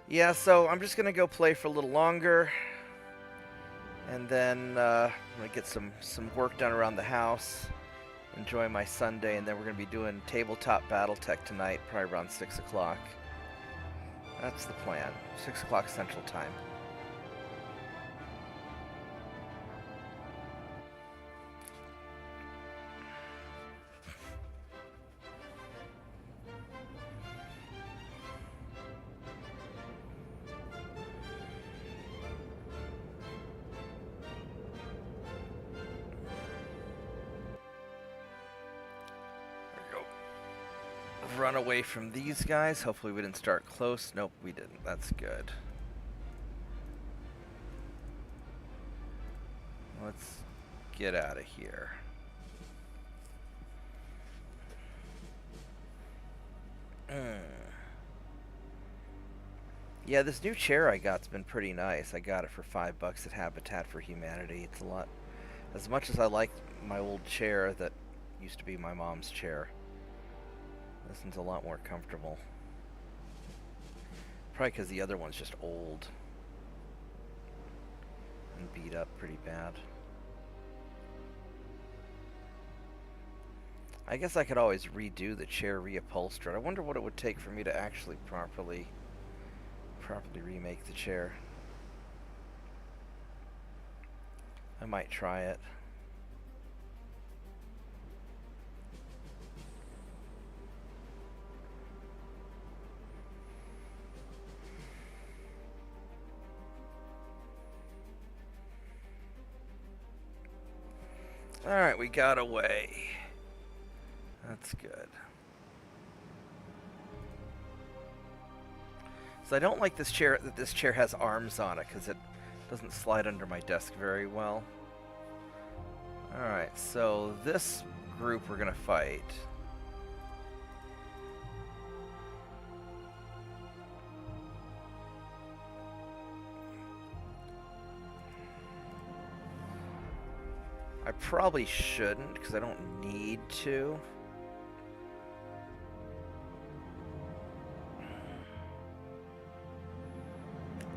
[SPEAKER 1] Yeah, so I'm just gonna go play for a little longer, and then I'm gonna get some work done around the house, enjoy my Sunday, and then we're gonna be doing tabletop BattleTech tonight, probably around 6 o'clock. That's the plan. 6 o'clock Central Time. Run away from these guys. Hopefully we didn't start close. Nope, we didn't. That's good. Let's get out of here. Yeah, this new chair I got's been pretty nice. I got it for $5 at Habitat for Humanity. It's a lot. As much as I liked my old chair that used to be my mom's chair, This one's a lot more comfortable. Probably because the other one's just old and beat up pretty bad. I guess I could always redo the chair, reupholster it. I wonder what it would take for me to actually properly remake the chair. I might try it. Alright, we got away. That's good. So I don't like this chair, that this chair has arms on it, because it doesn't slide under my desk very well. Alright, so this group we're going to fight. I probably shouldn't, because I don't need to.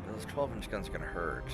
[SPEAKER 1] Those 12-inch guns are going to hurt.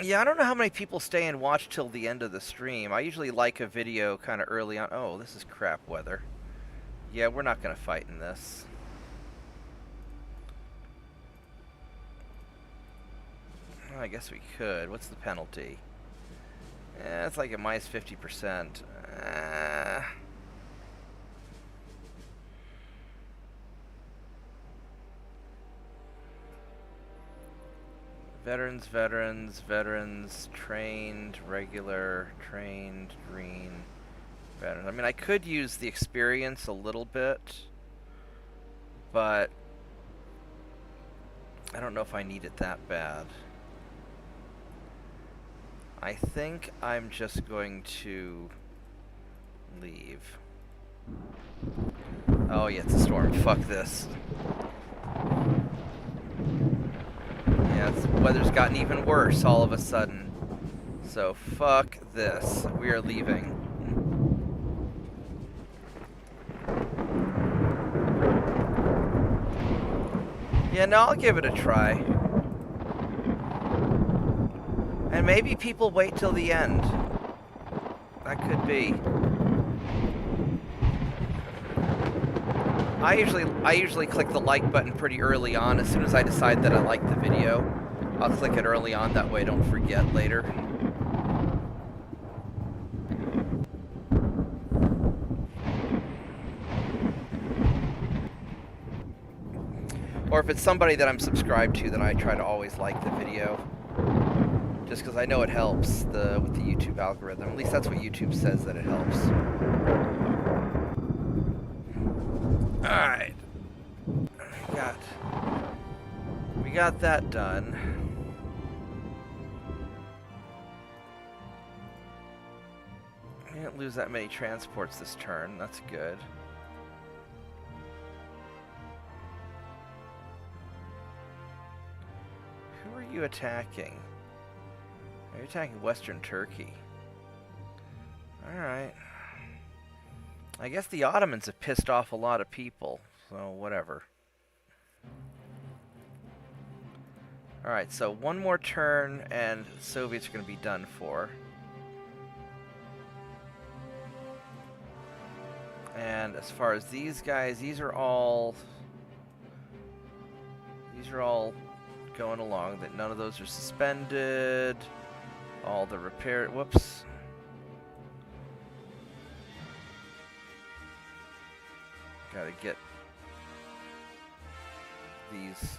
[SPEAKER 1] Yeah, I don't know how many people stay and watch till the end of the stream. I usually like a video kind of early on. Oh, this is crap weather. Yeah, we're not going to fight in this. Well, I guess we could. What's the penalty? It's like a minus 50%. Veterans, veterans, veterans, trained, regular, trained, green, veteran. I mean, I could use the experience a little bit, but I don't know if I need it that bad. I think I'm just going to leave. Oh yeah, it's a storm. Fuck this. Yeah, the weather's gotten even worse all of a sudden. So fuck this. We are leaving. Yeah, no, I'll give it a try. And maybe people wait till the end. That could be. I usually click the like button pretty early on. As soon as I decide that I like the video, I'll click it early on. That way I don't forget later. Or if it's somebody that I'm subscribed to, then I try to always like the video. Just because I know it helps with the YouTube algorithm. At least that's what YouTube says, that it helps. Alright. We got that done. We didn't lose that many transports this turn. That's good. Who are you attacking? You're attacking Western Turkey. Alright. I guess the Ottomans have pissed off a lot of people, so whatever. Alright, so one more turn and the Soviets are going to be done for. And as far as these guys, these are all going along. That none of those are suspended. All the repair, whoops. Gotta get these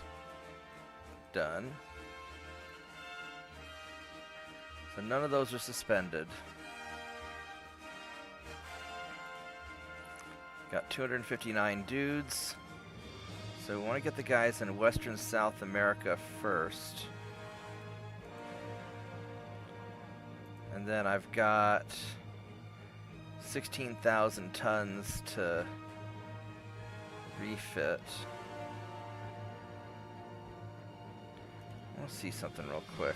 [SPEAKER 1] done. So none of those are suspended. Got 259 dudes. So we want to get the guys in Western South America first. And then I've got 16,000 tons to refit. I'll see something real quick.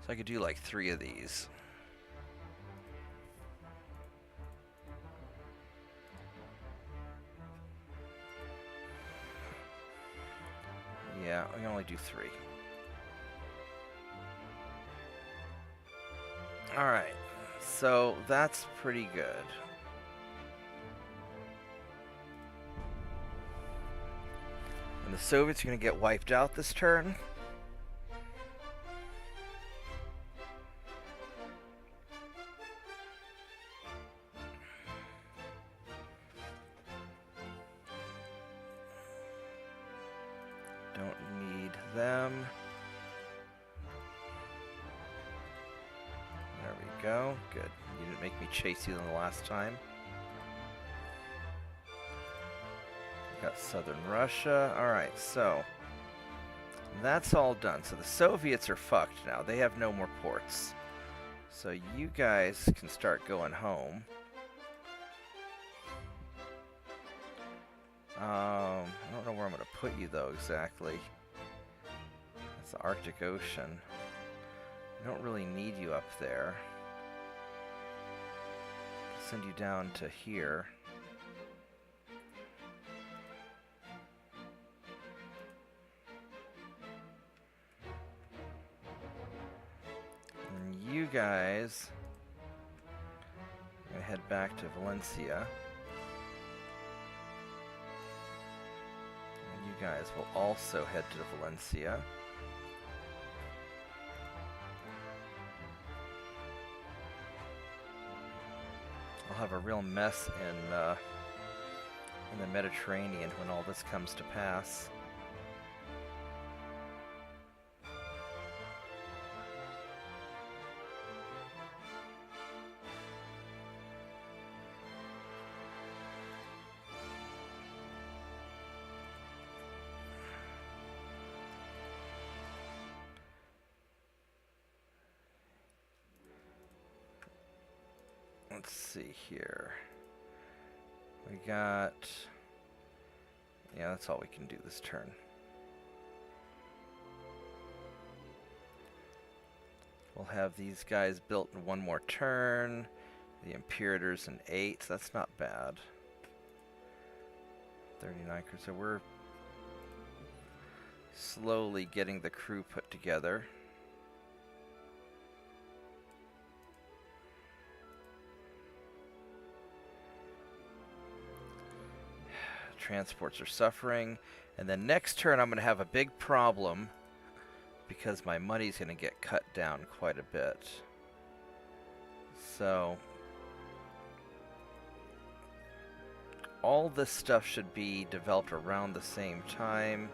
[SPEAKER 1] So I could do like 3 of these. Yeah, I can only do 3. Alright, so that's pretty good. And the Soviets are going to get wiped out this turn. Don't need them. There we go. Good. You didn't make me chase you the last time. Got southern Russia. Alright, so that's all done. So the Soviets are fucked now. They have no more ports. So you guys can start going home. I don't know where I'm going to put you though exactly. That's the Arctic Ocean. I don't really need you up there. I'll send you down to here. And you guys are going to head back to Valencia. And you guys will also head to Valencia. I'll have a real mess in the Mediterranean when all this comes to pass. Let's see here. We got... yeah, that's all we can do this turn. We'll have these guys built in 1 more turn. The Imperators in 8. That's not bad. 39, so we're slowly getting the crew put together. Transports are suffering, and then next turn I'm going to have a big problem because my money's going to get cut down quite a bit. So all this stuff should be developed around the same time.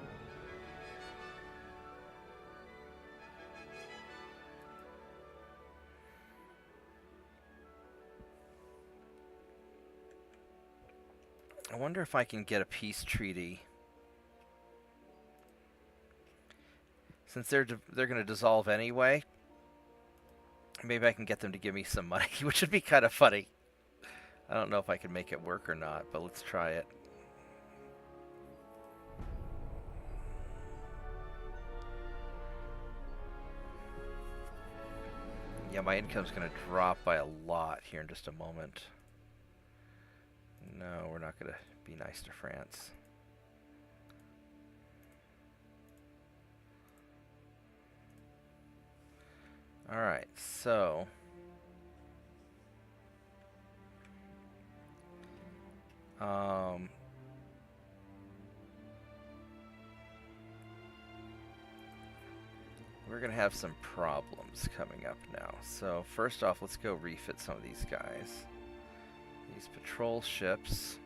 [SPEAKER 1] I wonder if I can get a peace treaty. Since they're going to dissolve anyway, maybe I can get them to give me some money, which would be kind of funny. I don't know if I can make it work or not, but let's try it. Yeah, my income's going to drop by a lot here in just a moment. No, we're not going to be nice to France. Alright, so... we're going to have some problems coming up now. So, first off, let's go refit some of these guys. These patrol ships.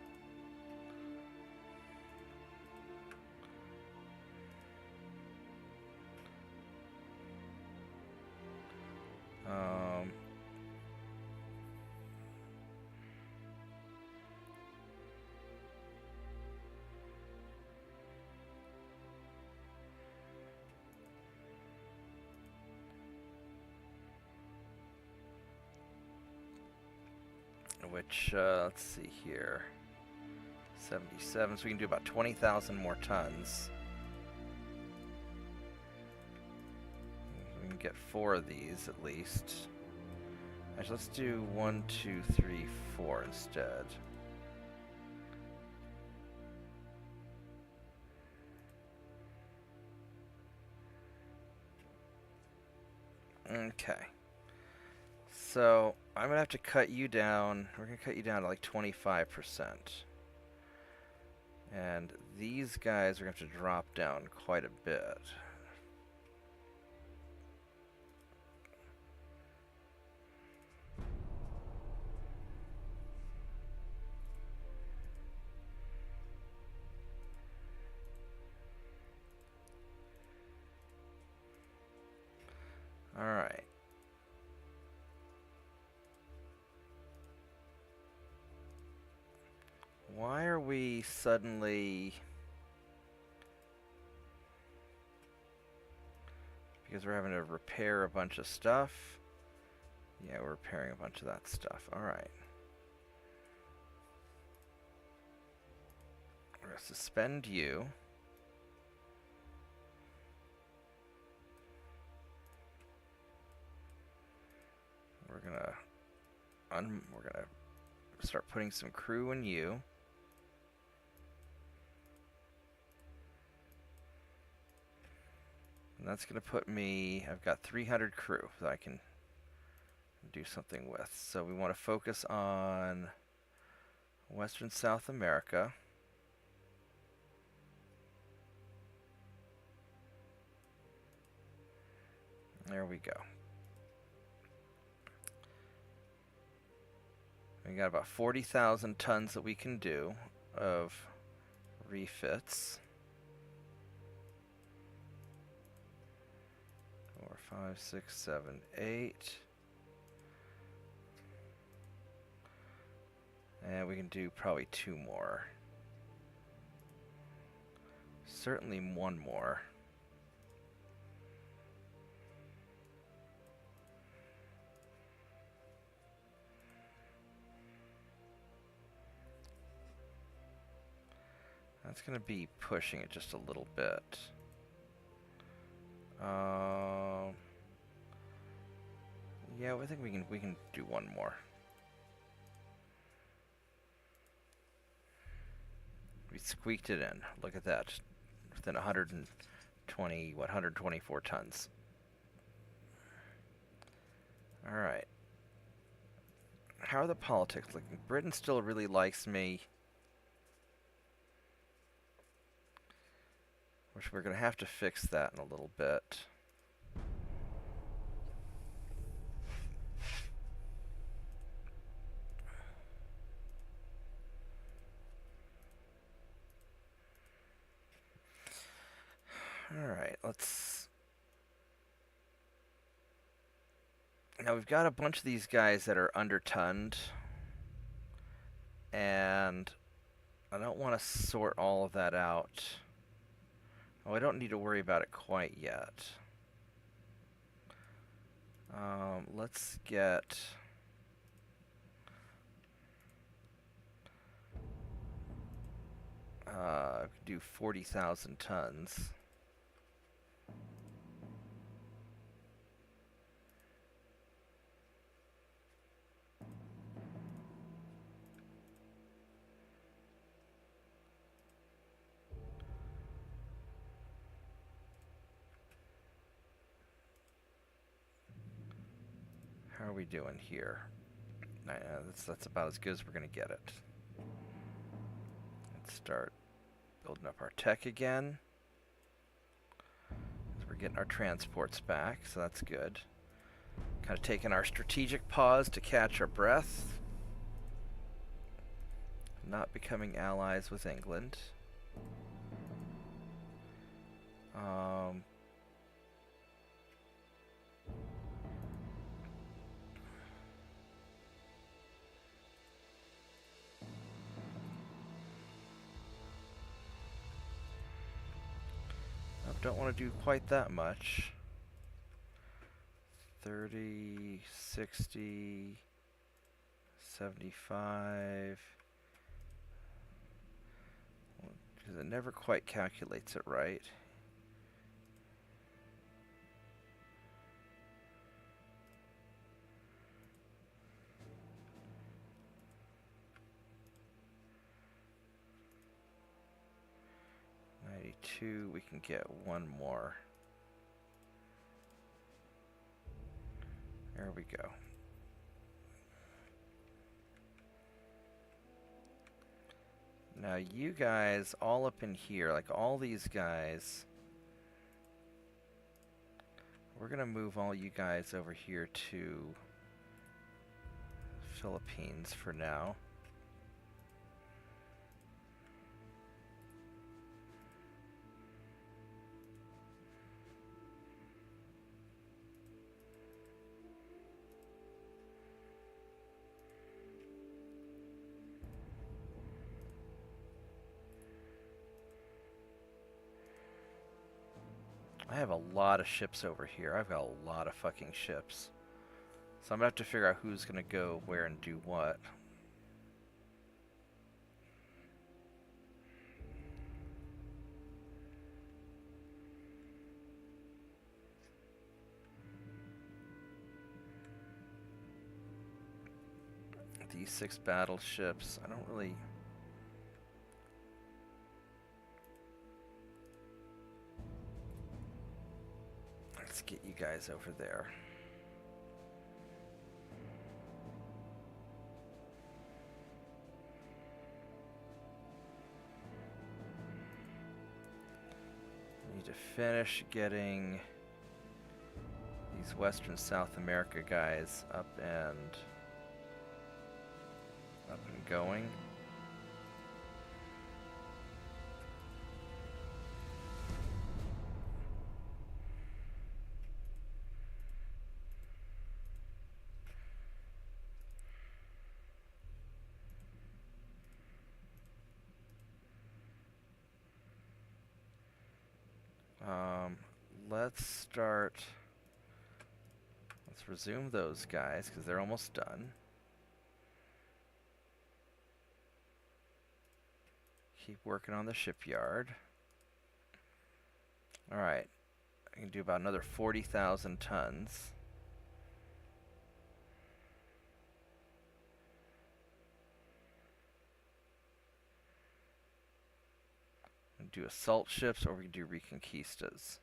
[SPEAKER 1] which, let's see here, 77, so we can do about 20,000 more tons. We can get 4 of these at least. Actually, let's do 1, 2, 3, 4 instead. Okay. So, I'm going to have to cut you down. We're going to cut you down to like 25%. And these guys are going to have to drop down quite a bit. Alright. Why are we suddenly... Because we're having to repair a bunch of stuff? Yeah, we're repairing a bunch of that stuff. Alright. We're going to suspend you. We're gonna start putting some crew in you. And that's gonna put me, I've got 300 crew that I can do something with. So we want to focus on Western South America. There we go. We got about 40,000 tons that we can do of refits. 4, 5, 6, 7, 8. And we can do probably 2 more. Certainly 1 more. That's going to be pushing it just a little bit. Yeah, I think we can do 1 more. We squeaked it in. Look at that. Just within 120, what, 124 tons. All right. How are the politics looking? Britain still really likes me. Which we're going to have to fix that in a little bit. Alright, let's... Now we've got a bunch of these guys that are undertonned. And I don't want to sort all of that out. Oh, I don't need to worry about it quite yet. Let's get... do 40,000 tons. How are we doing here? That's about as good as we're going to get it. Let's start building up our tech again. We're getting our transports back, so that's good. Kind of taking our strategic pause to catch our breath. Not becoming allies with England. Don't want to do quite that much. 30, 60, 75. Because it never quite calculates it right. We can get one more. There we go. Now you guys all up in here, like all these guys, we're gonna move all you guys over here to Philippines for now. I have a lot of ships over here. I've got a lot of fucking ships. So I'm gonna have to figure out who's gonna go where and do what. These 6 battleships, I don't really... Let's get you guys over there. Need to finish getting these Western South America guys up and going. Let's resume those guys because they're almost done. Keep working on the shipyard. Alright, I can do about another 40,000 tons. We can do assault ships or we can do reconquistas.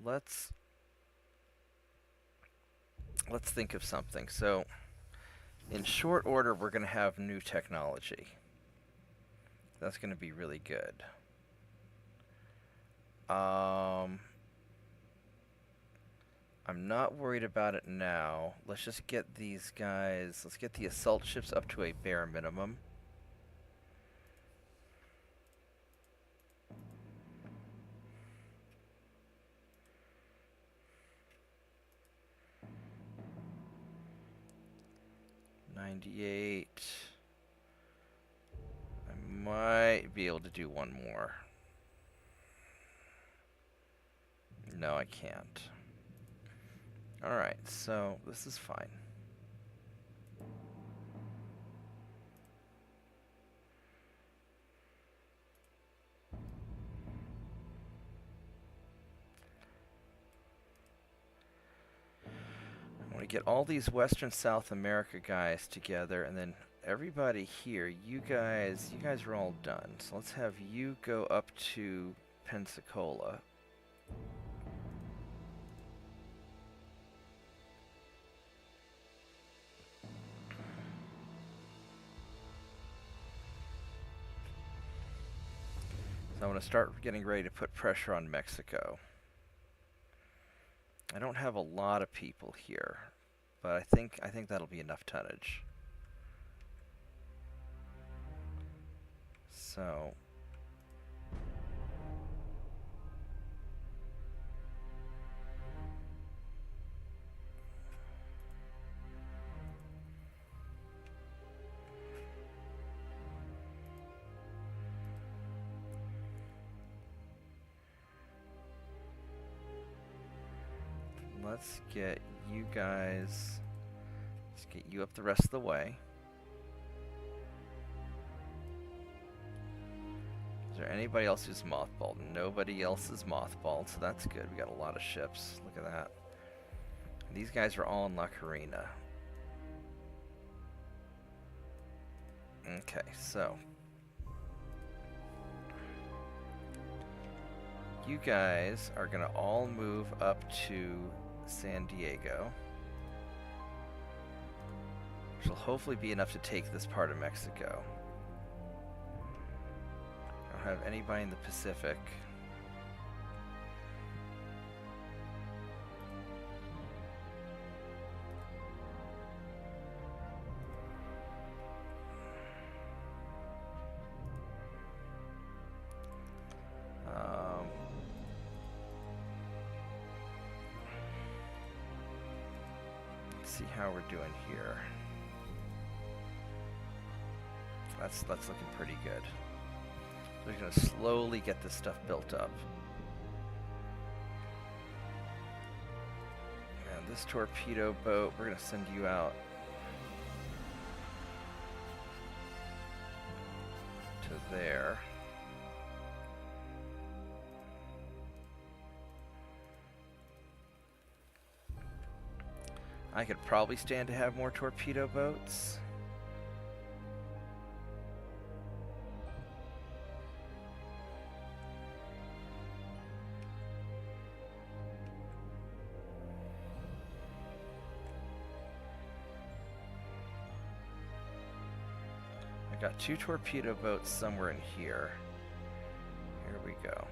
[SPEAKER 1] Let's think of something. So, in short order, we're going to have new technology. That's going to be really good. I'm not worried about it now. Let's just get these guys, let's get the assault ships up to a bare minimum. I might be able to do one more. No, I can't. Alright, so this is fine. I want to get all these Western South America guys together, and then everybody here, you guys are all done. So let's have you go up to Pensacola. So I want to start getting ready to put pressure on Mexico. I don't have a lot of people here, but I think that'll be enough tonnage. So let's get you guys, let's get you up the rest of the way. anybody else who's mothballed? Nobody else is mothballed, so that's good. We got a lot of ships. Look at that. These guys are all in La Carina. Okay, so you guys are gonna all move up to San Diego, which will hopefully be enough to take this part of Mexico. I don't have anybody in the Pacific. See how we're doing here. That's looking pretty good. We're gonna slowly get this stuff built up. And this torpedo boat, we're gonna send you out to there. I could probably stand to have more torpedo boats. I got 2 torpedo boats somewhere in here. Here we go.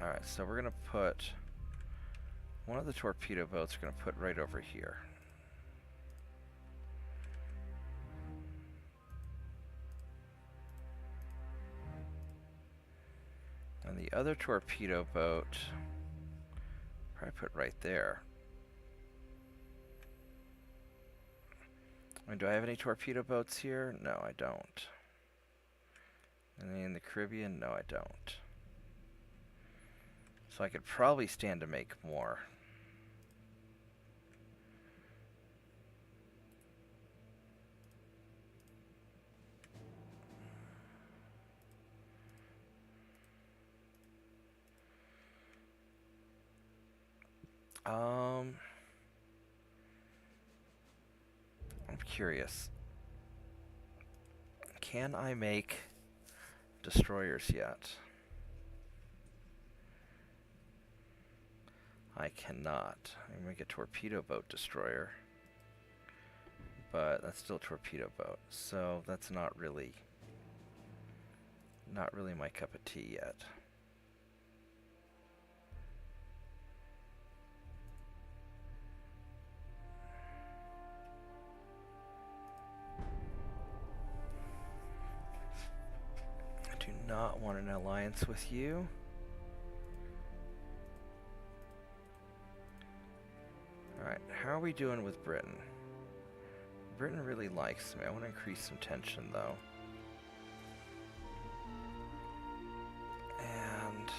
[SPEAKER 1] Alright, so we're going to put one of the torpedo boats, we're going to put right over here. And the other torpedo boat, probably put right there. I mean, do I have any torpedo boats here? No, I don't. Any in the Caribbean? No, I don't. So I could probably stand to make more. I'm curious. Can I make destroyers yet? I cannot. I can make a torpedo boat destroyer, but that's still a torpedo boat, so that's not really my cup of tea yet. I do not want an alliance with you. Alright, how are we doing with Britain? Britain really likes me. I want to increase some tension, though. And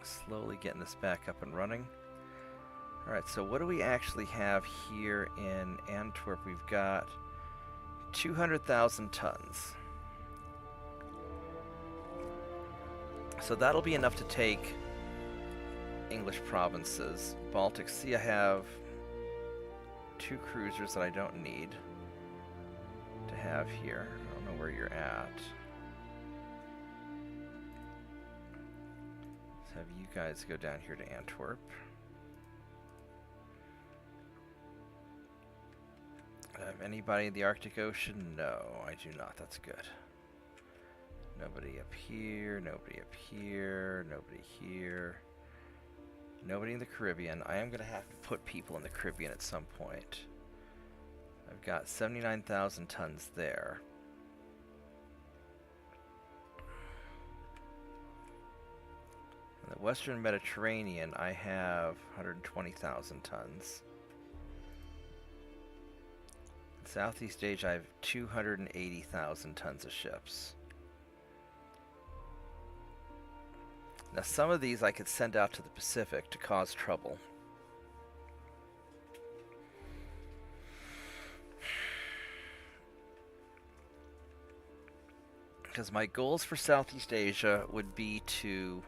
[SPEAKER 1] slowly getting this back up and running. Alright, so what do we actually have here in Antwerp? We've got 200,000 tons. So that'll be enough to take English provinces. Baltic Sea, I have 2 cruisers that I don't need to have here. I don't know where you're at. Let's have you guys go down here to Antwerp. Have anybody in the Arctic Ocean? No, I do not. That's good. Nobody up here, nobody up here, nobody here. Nobody in the Caribbean. I am going to have to put people in the Caribbean at some point. I've got 79,000 tons there. Western Mediterranean, I have 120,000 tons. In Southeast Asia, I have 280,000 tons of ships. Now, some of these I could send out to the Pacific to cause trouble. Because my goals for Southeast Asia would be to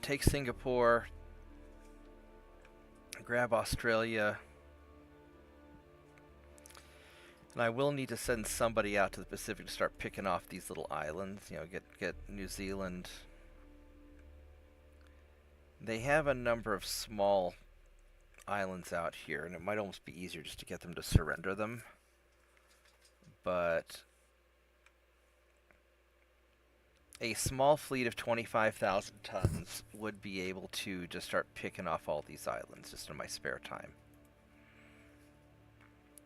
[SPEAKER 1] take Singapore, grab Australia, and I will need to send somebody out to the Pacific to start picking off these little islands. You know, get New Zealand. They have a number of small islands out here, and it might almost be easier just to get them to surrender them. But a small fleet of 25,000 tons would be able to just start picking off all these islands just in my spare time.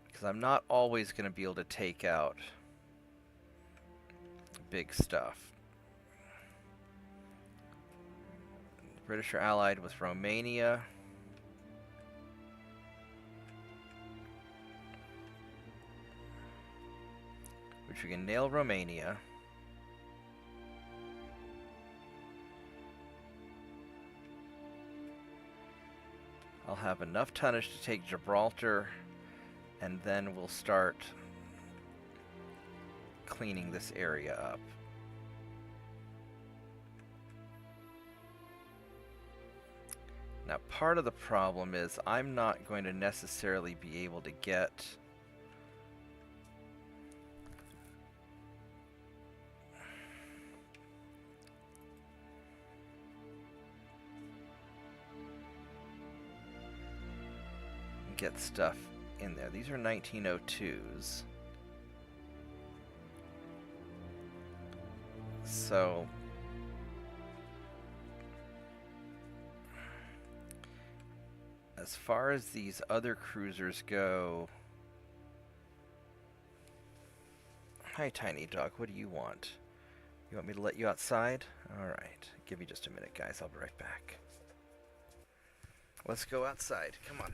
[SPEAKER 1] Because I'm not always going to be able to take out big stuff. The British are allied with Romania. Which we can nail Romania. I'll have enough tonnage to take Gibraltar, and then we'll start cleaning this area up. Now, part of the problem is I'm not going to necessarily be able to get stuff in there. These are 1902s. So as far as these other cruisers go, hi Tiny Dog, what do you want? You want me to let you outside? Alright, give me just a minute guys, I'll be right back. Let's go outside, come on.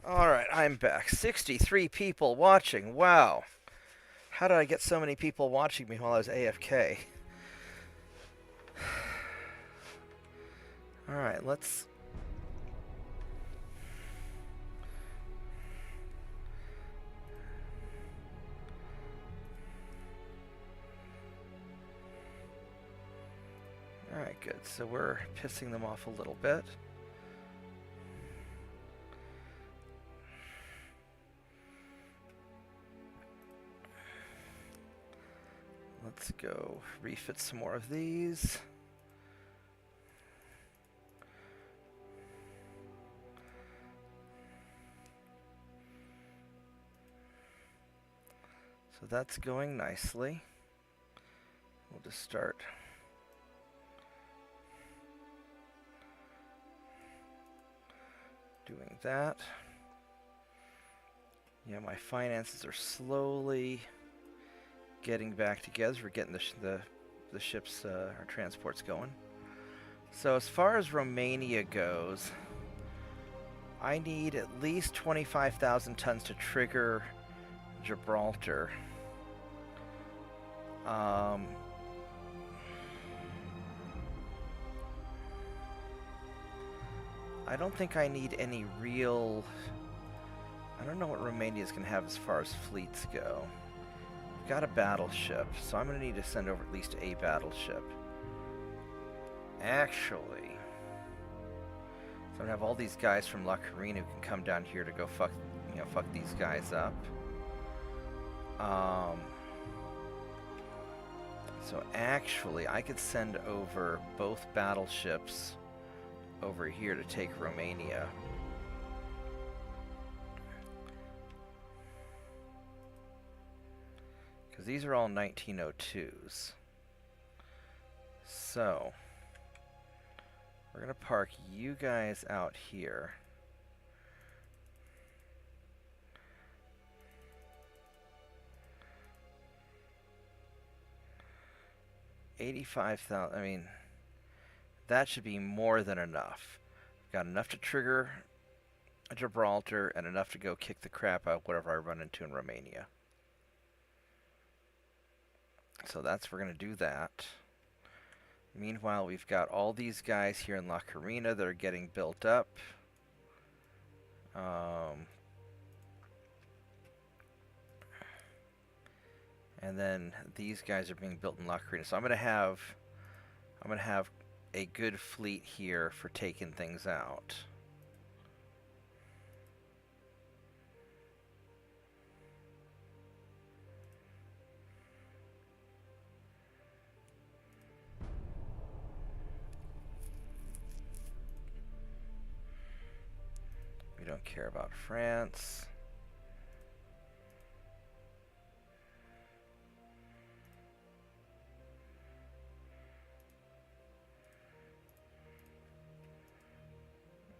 [SPEAKER 1] Alright, I'm back. 63 people watching. Wow. How did I get so many people watching me while I was AFK? Alright, let's... Good, so we're pissing them off a little bit. Let's go refit some more of these. So that's going nicely. We'll just start doing that. Yeah, my finances are slowly getting back together. We're getting the ships, our transports going. So as far as Romania goes, I need at least 25,000 tons to trigger Gibraltar. I don't think I need any real... I don't know what Romania's going to have as far as fleets go. We've got a battleship, so I'm going to need to send over at least a battleship. Actually, so I'm going to have all these guys from La Carina who can come down here to go fuck these guys up. So actually, I could send over both battleships over here to take Romania. Because these are all 1902s. So, we're going to park you guys out here. $85,000, I mean, that should be more than enough. We've got enough to trigger Gibraltar and enough to go kick the crap out of whatever I run into in Romania. So we're going to do that. Meanwhile, we've got all these guys here in La Carina that are getting built up. And then these guys are being built in La Carina. So I'm gonna have a good fleet here for taking things out. We don't care about France.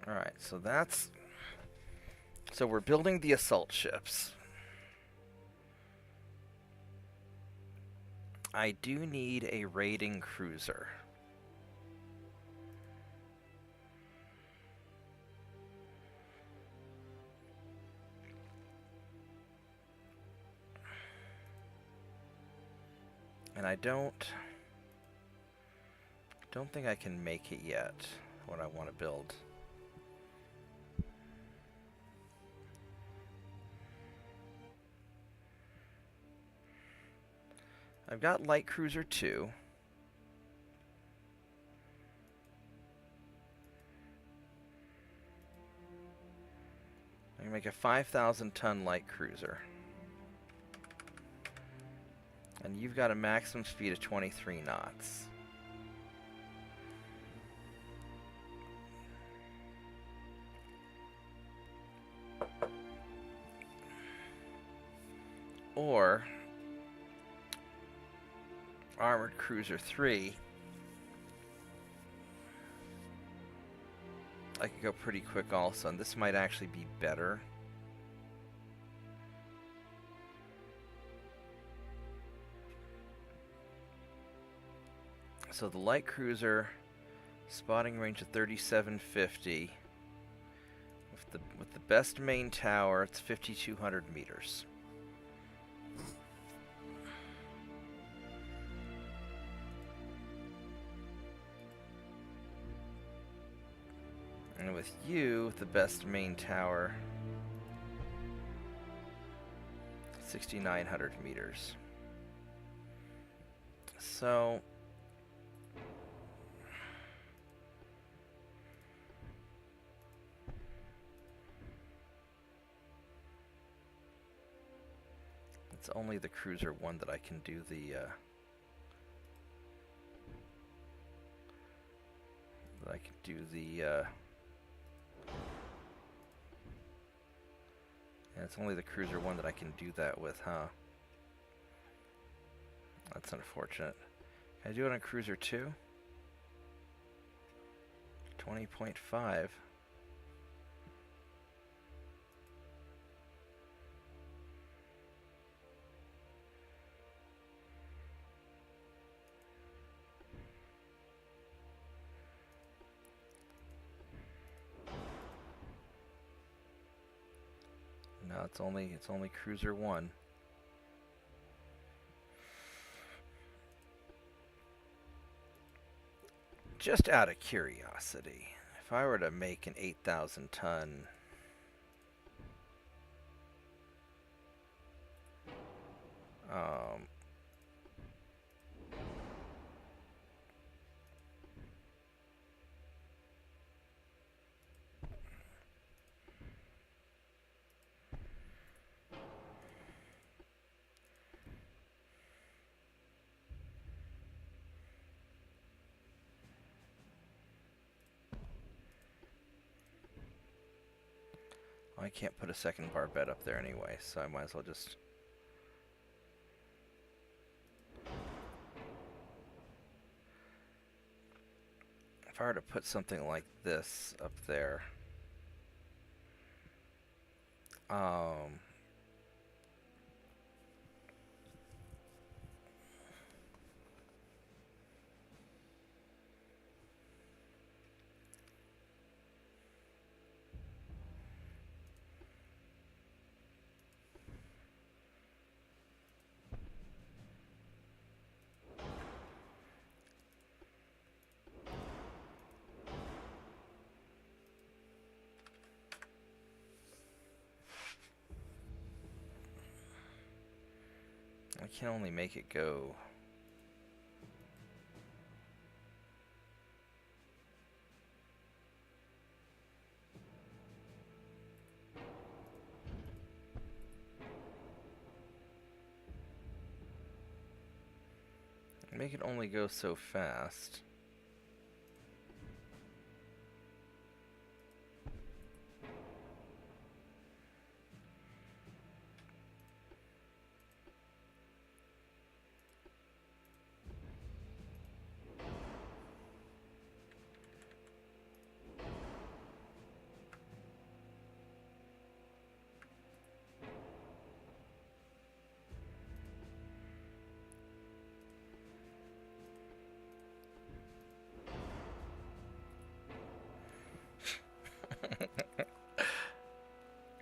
[SPEAKER 1] Alright, so we're building the assault ships. I do need a raiding cruiser. And I don't think I can make it yet, what I want to build. I've got Light Cruiser 2. I can make a 5,000 ton light cruiser. And you've got a maximum speed of 23 knots. Or Armored Cruiser 3. I could go pretty quick also, and this might actually be better. So the light cruiser, spotting range of 3750. With the best main tower, it's 5,200 meters. And with you, the best main tower, 6,900 meters. So It's only the cruiser one that I can do the yeah, it's only the cruiser one that I can do that with, huh? That's unfortunate. Can I do it on cruiser 2? 20.5. No, it's only cruiser 1. Just out of curiosity, if I were to make an 8,000 ton I can't put a second bar bed up there anyway, so I might as well just... If I were to put something like this up there, I can only make it go... Make it only go so fast.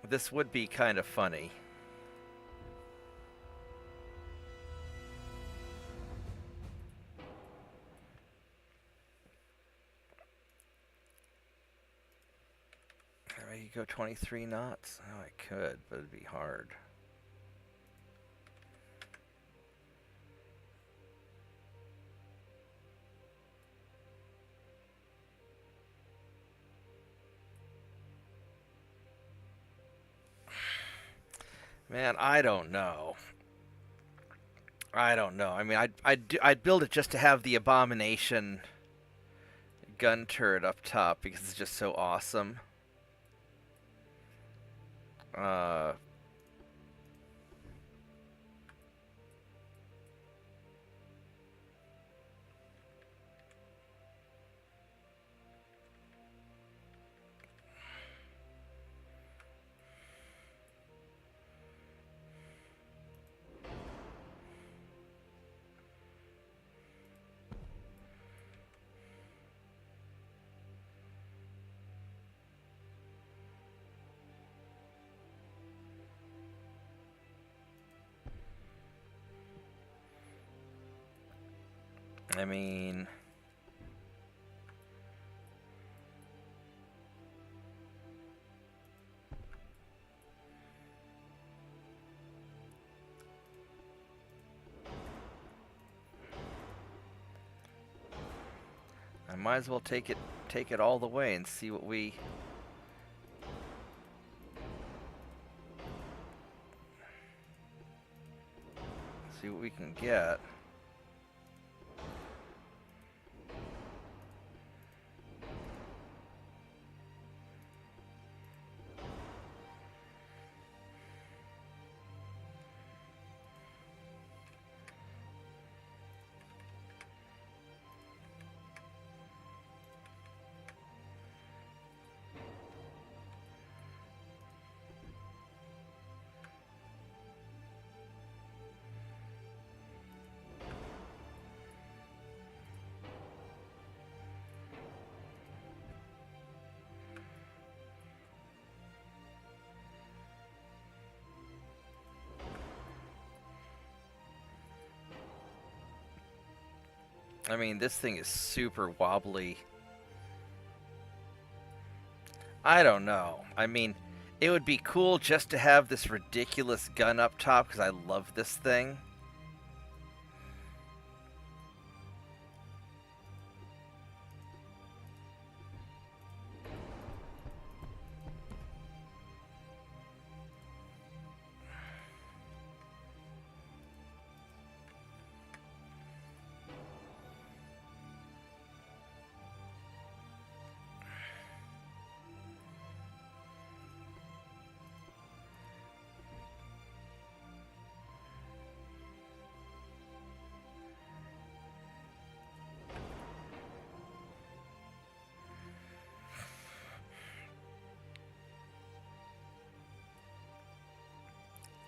[SPEAKER 1] This would be kind of funny. You go 23 knots? Oh, I could, but it'd be hard. Man, I don't know. I don't know. I mean, I'd build it just to have the abomination gun turret up top because it's just so awesome. I mean... I might as well take it all the way and see what we... See what we can get. I mean, this thing is super wobbly. I don't know. I mean, it would be cool just to have this ridiculous gun up top because I love this thing.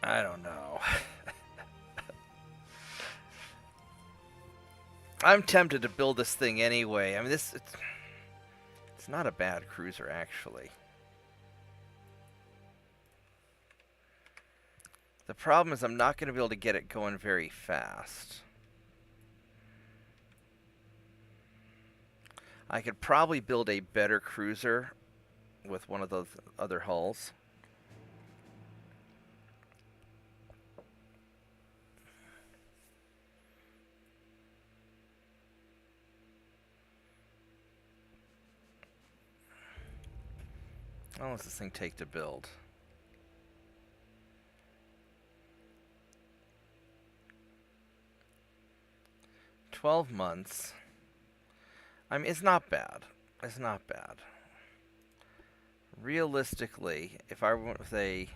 [SPEAKER 1] I don't know. I'm tempted to build this thing anyway. I mean, it's not a bad cruiser, actually. The problem is I'm not going to be able to get it going very fast. I could probably build a better cruiser with one of those other hulls. How long does this thing take to build? $12 months. I mean, it's not bad. It's not bad. Realistically, if I went with a...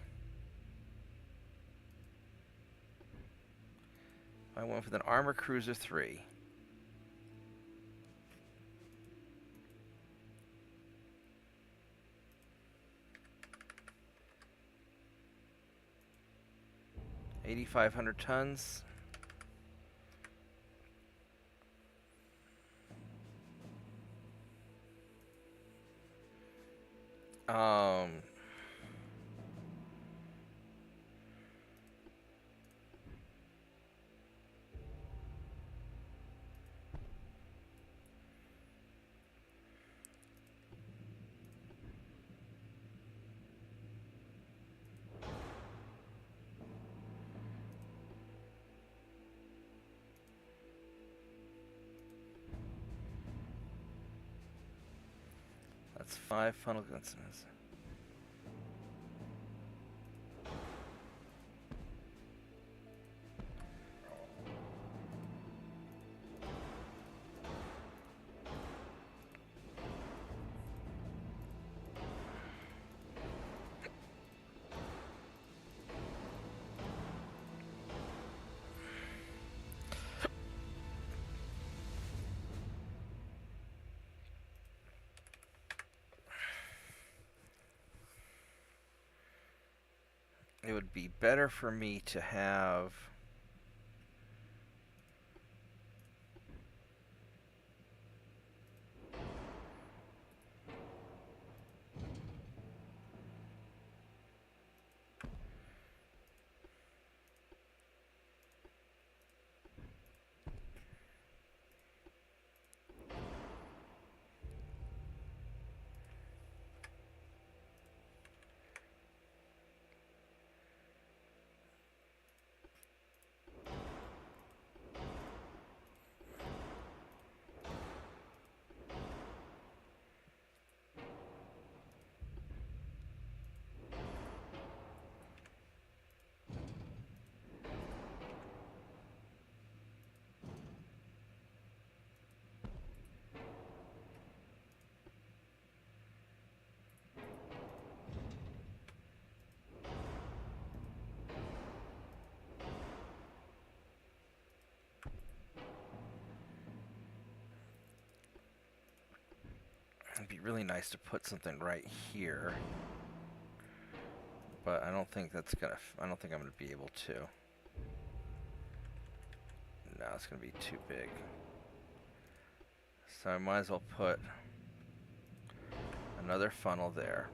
[SPEAKER 1] I went with an Armor Cruiser 3. $8,500 tons. That's 5 funnel guns. It would be better for me to have... really nice to put something right here. But I don't think that's gonna, I don't think I'm gonna be able to. No, it's gonna be too big. So I might as well put another funnel there.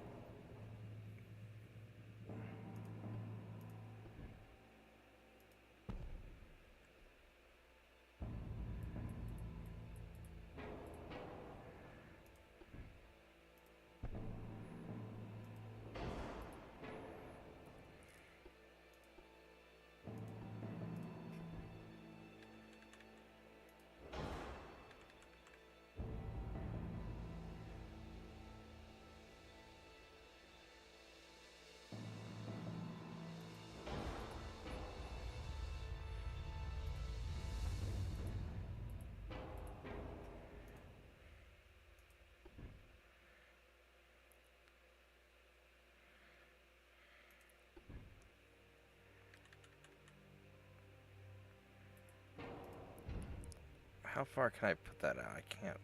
[SPEAKER 1] How far can I put that out? I can't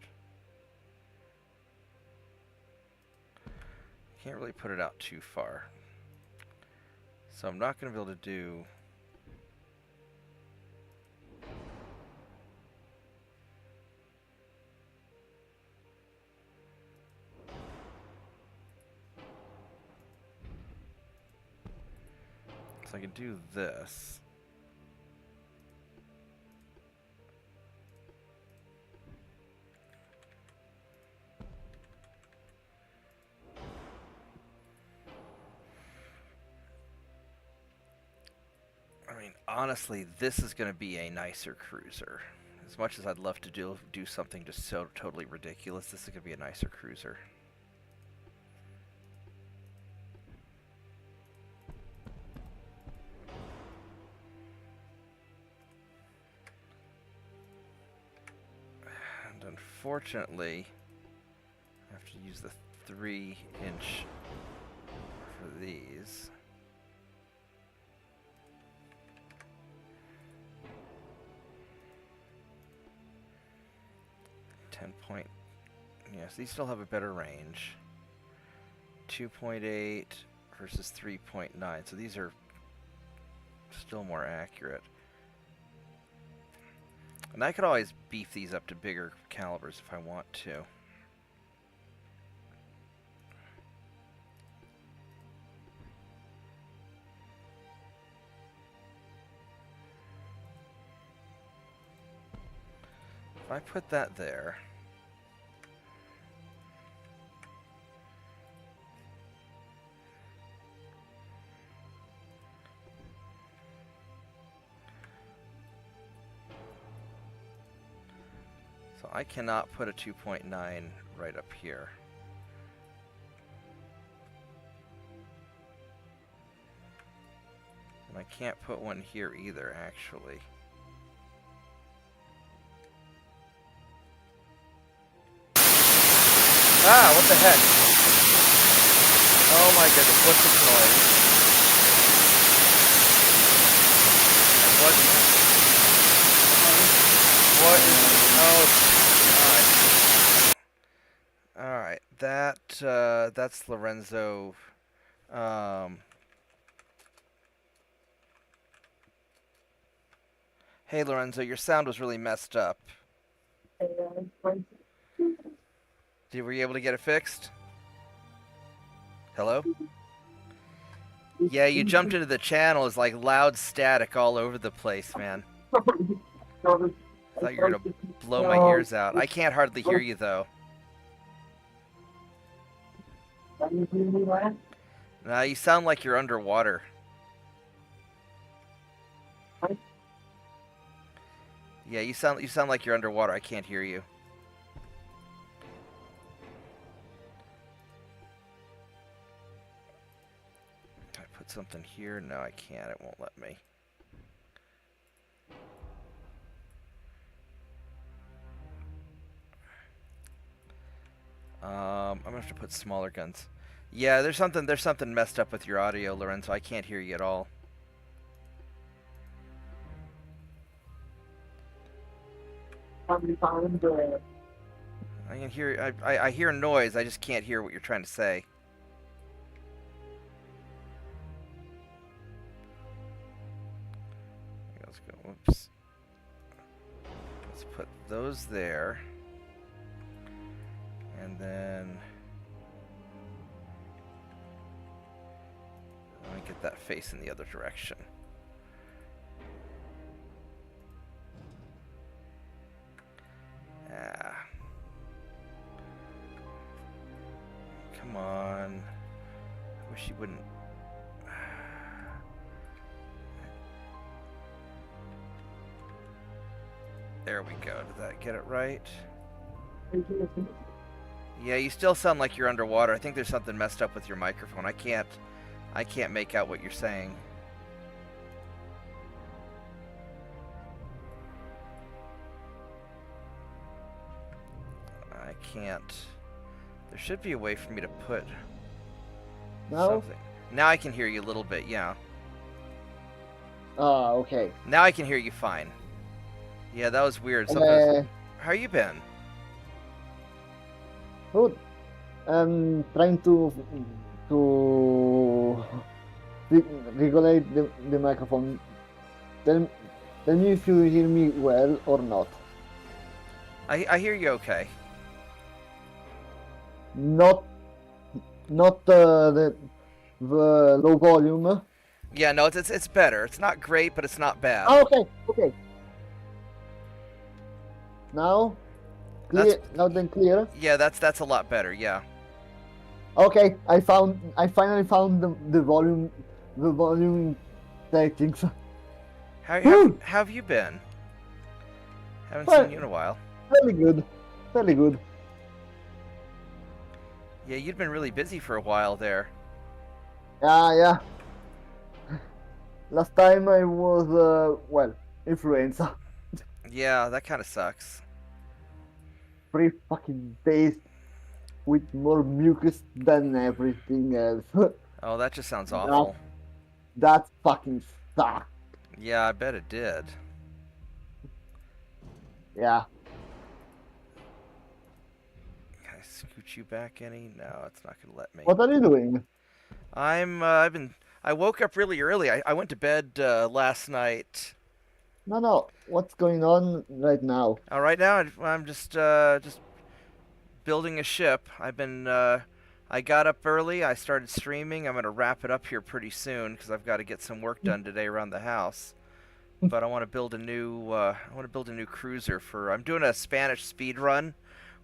[SPEAKER 1] really put it out too far. So I'm not going to be able to do... So I can do this. I mean, honestly, this is going to be a nicer cruiser. As much as I'd love to do something just so totally ridiculous, this is going to be a nicer cruiser. And unfortunately, I have to use the 3-inch for these. Yes, these still have a better range. 2.8 versus 3.9, so these are still more accurate. And I could always beef these up to bigger calibers if I want to. If I put that there, so I cannot put a 2.9 right up here. And I can't put one here either, actually. Ah, what the heck? Oh my goodness, what's this noise? What is... Oh, alright. That's Lorenzo. Hey Lorenzo, your sound was really messed up. Were you able to get it fixed? Hello? Yeah, you jumped into the channel. It's like loud static all over the place, man. I thought you were gonna blow my ears out. I can't hardly hear you, though. Nah, you sound like you're underwater. Yeah, you sound like you're underwater. I can't hear you. Something here? No, I can't. It won't let me. I'm gonna have to put smaller guns. Yeah, there's something messed up with your audio, Lorenzo. I can't hear you at all. I can hear. I hear noise. I just can't hear what you're trying to say. Let's go. Whoops. Let's put those there, and then let me get that face in the other direction. Ah. Come on. I wish you wouldn't. There we go. Did that get it right? Yeah, you still sound like you're underwater. I think there's something messed up with your microphone. I can't make out what you're saying. I can't. There should be a way for me to put something. Now I can hear you a little bit, yeah.
[SPEAKER 2] Okay.
[SPEAKER 1] Now I can hear you fine. Yeah, that was weird. How you been?
[SPEAKER 2] Good. I'm trying to regulate the microphone. Tell me if you hear me well or not.
[SPEAKER 1] I hear you okay.
[SPEAKER 2] Not the low volume.
[SPEAKER 1] Yeah, no, it's better. It's not great, but it's not bad.
[SPEAKER 2] Okay. Now, clear, loud and clear.
[SPEAKER 1] Yeah, that's a lot better. Yeah.
[SPEAKER 2] Okay, I finally found the volume settings.
[SPEAKER 1] How have you been? Haven't seen you in a while.
[SPEAKER 2] Fairly good.
[SPEAKER 1] Yeah, you'd been really busy for a while there.
[SPEAKER 2] Yeah. Last time I was influenza.
[SPEAKER 1] Yeah, that kind of sucks.
[SPEAKER 2] 3 fucking days with more mucus than everything else.
[SPEAKER 1] Oh, that just sounds awful.
[SPEAKER 2] That fucking sucked.
[SPEAKER 1] Yeah, I bet it did.
[SPEAKER 2] Yeah.
[SPEAKER 1] Can I scoot you back any? No, it's not gonna let me.
[SPEAKER 2] What are you doing?
[SPEAKER 1] I woke up really early. I went to bed last night.
[SPEAKER 2] No. What's going on right now?
[SPEAKER 1] Right now I'm just building a ship. I got up early. I started streaming. I'm gonna wrap it up here pretty soon because I've got to get some work done today around the house. But I want to build a new cruiser for. I'm doing a Spanish speed run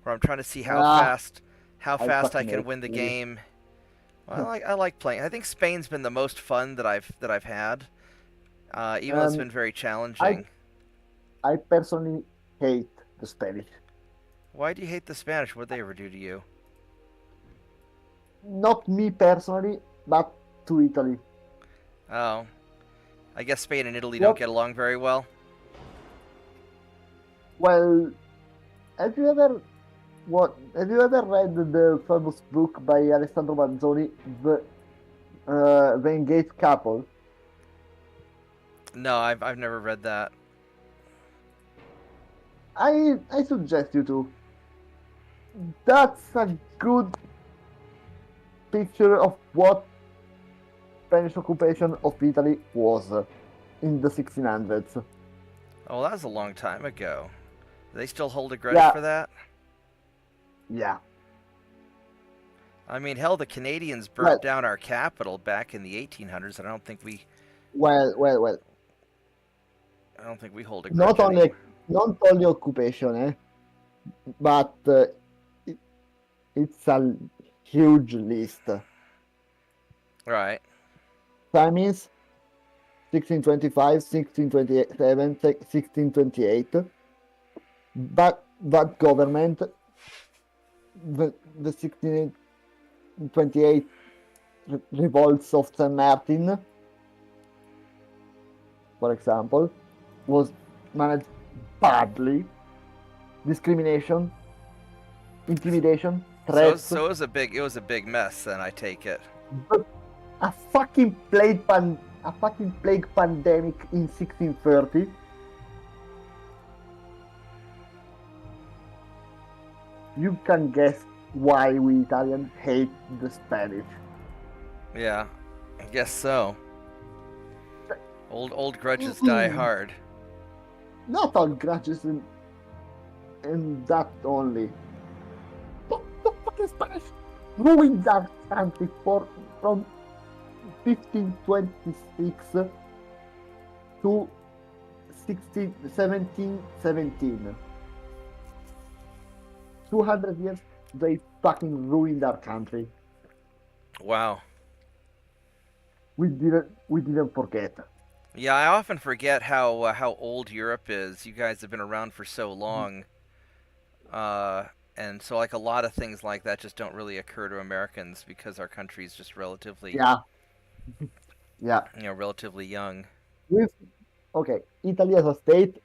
[SPEAKER 1] where I'm trying to see how fast I can win the game. Well, I like playing. I think Spain's been the most fun that I've had. Even though it's been very challenging.
[SPEAKER 2] I personally hate the Spanish.
[SPEAKER 1] Why do you hate the Spanish? What did they ever do to you?
[SPEAKER 2] Not me personally, but to Italy.
[SPEAKER 1] Oh. I guess Spain and Italy don't get along very well.
[SPEAKER 2] Well, have you ever read the famous book by Alessandro Manzoni, The Engaged Couple?
[SPEAKER 1] No, I've never read that.
[SPEAKER 2] I suggest you to. That's a good picture of what Spanish occupation of Italy was in the 1600s.
[SPEAKER 1] Oh, that was a long time ago. Do they still hold a grudge for that?
[SPEAKER 2] Yeah.
[SPEAKER 1] I mean, hell, the Canadians burnt down our capital back in the 1800s, and I don't think we...
[SPEAKER 2] Well.
[SPEAKER 1] I don't think we hold a grudge
[SPEAKER 2] Not only occupation, but it's a huge list.
[SPEAKER 1] Right.
[SPEAKER 2] Famines, 1625, 1627, 1628. But that government, the 1628 revolts of San Martin, for example, was managed badly. Discrimination, intimidation, threats.
[SPEAKER 1] So it was a big mess. Then I take it.
[SPEAKER 2] But a fucking plague pandemic in 1630. you can guess why we Italians hate the Spanish.
[SPEAKER 1] Yeah, I guess so. Old grudges die hard.
[SPEAKER 2] Not all grudges in that only. The fucking Spanish ruined our country from 1526 to 1717. 200 years, they fucking ruined our country.
[SPEAKER 1] Wow.
[SPEAKER 2] We didn't forget.
[SPEAKER 1] Yeah, I often forget how old Europe is. You guys have been around for so long, uh, and so like a lot of things like that just don't really occur to Americans because our country's just relatively,
[SPEAKER 2] Yeah, yeah.
[SPEAKER 1] relatively young.
[SPEAKER 2] With okay, Italy as a state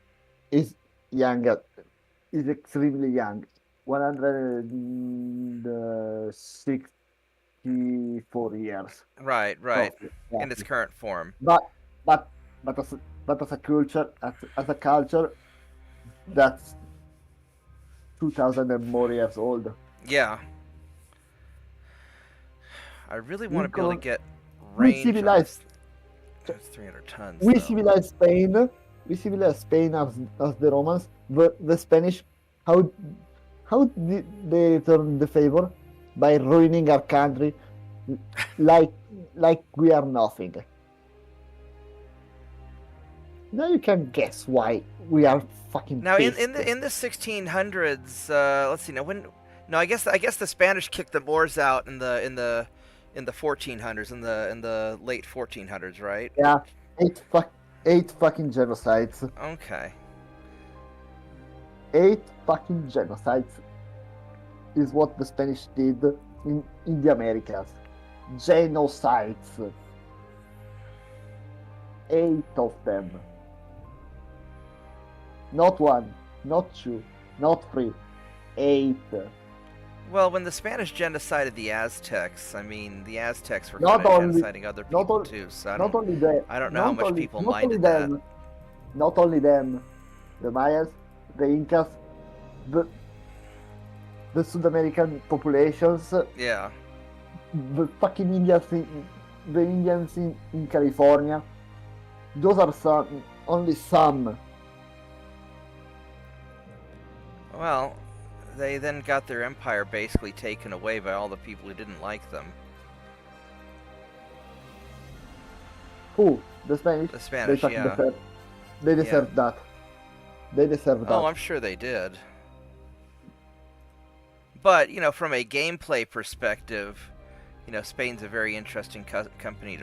[SPEAKER 2] is young, is extremely young. 164 years,
[SPEAKER 1] Right, right.
[SPEAKER 2] roughly.
[SPEAKER 1] In its current form.
[SPEAKER 2] But but but as a culture, as a culture, that's 2,000 and more years old.
[SPEAKER 1] Yeah. I really want
[SPEAKER 2] We
[SPEAKER 1] to be able to
[SPEAKER 2] con-
[SPEAKER 1] get
[SPEAKER 2] we
[SPEAKER 1] range on
[SPEAKER 2] civilized
[SPEAKER 1] this. That's 300 tons,
[SPEAKER 2] we
[SPEAKER 1] though.
[SPEAKER 2] civilized Spain. We civilized Spain as the Romans. The Spanish, how how did they return the favor? By ruining our country, like like we are nothing. Now you can guess why we are fucking
[SPEAKER 1] Now,
[SPEAKER 2] pissed.
[SPEAKER 1] in the 1600s, let's see. Now, when no, I guess the Spanish kicked the Moors out in the 1400s, in the late 1400s, right?
[SPEAKER 2] Yeah, eight fucking genocides.
[SPEAKER 1] Okay.
[SPEAKER 2] 8 fucking genocides is what the Spanish did in the Americas. Genocides. 8 of them. Not one, not two, not three. 8.
[SPEAKER 1] Well, when the Spanish genocided the Aztecs, I mean, the Aztecs were
[SPEAKER 2] Not
[SPEAKER 1] kind of
[SPEAKER 2] only,
[SPEAKER 1] genociding other
[SPEAKER 2] not
[SPEAKER 1] people
[SPEAKER 2] on,
[SPEAKER 1] too. So
[SPEAKER 2] not only that,
[SPEAKER 1] I don't know how much people
[SPEAKER 2] not only
[SPEAKER 1] minded that.
[SPEAKER 2] them, not only them, the Mayas, the Incas, the the South American populations,
[SPEAKER 1] Yeah.
[SPEAKER 2] the fucking the Indians in California. Those are only some.
[SPEAKER 1] Well, they then got their empire basically taken away by all the people who didn't like them.
[SPEAKER 2] Who? The Spanish?
[SPEAKER 1] The
[SPEAKER 2] They
[SPEAKER 1] Spanish,
[SPEAKER 2] fucking
[SPEAKER 1] yeah.
[SPEAKER 2] deserve. They deserve that. They deserve that.
[SPEAKER 1] Oh, I'm sure they did. But, from a gameplay perspective, Spain's a very interesting country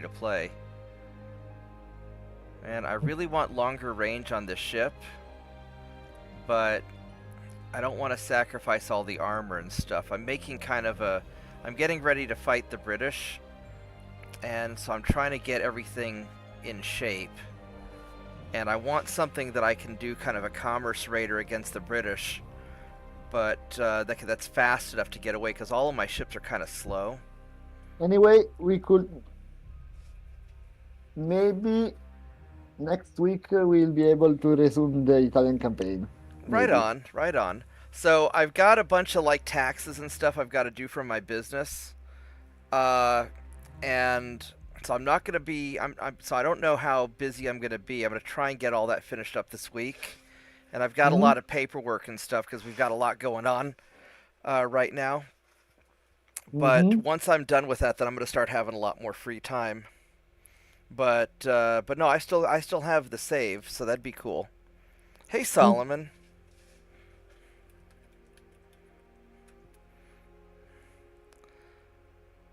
[SPEAKER 1] to play. And I really want longer range on this ship, but I don't want to sacrifice all the armor and stuff. I'm getting ready to fight the British, and so I'm trying to get everything in shape. And I want something that I can do kind of a commerce raider against the British, but that's fast enough to get away, because all of my ships are kind of slow.
[SPEAKER 2] Anyway, we could maybe next week we'll be able to resume the Italian campaign.
[SPEAKER 1] Right
[SPEAKER 2] Maybe.
[SPEAKER 1] right on. So I've got a bunch of like taxes and stuff I've got to do for my business, and so I'm not gonna be. So I don't know how busy I'm gonna be. I'm gonna try and get all that finished up this week, and I've got a lot of paperwork and stuff because we've got a lot going on right now. But once I'm done with that, then I'm gonna start having a lot more free time. But no, I still have the save, so that'd be cool. Hey, Solomon.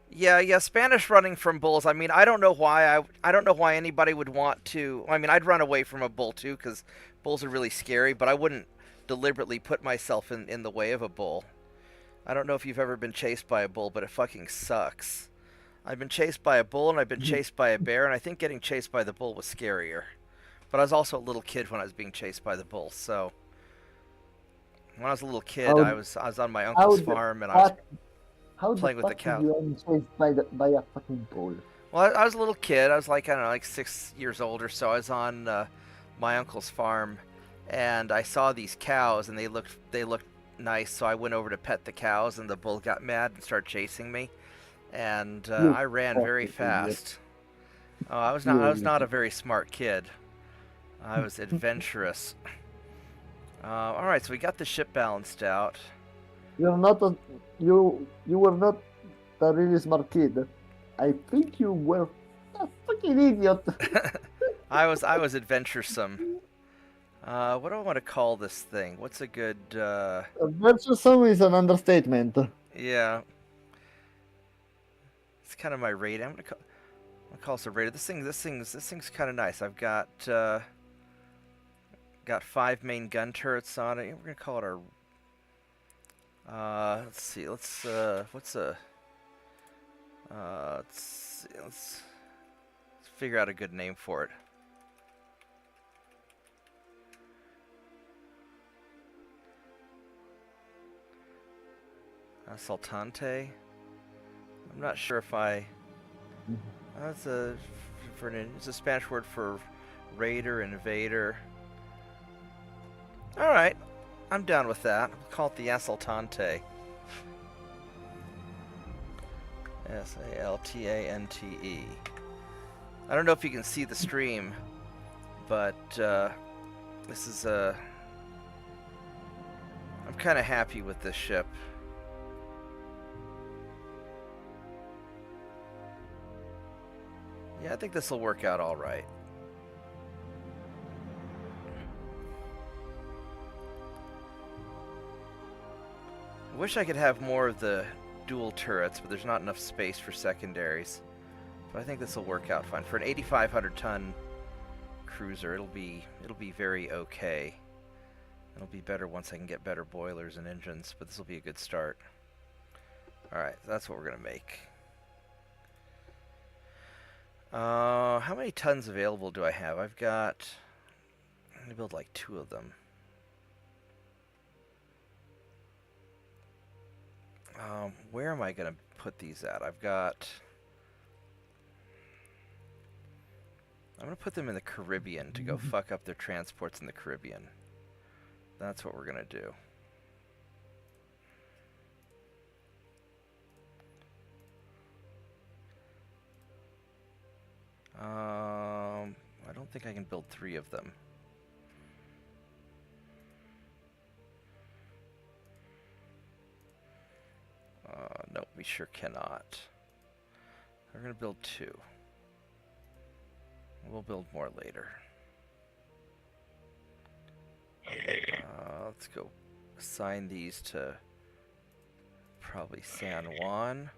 [SPEAKER 1] Yeah, Spanish running from bulls. I mean, I don't know why I don't know why anybody would want to. I mean, I'd run away from a bull too, because bulls are really scary. But I wouldn't deliberately put myself in the way of a bull. I don't know if you've ever been chased by a bull, but it fucking sucks. I've been chased by a bull, and I've been chased by a bear, and I think getting chased by the bull was scarier. But I was also a little kid when I was being chased by the bull, so when I was a little kid, I was on my uncle's farm, and I was playing with the cow.
[SPEAKER 2] How the fuck did you get chased by a fucking bull?
[SPEAKER 1] Well, I was a little kid. I was like, I don't know, like 6 years old or so. I was on my uncle's farm, and I saw these cows, and they looked nice, so I went over to pet the cows, and the bull got mad and started chasing me, and
[SPEAKER 2] You
[SPEAKER 1] I ran very
[SPEAKER 2] fucking idiot.
[SPEAKER 1] fast. Oh, I was not. I was
[SPEAKER 2] You
[SPEAKER 1] not a very smart kid. I was adventurous. All right, so we got the ship balanced out.
[SPEAKER 2] you're not a, you were not a really smart kid. I think you were a fucking idiot.
[SPEAKER 1] I was adventuresome. What do I want to call this thing? What's a good?
[SPEAKER 2] Adventuresome is an understatement.
[SPEAKER 1] Yeah, it's kind of my rate. I'm gonna call this a raider. This thing's kind of nice. I've got 5 main gun turrets on it. We're gonna call it our. Let's see. What's a. Let's see. Let's figure out a good name for it. Assaltante. I'm not sure if I. That's it's a Spanish word for raider, invader. All right, I'm down with that. We'll call it the Assaltante. Saltante. I don't know if you can see the stream, but this is a. I'm kind of happy with this ship. Yeah, I think this will work out all right. I wish I could have more of the dual turrets, but there's not enough space for secondaries. But I think this will work out fine. For an 8,500 ton cruiser, it'll be very okay. It'll be better once I can get better boilers and engines, but this will be a good start. Alright, so that's what we're gonna make. How many tons available do I have? I'm gonna build like 2 of them. Where am I gonna put these at? I'm gonna put them in the Caribbean to go fuck up their transports in the Caribbean. That's what we're gonna do. I don't think I can build 3 of them. No, we sure cannot. We're gonna build 2. We'll build more later. Let's go assign these to probably San Juan.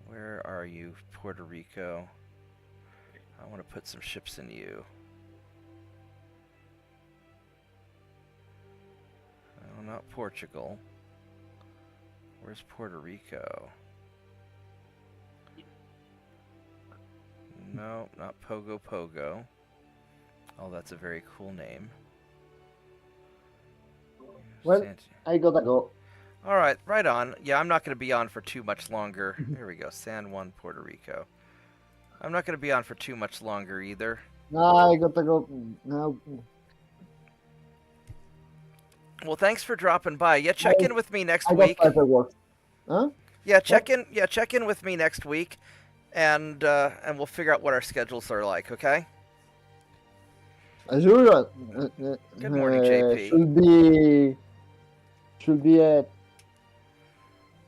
[SPEAKER 1] Where are you, Puerto Rico? I want to put some ships in you. Oh, not Portugal. Where's Puerto Rico? No, not Pogo Pogo. Oh, that's a very cool name.
[SPEAKER 2] Well, I gotta go.
[SPEAKER 1] Alright, right on. Yeah, I'm not going to be on for too much longer. Here we go, San Juan, Puerto Rico. I'm not going to be on for too much longer either.
[SPEAKER 2] No, I gotta go. No.
[SPEAKER 1] Well, thanks for dropping by. Yeah, check in with me next
[SPEAKER 2] I got
[SPEAKER 1] week.
[SPEAKER 2] paperwork. Huh?
[SPEAKER 1] Yeah, check in with me next week, and we'll figure out what our schedules are like. Okay.
[SPEAKER 2] As usual.
[SPEAKER 1] Good morning, JP.
[SPEAKER 2] Should be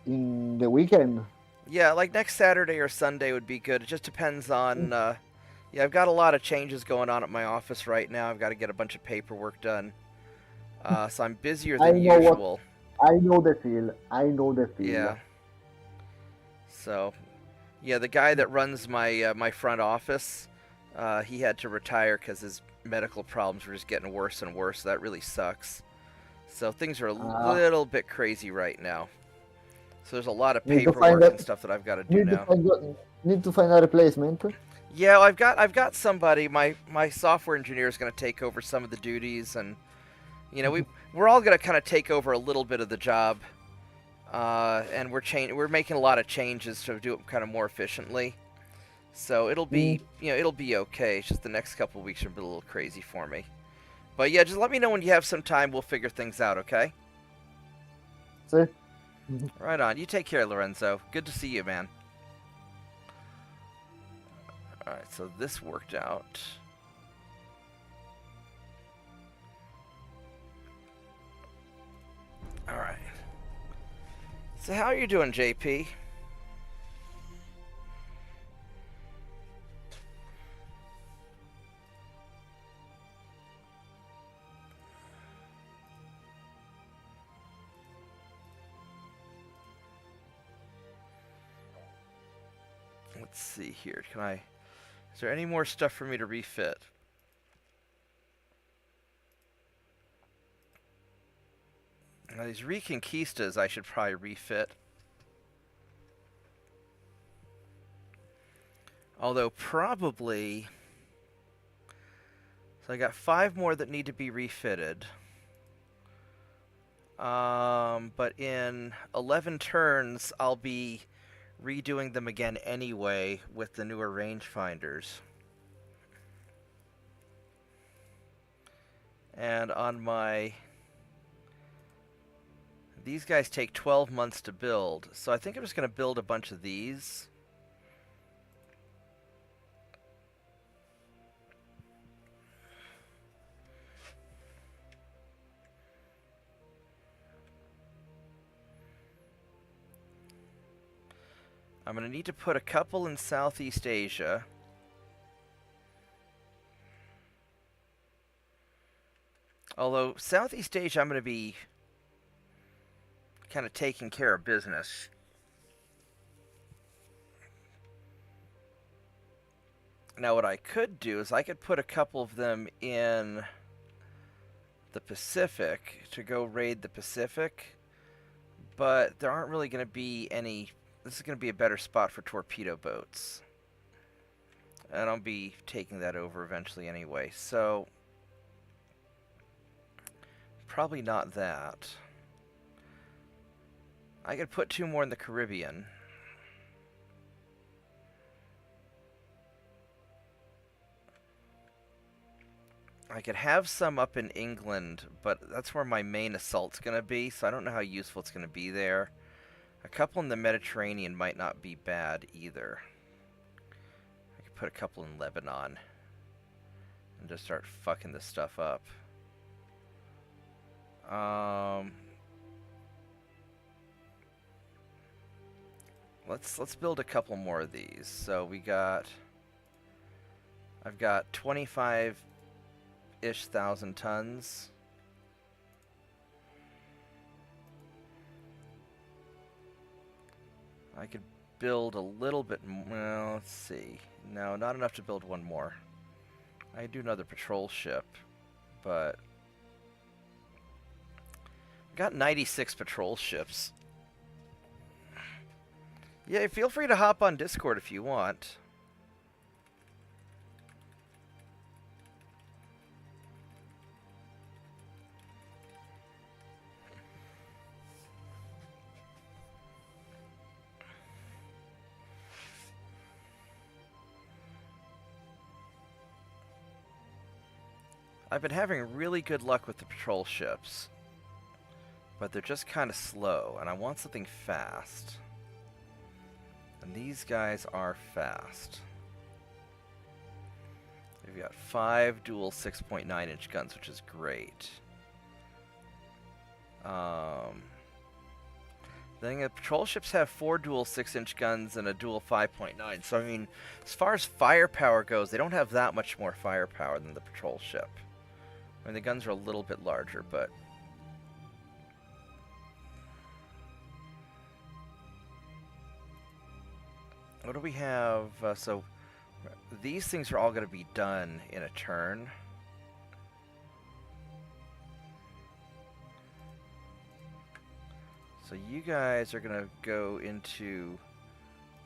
[SPEAKER 2] in the weekend.
[SPEAKER 1] Yeah, like next Saturday or Sunday would be good. It just depends on. Yeah, I've got a lot of changes going on at my office right now. I've got to get a bunch of paperwork done. So I'm busier than usual.
[SPEAKER 2] I know the feel.
[SPEAKER 1] Yeah. So, yeah, the guy that runs my my front office, he had to retire because his medical problems were just getting worse and worse. So that really sucks. So things are a little bit crazy right now. So there's a lot of paperwork and stuff that I've got to do now.
[SPEAKER 2] Need to find a replacement.
[SPEAKER 1] Yeah, I've got somebody. My software engineer is going to take over some of the duties, and you know we're all going to kind of take over a little bit of the job, and we're making a lot of changes to do it kind of more efficiently. So it'll be it'll be okay. It's just the next couple of weeks are a little crazy for me. But yeah, just let me know when you have some time. We'll figure things out. Okay.
[SPEAKER 2] grazie.
[SPEAKER 1] Right on. You take care, Lorenzo. Good to see you, man. Alright, so this worked out. Alright. So how are you doing, JP? Let's see here. Is there any more stuff for me to refit? Now these Reconquistas I should probably refit. Although probably... So I got 5 more that need to be refitted. But in 11 turns I'll be redoing them again anyway with the newer rangefinders. And on my... These guys take 12 months to build, so I think I'm just going to build a bunch of these. I'm going to need to put a couple in Southeast Asia. Although, Southeast Asia I'm going to be kind of taking care of business. Now what I could do is I could put a couple of them in the Pacific to go raid the Pacific, but there aren't really going to be any... This is going to be a better spot for torpedo boats. And I'll be taking that over eventually anyway, so... Probably not that. I could put 2 more in the Caribbean. I could have some up in England, but that's where my main assault's going to be, so I don't know how useful it's going to be there. A couple in the Mediterranean might not be bad either. I could put a couple in Lebanon and just start fucking this stuff up. Let's build a couple more of these. So I've got 25-ish thousand tons. I could build a little bit more. Well, let's see. No, not enough to build one more. I could do another patrol ship, but I got 96 patrol ships. Yeah, feel free to hop on Discord if you want. I've been having really good luck with the patrol ships, but they're just kind of slow, and I want something fast. And these guys are fast. We've got 5 dual 6.9-inch guns, which is great. Then the patrol ships have 4 dual 6-inch guns and a dual 5.9. So, I mean, as far as firepower goes, they don't have that much more firepower than the patrol ship. I mean, the guns are a little bit larger, but... What do we have? So, these things are all going to be done in a turn. So you guys are going to go into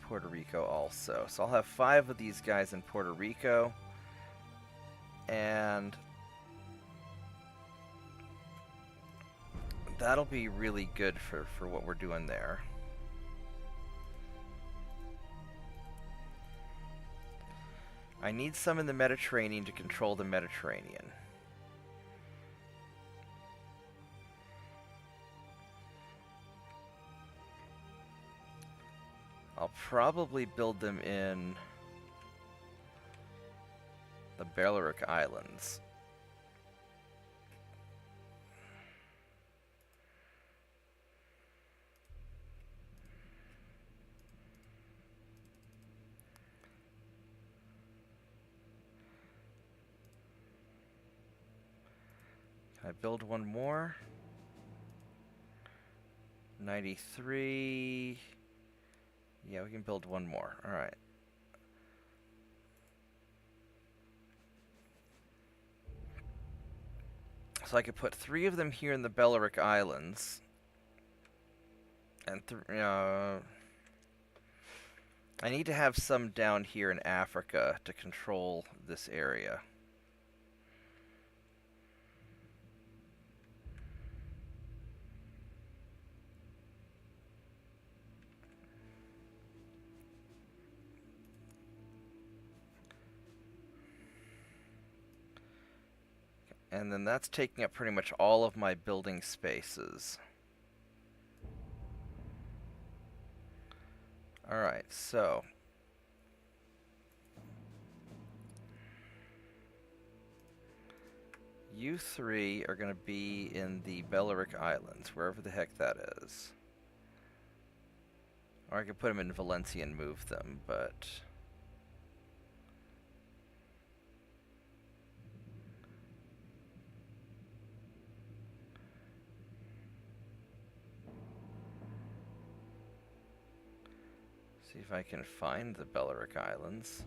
[SPEAKER 1] Puerto Rico also. So I'll have 5 of these guys in Puerto Rico. And that'll be really good for what we're doing there. I need some in the Mediterranean to control the Mediterranean. probably build them in the Balearic Islands. Can I build one more? 93. Yeah, we can build one more. All right. So I could put 3 of them here in the Balearic Islands. And I need to have some down here in Africa to control this area. And then that's taking up pretty much all of my building spaces. Alright, so you 3 are going to be in the Balearic Islands, wherever the heck that is. Or I could put them in Valencia and move them, but... see if I can find the Balearic Islands.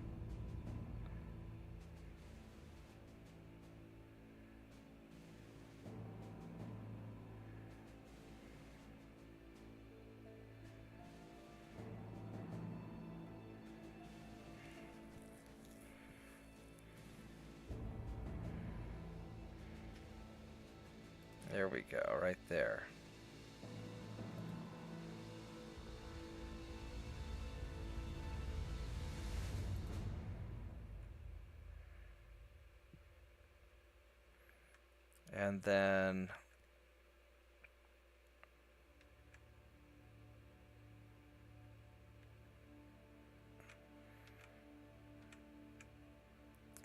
[SPEAKER 1] There we go, right there. And then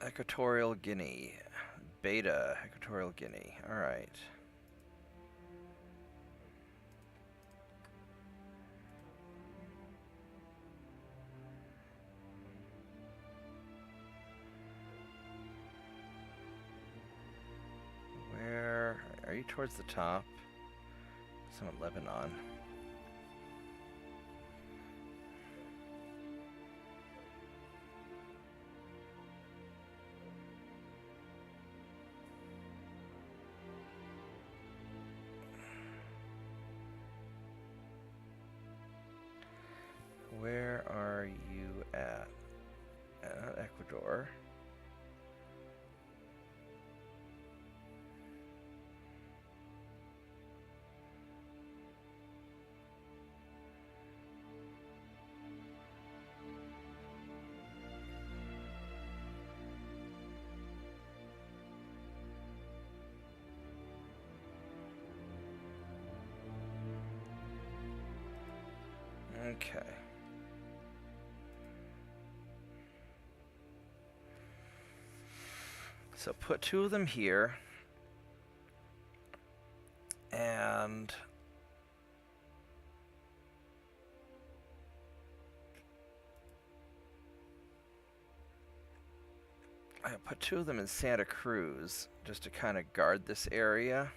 [SPEAKER 1] Equatorial Guinea. Beta, Equatorial Guinea. Alright. Where are you towards the top? Some in Lebanon. Where are you at? Not Ecuador. Okay. So put 2 of them here. And I put 2 of them in Santa Cruz just to kind of guard this area.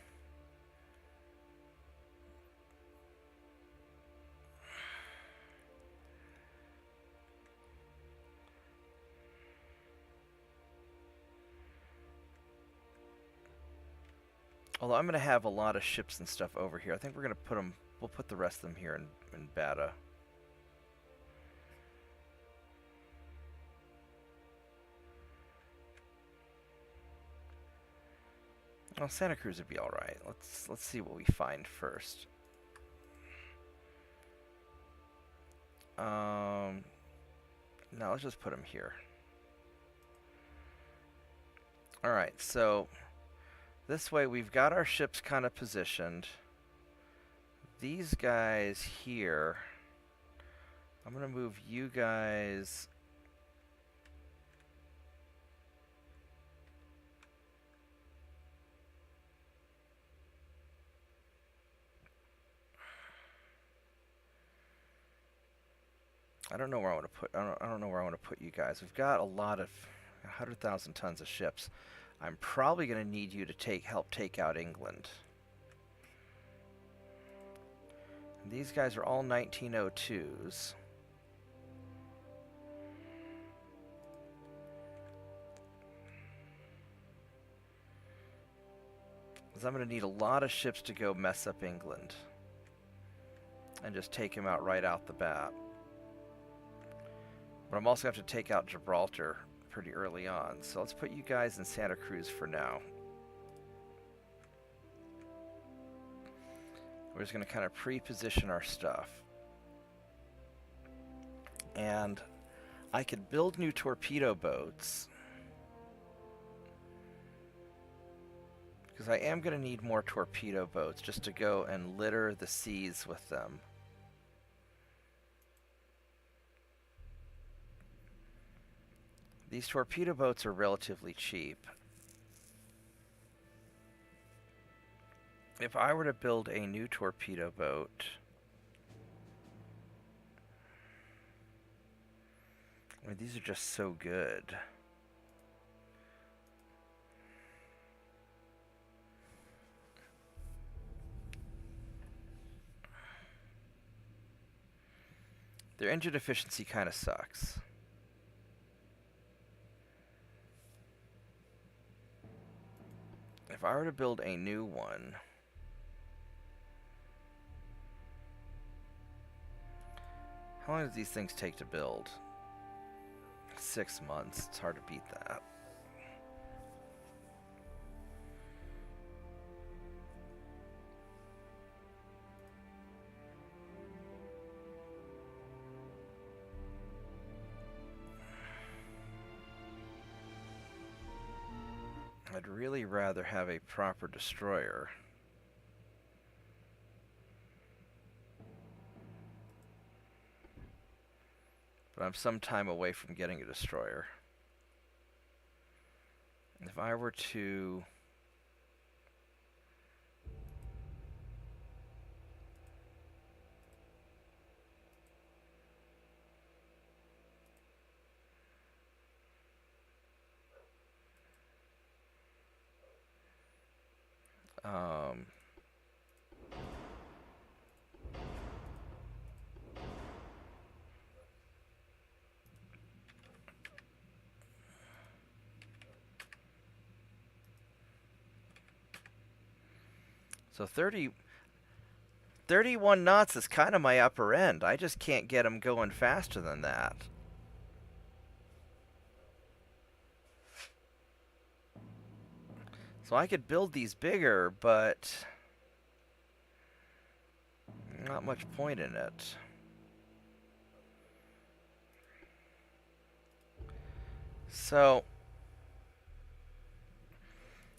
[SPEAKER 1] Although I'm going to have a lot of ships and stuff over here. I think we're going to put them, we'll put the rest of them here in Bata. Well, Santa Cruz would be all right. Let's see what we find first. No, let's just put them here. All right, so this way we've got our ships kind of positioned. These guys here I'm going to move you guys. I don't know where I want to put. I don't know where I want to put you guys. We've got a lot of 100,000 tons of ships. I'm probably going to need you to help take out England. And these guys are all 1902s. Because I'm going to need a lot of ships to go mess up England. And just take him out right out the bat. But I'm also going to have to take out Gibraltar pretty early on. So let's put you guys in Santa Cruz for now. We're just going to kind of pre-position our stuff. And I could build new torpedo boats. Because I am going to need more torpedo boats just to go and litter the seas with them. These torpedo boats are relatively cheap. If I were to build a new torpedo boat, I mean, these are just so good. Their engine efficiency kind of sucks. If I were to build a new one, how long does these things take to build? 6 months. It's hard to beat that. I'd really rather have a proper destroyer. But I'm some time away from getting a destroyer. If I were to... So 31 knots is kind of my upper end. I just can't get them going faster than that. So I could build these bigger, but not much point in it. So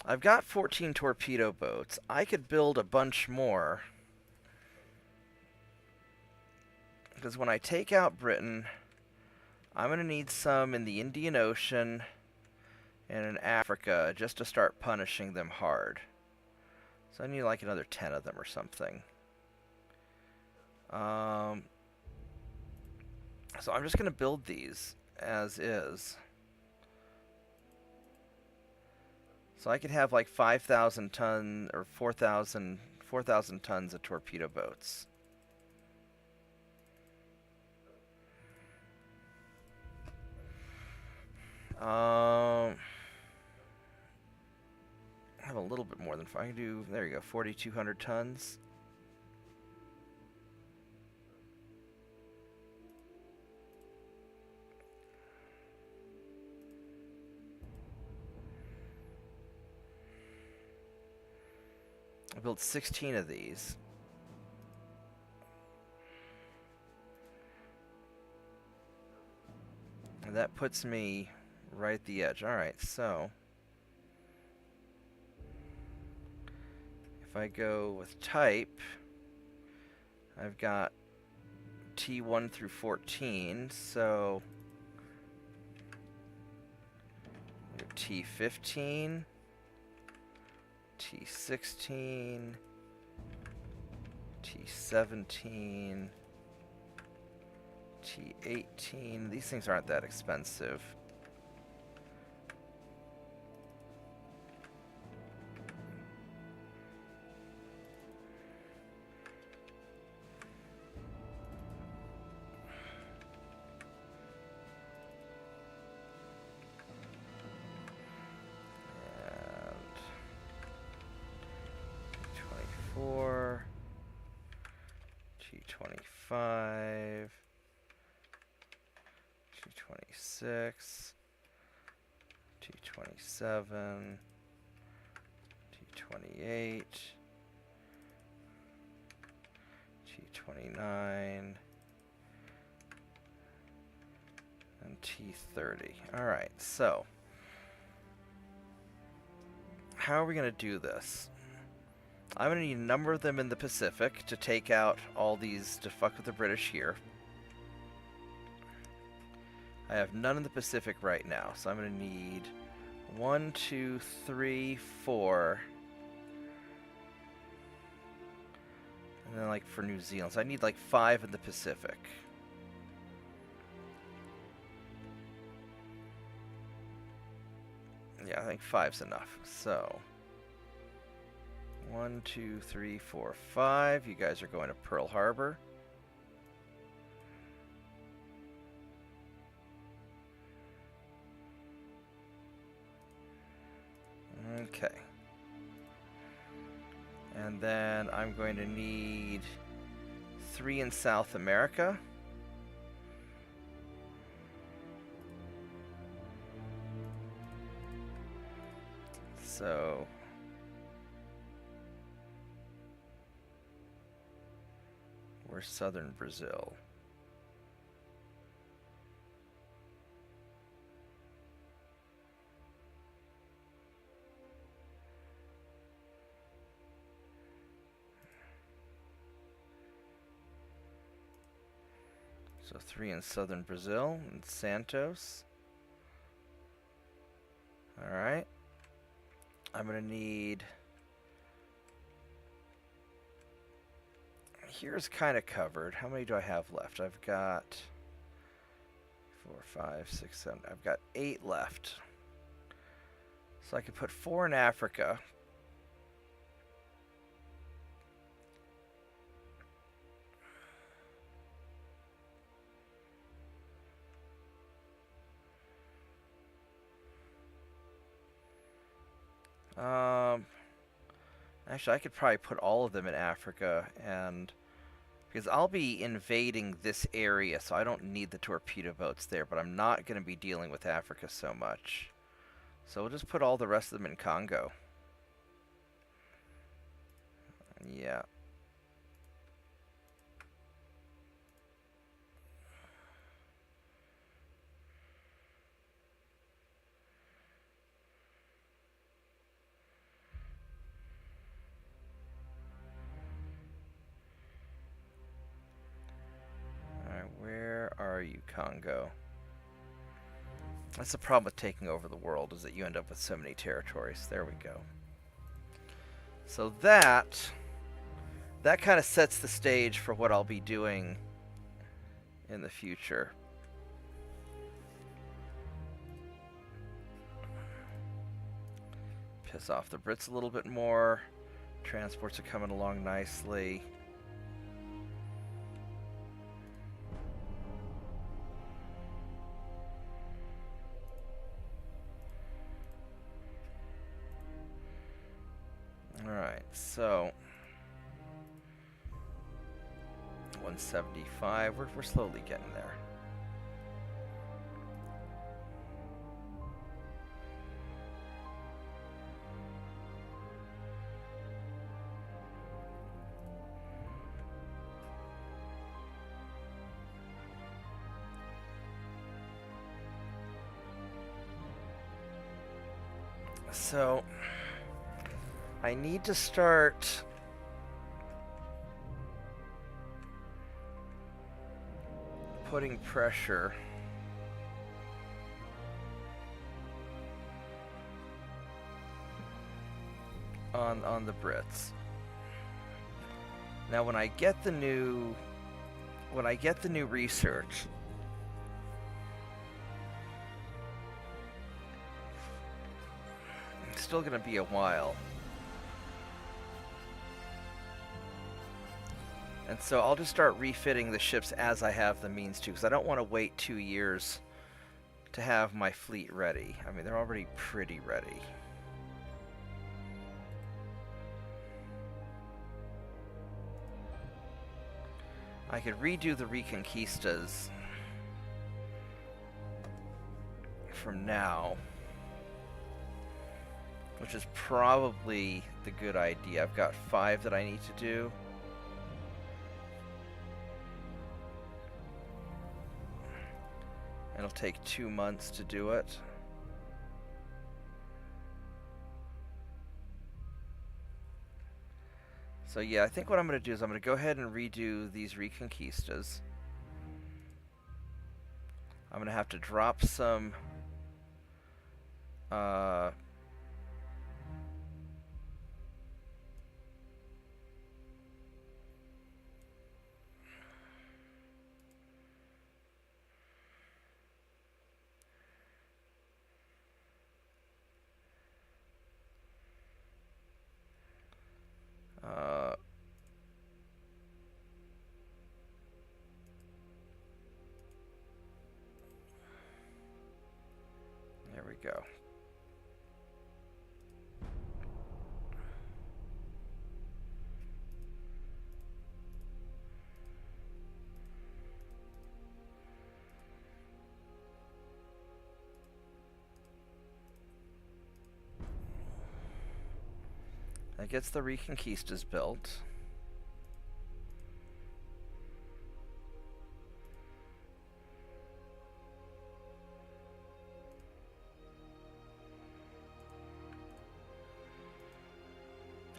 [SPEAKER 1] I've got 14 torpedo boats. I could build a bunch more. Because when I take out Britain, I'm going to need some in the Indian Ocean and in Africa just to start punishing them hard. So I need like another 10 of them or something. So I'm just going to build these as is. So I could have like 5,000 ton or 4,000 tons of torpedo boats. I have a little bit more than I can do. There you go, 4,200 tons. I built 16 of these. And that puts me right at the edge. Alright, so if I go with type, I've got T1 through 14, so T15, T16, T17, T18. These things aren't that expensive. T24, T25, T26, T27, T28, T29, and T30. Alright, so how are we going to do this? I'm going to need a number of them in the Pacific to take out all these, to fuck with the British here. I have none in the Pacific right now, so I'm going to need 1, 2, 3, 4. And then like for New Zealand, so I need like 5 in the Pacific. Yeah, I think 5's enough. So 1, 2, 3, 4, 5. You guys are going to Pearl Harbor. Okay. And then I'm going to need 3 in South America. So we're southern Brazil. So 3 in southern Brazil and Santos. Alright. I'm going to need... Here's kind of covered. How many do I have left? I've got 4, 5, 6, 7. I've got 8 left. So I could put 4 in Africa. Actually, I could probably put all of them in Africa, and because I'll be invading this area, so I don't need the torpedo boats there, but I'm not going to be dealing with Africa so much. So we'll just put all the rest of them in Congo. Yeah. Where are you, Congo? That's the problem with taking over the world, is that you end up with so many territories. There we go. So that kind of sets the stage for what I'll be doing in the future. Piss off the Brits a little bit more. Transports are coming along nicely. Alright, so 175. We're slowly getting there. So I need to start putting pressure on the Brits. Now when I get the new research, it's still going to be a while. And so I'll just start refitting the ships as I have the means to, because I don't want to wait 2 years to have my fleet ready. I mean, they're already pretty ready. I could redo the Reconquistas from now, which is probably the good idea. I've got 5 that I need to do. It'll take 2 months to do it. So yeah, I think what I'm going to do is I'm going to go ahead and redo these Reconquistas. I'm going to have to drop some there we go. That gets the Reconquistas built.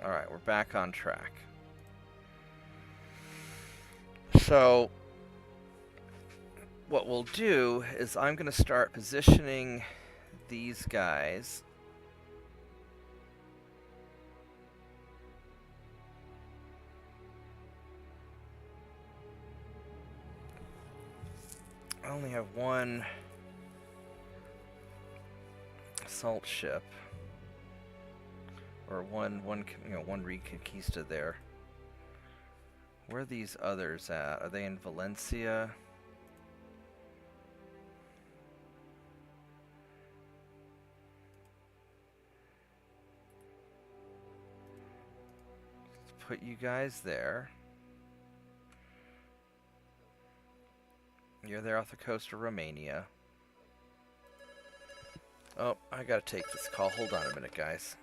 [SPEAKER 1] Alright, we're back on track. So, what we'll do is I'm going to start positioning these guys I only have one assault ship, or one Reconquista there. Where are these others at? Are they in Valencia? Let's put you guys there. You're there off the coast of Romania. Oh, I gotta take this call. Hold on a minute, guys.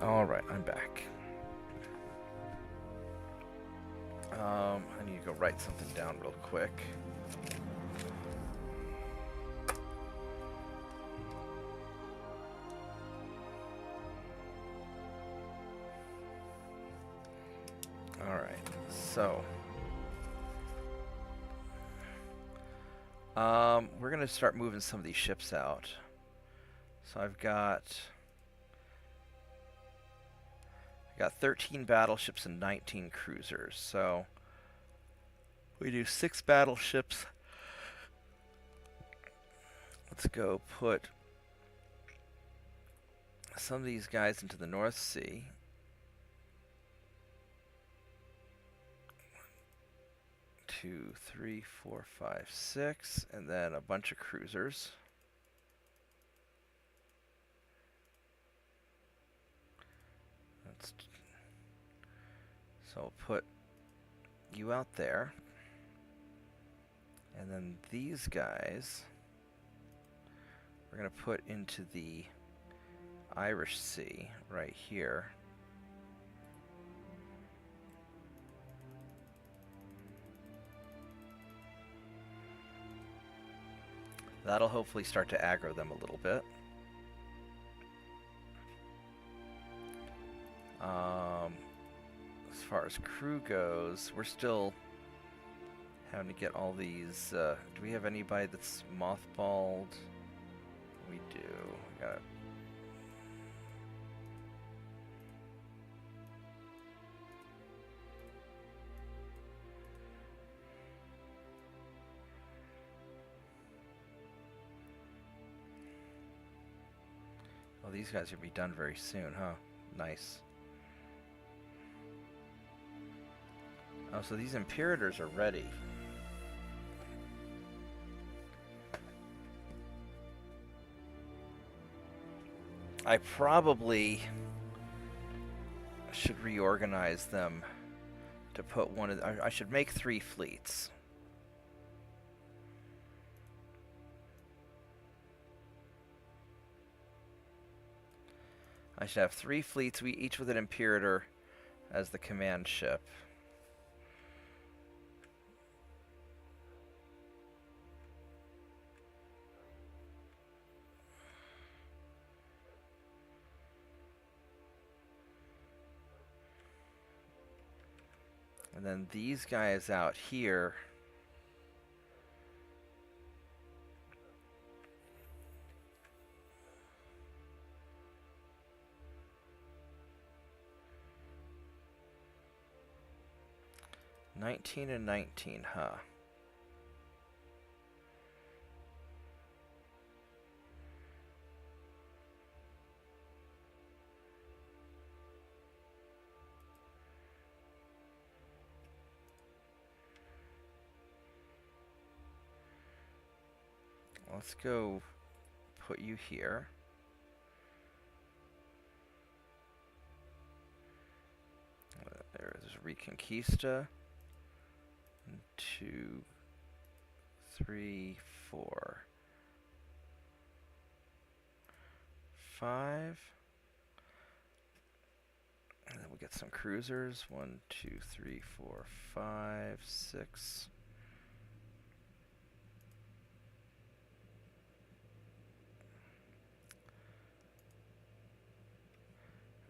[SPEAKER 1] Alright, I'm back. I need to go write something down real quick. Alright, so we're gonna start moving some of these ships out. So I've got 13 battleships and 19 cruisers. So we do 6 battleships. Let's go put some of these guys into the North Sea. 1, 2, 3, 4, 5, 6, and then a bunch of cruisers. So we'll put you out there. And then these guys we're going to put into the Irish Sea right here. That'll hopefully start to aggro them a little bit. As far as crew goes, we're still having to get all these. Do we have anybody that's mothballed? We do. We got. Oh, these guys will be done very soon, huh? Nice. Oh, so these Imperators are ready. I probably should reorganize them to put one of... I should make 3 fleets. I should have 3 fleets, each with an Imperator as the command ship. And then these guys out here... $19 and $19, huh? Let's go put you here. There's Reconquista. 2, 3, 4, 5. And then we'll get some cruisers. 1, 2, 3, 4, 5, 6.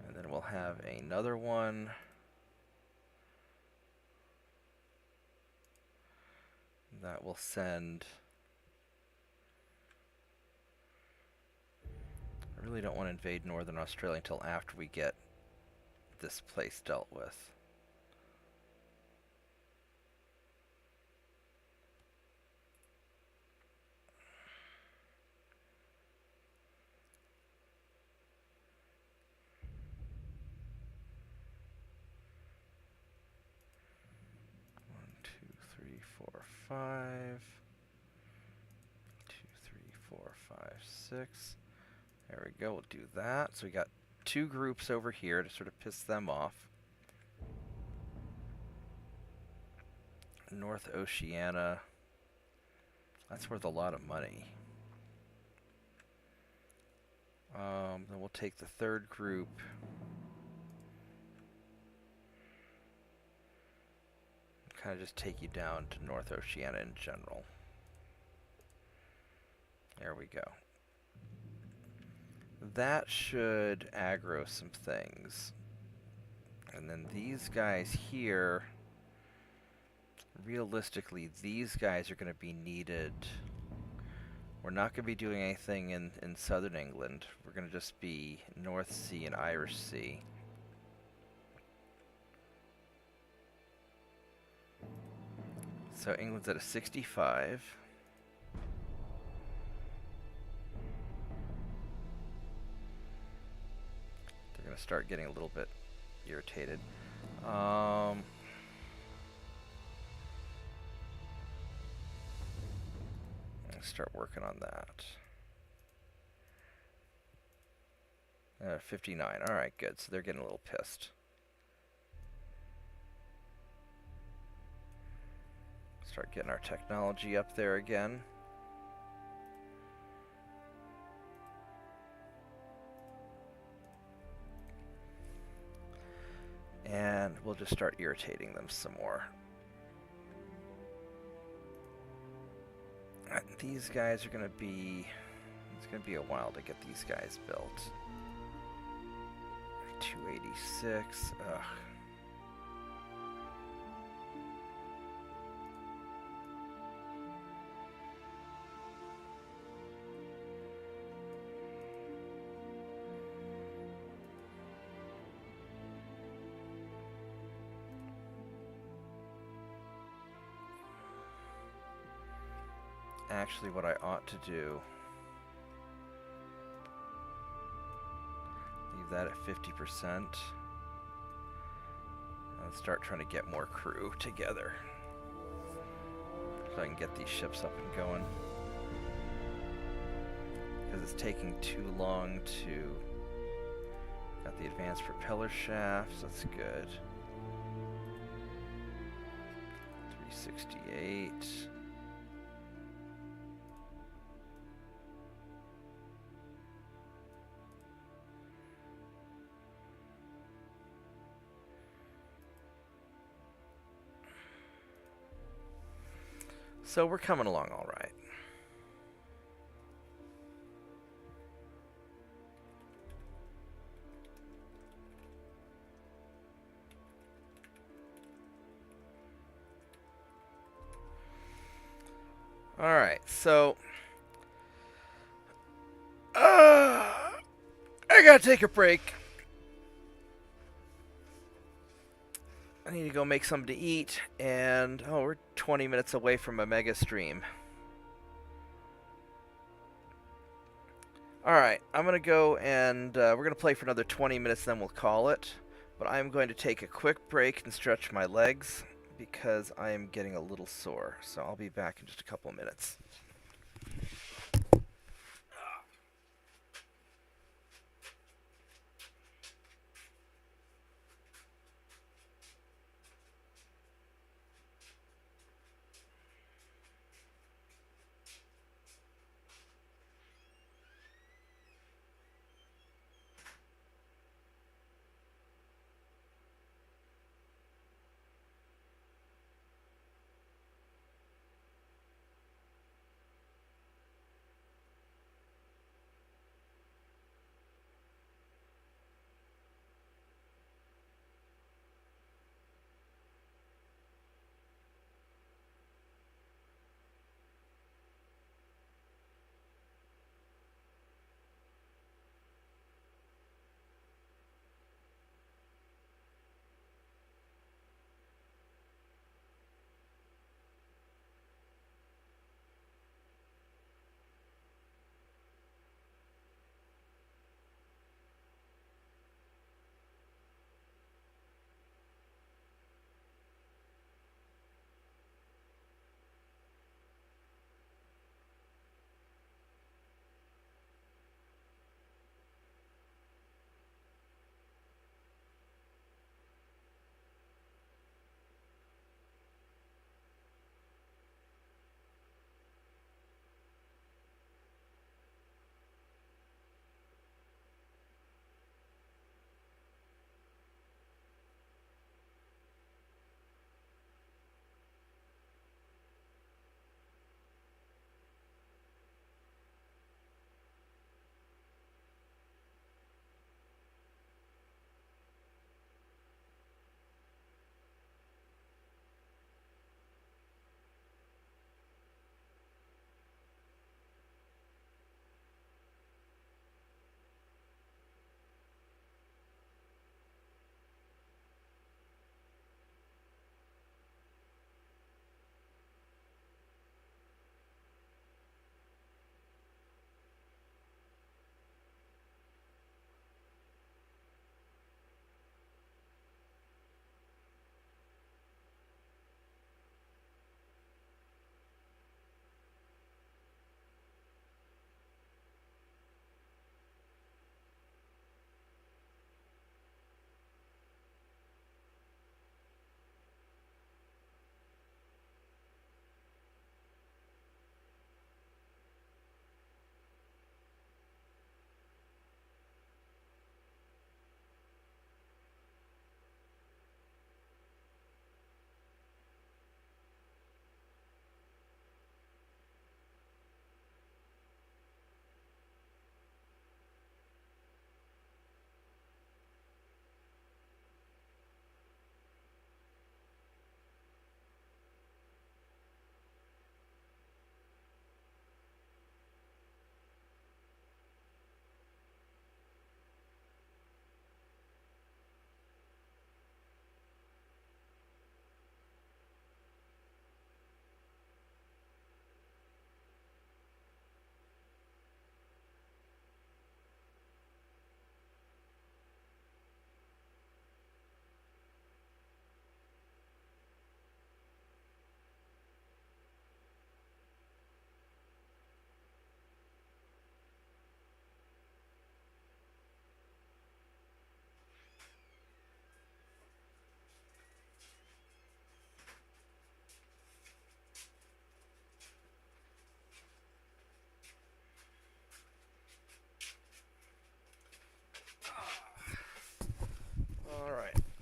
[SPEAKER 1] And then we'll have another one. That will send... I really don't want to invade Northern Australia until after we get this place dealt with. Five, 2, 3, 4, 5, 6. There we go. We'll do that. So we got 2 groups over here to sort of piss them off. North Oceania. That's worth a lot of money. Then we'll take the 3rd group. Kind of just take you down to North Oceania in general. There we go. That should aggro some things. And then these guys here, realistically, these guys are going to be needed. We're not going to be doing anything in southern England. We're going to just be North Sea and Irish Sea. So England's at a 65. They're going to start getting a little bit irritated. Let's start working on that. 59. All right, good. So they're getting a little pissed. Start getting our technology up there again. And we'll just start irritating them some more. These guys are going to be... It's going to be a while to get these guys built. 286. Ugh. Actually, what I ought to do... Leave that at 50%. And start trying to get more crew together. So I can get these ships up and going. Because it's taking too long to... Got the advanced propeller shafts, that's good. 368. So we're coming along all right. All right, so I gotta take a break. I need to go make something to eat, and we're 20 minutes away from a mega stream. Alright, I'm going to go and we're going to play for another 20 minutes, then we'll call it. But I'm going to take a quick break and stretch my legs because I am getting a little sore. So I'll be back in just a couple of minutes.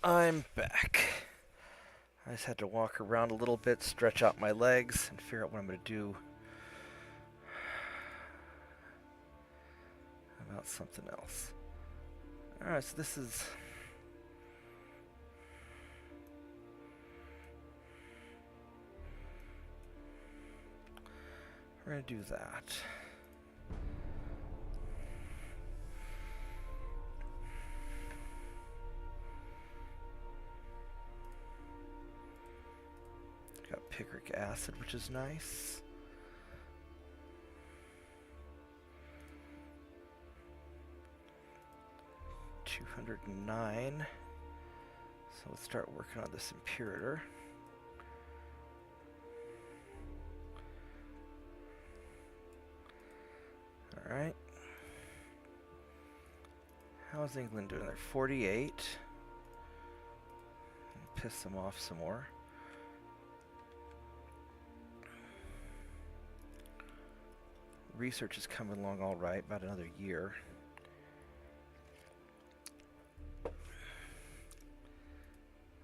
[SPEAKER 1] I'm back. I just had to walk around a little bit, stretch out my legs, and figure out what I'm going to do about something else. Alright, so this is... We're going to do that. Got picric acid, which is nice. $209. So let's start working on this Imperator. Alright. How's England doing? They're 48. Piss them off some more. Research is coming along all right, about another year.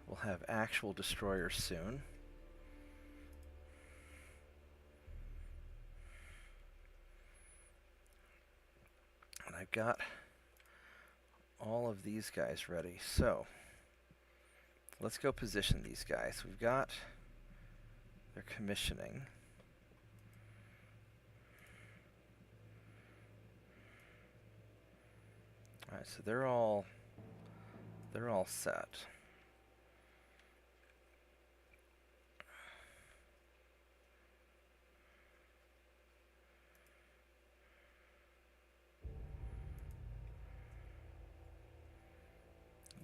[SPEAKER 1] We'll have actual destroyers soon. And I've got all of these guys ready. So, let's go position these guys. We've got their commissioning. Alright, so they're all set.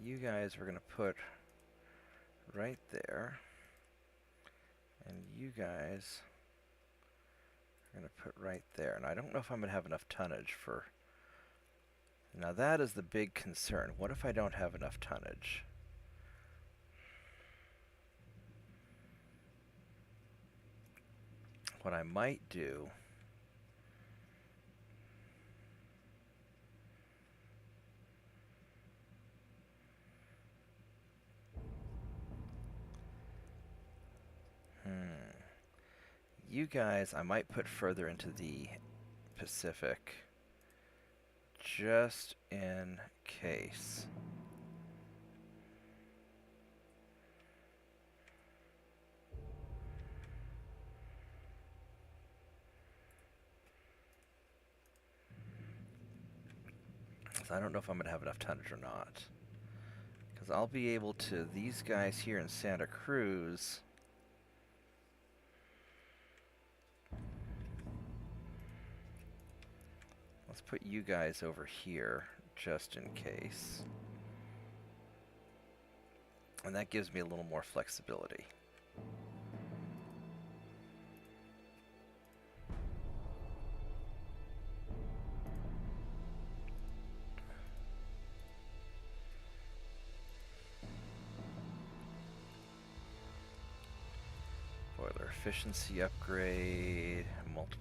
[SPEAKER 1] You guys we're gonna put right there, and you guys are gonna put right there. And I don't know if I'm gonna have enough tonnage for... Now that is the big concern. What if I don't have enough tonnage? What I might do... You guys I might put further into the Pacific, just in case. So I don't know if I'm going to have enough tonnage or not. Because I'll be able to, these guys here in Santa Cruz... Let's put you guys over here, just in case. And that gives me a little more flexibility. Boiler efficiency upgrade, multiple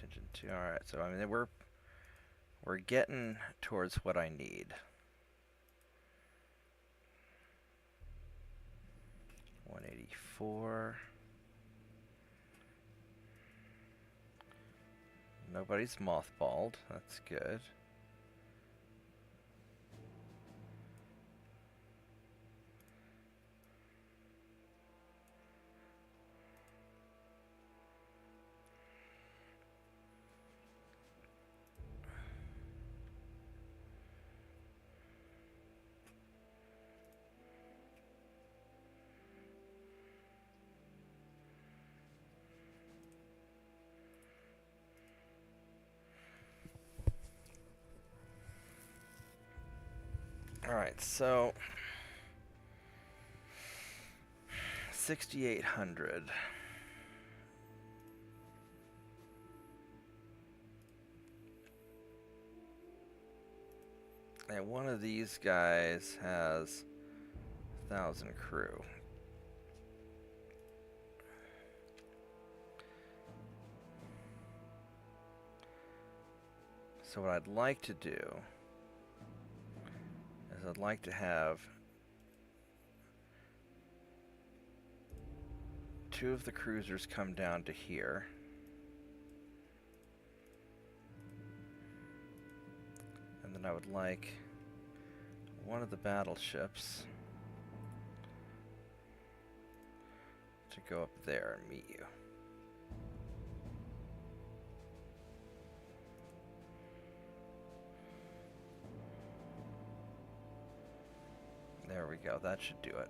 [SPEAKER 1] engine 2. Alright, so I mean we're getting towards what I need. $184. Nobody's mothballed. That's good. Alright, so 6,800. And one of these guys has 1,000 crew. So what I'd like to do is I'd like to have 2 of the cruisers come down to here. And then I would like 1 of the battleships to go up there and meet you. There we go, that should do it.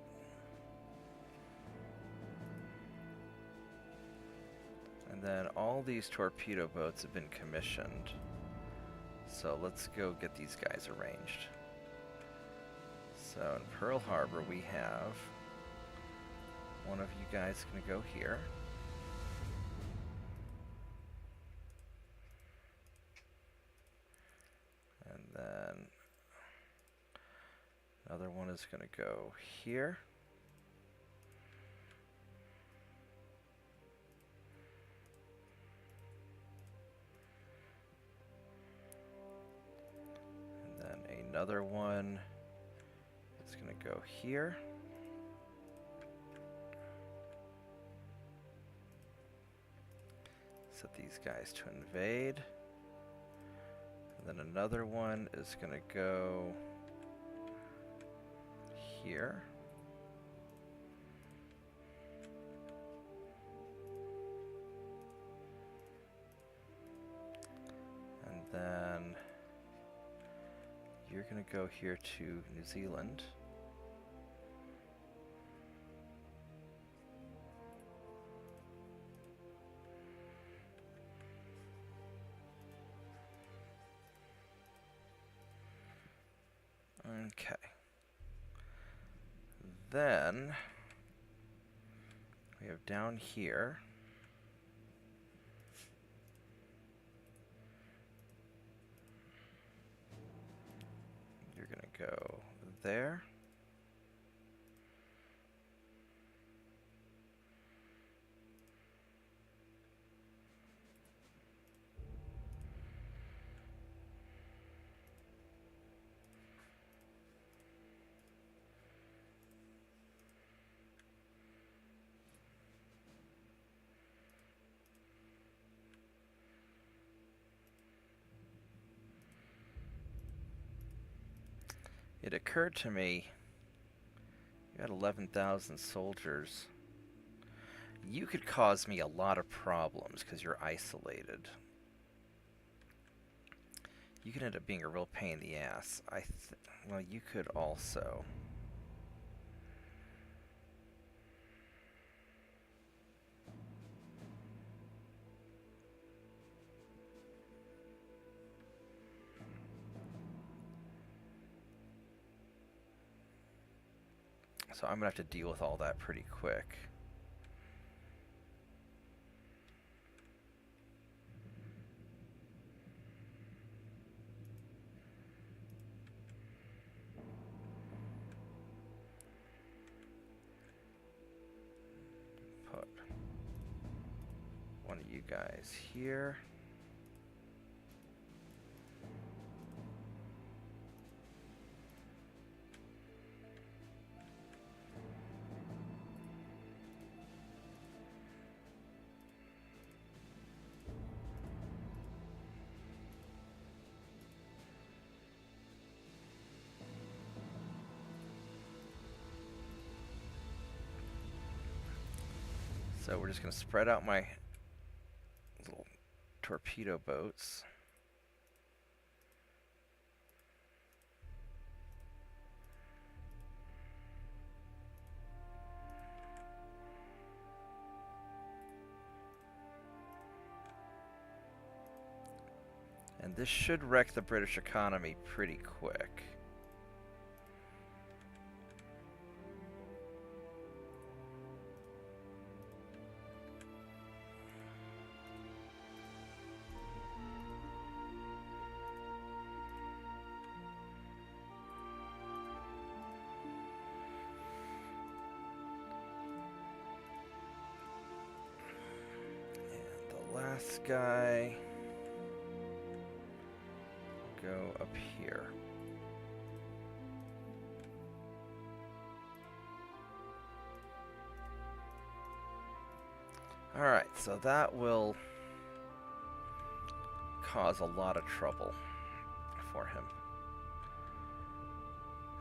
[SPEAKER 1] And then all these torpedo boats have been commissioned. So let's go get these guys arranged. So in Pearl Harbor we have one of you guys gonna go here. And then another one is gonna go here. Another one is going to go here. Set these guys to invade. And then another one is going to go here. And then you're going to go here to New Zealand. Okay. Then we have down here you're going to go there. It occurred to me, you had 11,000 soldiers. You could cause me a lot of problems because you're isolated. You could end up being a real pain in the ass. Well, you could also. So I'm going to have to deal with all that pretty quick. Put one of you guys here. So we're just going to spread out my little torpedo boats. And this should wreck the British economy pretty quick. Last guy will go up here. Alright, so that will cause a lot of trouble for him.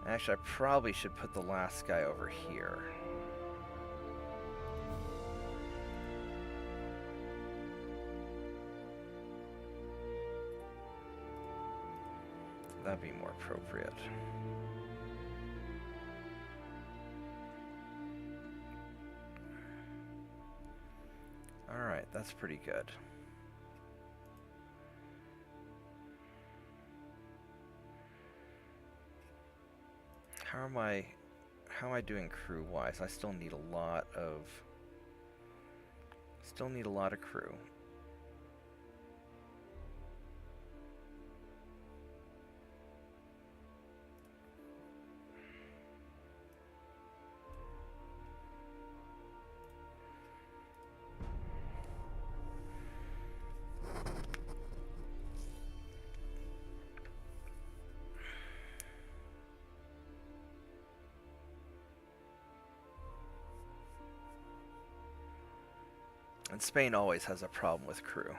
[SPEAKER 1] Actually, I probably should put the last guy over here. That'd be more appropriate. Alright, that's pretty good. How am I doing crew-wise? I still need a lot of crew. And Spain always has a problem with crew.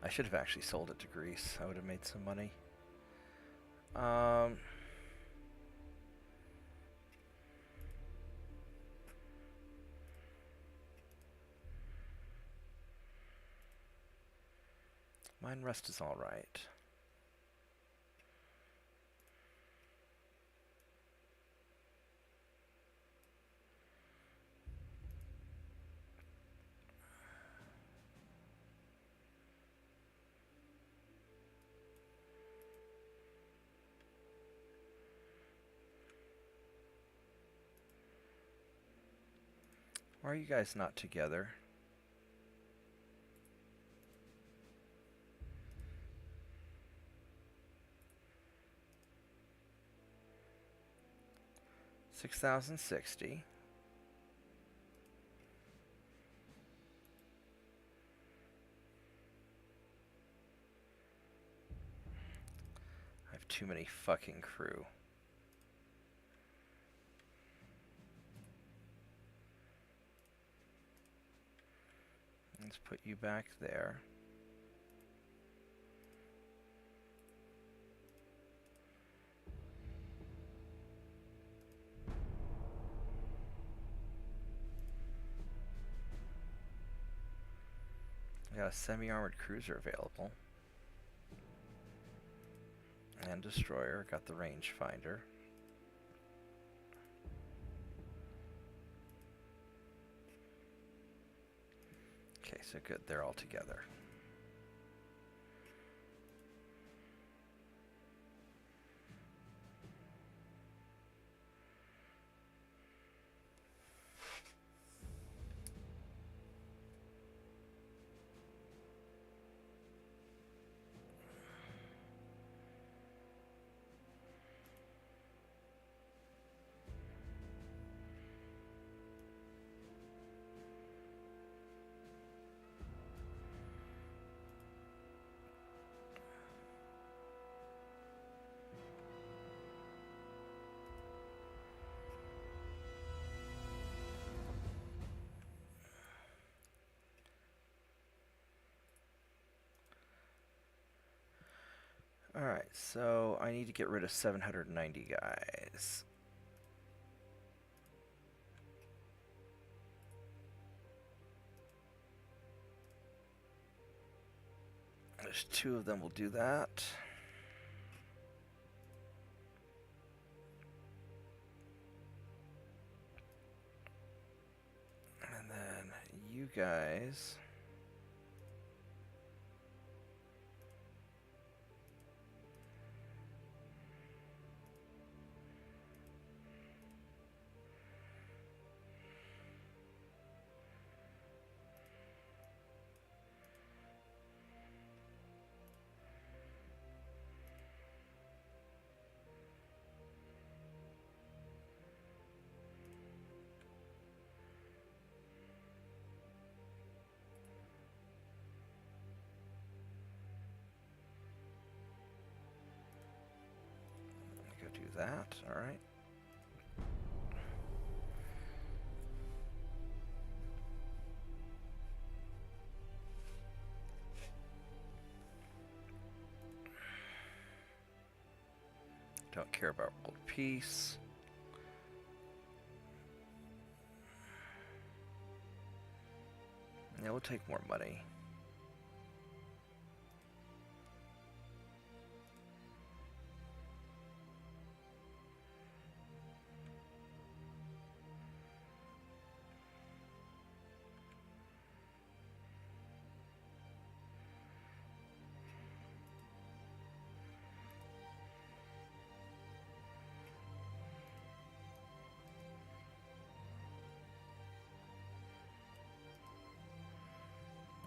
[SPEAKER 1] I should have actually sold it to Greece. I would have made some money. Mine rest is all right. Why are you guys not together? $6,060. I have too many fucking crew. Let's put you back there. I got a semi-armored cruiser available. And destroyer. Got the rangefinder. Okay, so good. They're all together. Alright, so I need to get rid of 790 guys. There's 2 of them will do that. And then you guys... that. All right. Don't care about world peace. Yeah, we'll take more money.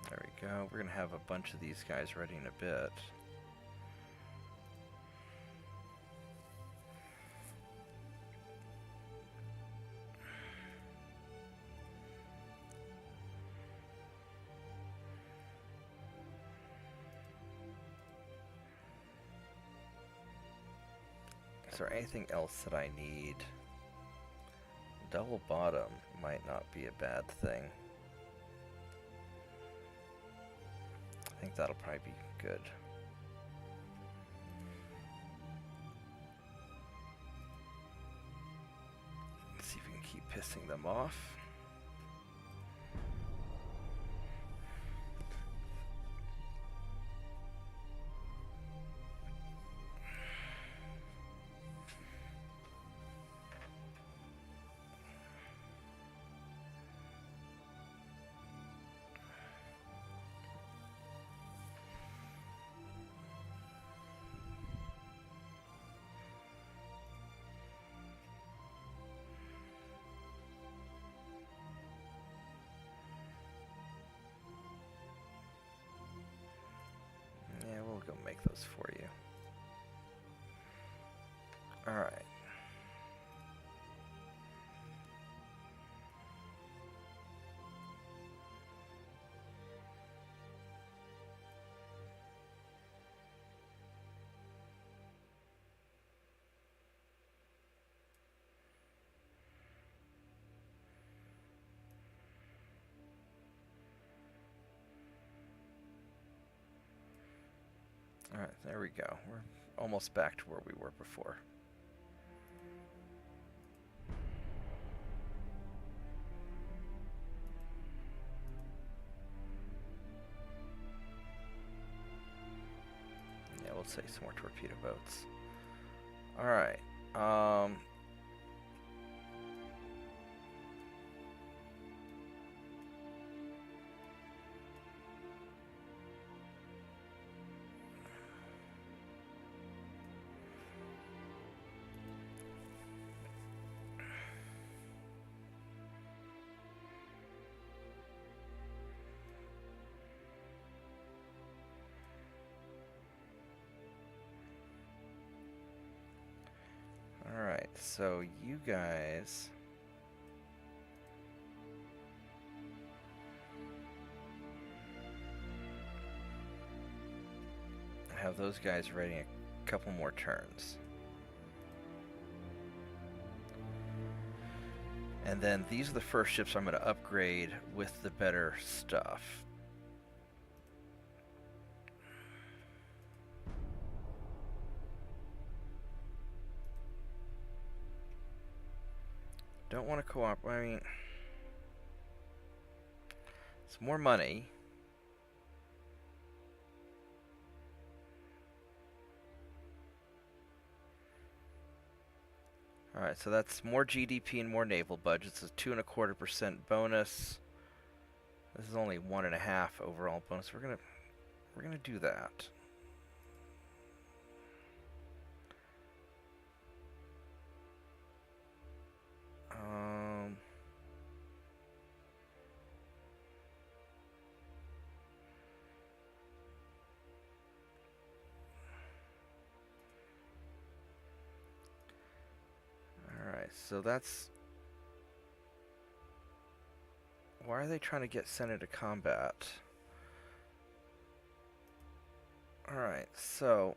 [SPEAKER 1] There we go. We're going to have a bunch of these guys ready in a bit. Is there anything else that I need? Double bottom might not be a bad thing. I think that'll probably be good. Let's see if we can keep pissing them off. Yeah, we'll go make those for you. Alright. Alright, there we go. We're almost back to where we were before. Yeah, we'll say some more torpedo boats. Alright. Alright, so you guys have those guys ready a couple more turns. And then these are the first ships I'm going to upgrade with the better stuff. Don't want to cooperate. I mean, it's more money. Alright, so that's more GDP and more naval budgets. It's a 2.25% bonus. This is only 1.5 overall bonus. We're gonna do that. Alright, so that's... Why are they trying to get sent into combat? Alright, so...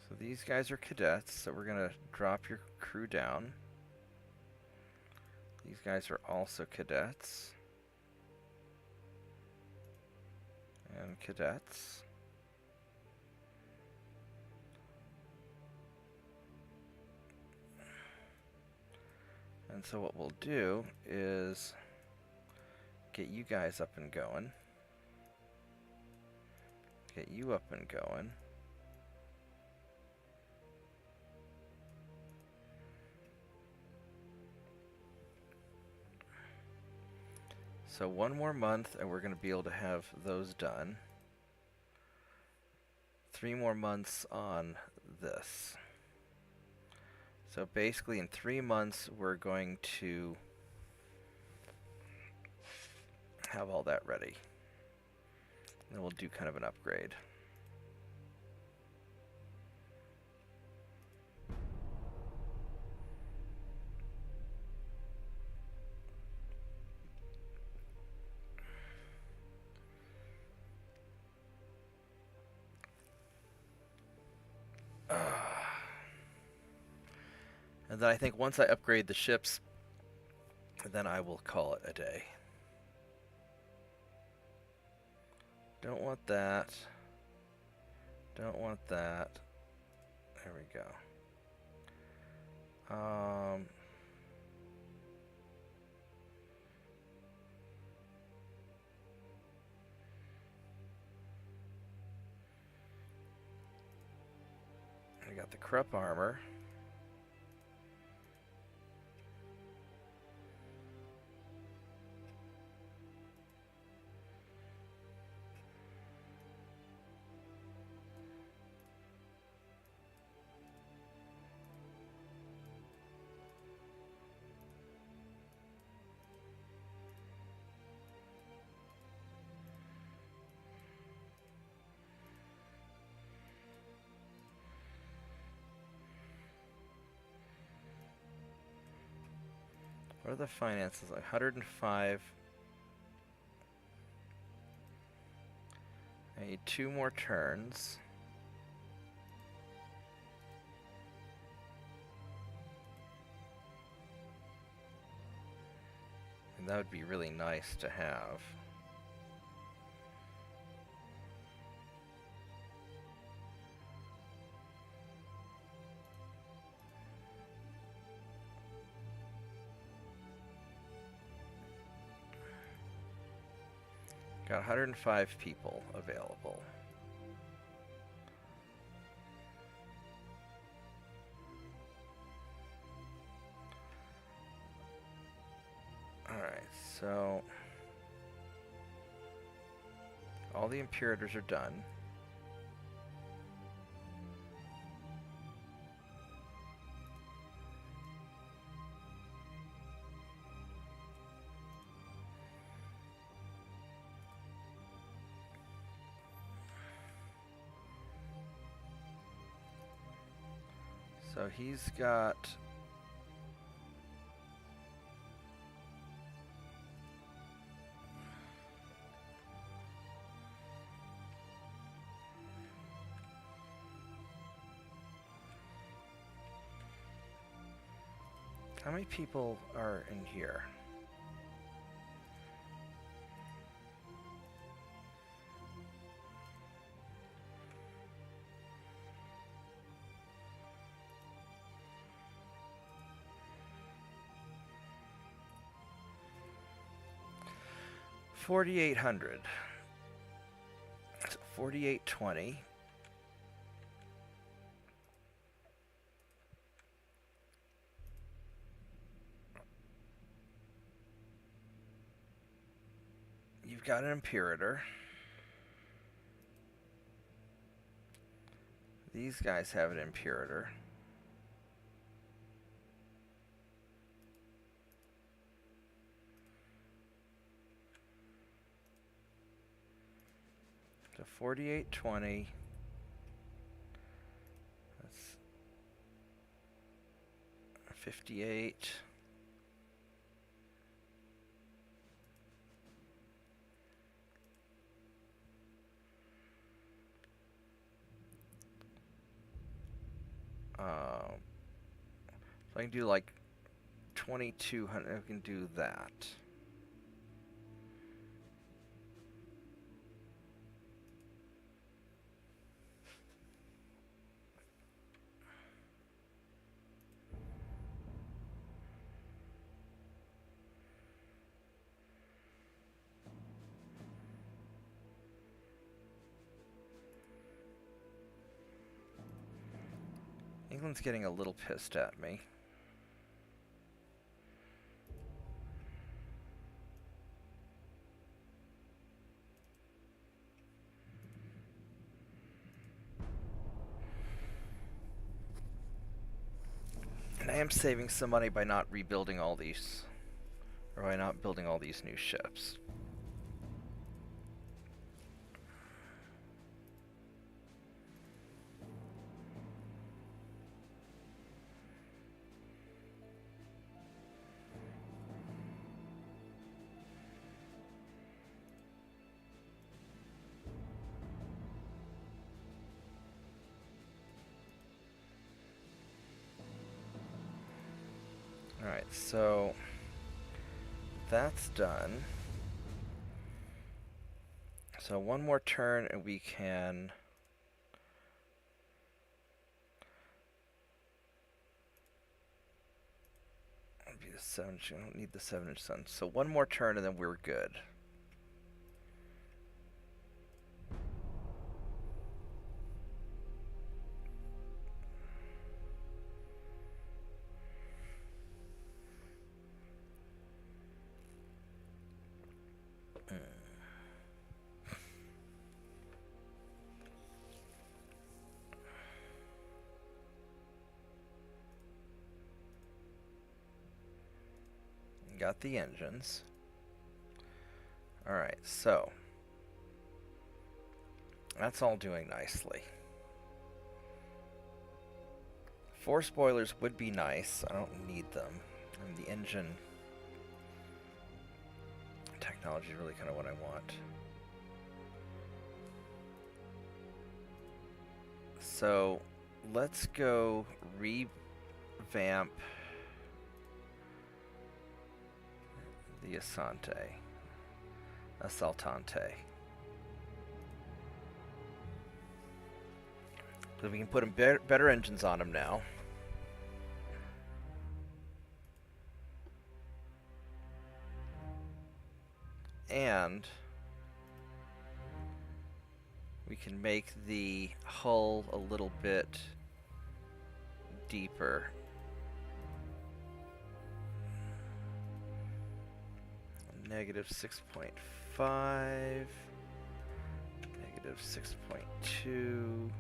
[SPEAKER 1] So these guys are cadets, so we're going to drop your crew down. These guys are also cadets. And cadets. And so what we'll do is get you guys up and going. Get you up and going. So one more month and we're going to be able to have those done. 3 more months on this. So basically in 3 months we're going to have all that ready. Then we'll do kind of an upgrade. And then I think once I upgrade the ships, then I will call it a day. Don't want that. Don't want that. There we go. I got the Krupp armor. What are the finances? 105. I need 2 more turns. And that would be really nice to have. Got 105 people available. Alright, so all the imperators are done. So he's got how many people are in here? $4,800. So 4,820. You've got an Imperator. These guys have an Imperator. So 4,820. That's 58. So I can do like 2200. I can do that. England's getting a little pissed at me. And I am saving some money by not rebuilding all these, or by not building all these new ships. Alright, so that's done. So one more turn and we can... That'd be the 7-inch. I don't need the 7-inch sun. So one more turn and then we're good. Got the engines. Alright, so that's all doing nicely. 4 spoilers would be nice. I don't need them. And the engine technology is really kind of what I want. So let's go revamp the Assaltante. So we can put better engines on them now. And we can make the hull a little bit deeper. -6.5, -6.2,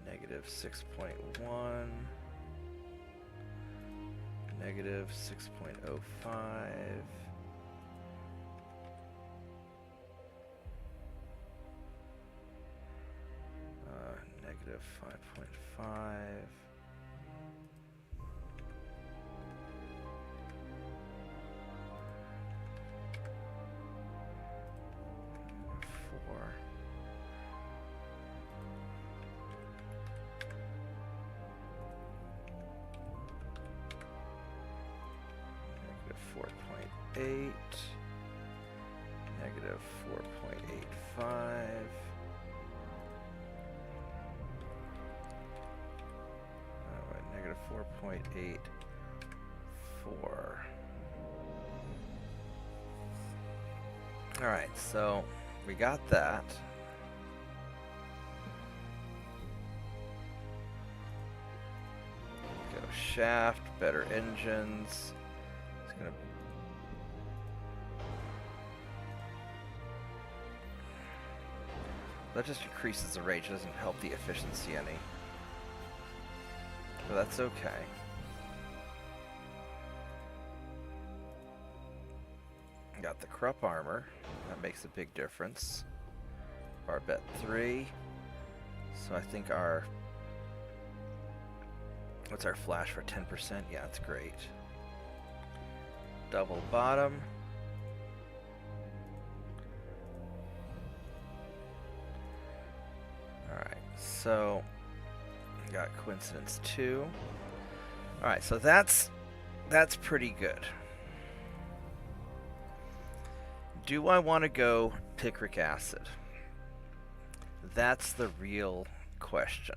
[SPEAKER 1] -6.1, -6.05, -5.5. -4.8, -4.85, -4.84. Alright, so we got that. Go shaft, better engines. It's gonna that just increases the range, doesn't help the efficiency any. But that's okay. Got the Krupp armor. That makes a big difference. Barbette 3. So I think our... What's our flash for 10%? Yeah, that's great. Double bottom. Alright, so Got coincidence 2. Alright, so that's pretty good. Do I want to go picric acid? That's the real question.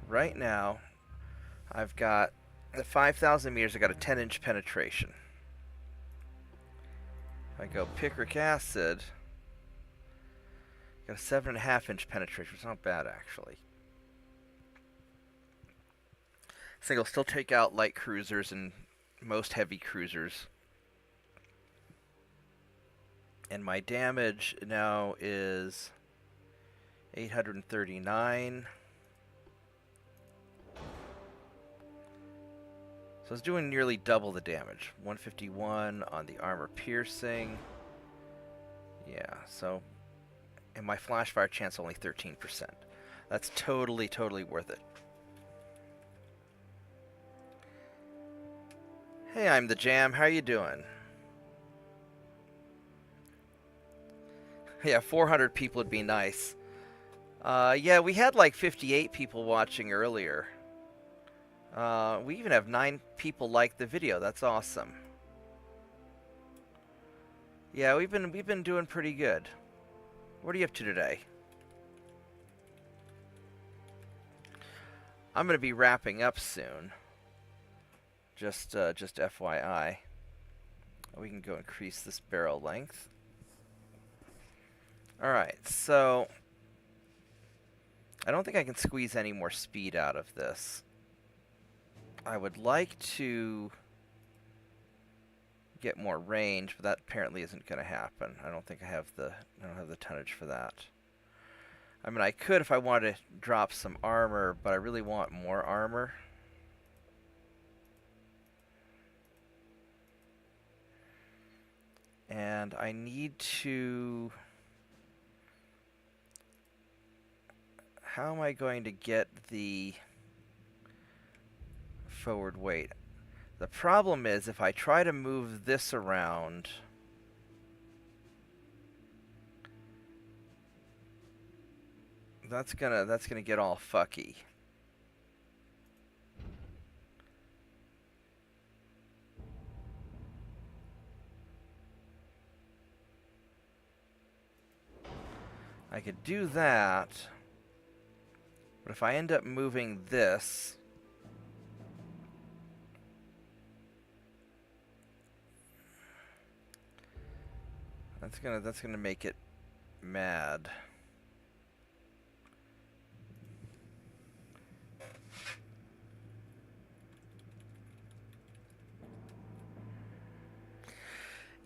[SPEAKER 1] Right now, I've got at 5,000 meters, I got a 10-inch penetration. If I go picric acid, got a 7.5-inch penetration. It's not bad, actually. I think I'll still take out light cruisers and most heavy cruisers. And my damage now is 839. So it's doing nearly double the damage. 151 on the armor piercing. Yeah, so... And my flash fire chance only 13%. That's totally, totally worth it. Hey, I'm the Jam. How you doing? Yeah, 400 people would be nice. Yeah, we had like 58 people watching earlier. We even have 9 people like the video. That's awesome. Yeah, we've been doing pretty good. What are you up to today? I'm gonna be wrapping up soon. Just FYI. We can go increase this barrel length. All right, so I don't think I can squeeze any more speed out of this. I would like to get more range, but that apparently isn't going to happen. I don't have the tonnage for that. I mean, I could if I wanted to drop some armor, but I really want more armor. And I need to... How am I going to get the forward weight? The problem is if I try to move this around, that's gonna get all fucky. I could do that, but if I end up moving this, that's gonna make it mad.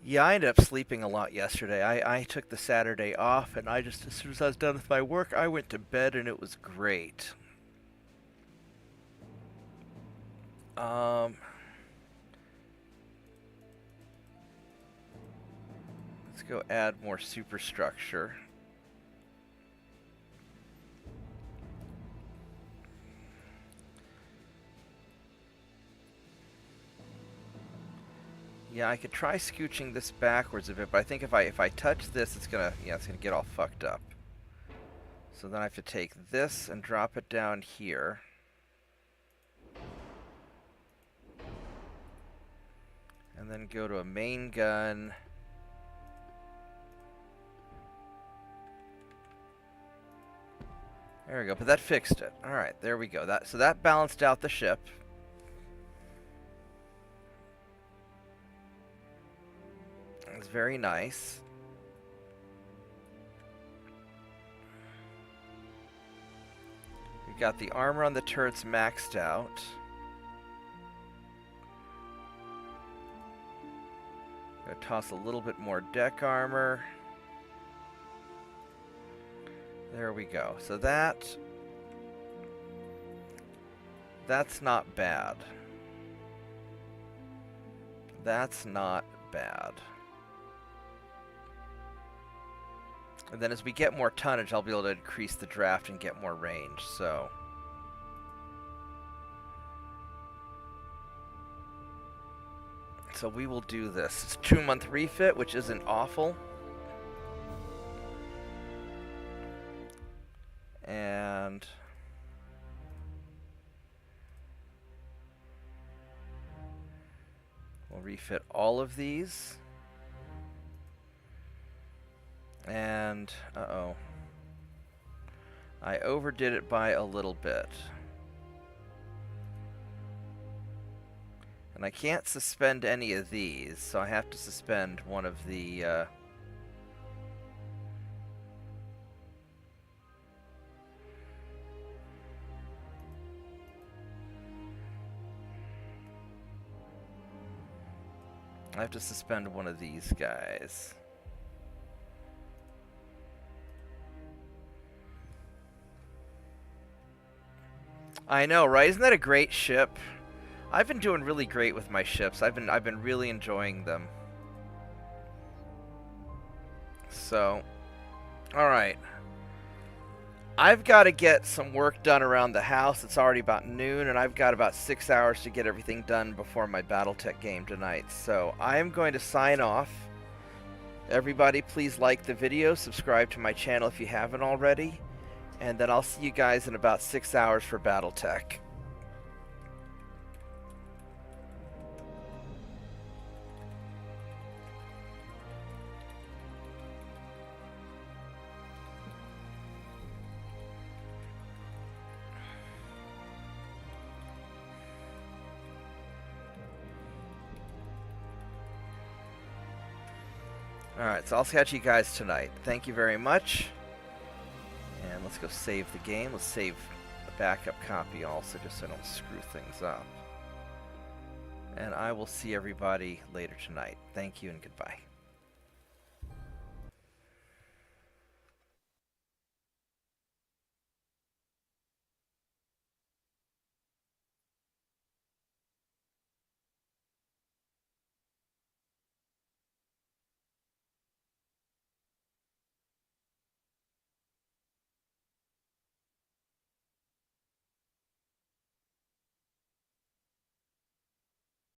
[SPEAKER 1] Yeah, I ended up sleeping a lot yesterday. I took the Saturday off, and I just, as soon as I was done with my work, I went to bed, and it was great. Let's go add more superstructure. Yeah, I could try scooching this backwards a bit, but I think if I touch this, it's gonna get all fucked up. So then I have to take this and drop it down here. And then go to a main gun. There we go, but that fixed it. Alright, there we go. So that balanced out the ship. It's very nice. We've got the armor on the turrets maxed out. Gonna toss a little bit more deck armor. There we go. So that's not bad. That's not bad. And then as we get more tonnage, I'll be able to increase the draft and get more range, so... So we will do this. It's a 2-month refit, which isn't awful. We'll refit all of these. And, uh-oh. I overdid it by a little bit. And I can't suspend any of these, so I have to suspend one of the, I have to suspend one of these guys. I know, right? Isn't that a great ship? I've been doing really great with my ships. I've been really enjoying them. So, all right. I've got to get some work done around the house. It's already about noon, and I've got about 6 hours to get everything done before my BattleTech game tonight. So I am going to sign off. Everybody, please like the video, subscribe to my channel if you haven't already, and then I'll see you guys in about 6 hours for BattleTech. Alright, so I'll catch you guys tonight. Thank you very much. And let's go save the game. Let's save a backup copy also, just so I don't screw things up. And I will see everybody later tonight. Thank you and goodbye.